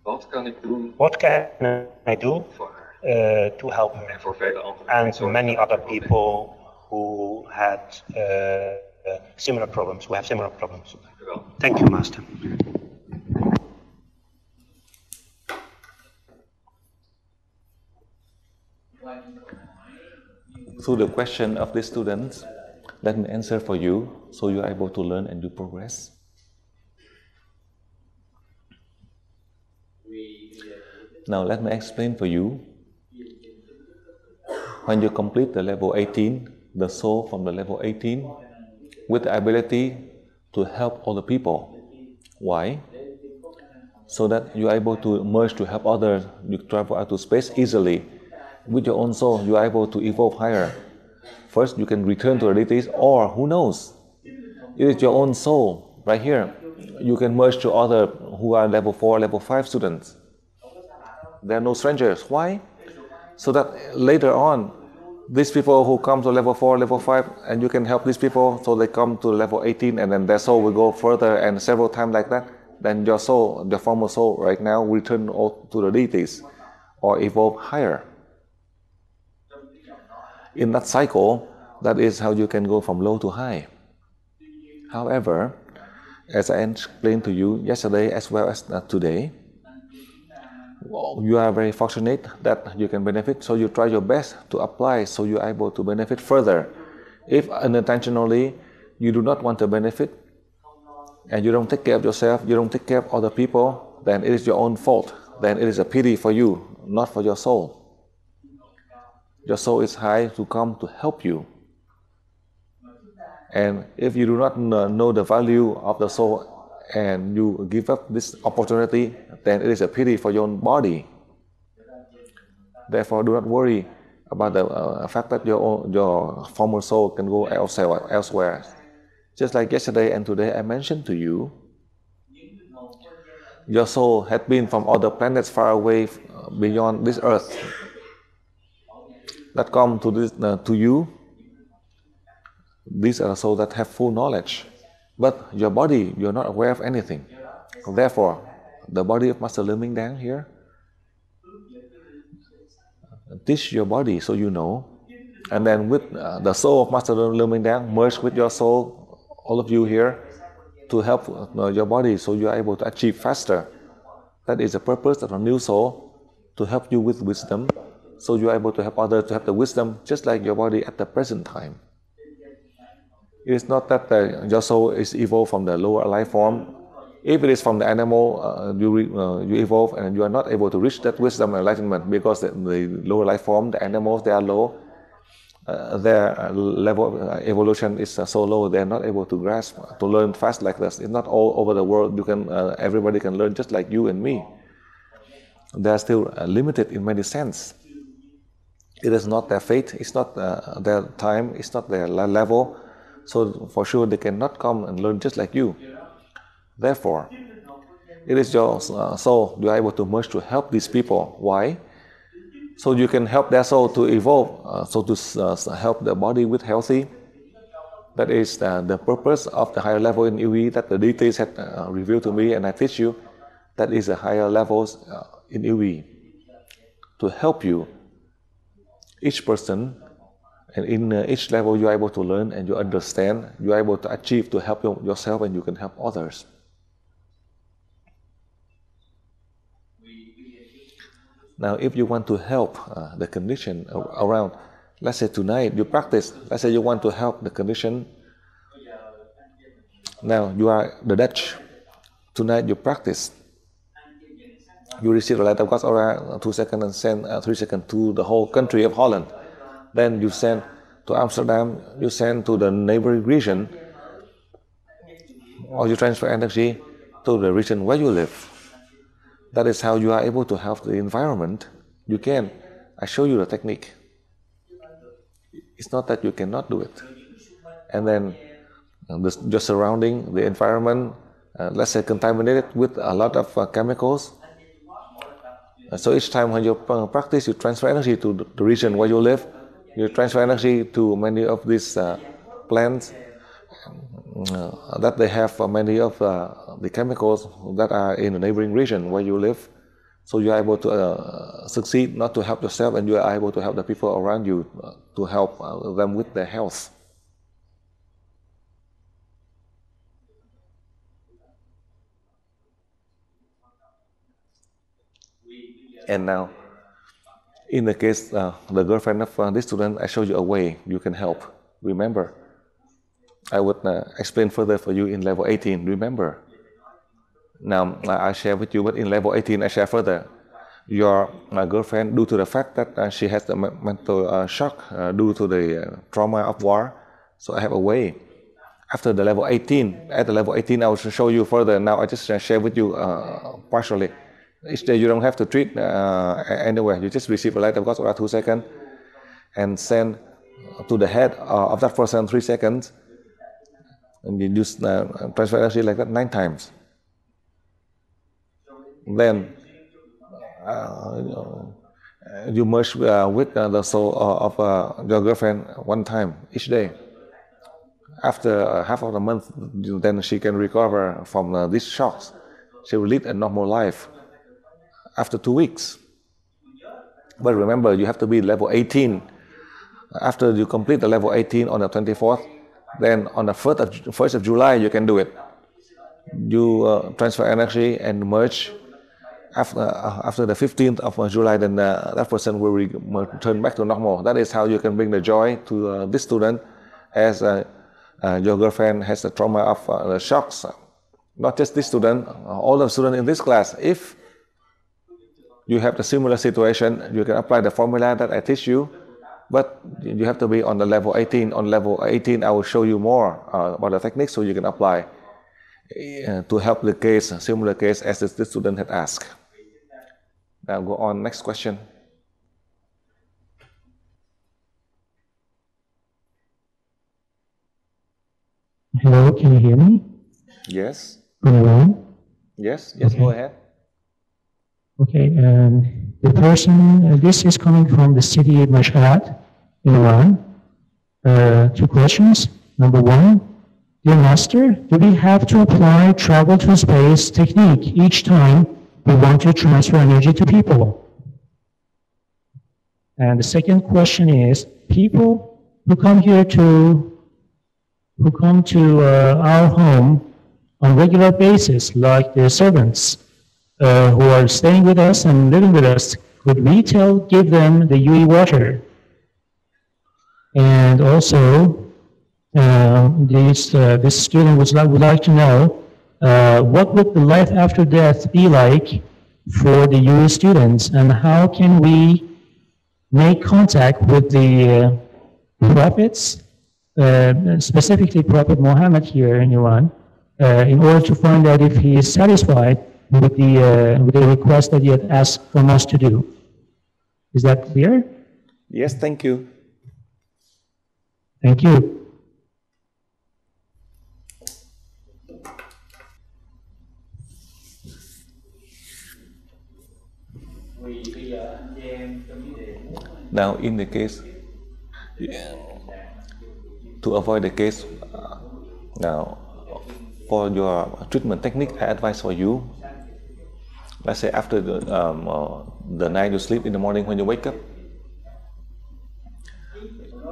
Wat kan ik doen What can I do voor haar? to help her? En voor vele andere And mensen. many other people who had similar problems, who have similar problems. Thank you, Master. Through the question of the students, let me answer for you so you are able to learn and do progress. Now let me explain for you. When you complete the level 18, the soul from the level 18 with the ability to help other people. Why? So that you are able to merge to help others, you travel out to space easily. With your own soul, you are able to evolve higher. First, you can return to the deities, or who knows? It is your own soul right here. You can merge to other who are level 4, level 5 students. They are no strangers. Why? So that later on, these people who come to level 4, level 5, and you can help these people so they come to level 18, and then their soul will go further, and several times like that, then your soul, the former soul right now, will return to the deities or evolve higher. In that cycle, that is how you can go from low to high. However, as I explained to you yesterday as well as today, you are very fortunate that you can benefit, so you try your best to apply so you are able to benefit further. If unintentionally you do not want to benefit and you don't take care of yourself, you don't take care of other people, then it is your own fault. Then it is a pity for you, not for your soul. Your soul is high to come to help you. And if you do not know the value of the soul and you give up this opportunity, then it is a pity for your own body. Therefore, do not worry about the fact that your former soul can go elsewhere. Just like yesterday and today I mentioned to you, your soul had been from other planets far away beyond this earth that come to you These are the souls that have full knowledge. But your body, you're not aware of anything. Therefore, the body of Master Liming Dang here, teach your body so you know. And then with the soul of Master Liming Dang, merge with your soul, all of you here, to help your body so you are able to achieve faster. That is the purpose of a new soul, to help you with wisdom, so you are able to help others to have the wisdom just like your body at the present time. It is not that your soul is evolved from the lower life form. If it is from the animal, you evolve and you are not able to reach that wisdom and enlightenment because the lower life form, the animals, they are low. Their level of evolution is so low, they are not able to grasp, to learn fast like this. It's not all over the world. You can, everybody can learn just like you and me. They are still limited in many sense. It is not their fate, it's not their time, it's not their level. So for sure they cannot come and learn just like you. Therefore, it is your soul you are able to merge to help these people. Why? So you can help their soul to evolve, so to help the body with healthy. That is the purpose of the higher level in UE that the deities had revealed to me and I teach you. That is the higher levels in UE. To help you, each person, and in each level you are able to learn and you understand, you are able to achieve to help yourself and you can help others. Now if you want to help the condition around, let's say tonight you practice, let's say you want to help the condition, now you are the Dutch, tonight you practice, you receive the light of God's aura 2 seconds and send 3 seconds to the whole country of Holland. Then you send to Amsterdam, you send to the neighboring region, or you transfer energy to the region where you live. That is how you are able to help the environment. You can. I show you the technique. It's not that you cannot do it. And then your surrounding, the environment, let's say contaminated with a lot of chemicals. So each time when you practice, you transfer energy to the region where you live. You transfer energy to many of these plants that they have many of the chemicals that are in the neighboring region where you live. So you are able to succeed, not to help yourself, and you are able to help the people around you to help them with their health. And now, in the case, the girlfriend of this student, I showed you a way you can help. Remember, I would explain further for you in level 18. Remember. Now, I share with you, but in level 18, I share further. Your girlfriend, due to the fact that she has the mental shock due to the trauma of war, so I have a way. After the level 18, at the level 18, I will show you further. Now, I just share with you partially. Each day you don't have to treat anywhere. You just receive a light of God for 2 seconds and send to the head of that person 3 seconds. And you use transfer energy like that 9 times. Then you merge with the soul of your girlfriend 1 time each day. After half of the month, then she can recover from these shocks. She will lead a normal life. After 2 weeks. But remember, you have to be level 18. After you complete the level 18 on the 24th, then on the 1st of July, you can do it. You transfer energy and merge. After the 15th of July, then that person will return back to normal. That is how you can bring the joy to this student, as your girlfriend has the trauma of the shocks. Not just this student, all the students in this class. If you have the similar situation, you can apply the formula that I teach you, but you have to be on the level 18. On level 18, I will show you more about the techniques so you can apply to help the case, similar case as this student had asked. Now go on, next question. Hello, can you hear me? Yes. Hello? Yes, yes, okay. Go ahead. Okay, the person, this is coming from the city of Mashhad, Iran. 2 questions. Number one, dear master, do we have to apply travel to space technique each time we want to transfer energy to people? And the second question is, people who come to our home on regular basis, like the servants who are staying with us and living with us, could we give them the UE water? And also, this student would like to know what would the life after death be like for the UE students, and how can we make contact with the prophets, specifically Prophet Muhammad here in Iran, in order to find out if he is satisfied with the request that he had asked from us to do. Is that clear? Yes, thank you. Thank you. Now, in the case, to avoid the case, now, for your treatment technique, I advise for you, let's say after the night you sleep, in the morning when you wake up.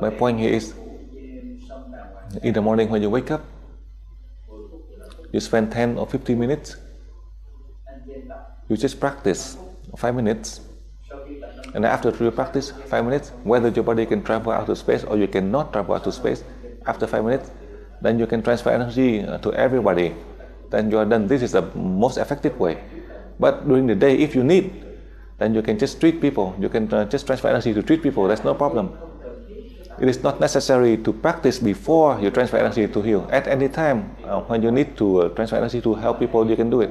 My point here is, in the morning when you wake up, you spend 10 or 15 minutes, you just practice 5 minutes, and after you practice 5 minutes, whether your body can travel out to space or you cannot travel out to space, after 5 minutes, then you can transfer energy to everybody. Then you are done. This is the most effective way. But during the day, if you need, then you can just treat people. You can just transfer energy to treat people. That's no problem. It is not necessary to practice before you transfer energy to heal. At any time, when you need to transfer energy to help people, you can do it.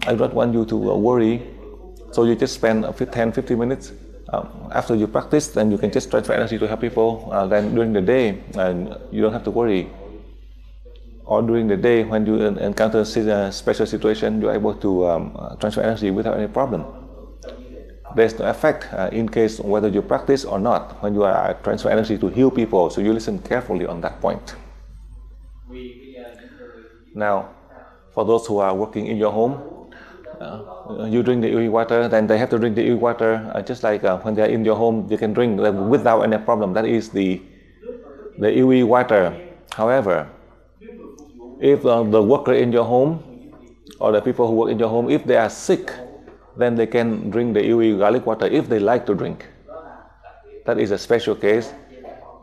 I don't want you to worry. So you just spend 10-15 minutes after you practice, then you can just transfer energy to help people. Then during the day, you don't have to worry. Or during the day, when you encounter a special situation, you're able to transfer energy without any problem. There's no effect in case whether you practice or not when you are transfer energy to heal people. So you listen carefully on that point. Now, for those who are working in your home, you drink the UE water, then they have to drink the UE water just like when they are in your home, you can drink without any problem. That is the UE water. However, if the worker in your home or the people who work in your home, if they are sick, then they can drink the UE garlic water if they like to drink. That is a special case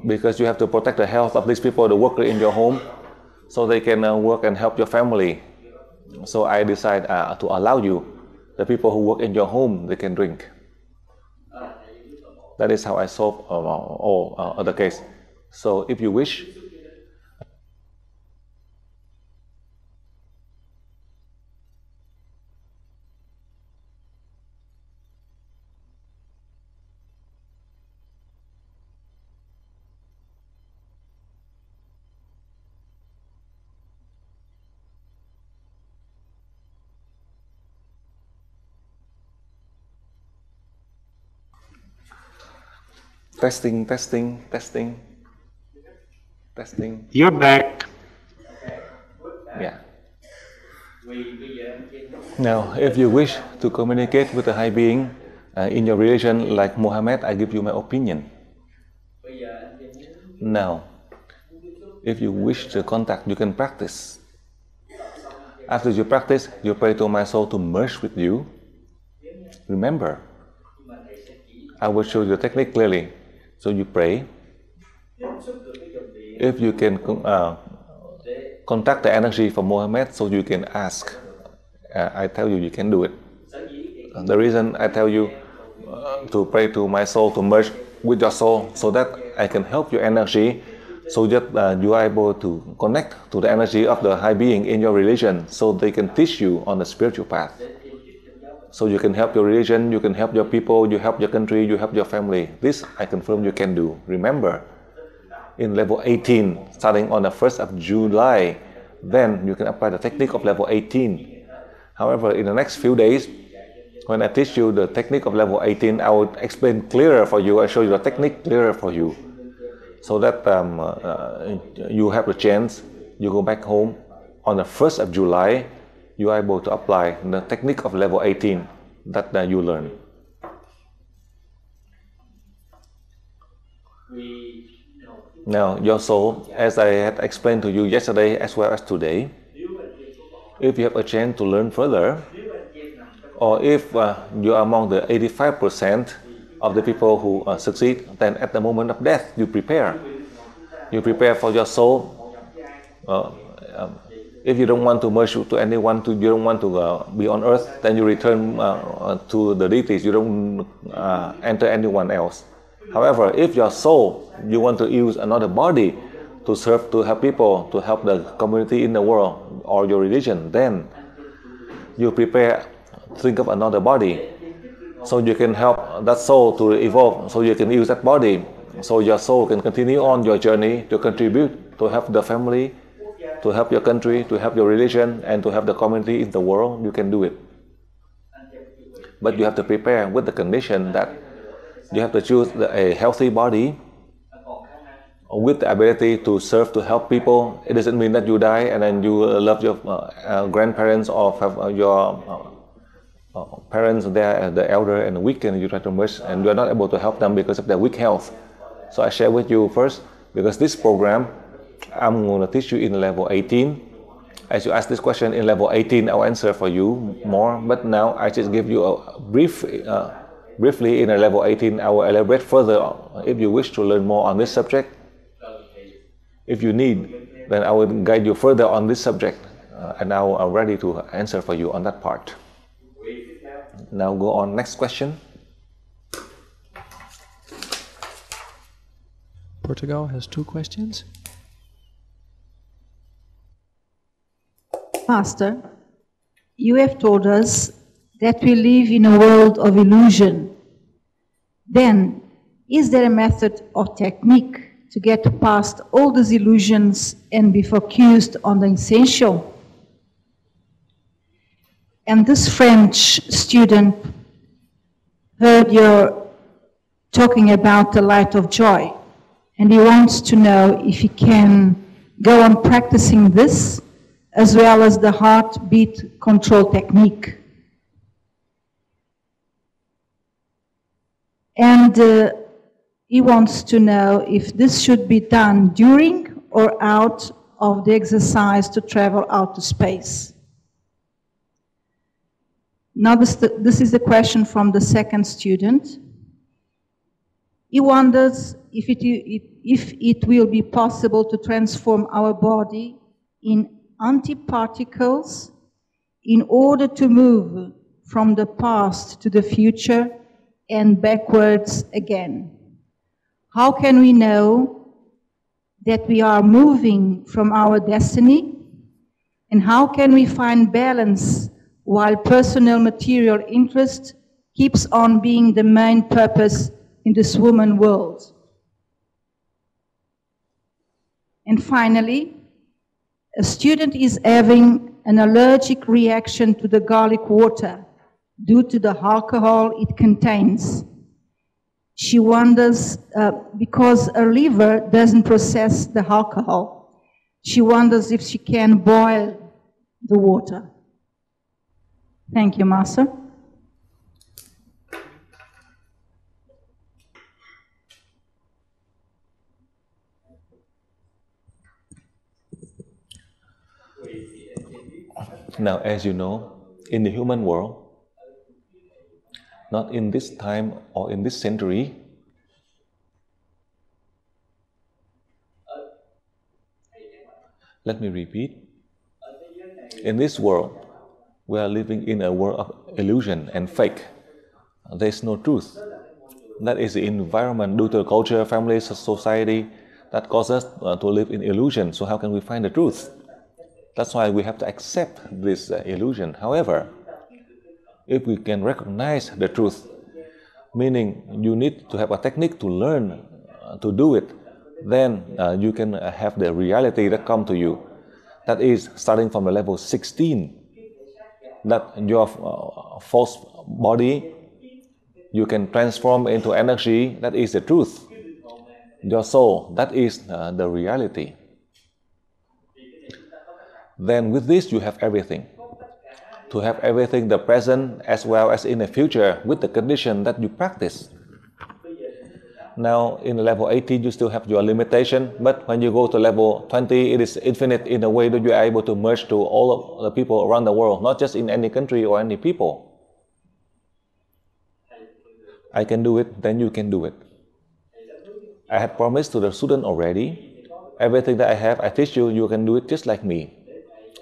because you have to protect the health of these people, the worker in your home, so they can work and help your family. So I decide to allow you, the people who work in your home, they can drink. That is how I solve all other cases. So if you wish, testing. You're back. Yeah. Now, if you wish to communicate with a high being in your religion like Muhammad, I give you my opinion. Now, if you wish to contact, you can practice. After you practice, you pray to my soul to merge with you. Remember, I will show you the technique clearly. So you pray. If you can contact the energy from Muhammad, so you can ask. I tell you, you can do it. The reason I tell you to pray to my soul to merge with your soul, so that I can help your energy, so that you are able to connect to the energy of the high being in your religion, so they can teach you on the spiritual path. So you can help your religion, you can help your people, you help your country, you help your family. This I confirm you can do. Remember, in level 18, starting on the 1st of July, then you can apply the technique of level 18. However, in the next few days, when I teach you the technique of level 18, I will explain clearer for you, I show you the technique clearer for you. so that you have the chance, you go back home on the 1st of July, you are able to apply the technique of level 18 that you learn. Now, your soul, as I had explained to you yesterday as well as today, if you have a chance to learn further, or if you are among the 85% of the people who succeed, then at the moment of death, you prepare. You prepare for your soul. If you don't want to merge to anyone, you don't want to be on earth, then you return to the deities. You don't enter anyone else. However, if your soul, you want to use another body to serve, to help people, to help the community in the world or your religion, then you prepare, think of another body, so you can help that soul to evolve, so you can use that body, so your soul can continue on your journey to contribute, to help the family, to help your country, to help your religion, and to help the community in the world. You can do it. But you have to prepare with the condition that you have to choose a healthy body with the ability to serve, to help people. It doesn't mean that you die and then you love your grandparents or have your parents there, the elder and the weak, and you try to merge, and you are not able to help them because of their weak health. So I share with you first, because this program, I'm going to teach you in level 18. As you ask this question in level 18, I'll answer for you more, but now I just give you a briefly in a level 18. I will elaborate further if you wish to learn more on this subject. If you need, then I will guide you further on this subject, and now I'm ready to answer for you on that part. Now go on, next question. Portugal has 2 questions. Master, you have told us that we live in a world of illusion. Then, is there a method or technique to get past all these illusions and be focused on the essential? And this French student heard you talking about the light of joy, and he wants to know if he can go on practicing this as well as the heartbeat control technique. And he wants to know if this should be done during or out of the exercise to travel out to space. Now this is the question from the second student. He wonders if it will be possible to transform our body in antiparticles in order to move from the past to the future and backwards again. How can we know that we are moving from our destiny? And how can we find balance while personal material interest keeps on being the main purpose in this woman world? And finally, a student is having an allergic reaction to the garlic water due to the alcohol it contains. She wonders, because her liver doesn't process the alcohol, she wonders if she can boil the water. Thank you, Master. Now, as you know, in the human world, not in this time or in this century, let me repeat, in this world, we are living in a world of illusion and fake. There is no truth. That is the environment due to culture, family, society that causes us to live in illusion. So how can we find the truth? That's why we have to accept this illusion. However, if we can recognize the truth, meaning you need to have a technique to learn to do it, then you can have the reality that comes to you. That is starting from the level 16, that your false body you can transform into energy. That is the truth. your soul, that is the reality. Then with this you have everything. To have everything, the present as well as in the future, with the condition that you practice. Now in level 18 you still have your limitation, but when you go to level 20 it is infinite in a way that you are able to merge to all of the people around the world, not just in any country or any people. I can do it, then you can do it. I had promised to the student already, everything that I have, I teach you, you can do it just like me.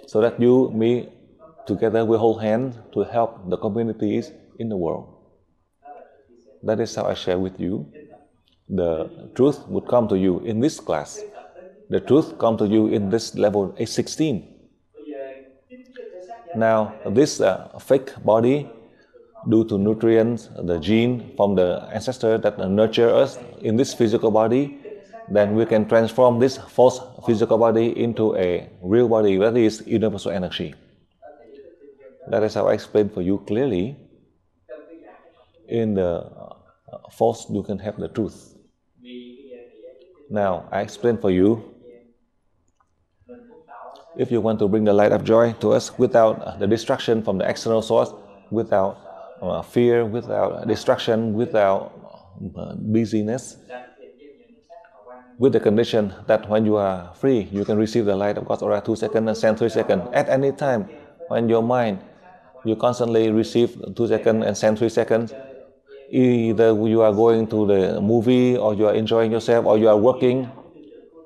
So that you, me, together we hold hands to help the communities in the world. That is how I share with you. The truth would come to you in this class. The truth come to you in this level 16. Now, this fake body, due to nutrients, the gene from the ancestor that nurture us in this physical body, then we can transform this false physical body into a real body, that is universal energy. That is how I explain for you clearly. In the false, you can have the truth. Now, I explain for you. If you want to bring the light of joy to us without the distraction from the external source, without fear, without distraction, without busyness, with the condition that when you are free, you can receive the light of God's aura 2 seconds and send 3 seconds. At any time, when your mind, you constantly receive 2 seconds and send 3 seconds, either you are going to the movie or you are enjoying yourself or you are working,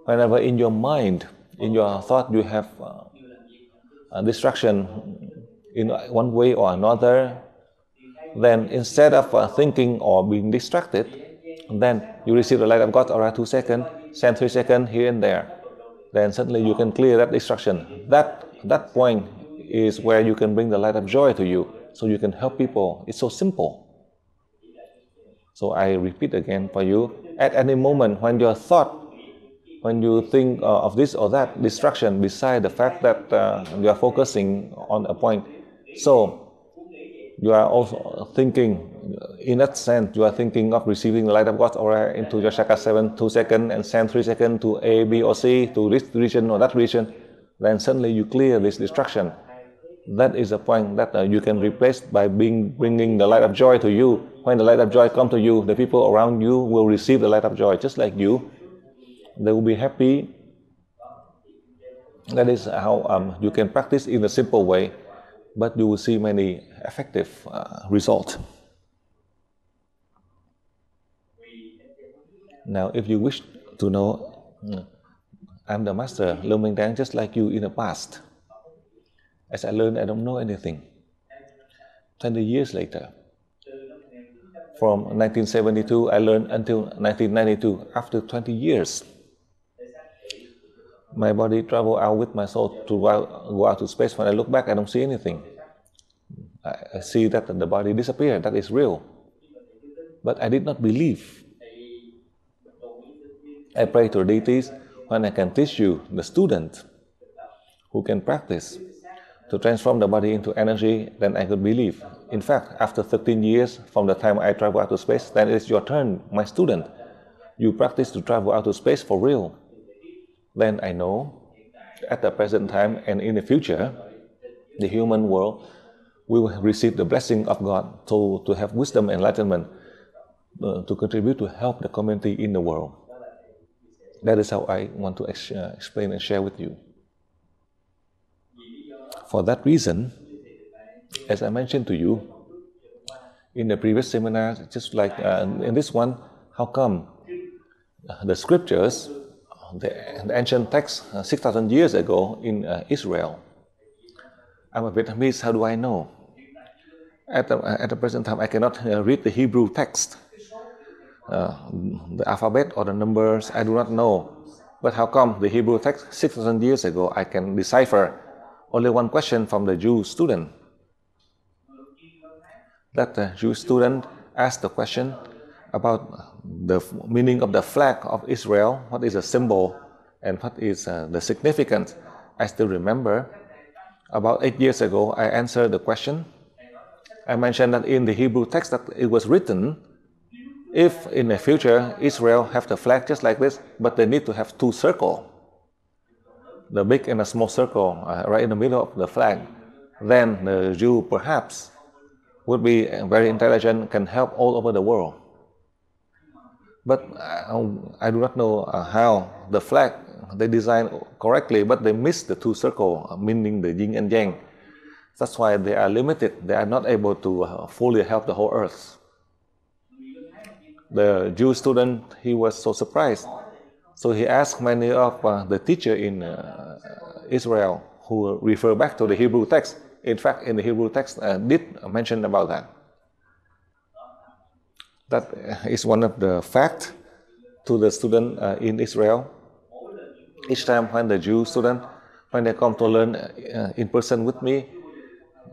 whenever in your mind, in your thought you have a distraction in one way or another, then instead of thinking or being distracted, then you receive the light of God around 2 seconds, send 3 seconds here and there. Then suddenly you can clear that distraction. That point is where you can bring the light of joy to you, so you can help people. It's so simple. So I repeat again for you, at any moment when your thought, when you think of this or that distraction beside the fact that you are focusing on a point, so you are also thinking, in that sense, you are thinking of receiving the light of God aura into your chakra 7, 2 seconds, and send 3 seconds to A, B, or C, to this region or that region, then suddenly you clear this distraction. That is a point that you can replace by bringing the light of joy to you. When the light of joy comes to you, the people around you will receive the light of joy just like you. They will be happy. That is how you can practice in a simple way, but you will see many effective results. Now, if you wish to know, I'm the master, Lưu Minh Tang, just like you in the past. As I learned, I don't know anything. 20 years later, from 1972, I learned until 1992. After 20 years, my body traveled out with my soul to go out to space. When I look back, I don't see anything. I see that the body disappeared. That is real. But I did not believe. I pray to the deities, when I can teach you, the student who can practice to transform the body into energy, then I could believe. In fact, after 13 years from the time I travel out to space, then it's your turn, my student. You practice to travel out to space for real. Then I know, at the present time and in the future, the human world will receive the blessing of God to have wisdom and enlightenment, to contribute to help the community in the world. That is how I want to explain and share with you. For that reason, as I mentioned to you in the previous seminar, just like in this one, how come the scriptures, the ancient text 6,000 years ago in Israel? I'm a Vietnamese, how do I know? At the present time, I cannot read the Hebrew text. The alphabet or the numbers, I do not know. But how come the Hebrew text 6,000 years ago, I can decipher only one question from the Jewish student? That the Jewish student asked the question about the meaning of the flag of Israel, what is a symbol and what is the significance. I still remember, about 8 years ago, I answered the question. I mentioned that in the Hebrew text that it was written If in the future Israel have the flag just like this, but they need to have two circles, the big and a small circle right in the middle of the flag, then the Jew perhaps would be very intelligent, can help all over the world. But I do not know how the flag they design correctly, but they miss the two circles, meaning the yin and yang. That's why they are limited. They are not able to fully help the whole earth. The Jewish student, he was so surprised. So he asked many of the teacher in Israel who refer back to the Hebrew text. In fact, in the Hebrew text did mention about that. That is one of the facts to the student in Israel. Each time when the Jew student, when they come to learn in person with me,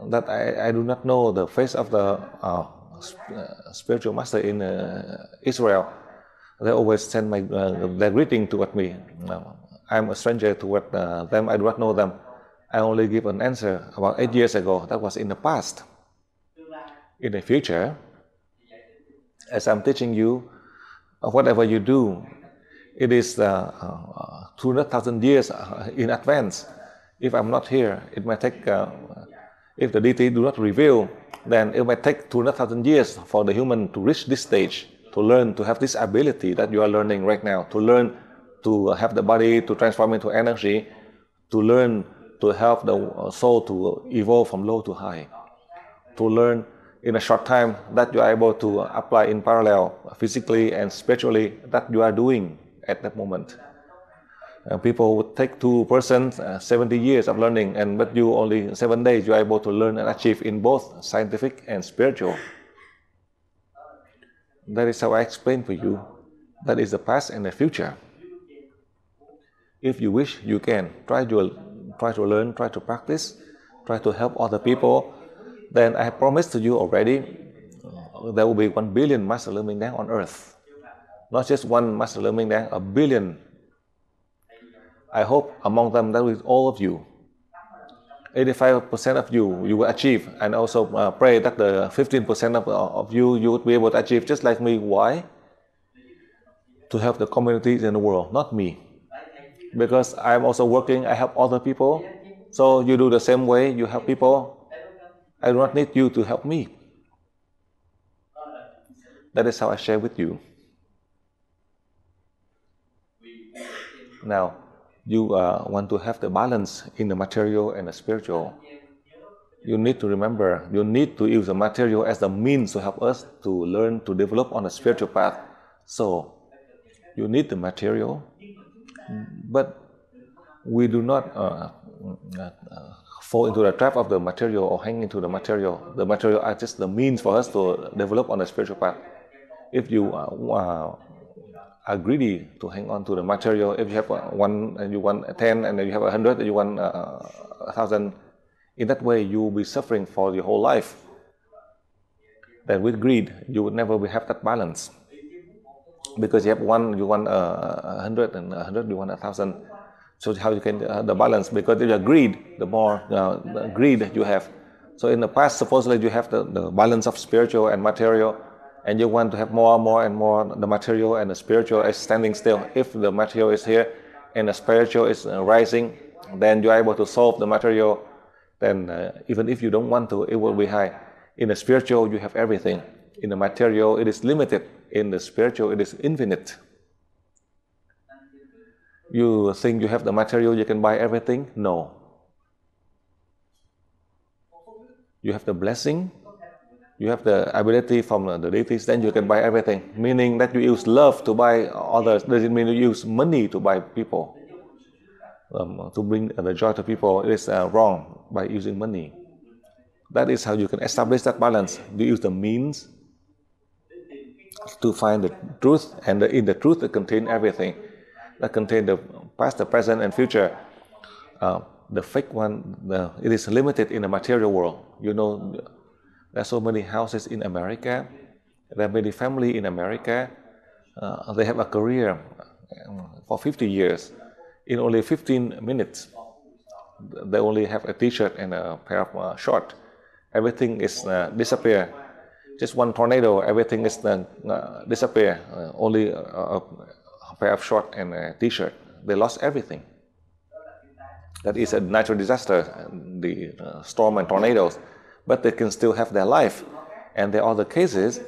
that I do not know the face of the spiritual master in Israel. They always send their greeting toward me. I'm a stranger toward them. I do not know them. I only give an answer about 8 years ago. That was in the past. In the future, as I'm teaching you, whatever you do, it is 200,000 years in advance. If I'm not here, it might take, if the deity do not reveal, then it might take 200,000 years for the human to reach this stage, to learn, to have this ability that you are learning right now, to learn to have the body to transform into energy, to learn to help the soul to evolve from low to high, to learn in a short time that you are able to apply in parallel, physically and spiritually, that you are doing at that moment. People would take 2 persons 70 years of learning, but you only 7 days you are able to learn and achieve in both scientific and spiritual. That is how I explain for you. That is the past and the future. If you wish, you can try to learn, try to practice, try to help other people. Then I promised to you already, there will be 1 billion Master Learning Dang on earth. Not just one Master Learning Dang, 1 billion. I hope among them that with all of you, 85% of you will achieve, and also pray that the 15% of you would be able to achieve just like me. Why? To help the communities in the world, not me. Because I'm also working, I help other people. So you do the same way, you help people. I do not need you to help me. That is how I share with you. Now, you want to have the balance in the material and the spiritual. You need to remember, you need to use the material as the means to help us to learn to develop on the spiritual path. So, you need the material, but we do not fall into the trap of the material or hang into the material. The material are just the means for us to develop on the spiritual path. If you are greedy to hang on to the material, if you have 1 and you want 10, and then you have 100 and you want 1,000, in that way you will be suffering for your whole life. Then with greed, you would never have that balance. Because you have 1, you want 100, and 100, you want 1,000. So how you can the balance? Because if you are greed, the more greed you have. So in the past, supposedly you have the balance of spiritual and material, and you want to have more and more. The material and the spiritual is standing still. If the material is here and the spiritual is rising, then you are able to solve the material. Then even if you don't want to, it will be high. In the spiritual, you have everything. In the material, it is limited. In the spiritual, it is infinite. You think you have the material, you can buy everything? No. You have the blessing, you have the ability from the deities, then you can buy everything. Meaning that you use love to buy others. Doesn't mean you use money to buy people. To bring the joy to people, it is wrong by using money. That is how you can establish that balance. You use the means to find the truth, and in the truth it contains everything. That contains the past, the present, and future. The fake one, it is limited in the material world. You know, there are so many houses in America. There are many families in America. They have a career for 50 years. In only 15 minutes, they only have a t-shirt and a pair of shorts. Everything is disappear. Just one tornado, everything is disappear. Only a pair of shorts and a t-shirt. They lost everything. That is a natural disaster, the storm and tornadoes. But they can still have their life. And there are other cases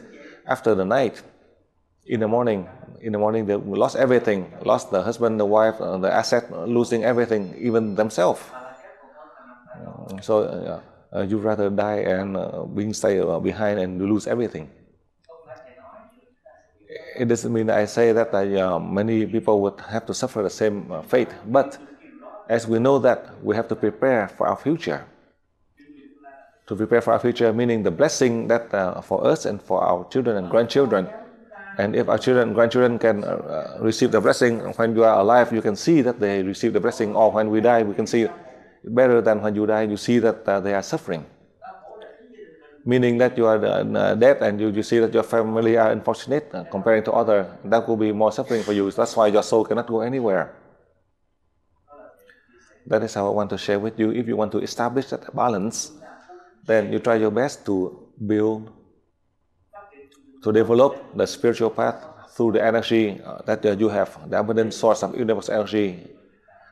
after the night. In the morning they lost everything. Lost the husband, the wife, the asset, losing everything, even themselves. So you'd rather die and being stay behind and lose everything. It doesn't mean I say that many people would have to suffer the same fate, but as we know that we have to prepare for our future. To prepare for our future, meaning the blessing that for us and for our children and grandchildren. And if our children and grandchildren can receive the blessing when you are alive, you can see that they receive the blessing, or when we die, we can see better than when you die, you see that they are suffering. Meaning that you are dead and you see that your family are unfortunate comparing to others, that will be more suffering for you. That's why your soul cannot go anywhere. That is how I want to share with you. If you want to establish that balance, then you try your best to build, to develop the spiritual path through the energy that you have, the abundant source of universal energy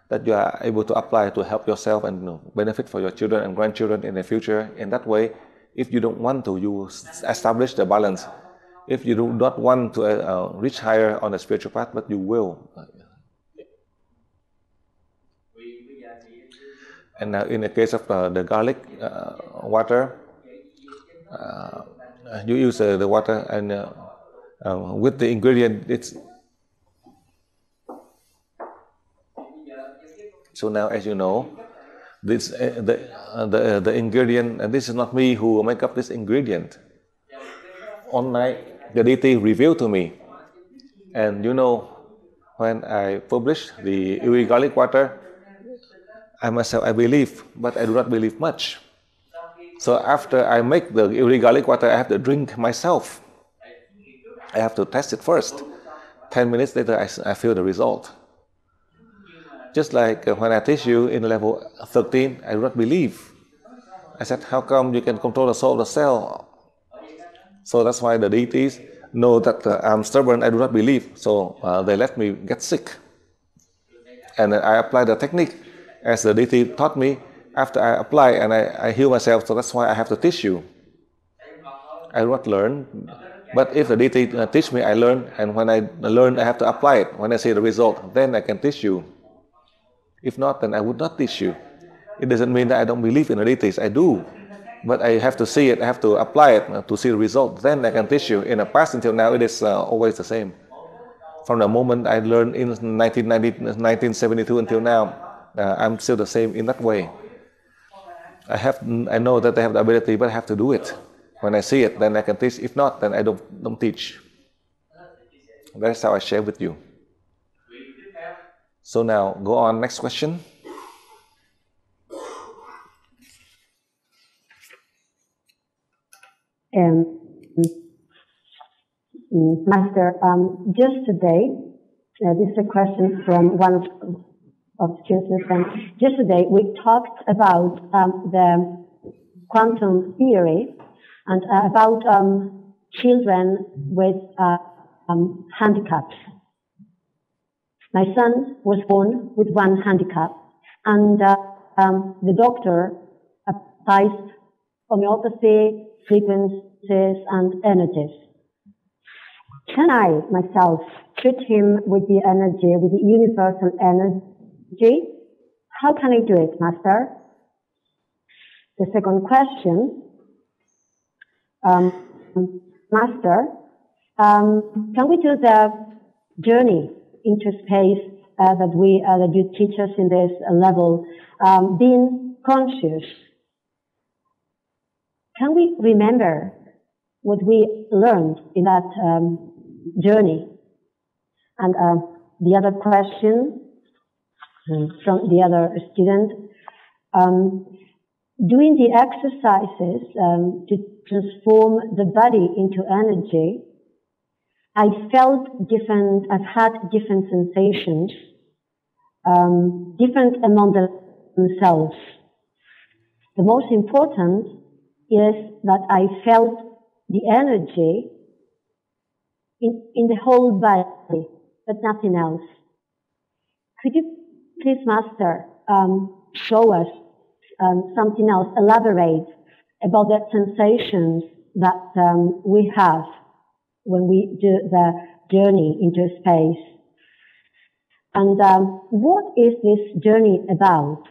that you are able to apply to help yourself and benefit for your children and grandchildren in the future. In that way, if you don't want to, you establish the balance. If you do not want to reach higher on the spiritual path, but you will. And now in the case of the garlic water, you use the water and with the ingredient, it's so now, as you know, this the ingredient, and this is not me who make up this ingredient. One night, the deity revealed to me, and you know, when I published the Iwi garlic water, I myself I believe, but I do not believe much. So after I make the Iwi garlic water, I have to drink myself. I have to test it first. 10 minutes later, I feel the result. Just like when I teach you in level 13, I do not believe. I said, how come you can control the soul of the cell? So that's why the deities know that I'm stubborn, I do not believe. So they let me get sick. And I apply the technique as the deity taught me. After I apply and I heal myself, so that's why I have to teach you. I do not learn. But if the deity teach me, I learn. And when I learn, I have to apply it. When I see the result, then I can teach you. If not, then I would not teach you. It doesn't mean that I don't believe in the deities. I do. But I have to see it, I have to apply it to see the result. Then I can teach you. In the past until now, it is always the same. From the moment I learned in 1972 until now, I'm still the same in that way. I know that I have the ability, but I have to do it. When I see it, then I can teach. If not, then I don't teach. That's how I share with you. So now, go on, next question. Master, just today, this is a question from one of the students. Just today, we talked about the quantum theory and about children with handicaps. My son was born with one handicap, and the doctor applies homeopathy, frequencies, and energies. Can I, myself, treat him with the energy, with the universal energy? How can I do it, Master? The second question, Master, can we do the journey into space that you teach us in this level, being conscious? Can we remember what we learned in that journey? And the other question from the other student, doing the exercises to transform the body into energy, I've had different sensations, different among themselves. The most important is that I felt the energy in the whole body, but nothing else. Could you please, Master, show us something else, elaborate about the sensations that we have when we do the journey into space? And what is this journey about?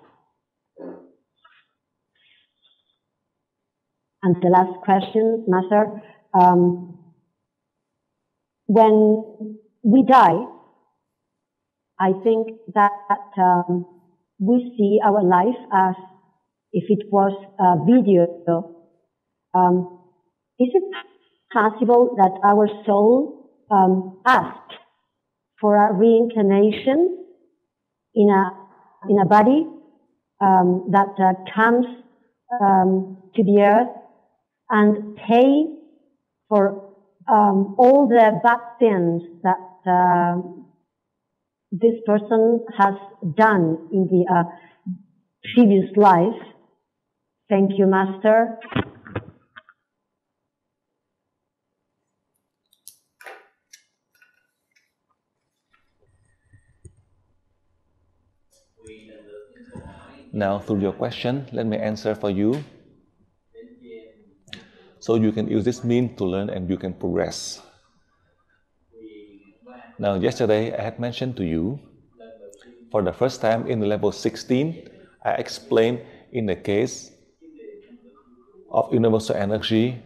And the last question, Master, when we die, I think that we see our life as if it was a video. Is it possible that our soul asked for a reincarnation in a body that comes to the earth and pay for all the bad things that this person has done in the previous life? Thank you, Master. Now, through your question, let me answer for you. So you can use this means to learn and you can progress. Now, yesterday I had mentioned to you, for the first time in the level 16, I explained in the case of universal energy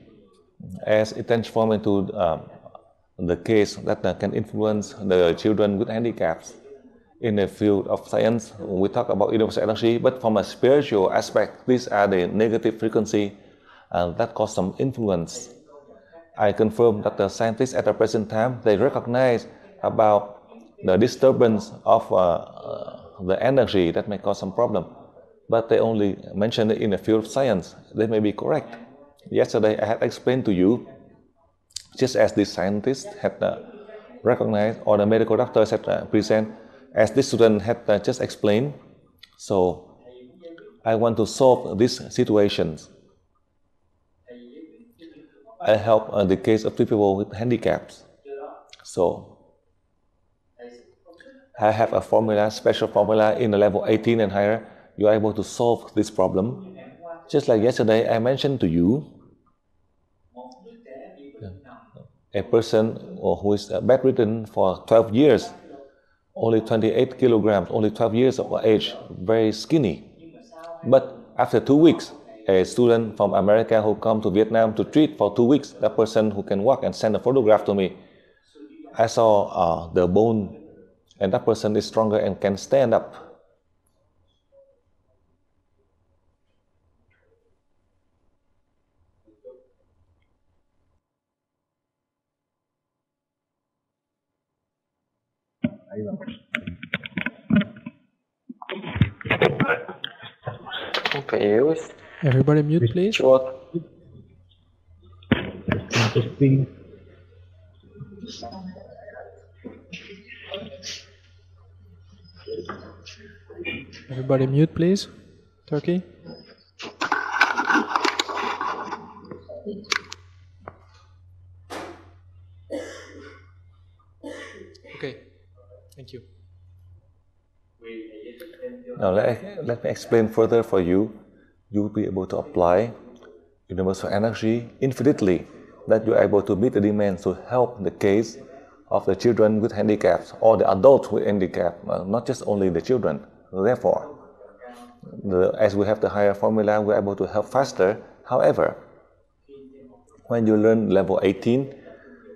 as it transforms into the case that can influence the children with handicaps. In the field of science, we talk about universal energy, but from a spiritual aspect, these are the negative frequency that cause some influence. I confirm that the scientists at the present time, they recognize about the disturbance of the energy that may cause some problem, but they only mention it in the field of science. They may be correct. Yesterday I had explained to you, just as the scientists had recognized, or the medical doctors had present, as this student had just explained. So I want to solve these situations. I help the case of 3 people with handicaps. So I have a formula, special formula in the level 18 and higher. You are able to solve this problem. Just like yesterday, I mentioned to you, a person who is bedridden for 12 years, only 28 kilograms, only 12 years of age, very skinny. But after 2 weeks, a student from America who come to Vietnam to treat for 2 weeks, that person who can walk and send a photograph to me, I saw the bone, and that person is stronger and can stand up. Everybody mute, please. Everybody mute, please. Turkey. Okay, thank you. Now let me explain further for you. You will be able to apply universal energy infinitely, that you are able to meet the demands to help the case of the children with handicaps or the adults with handicap, not just only the children. Therefore, as we have the higher formula, we are able to help faster. However, when you learn level 18,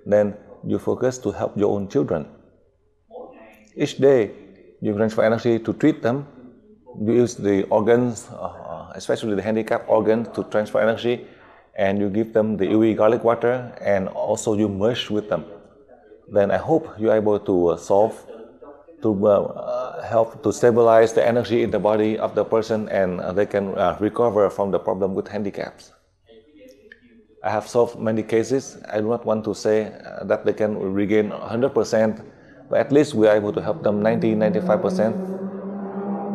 then you focus to help your own children. Each day, you transfer energy to treat them. You use the organs, especially the handicap organs, to transfer energy, and you give them the UE garlic water, and also you merge with them. Then I hope you are able to help to stabilize the energy in the body of the person, and they can recover from the problem with handicaps. I have solved many cases. I do not want to say that they can regain 100%, but at least we are able to help them 90-95%.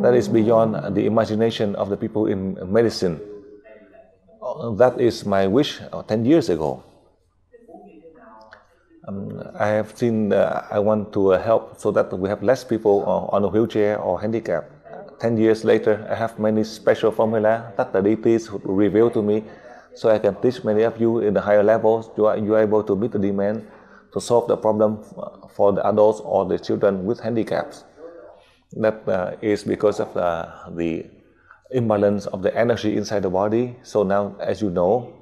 That is beyond the imagination of the people in medicine. That is my wish 10 years ago. I have seen, I want to help so that we have less people on a wheelchair or handicap. 10 years later, I have many special formula that the deities reveal to me, so I can teach many of you in the higher levels. You are able to meet the demand to solve the problem for the adults or the children with handicaps. That is because of the imbalance of the energy inside the body. So now, as you know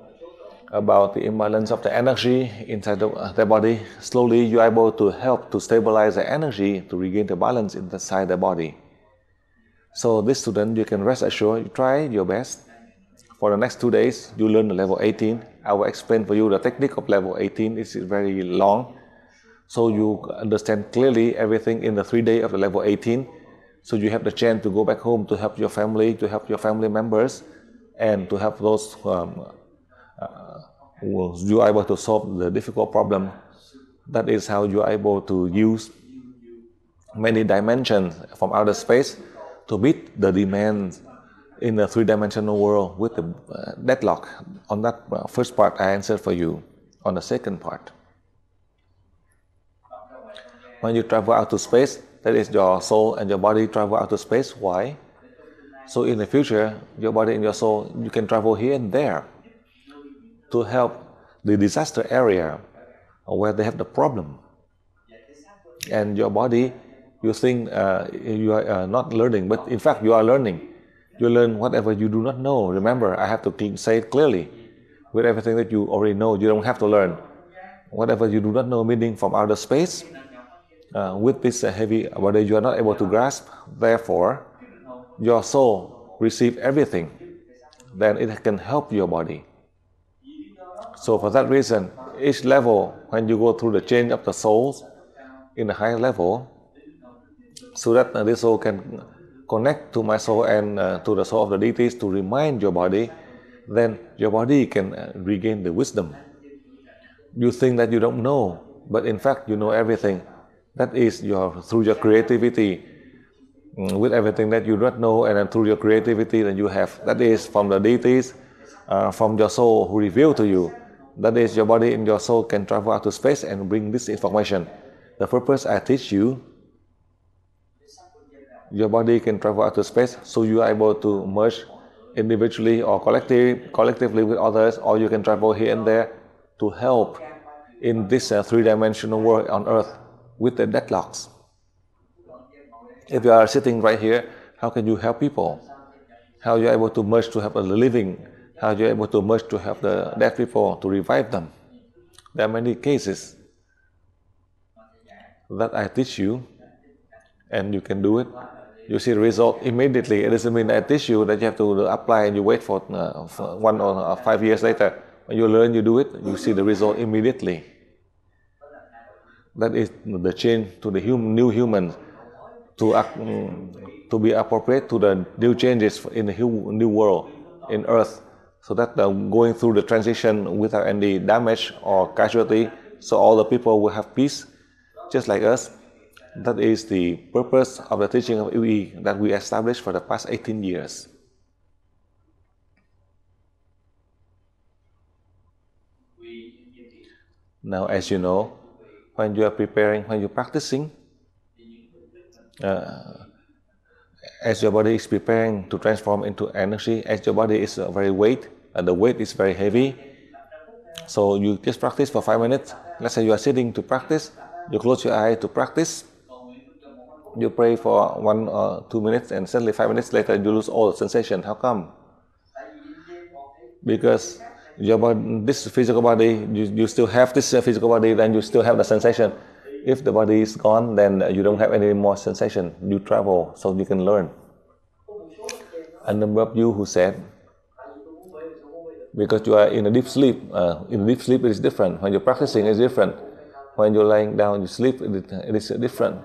about the imbalance of the energy inside the body, slowly you are able to help to stabilize the energy to regain the balance inside the body. So this student, you can rest assured, you try your best. For the next 2 days, you learn the level 18. I will explain for you the technique of level 18. It's very long. So you understand clearly everything in the 3 days of the level 18. So you have the chance to go back home to help your family, to help your family members, and to help those who you are able to solve the difficult problem. That is how you are able to use many dimensions from outer space to meet the demands in the three-dimensional world with the deadlock. On that first part, I answered for you. On the second part, when you travel out to space, that is your soul and your body travel out to space. Why? So in the future, your body and your soul, you can travel here and there to help the disaster area where they have the problem. And your body, you think you are not learning, but in fact you are learning. You learn whatever you do not know. Remember, I have to say it clearly. With everything that you already know, you don't have to learn. Whatever you do not know, meaning from outer space, with this heavy body you are not able to grasp. Therefore, your soul receives everything. Then it can help your body. So for that reason, each level, when you go through the change of the souls in the higher level, so that this soul can connect to my soul and to the soul of the deities to remind your body, then your body can regain the wisdom. You think that you don't know, but in fact you know everything. That is through your creativity, with everything that you do not know, and then through your creativity that you have. That is from the deities, from your soul who reveal to you. That is, your body and your soul can travel out to space and bring this information. The purpose I teach you, your body can travel out to space, so you are able to merge individually or collectively with others, or you can travel here and there to help in this three-dimensional world on Earth with the deadlocks. If you are sitting right here, how can you help people? How are you able to merge to help the living? How are you able to merge to help the dead people, to revive them? There are many cases that I teach you, and you can do it. You see the result immediately. It doesn't mean that I teach you that you have to apply and you wait for 1 or 5 years later. When you learn, you do it, you see the result immediately. That is the change to the new humans, to be appropriate to the new changes in the new world, in Earth, so that going through the transition without any damage or casualty, so all the people will have peace, just like us. That is the purpose of the teaching of UE that we established for the past 18 years. Now, as you know, when you are preparing, when you're practicing, as your body is preparing to transform into energy, as your body is very weight, and the weight is very heavy, so you just practice for 5 minutes. Let's say you are sitting to practice, you close your eye to practice, you pray for 1 or 2 minutes, and suddenly 5 minutes later you lose all the sensation. How come? Because your body, this physical body, you still have this physical body, then you still have the sensation. If the body is gone, then you don't have any more sensation. You travel so you can learn. A number of you who said, because you are in a deep sleep, in deep sleep it is different. When you're practicing, it's different. When you're lying down, you sleep, it is different.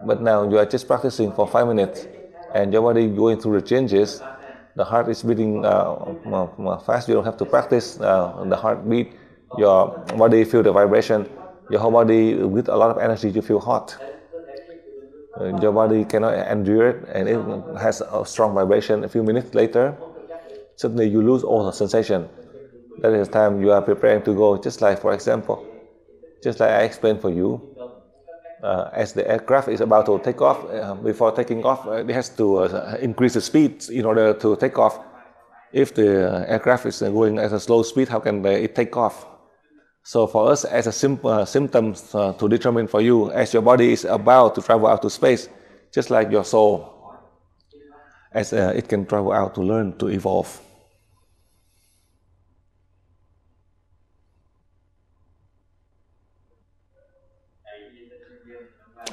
But now you are just practicing for 5 minutes, and your body going through the changes. The heart is beating fast. You don't have to practice the heartbeat. Your body feel the vibration. Your whole body with a lot of energy, you feel hot. Your body cannot endure it, and it has a strong vibration. A few minutes later, suddenly you lose all the sensation. That is the time you are preparing to go. Just like, for example, Just like I explained for you, as the aircraft is about to take off, before taking off, it has to increase the speed in order to take off. If the aircraft is going at a slow speed, how can it take off? So for us, as a symptoms to determine for you, as your body is about to travel out to space, just like your soul, as it can travel out to learn, to evolve.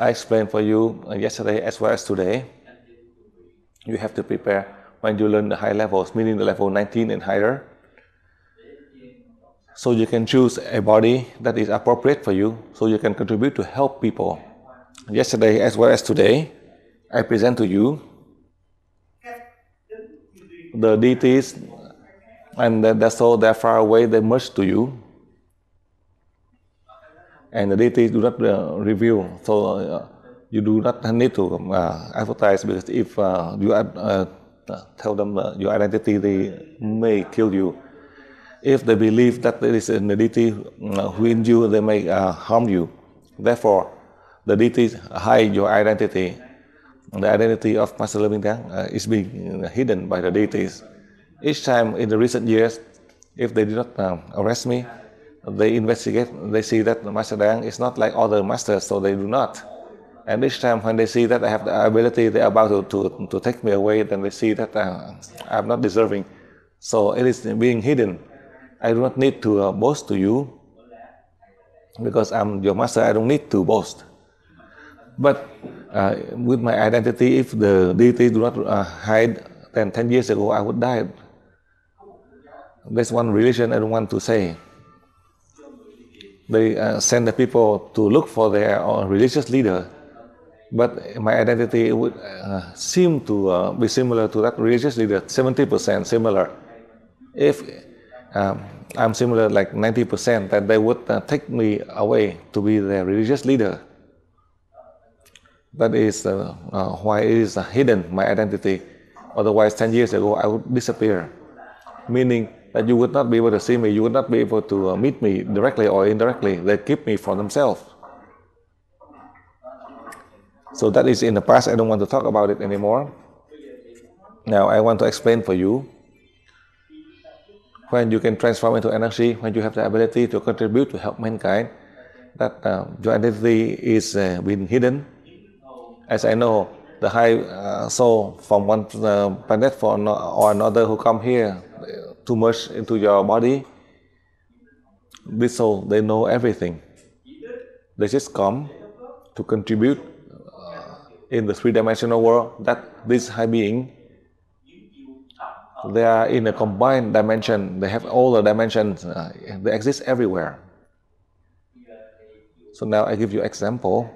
I explained for you yesterday as well as today. You have to prepare when you learn the high levels, meaning the level 19 and higher. So you can choose a body that is appropriate for you, so you can contribute to help people. Yesterday as well as today, I present to you the deities, and the soul, they're far away, they merge to you. And the deities do not reveal, so you do not need to advertise, because if you tell them your identity, they may kill you. If they believe that there is a deity within you, they may harm you. Therefore, the deities hide your identity. The identity of Master Leming Daeng is being hidden by the deities. Each time in the recent years, if they do not arrest me, they investigate, they see that Master Daeng is not like other masters, so they do not. And each time when they see that I have the ability, they are about to take me away, then they see that I'm not deserving. So it is being hidden. I do not need to boast to you, because I'm your master, I don't need to boast. But with my identity, if the deity do not hide, then 10 years ago I would die. There's one religion I don't want to say. They send the people to look for their religious leader, but my identity would seem to be similar to that religious leader, 70% similar. If I'm similar like 90%, then they would take me away to be their religious leader. That is why it is hidden, my identity. Otherwise, 10 years ago, I would disappear. Meaning that you would not be able to see me, you would not be able to meet me directly or indirectly. They keep me for themselves. So that is in the past. I don't want to talk about it anymore. Now I want to explain for you. When you can transform into energy, when you have the ability to contribute to help mankind, that your identity is being hidden. As I know, the high soul from one planet or another who come here to merge into your body, this soul, they know everything. They just come to contribute in the three-dimensional world, that this high being, they are in a combined dimension. They have all the dimensions. They exist everywhere. So now I give you example.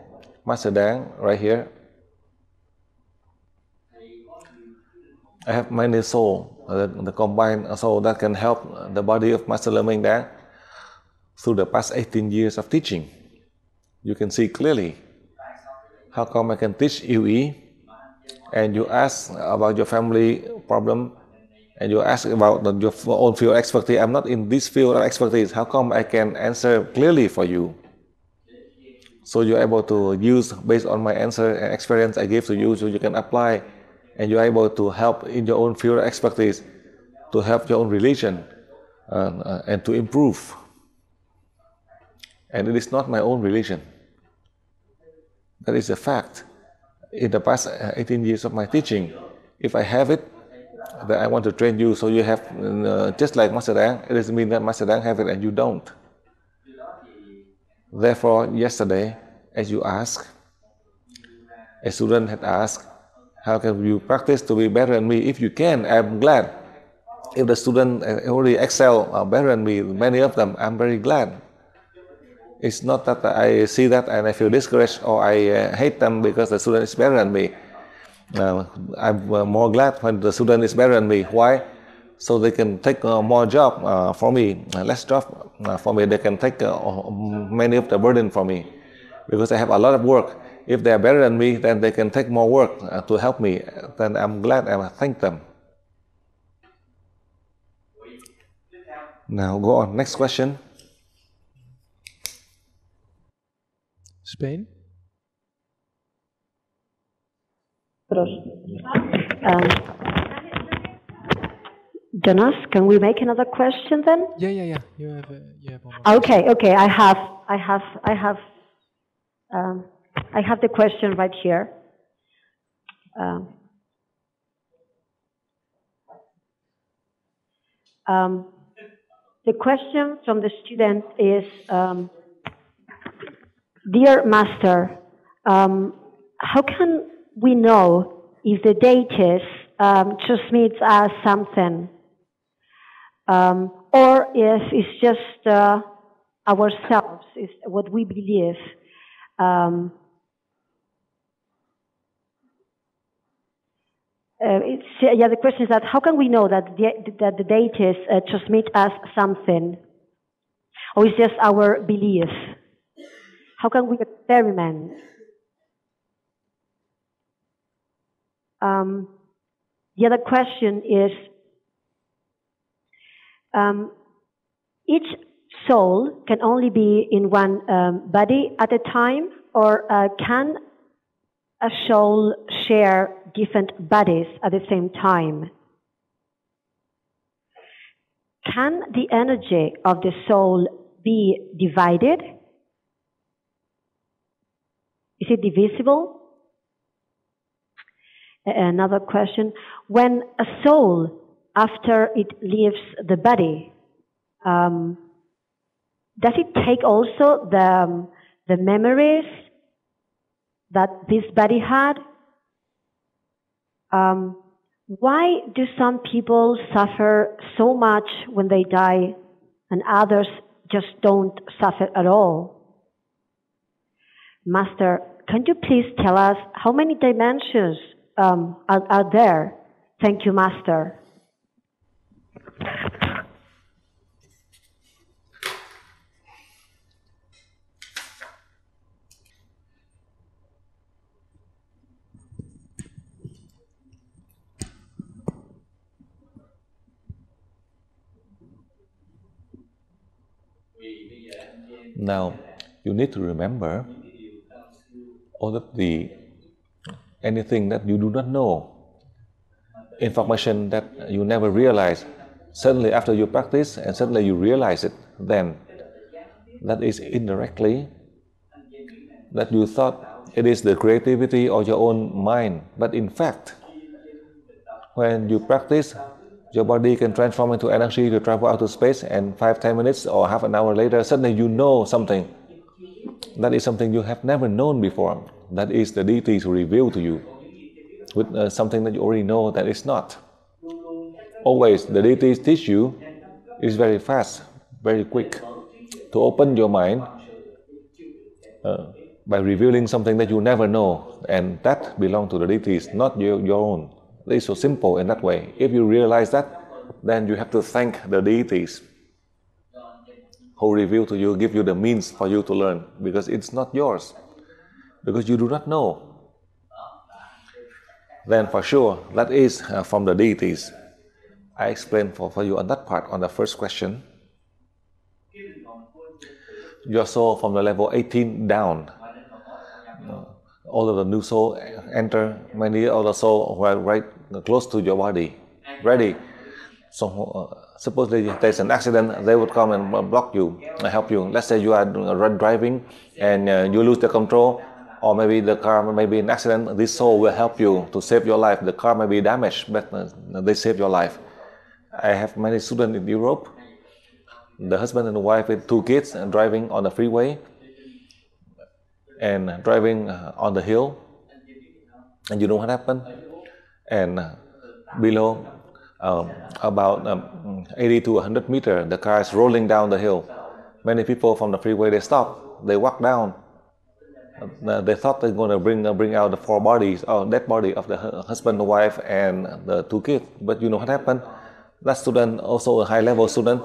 Master Daeng right here. I have many souls, the combined soul that can help the body of Master Leming Daeng through the past 18 years of teaching. You can see clearly. How come I can teach UE and you ask about your family problem and you ask about your own field of expertise? I'm not in this field of expertise. How come I can answer clearly for you? So you're able to use based on my answer and experience I gave to you, so you can apply, and you're able to help in your own field of expertise, to help your own religion and to improve. And it is not my own religion. That is a fact. In the past 18 years of my teaching, if I have it, then I want to train you, so you have, just like Master Daeng, it doesn't mean that Master Daeng have it and you don't. Therefore, yesterday, as you asked, a student had asked, how can you practice to be better than me? If you can, I'm glad. If the student already excel better than me, many of them, I'm very glad. It's not that I see that and I feel discouraged or I hate them because the student is better than me. I'm more glad when the student is better than me. Why? So they can take more job for me, less job for me. They can take many of the burden for me because I have a lot of work. If they are better than me, then they can take more work to help me. Then I'm glad and I thank them. Now go on. Next question. Spain. Jonas, can we make another question then? Yeah. You have one more. Okay. I have the question right here. The question from the student is, Dear Master, how can we know if the deities transmits us something, or if it's just ourselves, is what we believe? The question is that how can we know that the deities transmit us something, or it's just our belief? How can we experiment? The other question is, each soul can only be in one body at a time, or can a soul share different bodies at the same time? Can the energy of the soul be divided? Is it divisible? Another question, when a soul, after it leaves the body, does it take also the memories that this body had? Why do some people suffer so much when they die and others just don't suffer at all? Master, can you please tell us how many dimensions are there? Thank you, Master. Now, you need to remember all of anything that you do not know, information that you never realize. Suddenly after you practice and suddenly you realize it, then that is indirectly that you thought it is the creativity of your own mind. But in fact, when you practice, your body can transform into energy to travel out to space, and 5-10 minutes or half an hour later, suddenly you know something. That is something you have never known before. That is the deities who reveal to you with something that you already know that is not. Always, the deities teach you is very fast, very quick, to open your mind by revealing something that you never know, and that belongs to the deities, not your own. It is so simple in that way. If you realize that, then you have to thank the deities who reveal to you, give you the means for you to learn, because it's not yours, because you do not know. Then for sure, that is from the deities. I explained for you on that part, on the first question. Your soul from the level 18 down. All of the new soul enter, many other souls who are right close to your body, ready. So supposedly there's an accident, they would come and block you, help you. Let's say you are driving and you lose the control, or maybe the car may be in an accident. This soul will help you to save your life. The car may be damaged, but they save your life. I have many students in Europe, the husband and the wife with 2 kids and driving on the freeway and driving on the hill, and you know what happened? And below about 80 to 100 meters, the car is rolling down the hill. Many people from the freeway, they stop, they walk down. They thought they're going to bring out the 4 bodies, or dead body of the husband, the wife, and the 2 kids. But you know what happened? That student, also a high-level student,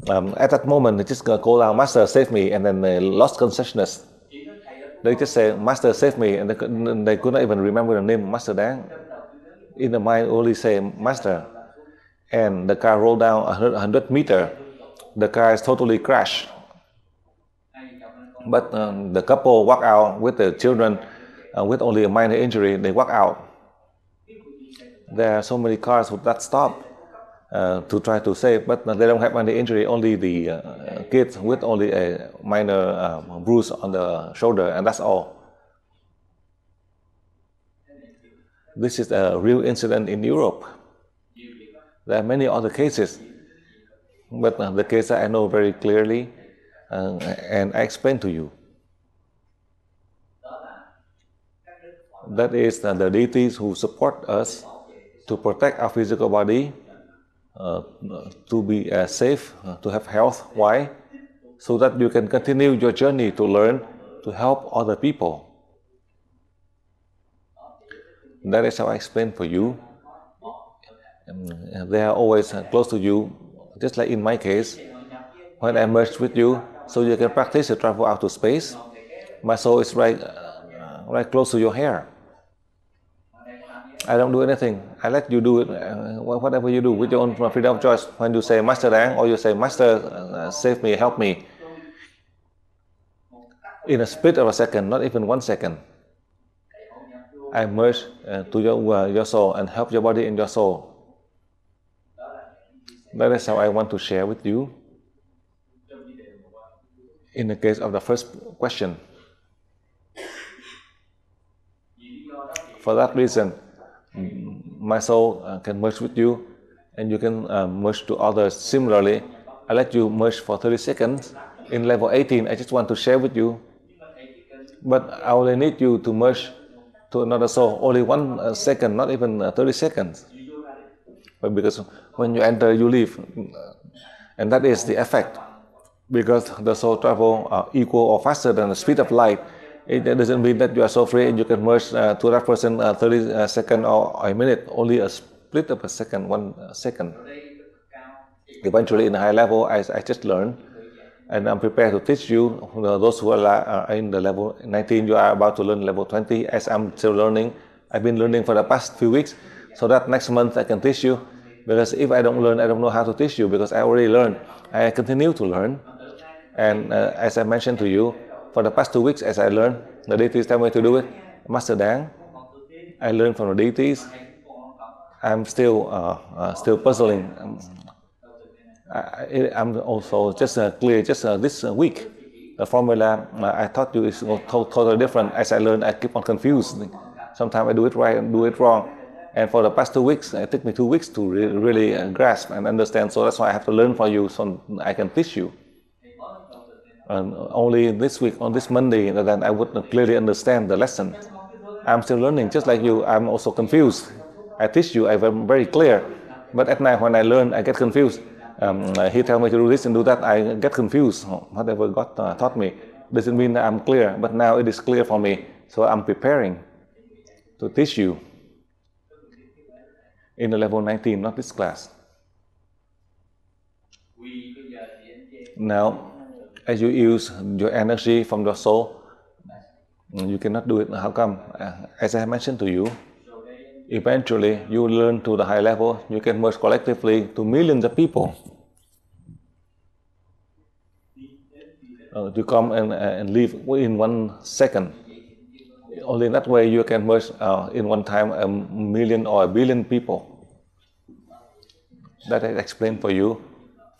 at that moment, they just call out, "Master, save me," and then they lost consciousness. They just say, "Master, save me," and they could not even remember the name Master Dang. In the mind, only say, "Master," and the car rolled down 100 meters. The car is totally crashed. But the couple walk out with the children with only a minor injury. They walk out. There are so many cars that stop to try to save, but they don't have any injury. Only the kids with only a minor bruise on the shoulder, and that's all. This is a real incident in Europe. There are many other cases, but the case I know very clearly, and I explain to you. That is the deities who support us to protect our physical body, to be safe, to have health. Why? So that you can continue your journey to learn, to help other people. That is how I explain for you. They are always close to you, just like in my case. When I merge with you, so you can practice to travel out to space, my soul is right close to your hair. I don't do anything. I let you do it, whatever you do, with your own freedom of choice. When you say, Master Dang, or you say, Master, save me, help me, in a split of a second, not even 1 second, I merge to your soul and help your body and your soul. That is how I want to share with you. In the case of the first question, for that reason, my soul can merge with you, and you can merge to others similarly. I let you merge for 30 seconds. In level 18, I just want to share with you, but I only need you to merge to another soul only 1 second, not even 30 seconds. But because when you enter, you leave, and that is the effect. Because the soul travel equal or faster than the speed of light, it doesn't mean that you are so free and you can merge to that person 30 seconds or a minute. Only a split of a second, 1 second. Eventually, in a high level, I just learn, and I'm prepared to teach you. Those who are in the level 19, you are about to learn level 20. As I'm still learning, I've been learning for the past few weeks, so that next month I can teach you. Because if I don't learn, I don't know how to teach you, because I already learned. I continue to learn. And as I mentioned to you, for the past 2 weeks, as I learned, the deities tell me to do it. Master Dang, I learned from the deities. I'm still puzzling. I'm also just clear just this week. The formula I taught you is totally different. As I learn, I keep on confused. Sometimes I do it right and do it wrong. And for the past 2 weeks, it took me 2 weeks to really grasp and understand. So that's why I have to learn for you, so I can teach you. And only this week, on this Monday, then I would clearly understand the lesson. I'm still learning, just like you. I'm also confused. I teach you, I'm very clear. But at night, when I learn, I get confused. He tells me to do this and do that. I get confused. Whatever God taught me doesn't mean that I'm clear. But now it is clear for me. So I'm preparing to teach you in the level 19, not this class. Now, as you use your energy from your soul, you cannot do it. How come? As I mentioned to you, eventually you learn to the high level, you can merge collectively to millions of people. To come and leave in 1 second. Only in that way you can merge in one time 1 million or 1 billion people. That I explained for you.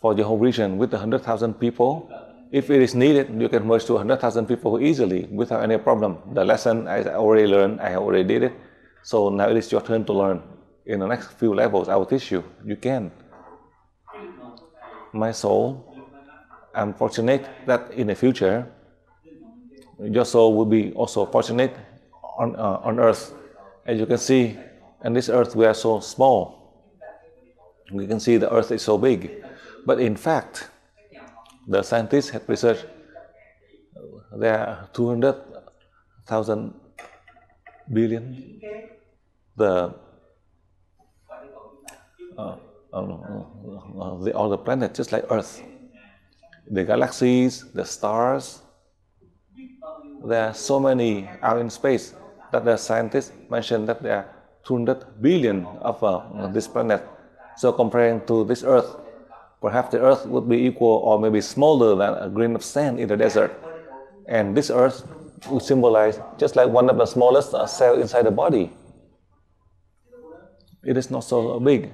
For the whole region with 100,000 people, if it is needed, you can merge to 100,000 people easily without any problem. The lesson I already learned, I already did it. So now it is your turn to learn. In the next few levels, I will teach you. You can. My soul, I'm fortunate that in the future, your soul will be also fortunate on earth. As you can see, on this earth we are so small. We can see the earth is so big. But in fact, the scientists have researched, there are 200,000 billion. All the planets, just like Earth, the galaxies, the stars. There are so many out in space that the scientists mentioned that there are 200 billion of this planet. So comparing to this Earth, perhaps the Earth would be equal or maybe smaller than a grain of sand in the desert. And this earth will symbolize just like one of the smallest cells inside the body. It is not so big.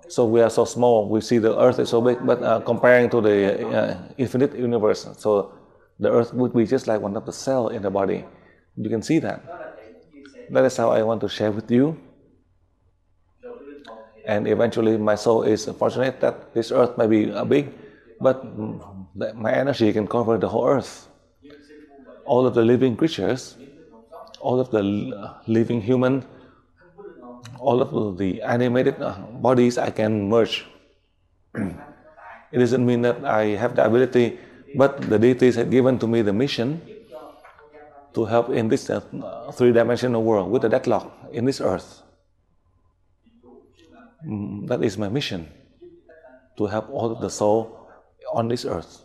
So we are so small, we see the earth is so big, but comparing to the infinite universe, so the earth would be just like one of the cells in the body. You can see that. That is how I want to share with you. And eventually my soul is fortunate that this earth may be big, but my energy can cover the whole earth. All of the living creatures, all of the living human, all of the animated bodies I can merge. It doesn't mean that I have the ability, but the deities have given to me the mission to help in this three-dimensional world with the deadlock in this earth. That is my mission, to help all of the soul on this earth.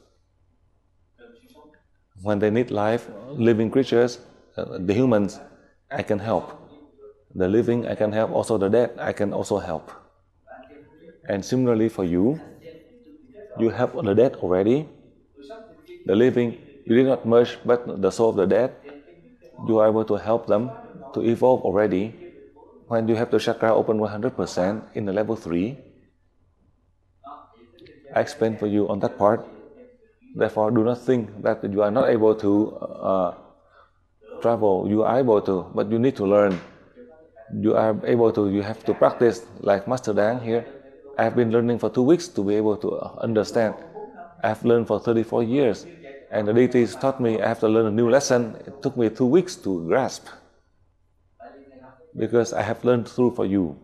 When they need life, living creatures, the humans, I can help. The living, I can help. Also the dead, I can also help. And similarly for you, you help the dead already. The living, you did not merge, but the soul of the dead, you are able to help them to evolve already. When you have the chakra open 100% in the level 3, I explained for you on that part. Therefore, do not think that you are not able to travel. You are able to, but you need to learn. You are able to, you have to practice, like Master Dang here. I have been learning for 2 weeks to be able to understand. I have learned for 34 years, and the deities taught me I have to learn a new lesson. It took me 2 weeks to grasp, because I have learned through for you,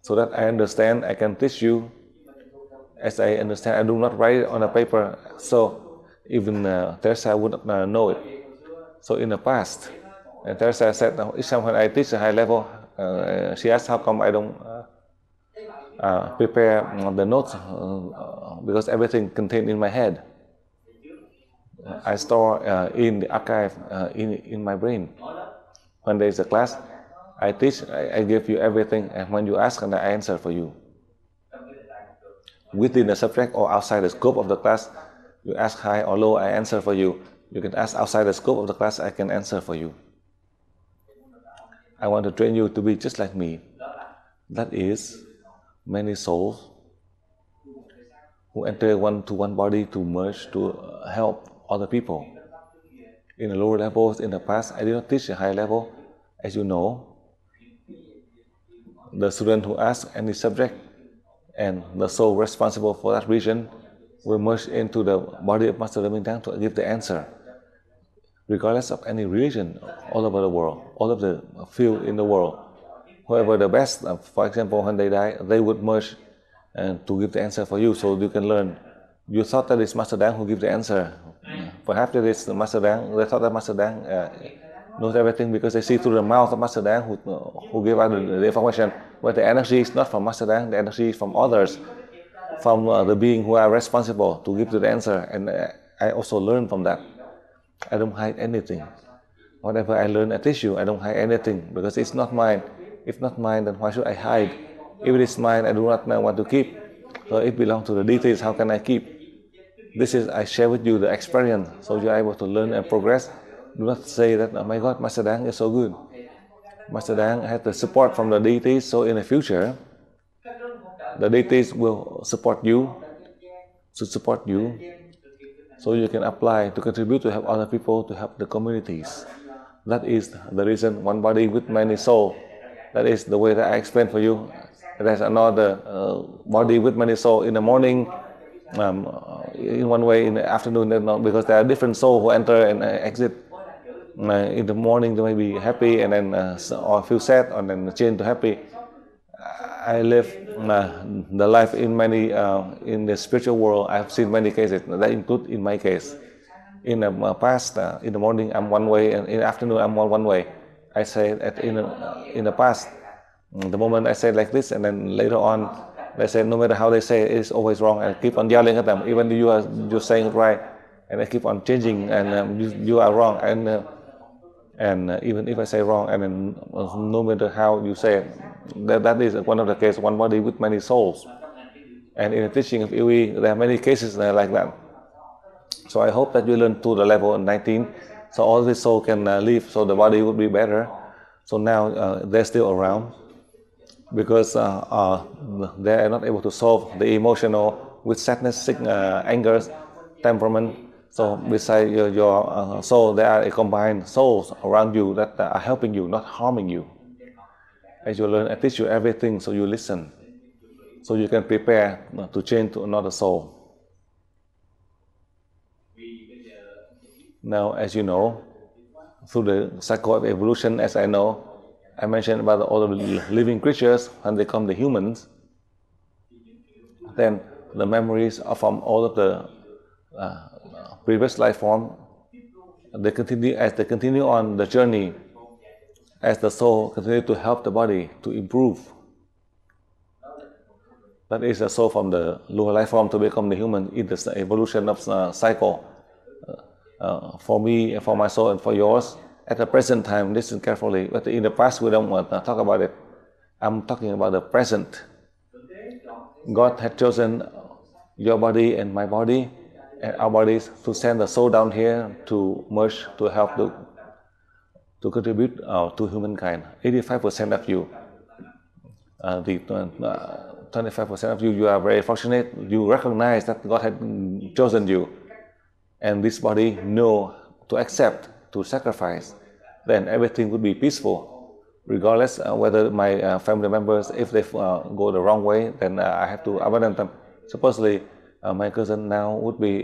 so that I understand, I can teach you. As I understand, I do not write it on a paper, so even Teresa would not know it. So in the past, and Teresa said, each time when I teach a high level, she asked how come I don't prepare the notes, because everything contained in my head. I store in the archive in my brain. When there is a class, I teach, I give you everything, and when you ask, and I answer for you. Within the subject or outside the scope of the class, you ask high or low, I answer for you. You can ask outside the scope of the class, I can answer for you. I want to train you to be just like me. That is, many souls who enter one body to merge, to help other people. In the lower levels, in the past, I did not teach a high level. As you know, the student who asks any subject and the soul responsible for that region will merge into the body of Master Rimingtang to give the answer, regardless of any religion all over the world, all of the field in the world. Whoever the best, for example, when they die, they would merge and to give the answer for you, so you can learn. You thought that it's Master Dang who gives the answer. Perhaps it is Master Dang. They thought that Master Dang knows everything because they see through the mouth of Master Dang who gave out the information. But the energy is not from Master Dang, the energy is from others, from the being who are responsible to give the answer. And I also learn from that. I don't hide anything. Whatever I learn, I teach you. I don't hide anything because it's not mine. If not mine, then why should I hide? If it is mine, I do not know what to keep. So it belongs to the deities, how can I keep? This is, I share with you the experience, so you are able to learn and progress. Do not say that, oh my God, Master Dang is so good. Master Dang had the support from the deities, so in the future, the deities will support you, so you can apply to contribute to help other people, to help the communities. That is the reason one body with many souls. That is the way that I explained for you. There's another body with many souls in the morning, in one way, in the afternoon, because there are different souls who enter and exit. In the morning they may be happy and then or feel sad and then change to happy. I live the life in many in the spiritual world. I have seen many cases that include in my case. In the past, in the morning I'm one way, and in the afternoon I'm one way. I say that in the past, the moment I say like this, and then later on they say no matter how they say it is always wrong. I keep on yelling at them, even though you are just saying it right, and I keep on changing, and you are wrong, and even if I say wrong, and then no matter how you say it, that is one of the cases, one body with many souls. And in the teaching of Iwi, there are many cases like that. So I hope that you learn to the level 19, so all this soul can live, so the body would be better. So now they're still around because they are not able to solve the emotional with sadness, anger, temperament. So beside your soul, there are combined souls around you that are helping you, not harming you. As you learn, I teach you everything, so you listen, so you can prepare to change to another soul. Now, as you know, through the cycle of evolution, as I know, I mentioned about all the living creatures, when they come the humans, then the memories are from all of the previous life form, they continue as they continue on the journey, as the soul continues to help the body to improve. That is the soul from the lower life form to become the human in the evolution of cycle. For me, for my soul, and for yours, at the present time, listen carefully. But in the past, we don't want to talk about it. I'm talking about the present. God had chosen your body and my body and our bodies to send the soul down here to merge, to help to contribute to humankind. 85% of you, the 25% of you, you are very fortunate. You recognize that God had chosen you, and this body know to accept, to sacrifice. Then everything would be peaceful, regardless whether my family members, if they go the wrong way, then I have to abandon them. Supposedly, my cousin now would be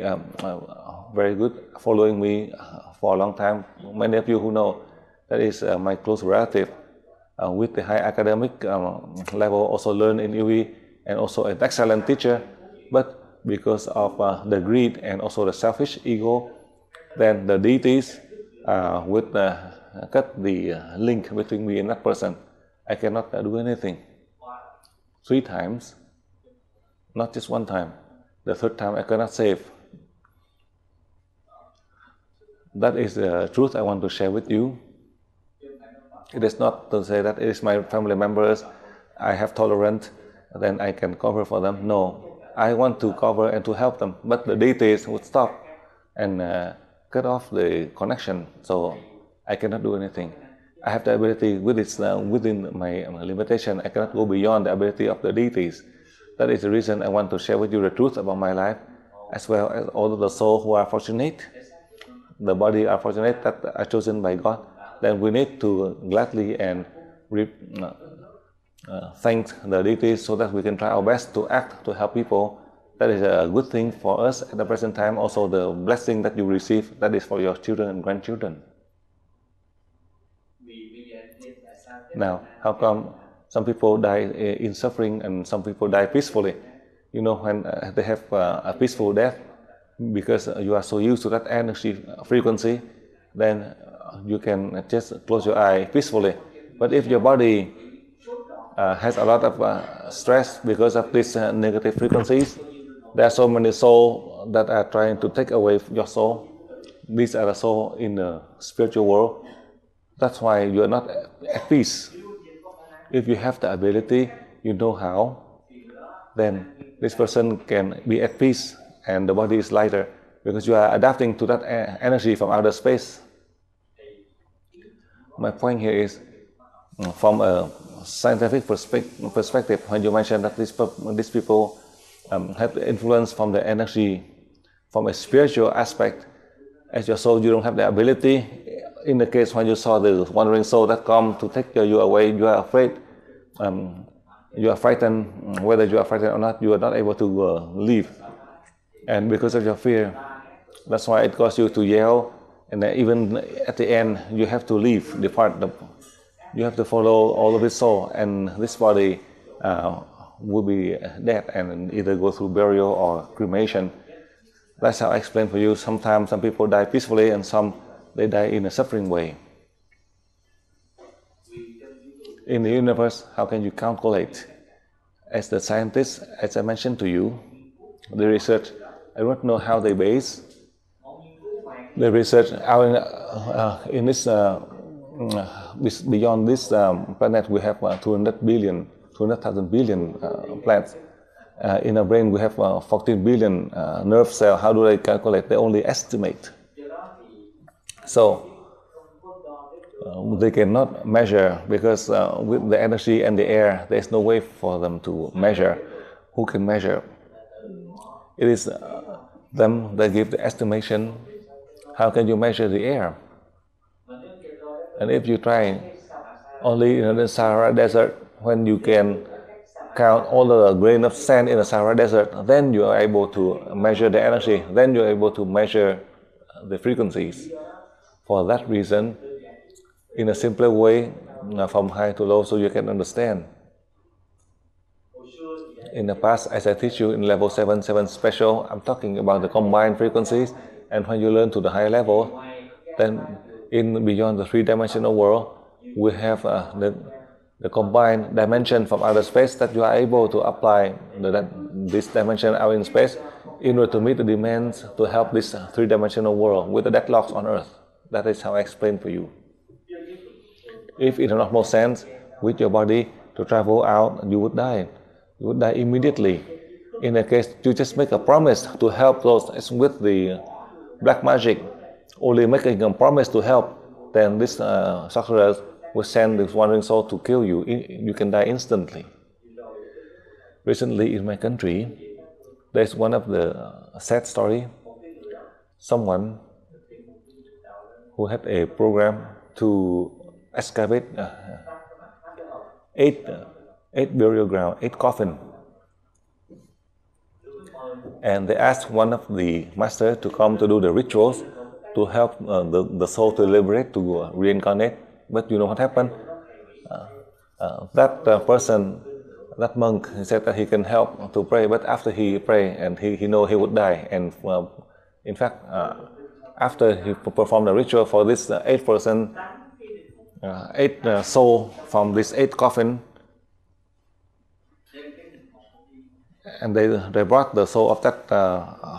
very good, following me for a long time. Many of you who know, that is my close relative with the high academic level, also learned in UWI, and also an excellent teacher. But because of the greed and also the selfish ego, then the deities would cut the link between me and that person. I cannot do anything. 3 times, not just 1 time. The 3rd time I cannot save. That is the truth I want to share with you. It is not to say that it is my family members, I have tolerance, then I can cover for them. No, I want to cover and to help them, but the deities would stop and cut off the connection, so I cannot do anything. I have the ability with it within my limitation. I cannot go beyond the ability of the deities. That is the reason I want to share with you the truth about my life, as well as all of the souls who are fortunate, the body are fortunate that are chosen by God. Then we need to gladly and thank the deities so that we can try our best to act to help people. That is a good thing for us at the present time. Also, the blessing that you receive, that is for your children and grandchildren. Now, how come some people die in suffering and some people die peacefully? You know, when they have a peaceful death, because you are so used to that energy frequency, then you can just close your eye peacefully. But if your body has a lot of stress because of these negative frequencies, there are so many souls that are trying to take away your soul. These are the souls in the spiritual world. That's why you are not at peace. If you have the ability, you know how, then this person can be at peace and the body is lighter, because you are adapting to that energy from outer space. My point here is, from a scientific perspective, when you mention that these people have influence from the energy, from a spiritual aspect, as your soul, you don't have the ability. In the case when you saw the wandering soul that come to take you away, you are afraid, you are frightened. Whether you are frightened or not, you are not able to leave. And because of your fear, that's why it caused you to yell. And even at the end, you have to leave, depart. You have to follow all of this soul, and this body will be dead and either go through burial or cremation. That's how I explain for you. Sometimes some people die peacefully, and some they die in a suffering way. In the universe, how can you calculate? As the scientists, as I mentioned to you, the research, I don't know how they base the research out in this beyond this planet. We have 200,000 billion planets. In our brain, we have 14 billion nerve cells. How do they calculate? They only estimate. So they cannot measure because with the energy and the air, there's no way for them to measure. Who can measure? It is them that give the estimation. How can you measure the air? And if you try only in the Sahara Desert, when you can count all the grain of sand in the Sahara Desert, then you are able to measure the energy, then you are able to measure the frequencies. For that reason, in a simpler way, from high to low, so you can understand. In the past, as I teach you in level 7 special, I'm talking about the combined frequencies, and when you learn to the higher level, then in beyond the three-dimensional world, we have the combined dimension from outer space that you are able to apply this dimension out in space in order to meet the demands to help this three-dimensional world with the deadlocks on Earth. That is how I explain for you. If in a normal sense, with your body to travel out, you would die. You would die immediately. In that case, you just make a promise to help those with the black magic, only making a promise to help, then this sorcerers will send this wandering soul to kill you. You can die instantly. Recently in my country, there's one of the sad story. Someone who had a program to excavate 8 burial ground, 8 coffin. And they asked one of the masters to come to do the rituals to help the soul to liberate, to reincarnate. But you know what happened? That person, that monk, he said that he can help to pray, but after he prayed and he know he would die. And in fact, after he performed the ritual for this 8 person, 8 soul from this 8 coffin, and they brought the soul of that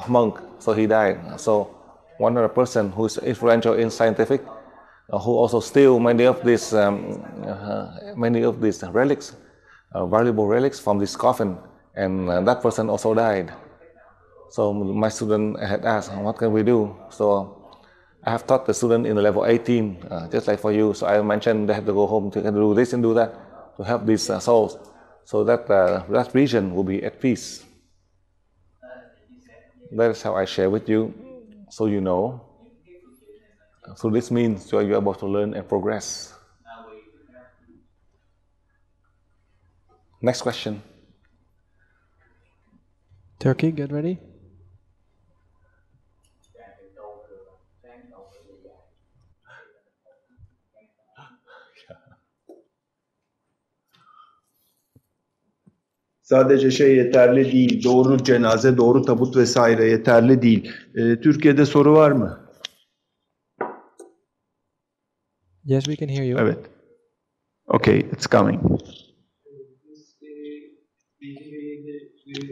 monk, so he died. So one other person who is influential in scientific, who also steal many of these relics, valuable relics from this coffin, and that person also died. So my student had asked, what can we do? So I have taught the student in the level 18, just like for you. So I mentioned they have to go home to do this and do that to help these souls, so that that region will be at peace. That is how I share with you, so you know. So this means you are able to learn and progress. Next question. Turkey, get ready. Sadece şey yeterli değil, doğru cenaze, doğru tabut vesaire yeterli değil. Türkiye'de soru var mı? Yes, we can hear you. Evet. Okay, it's coming.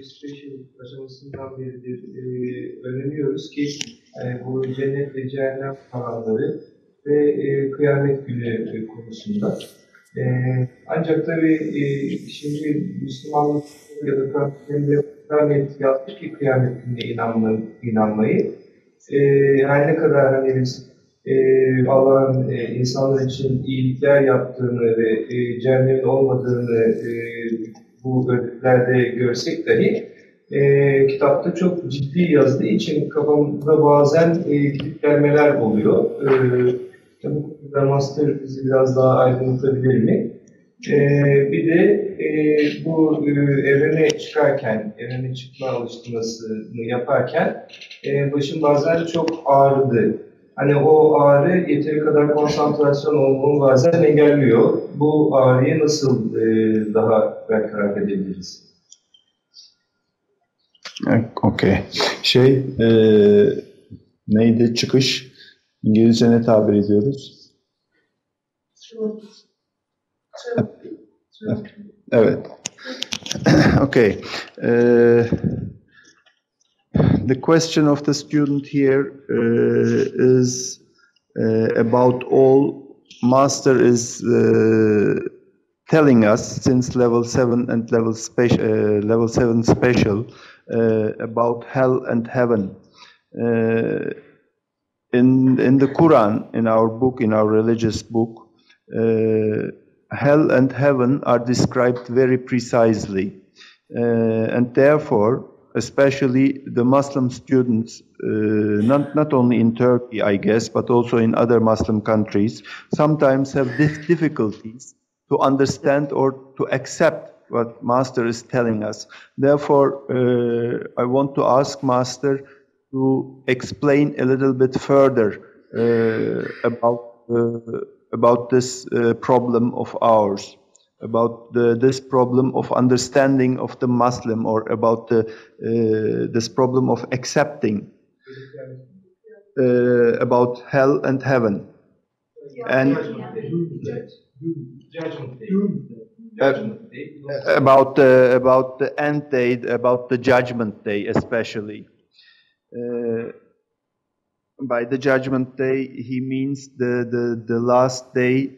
Special aşamasından beridir öğreniyoruz ki bu cennet ve cehennem kavramları ve kıyamet günü konusunda. Ancak tabii şimdi Müslümanlık ya da kıyamet yaptık ki kıyamet gününe inanmayı. Her ne kadar hani biz Allah'ın insanlar için iyilikler yaptığını ve cehennemin olmadığını bu öğütlerde görsek dahi kitapta çok ciddi yazdığı için kafamda bazen kilitlenmeler oluyor. Bu konuda Master bizi biraz daha aydınlatabilir mi? Bir de bu evrene çıkarken, evrene çıkma alıştırmasını yaparken başım bazen çok ağrıdı. Hani o ağrı yeteri kadar konsantrasyon olmamı bazen engelliyor. Bu ağrıyı nasıl daha bertaraf edebiliriz? Okay. Neydi çıkış? İngilizce ne tabir ediyoruz? Evet. Okay. The question of the student here is about all. Master is telling us since level 7 and level 7 special about hell and heaven. In the Quran, in our book, in our religious book, hell and heaven are described very precisely. And therefore, especially the Muslim students, not only in Turkey, I guess, but also in other Muslim countries, sometimes have difficulties to understand or to accept what Master is telling us. Therefore, I want to ask Master to explain a little bit further about this problem of ours, about this problem of understanding of the Muslim, or about this problem of accepting about hell and heaven. And about the end day, about the judgment day especially. By the judgment day, he means the last day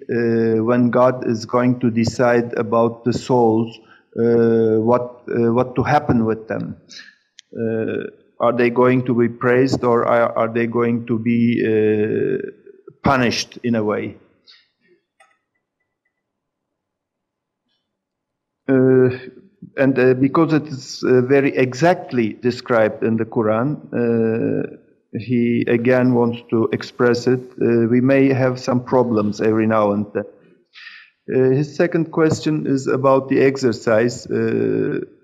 when God is going to decide about the souls, what to happen with them. Are they going to be praised, or are they going to be punished in a way? And because it is very exactly described in the Quran, he again wants to express it. We may have some problems every now and then. His second question is about the exercise,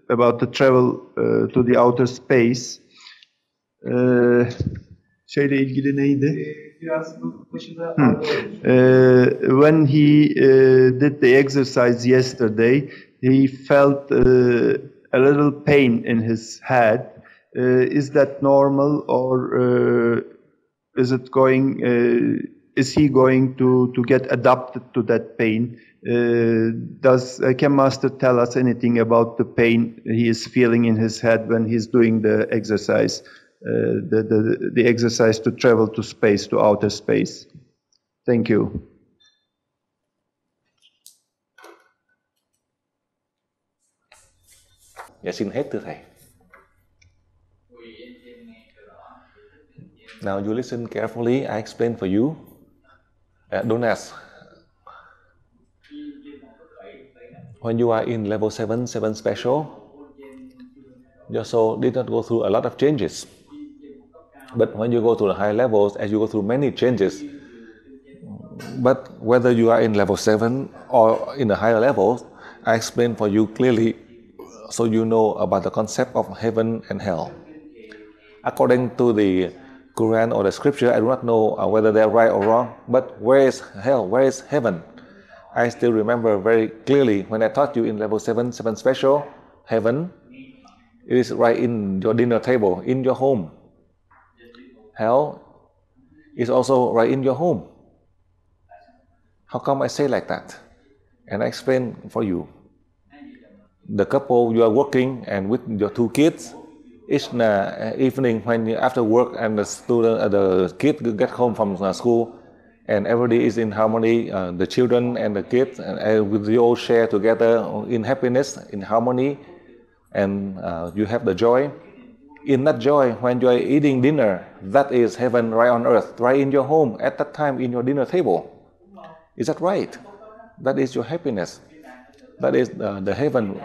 about the travel to the outer space. Şeyle ilgili neydi? When he did the exercise yesterday, he felt a little pain in his head. Is that normal, or is he going to get adapted to that pain? Can Master tell us anything about the pain he is feeling in his head when he's doing the exercise, the exercise to travel to space, to outer space? Thank you. Dạ xin hết thưa thầy. Now you listen carefully. I explain for you. Don't ask. When you are in level 7 special, your soul did not go through a lot of changes. But when you go to the higher levels, as you go through many changes, but whether you are in level 7 or in the higher levels, I explain for you clearly so you know about the concept of heaven and hell. According to the Quran or the scripture, I do not know whether they're right or wrong, but where is hell? Where is heaven? I still remember very clearly when I taught you in level 7 special, heaven, it is right in your dinner table, in your home. Hell is also right in your home. How come I say like that? And I explain for you. The couple, you are working and with your 2 kids, each evening when after work and the kid get home from school, and everybody is in harmony, the children and the kids, and with you all share together in happiness, in harmony, and you have the joy. In that joy, when you are eating dinner, that is heaven right on earth, right in your home, at that time in your dinner table. Is that right? That is your happiness. That is the heaven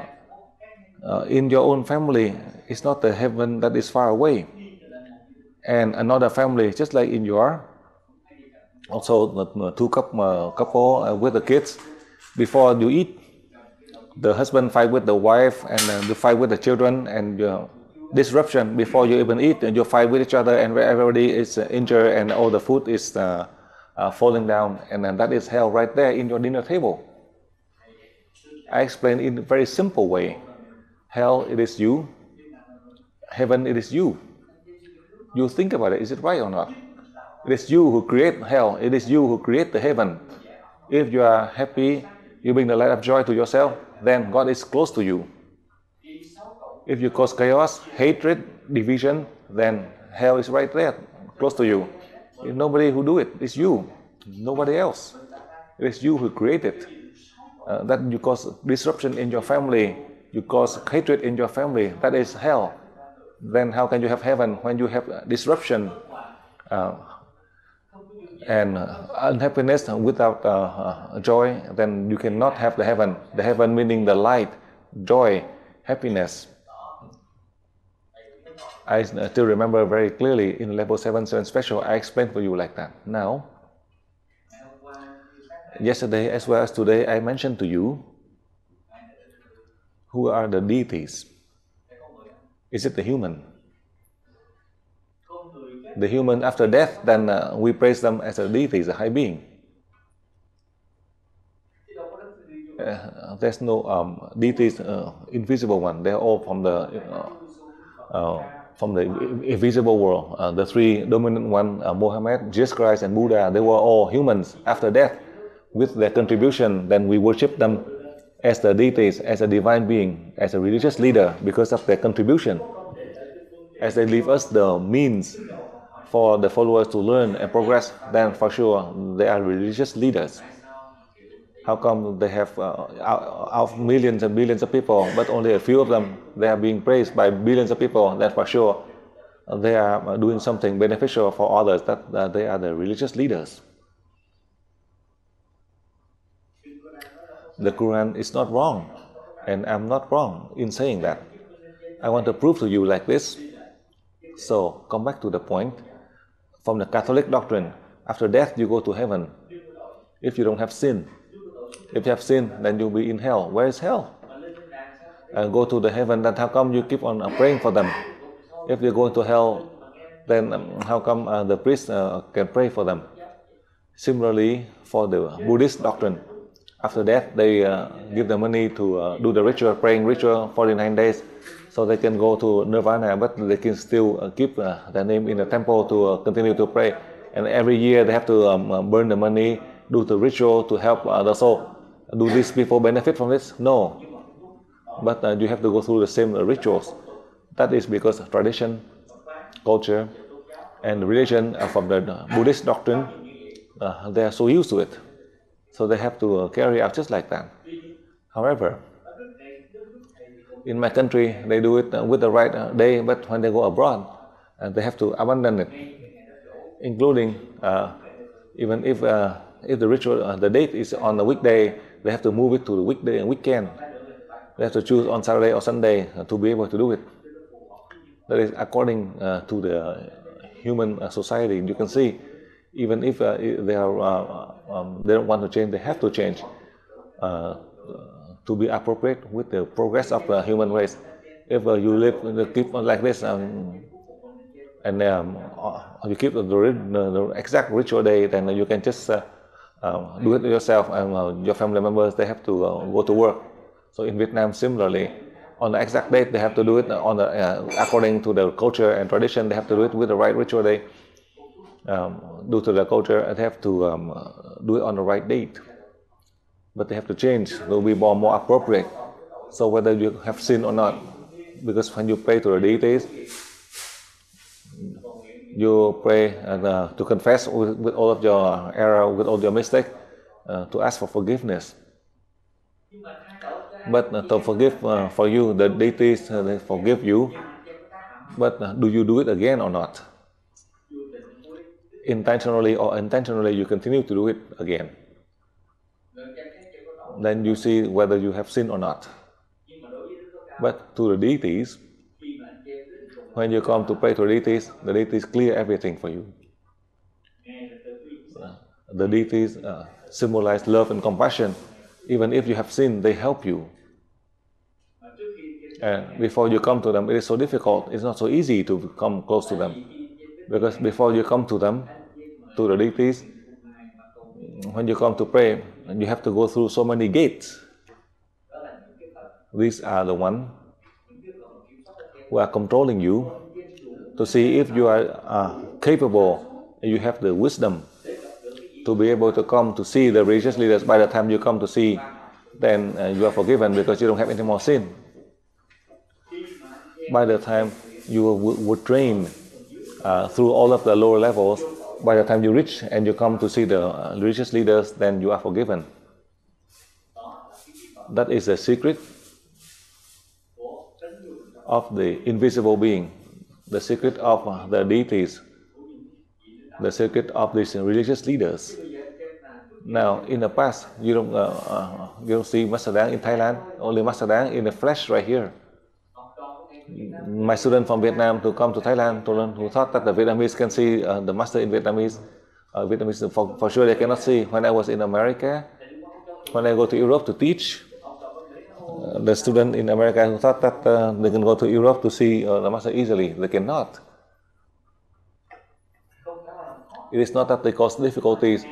in your own family. It's not the heaven that is far away. And another family, just like in your, also the 2 couple with the kids, before you eat, the husband fight with the wife, and you fight with the children, and disruption before you even eat, and you fight with each other, and everybody is injured, and all the food is falling down, and then that is hell right there in your dinner table. I explain in a very simple way. Hell, it is you. Heaven, it is you. You think about it. Is it right or not? It is you who create hell. It is you who create the heaven. If you are happy, you bring the light of joy to yourself, then God is close to you. If you cause chaos, hatred, division, then hell is right there, close to you. If nobody who do it, it's you. Nobody else. It is you who create it. that you cause disruption in your family, you cause hatred in your family, that is hell. Then how can you have heaven when you have disruption and unhappiness without joy? Then you cannot have the heaven. The heaven meaning the light, joy, happiness. I still remember very clearly in level 7 special, I explained for you like that. Now, yesterday as well as today, I mentioned to you who are the deities. Is it the human? The human after death, then we praise them as a deity, a high being. There's no deities, invisible one. They're all from the invisible world. The three dominant one, Muhammad, Jesus Christ, and Buddha, they were all humans after death. With their contribution, then we worship them as the deities, as a divine being, as a religious leader because of their contribution. As they leave us the means for the followers to learn and progress, then for sure they are religious leaders. How come they have out of millions and billions of people, but only a few of them, they are being praised by billions of people? Then for sure they are doing something beneficial for others, that they are the religious leaders. The Quran is not wrong, and I'm not wrong in saying that. I want to prove to you like this. So, come back to the point. From the Catholic doctrine, after death you go to heaven if you don't have sin. If you have sin, then you'll be in hell. Where is hell? Go to the heaven, then how come you keep on praying for them? If you go to hell, then how come the priest can pray for them? Similarly, for the Buddhist doctrine, after death, they give the money to do the ritual, praying ritual, 49 days, so they can go to nirvana, but they can still keep their name in the temple to continue to pray. And every year they have to burn the money, do the ritual to help the soul. Do these people benefit from this? No. But you have to go through the same rituals. That is because of tradition, culture, and religion from the Buddhist doctrine, they are so used to it. So they have to carry out just like that. However, in my country, they do it with the right day, but when they go abroad, they have to abandon it, including even if the ritual, the date is on the weekday, they have to move it to the weekday and weekend. They have to choose on Saturday or Sunday to be able to do it. That is according to the human society. You can see, even if they don't want to change, they have to change to be appropriate with the progress of the human race. If you keep like this and you keep the exact ritual day, then you can just do it yourself, and your family members, they have to go to work. So in Vietnam, similarly, on the exact date, they have to do it on the according to the culture and tradition. They have to do it with the right ritual day. Due to the culture, they have to do it on the right date. But they have to change. They'll be more appropriate. So whether you have sin or not, because when you pray to the deities, you pray to confess with all of your error, with all your mistake, to ask for forgiveness. But to forgive for you, the deities, they forgive you. But do you do it again or not? Intentionally or unintentionally, you continue to do it again. Then you see whether you have sinned or not. But to the deities, when you come to pray to the deities clear everything for you. The deities symbolize love and compassion. Even if you have sinned, they help you. And before you come to them, it is so difficult. It's not so easy to come close to them. Because before you come to them, to the deities, when you come to pray, you have to go through so many gates. These are the ones who are controlling you to see if you are capable, you have the wisdom to be able to come to see the religious leaders. By the time you come to see, then you are forgiven because you don't have any more sin. By the time you were trained through all of the lower levels, by the time you reach and you come to see the religious leaders, then you are forgiven. That is the secret of the invisible being, the secret of the deities, the secret of these religious leaders. Now, in the past, you don't see Master Dang in Thailand, only Master Dang in the flesh right here. My student from Vietnam to come to Thailand to learn, who thought that the Vietnamese can see the Master in Vietnamese. Vietnamese for sure they cannot see. When I was in America, when I go to Europe to teach, the student in America who thought that they can go to Europe to see the Master easily, they cannot. It is not that they cause difficulties,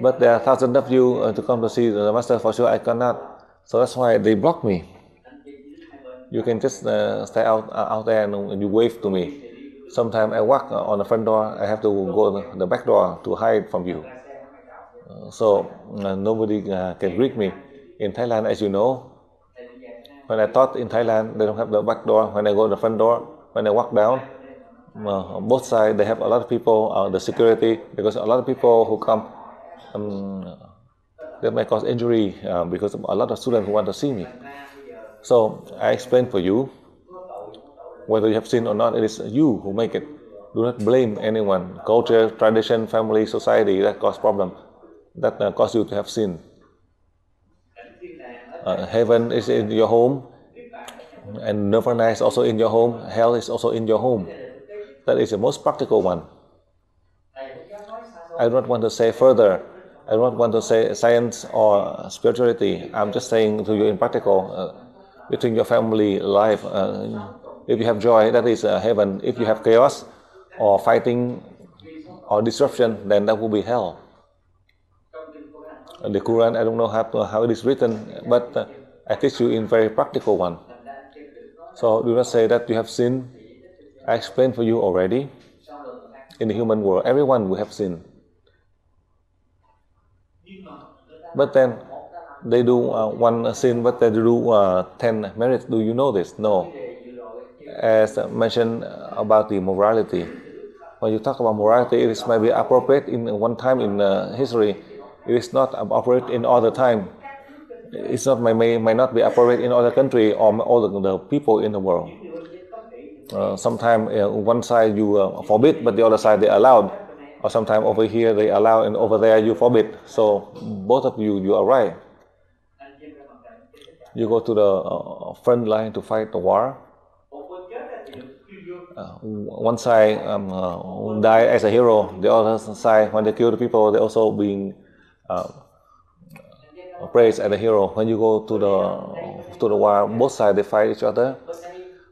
but there are thousands of you to come to see the Master. For sure I cannot, so that's why they block me. You can just stay out there and you wave to me. Sometimes I walk on the front door, I have to go to the back door to hide from you. So nobody can greet me. In Thailand, as you know, when I taught in Thailand, they don't have the back door. When I go to the front door, when I walk down, on both sides they have a lot of people, the security, because a lot of people who come, they may cause injury because of a lot of students who want to see me. So I explain for you, whether you have sinned or not, it is you who make it. Do not blame anyone. Culture, tradition, family, society, that cause problem. That cause you to have sin. Heaven is in your home, and nirvana is also in your home. Hell is also in your home. That is the most practical one. I do not want to say further. I don't want to say science or spirituality. I'm just saying to you in practical, between your family life. If you have joy, that is heaven. If you have chaos or fighting or disruption, then that will be hell. The Quran, I don't know how it is written, but I teach you in very practical one. So do not say that you have sinned. I explained for you already. In the human world, everyone will have sinned. But then they do one sin, but they do 10 merits. Do you know this? No. As mentioned about the morality, when you talk about morality, it is maybe appropriate in one time in history. It is not appropriate in other time. It's not may not be appropriate in other country or all the people in the world. Sometimes one side you forbid, but the other side they allowed. Or sometimes over here they allow and over there you forbid. So both of you are right. You go to the front line to fight the war. One side die as a hero. The other side, when they kill the people, they also being praised as a hero. When you go to the war, both sides they fight each other.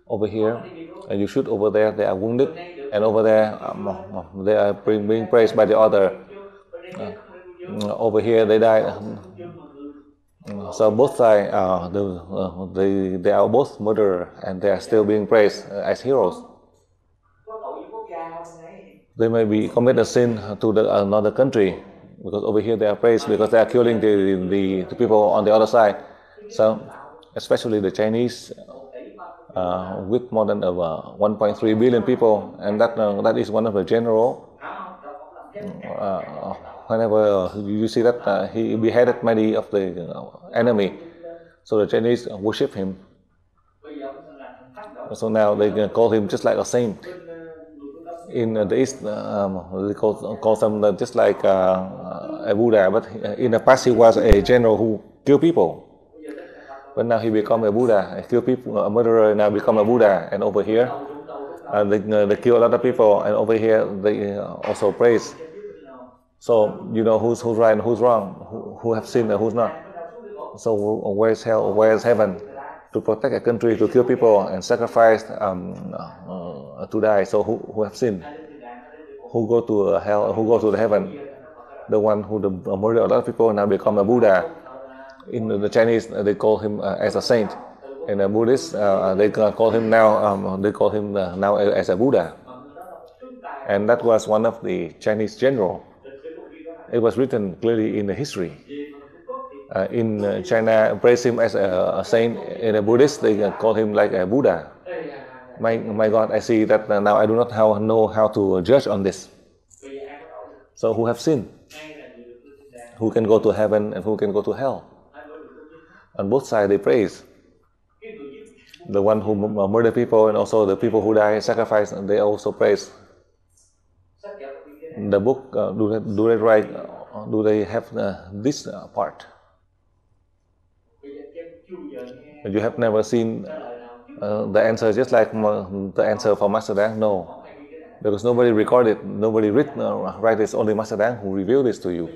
Over here, and you shoot over there, they are wounded, and over there they are being praised by the other. Over here they die. So both sides they are both murderers, and they are still being praised as heroes. They may be commit a sin to another country, because over here they are praised because they are killing the people on the other side. So especially the Chinese, with more than 1.3 billion people, and that is one of the general. Whenever you see that he beheaded many of the enemy, so the Chinese worship him. So now they call him just like a saint. In the East, they call them just like a Buddha, but in the past he was a general who killed people. But now he become a Buddha, kill people, a murderer now become a Buddha. And over here, they kill a lot of people, and over here they also praise. So you know who's right and who's wrong, who have sinned and who's not. So where's hell, where's heaven? To protect a country, to kill people and sacrifice to die. So who have sinned? Who go to hell? Who go to the heaven? The one who murder a lot of people now become a Buddha. In the Chinese, they call him as a saint. In the Buddhist, they call him now. They call him now as a Buddha. And that was one of the Chinese general. It was written clearly in the history. In China, praise him as a saint. In the Buddhist, they call him like a Buddha. My God, I see that now I do not know how to judge on this. So who have sinned? Who can go to heaven and who can go to hell? On both sides they praise. The one who murder people and also the people who die sacrifice, they also praise. The book, do they write? Do they have this part? You have never seen the answer just like the answer for Master Dang? No, because nobody recorded, nobody write this. Only Master Dang who revealed this to you.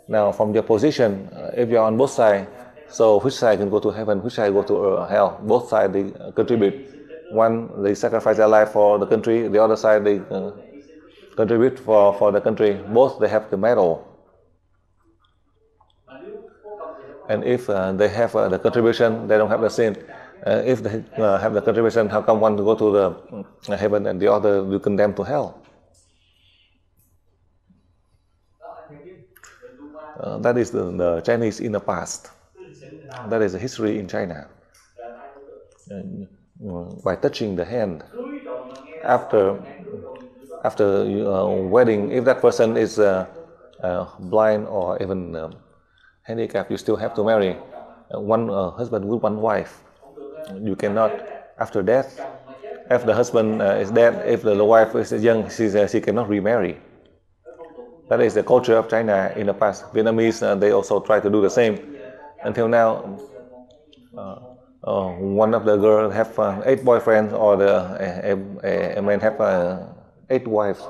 Now, from your position, if you are on both sides, so which side can go to heaven, which side go to hell? Both sides they contribute. One, they sacrifice their life for the country. The other side, they contribute for the country. Both they have the medal. And if they have the contribution, they don't have the sin. If they have the contribution, how come one to go to the heaven and the other you condemn to hell? That is the Chinese in the past. That is the history in China. By touching the hand after wedding, if that person is blind or even handicapped, you still have to marry one husband with one wife. You cannot, after death, if the husband is dead, if the wife is young, she cannot remarry. That is the culture of China in the past. Vietnamese, they also try to do the same. Until now, one of the girls have 8 boyfriends, or a man have 8 wives.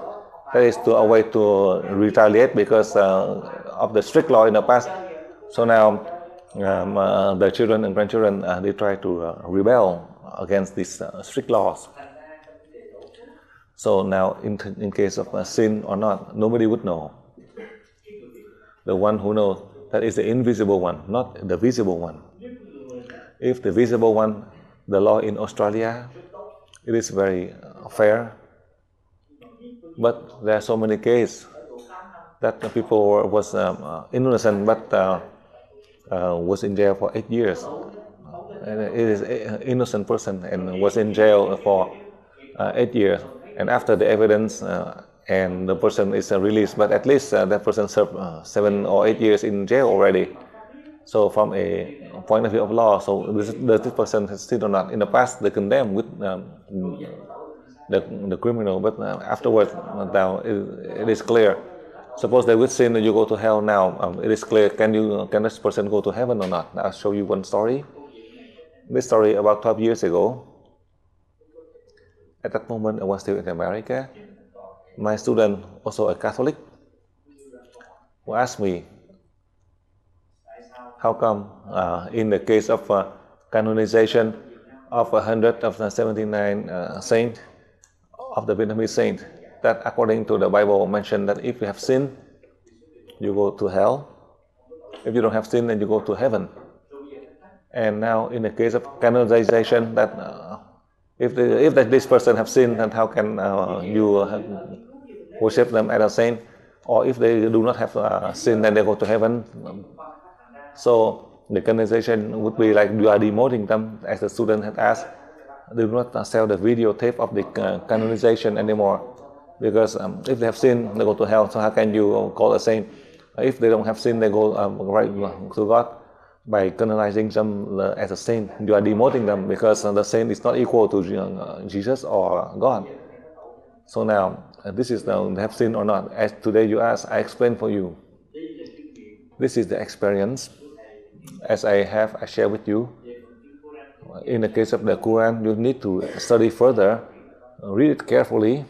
That is a way to retaliate because of the strict law in the past. So now the children and grandchildren, they try to rebel against these strict laws. So now in case of sin or not, nobody would know. The one who knows, that is the invisible one, not the visible one. If the visible one, the law in Australia, it is very fair. But there are so many cases that the people was innocent but was in jail for 8 years. And it is an innocent person and was in jail for 8 years. And after the evidence and the person is released, but at least that person served 7 or 8 years in jail already. So from a point of view of law, so this person has still or not. In the past, they condemned with the criminal, but afterwards, now it is clear. Suppose they would sin and you go to hell now. It is clear. Can this person go to heaven or not? I'll show you one story. This story about 12 years ago. At that moment, I was still in America. My student, also a Catholic, who asked me, how come in the case of canonization of 179 saints, of the Vietnamese saint, that according to the Bible mentioned that if you have sinned, you go to hell. If you don't have sin, then you go to heaven. And now in the case of canonization, that if this person have sinned, then how can you worship them as a saint? Or if they do not have sin, then they go to heaven. So the canonization would be like you are demoting them, as the student had asked. They do not sell the videotape of the canonization anymore, because if they have sinned, they go to hell. So how can you call a saint? If they don't have sin, they go right to God. By canonizing them as a saint, you are demoting them, because the saint is not equal to Jesus or God. So now, this is now they have sinned or not. As today you ask, I explain for you. This is the experience. As I share with you. In the case of the Quran, you need to study further, read it carefully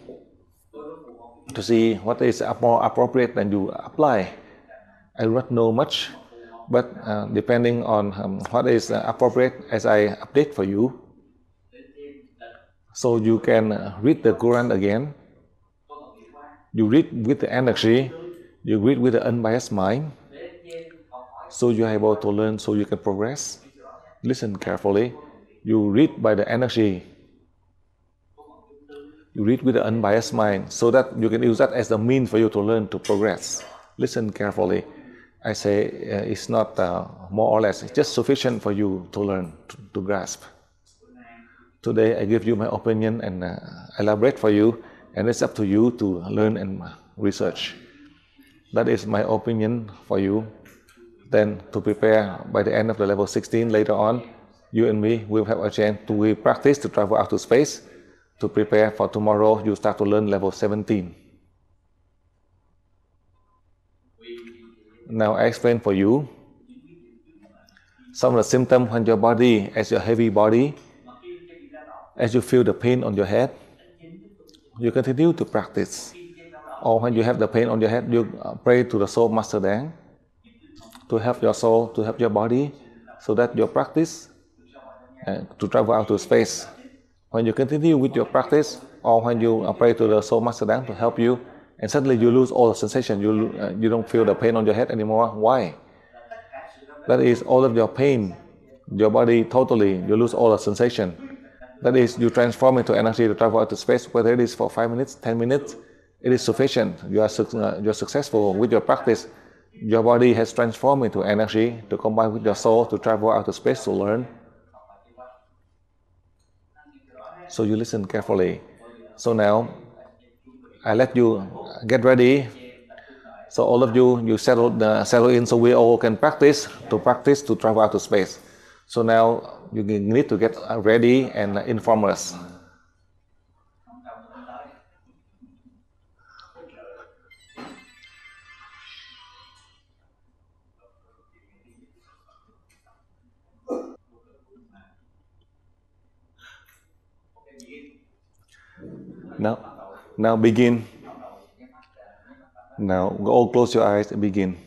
to see what is more appropriate than you apply. I do not know much, but depending on what is appropriate, as I update for you, so you can read the Quran again. You read with the energy, you read with the unbiased mind, so you are able to learn, so you can progress. Listen carefully. You read by the energy. You read with the unbiased mind, so that you can use that as the means for you to learn, to progress. Listen carefully. I say it's not more or less, it's just sufficient for you to learn, to grasp. Today I give you my opinion and elaborate for you, and it's up to you to learn and research. That is my opinion for you. Then to prepare by the end of the level 16 later on, you and me will have a chance to practice to travel out to space. To prepare for tomorrow, you start to learn level 17. Now I explain for you some of the symptoms on your body as your heavy body. As you feel the pain on your head, you continue to practice. Or when you have the pain on your head, you pray to the Soul Master Dang to help your soul, to help your body, so that your practice to travel out to space. When you continue with your practice, or when you pray to the Soul Master Dang to help you, and suddenly you lose all the sensation, you don't feel the pain on your head anymore. Why? That is all of your pain, your body totally, you lose all the sensation. That is, you transform into energy to travel out to space, whether it is for 5 minutes, 10 minutes, it is sufficient. You're successful with your practice. Your body has transformed into energy to combine with your soul to travel out to space to learn. So you listen carefully. So now, I let you get ready. So all of you settle in so we all can practice to travel out to space. So now you need to get ready and inform us. Now begin. Now all close your eyes and begin.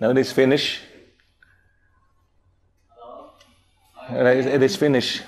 Now it is finished. It is finished.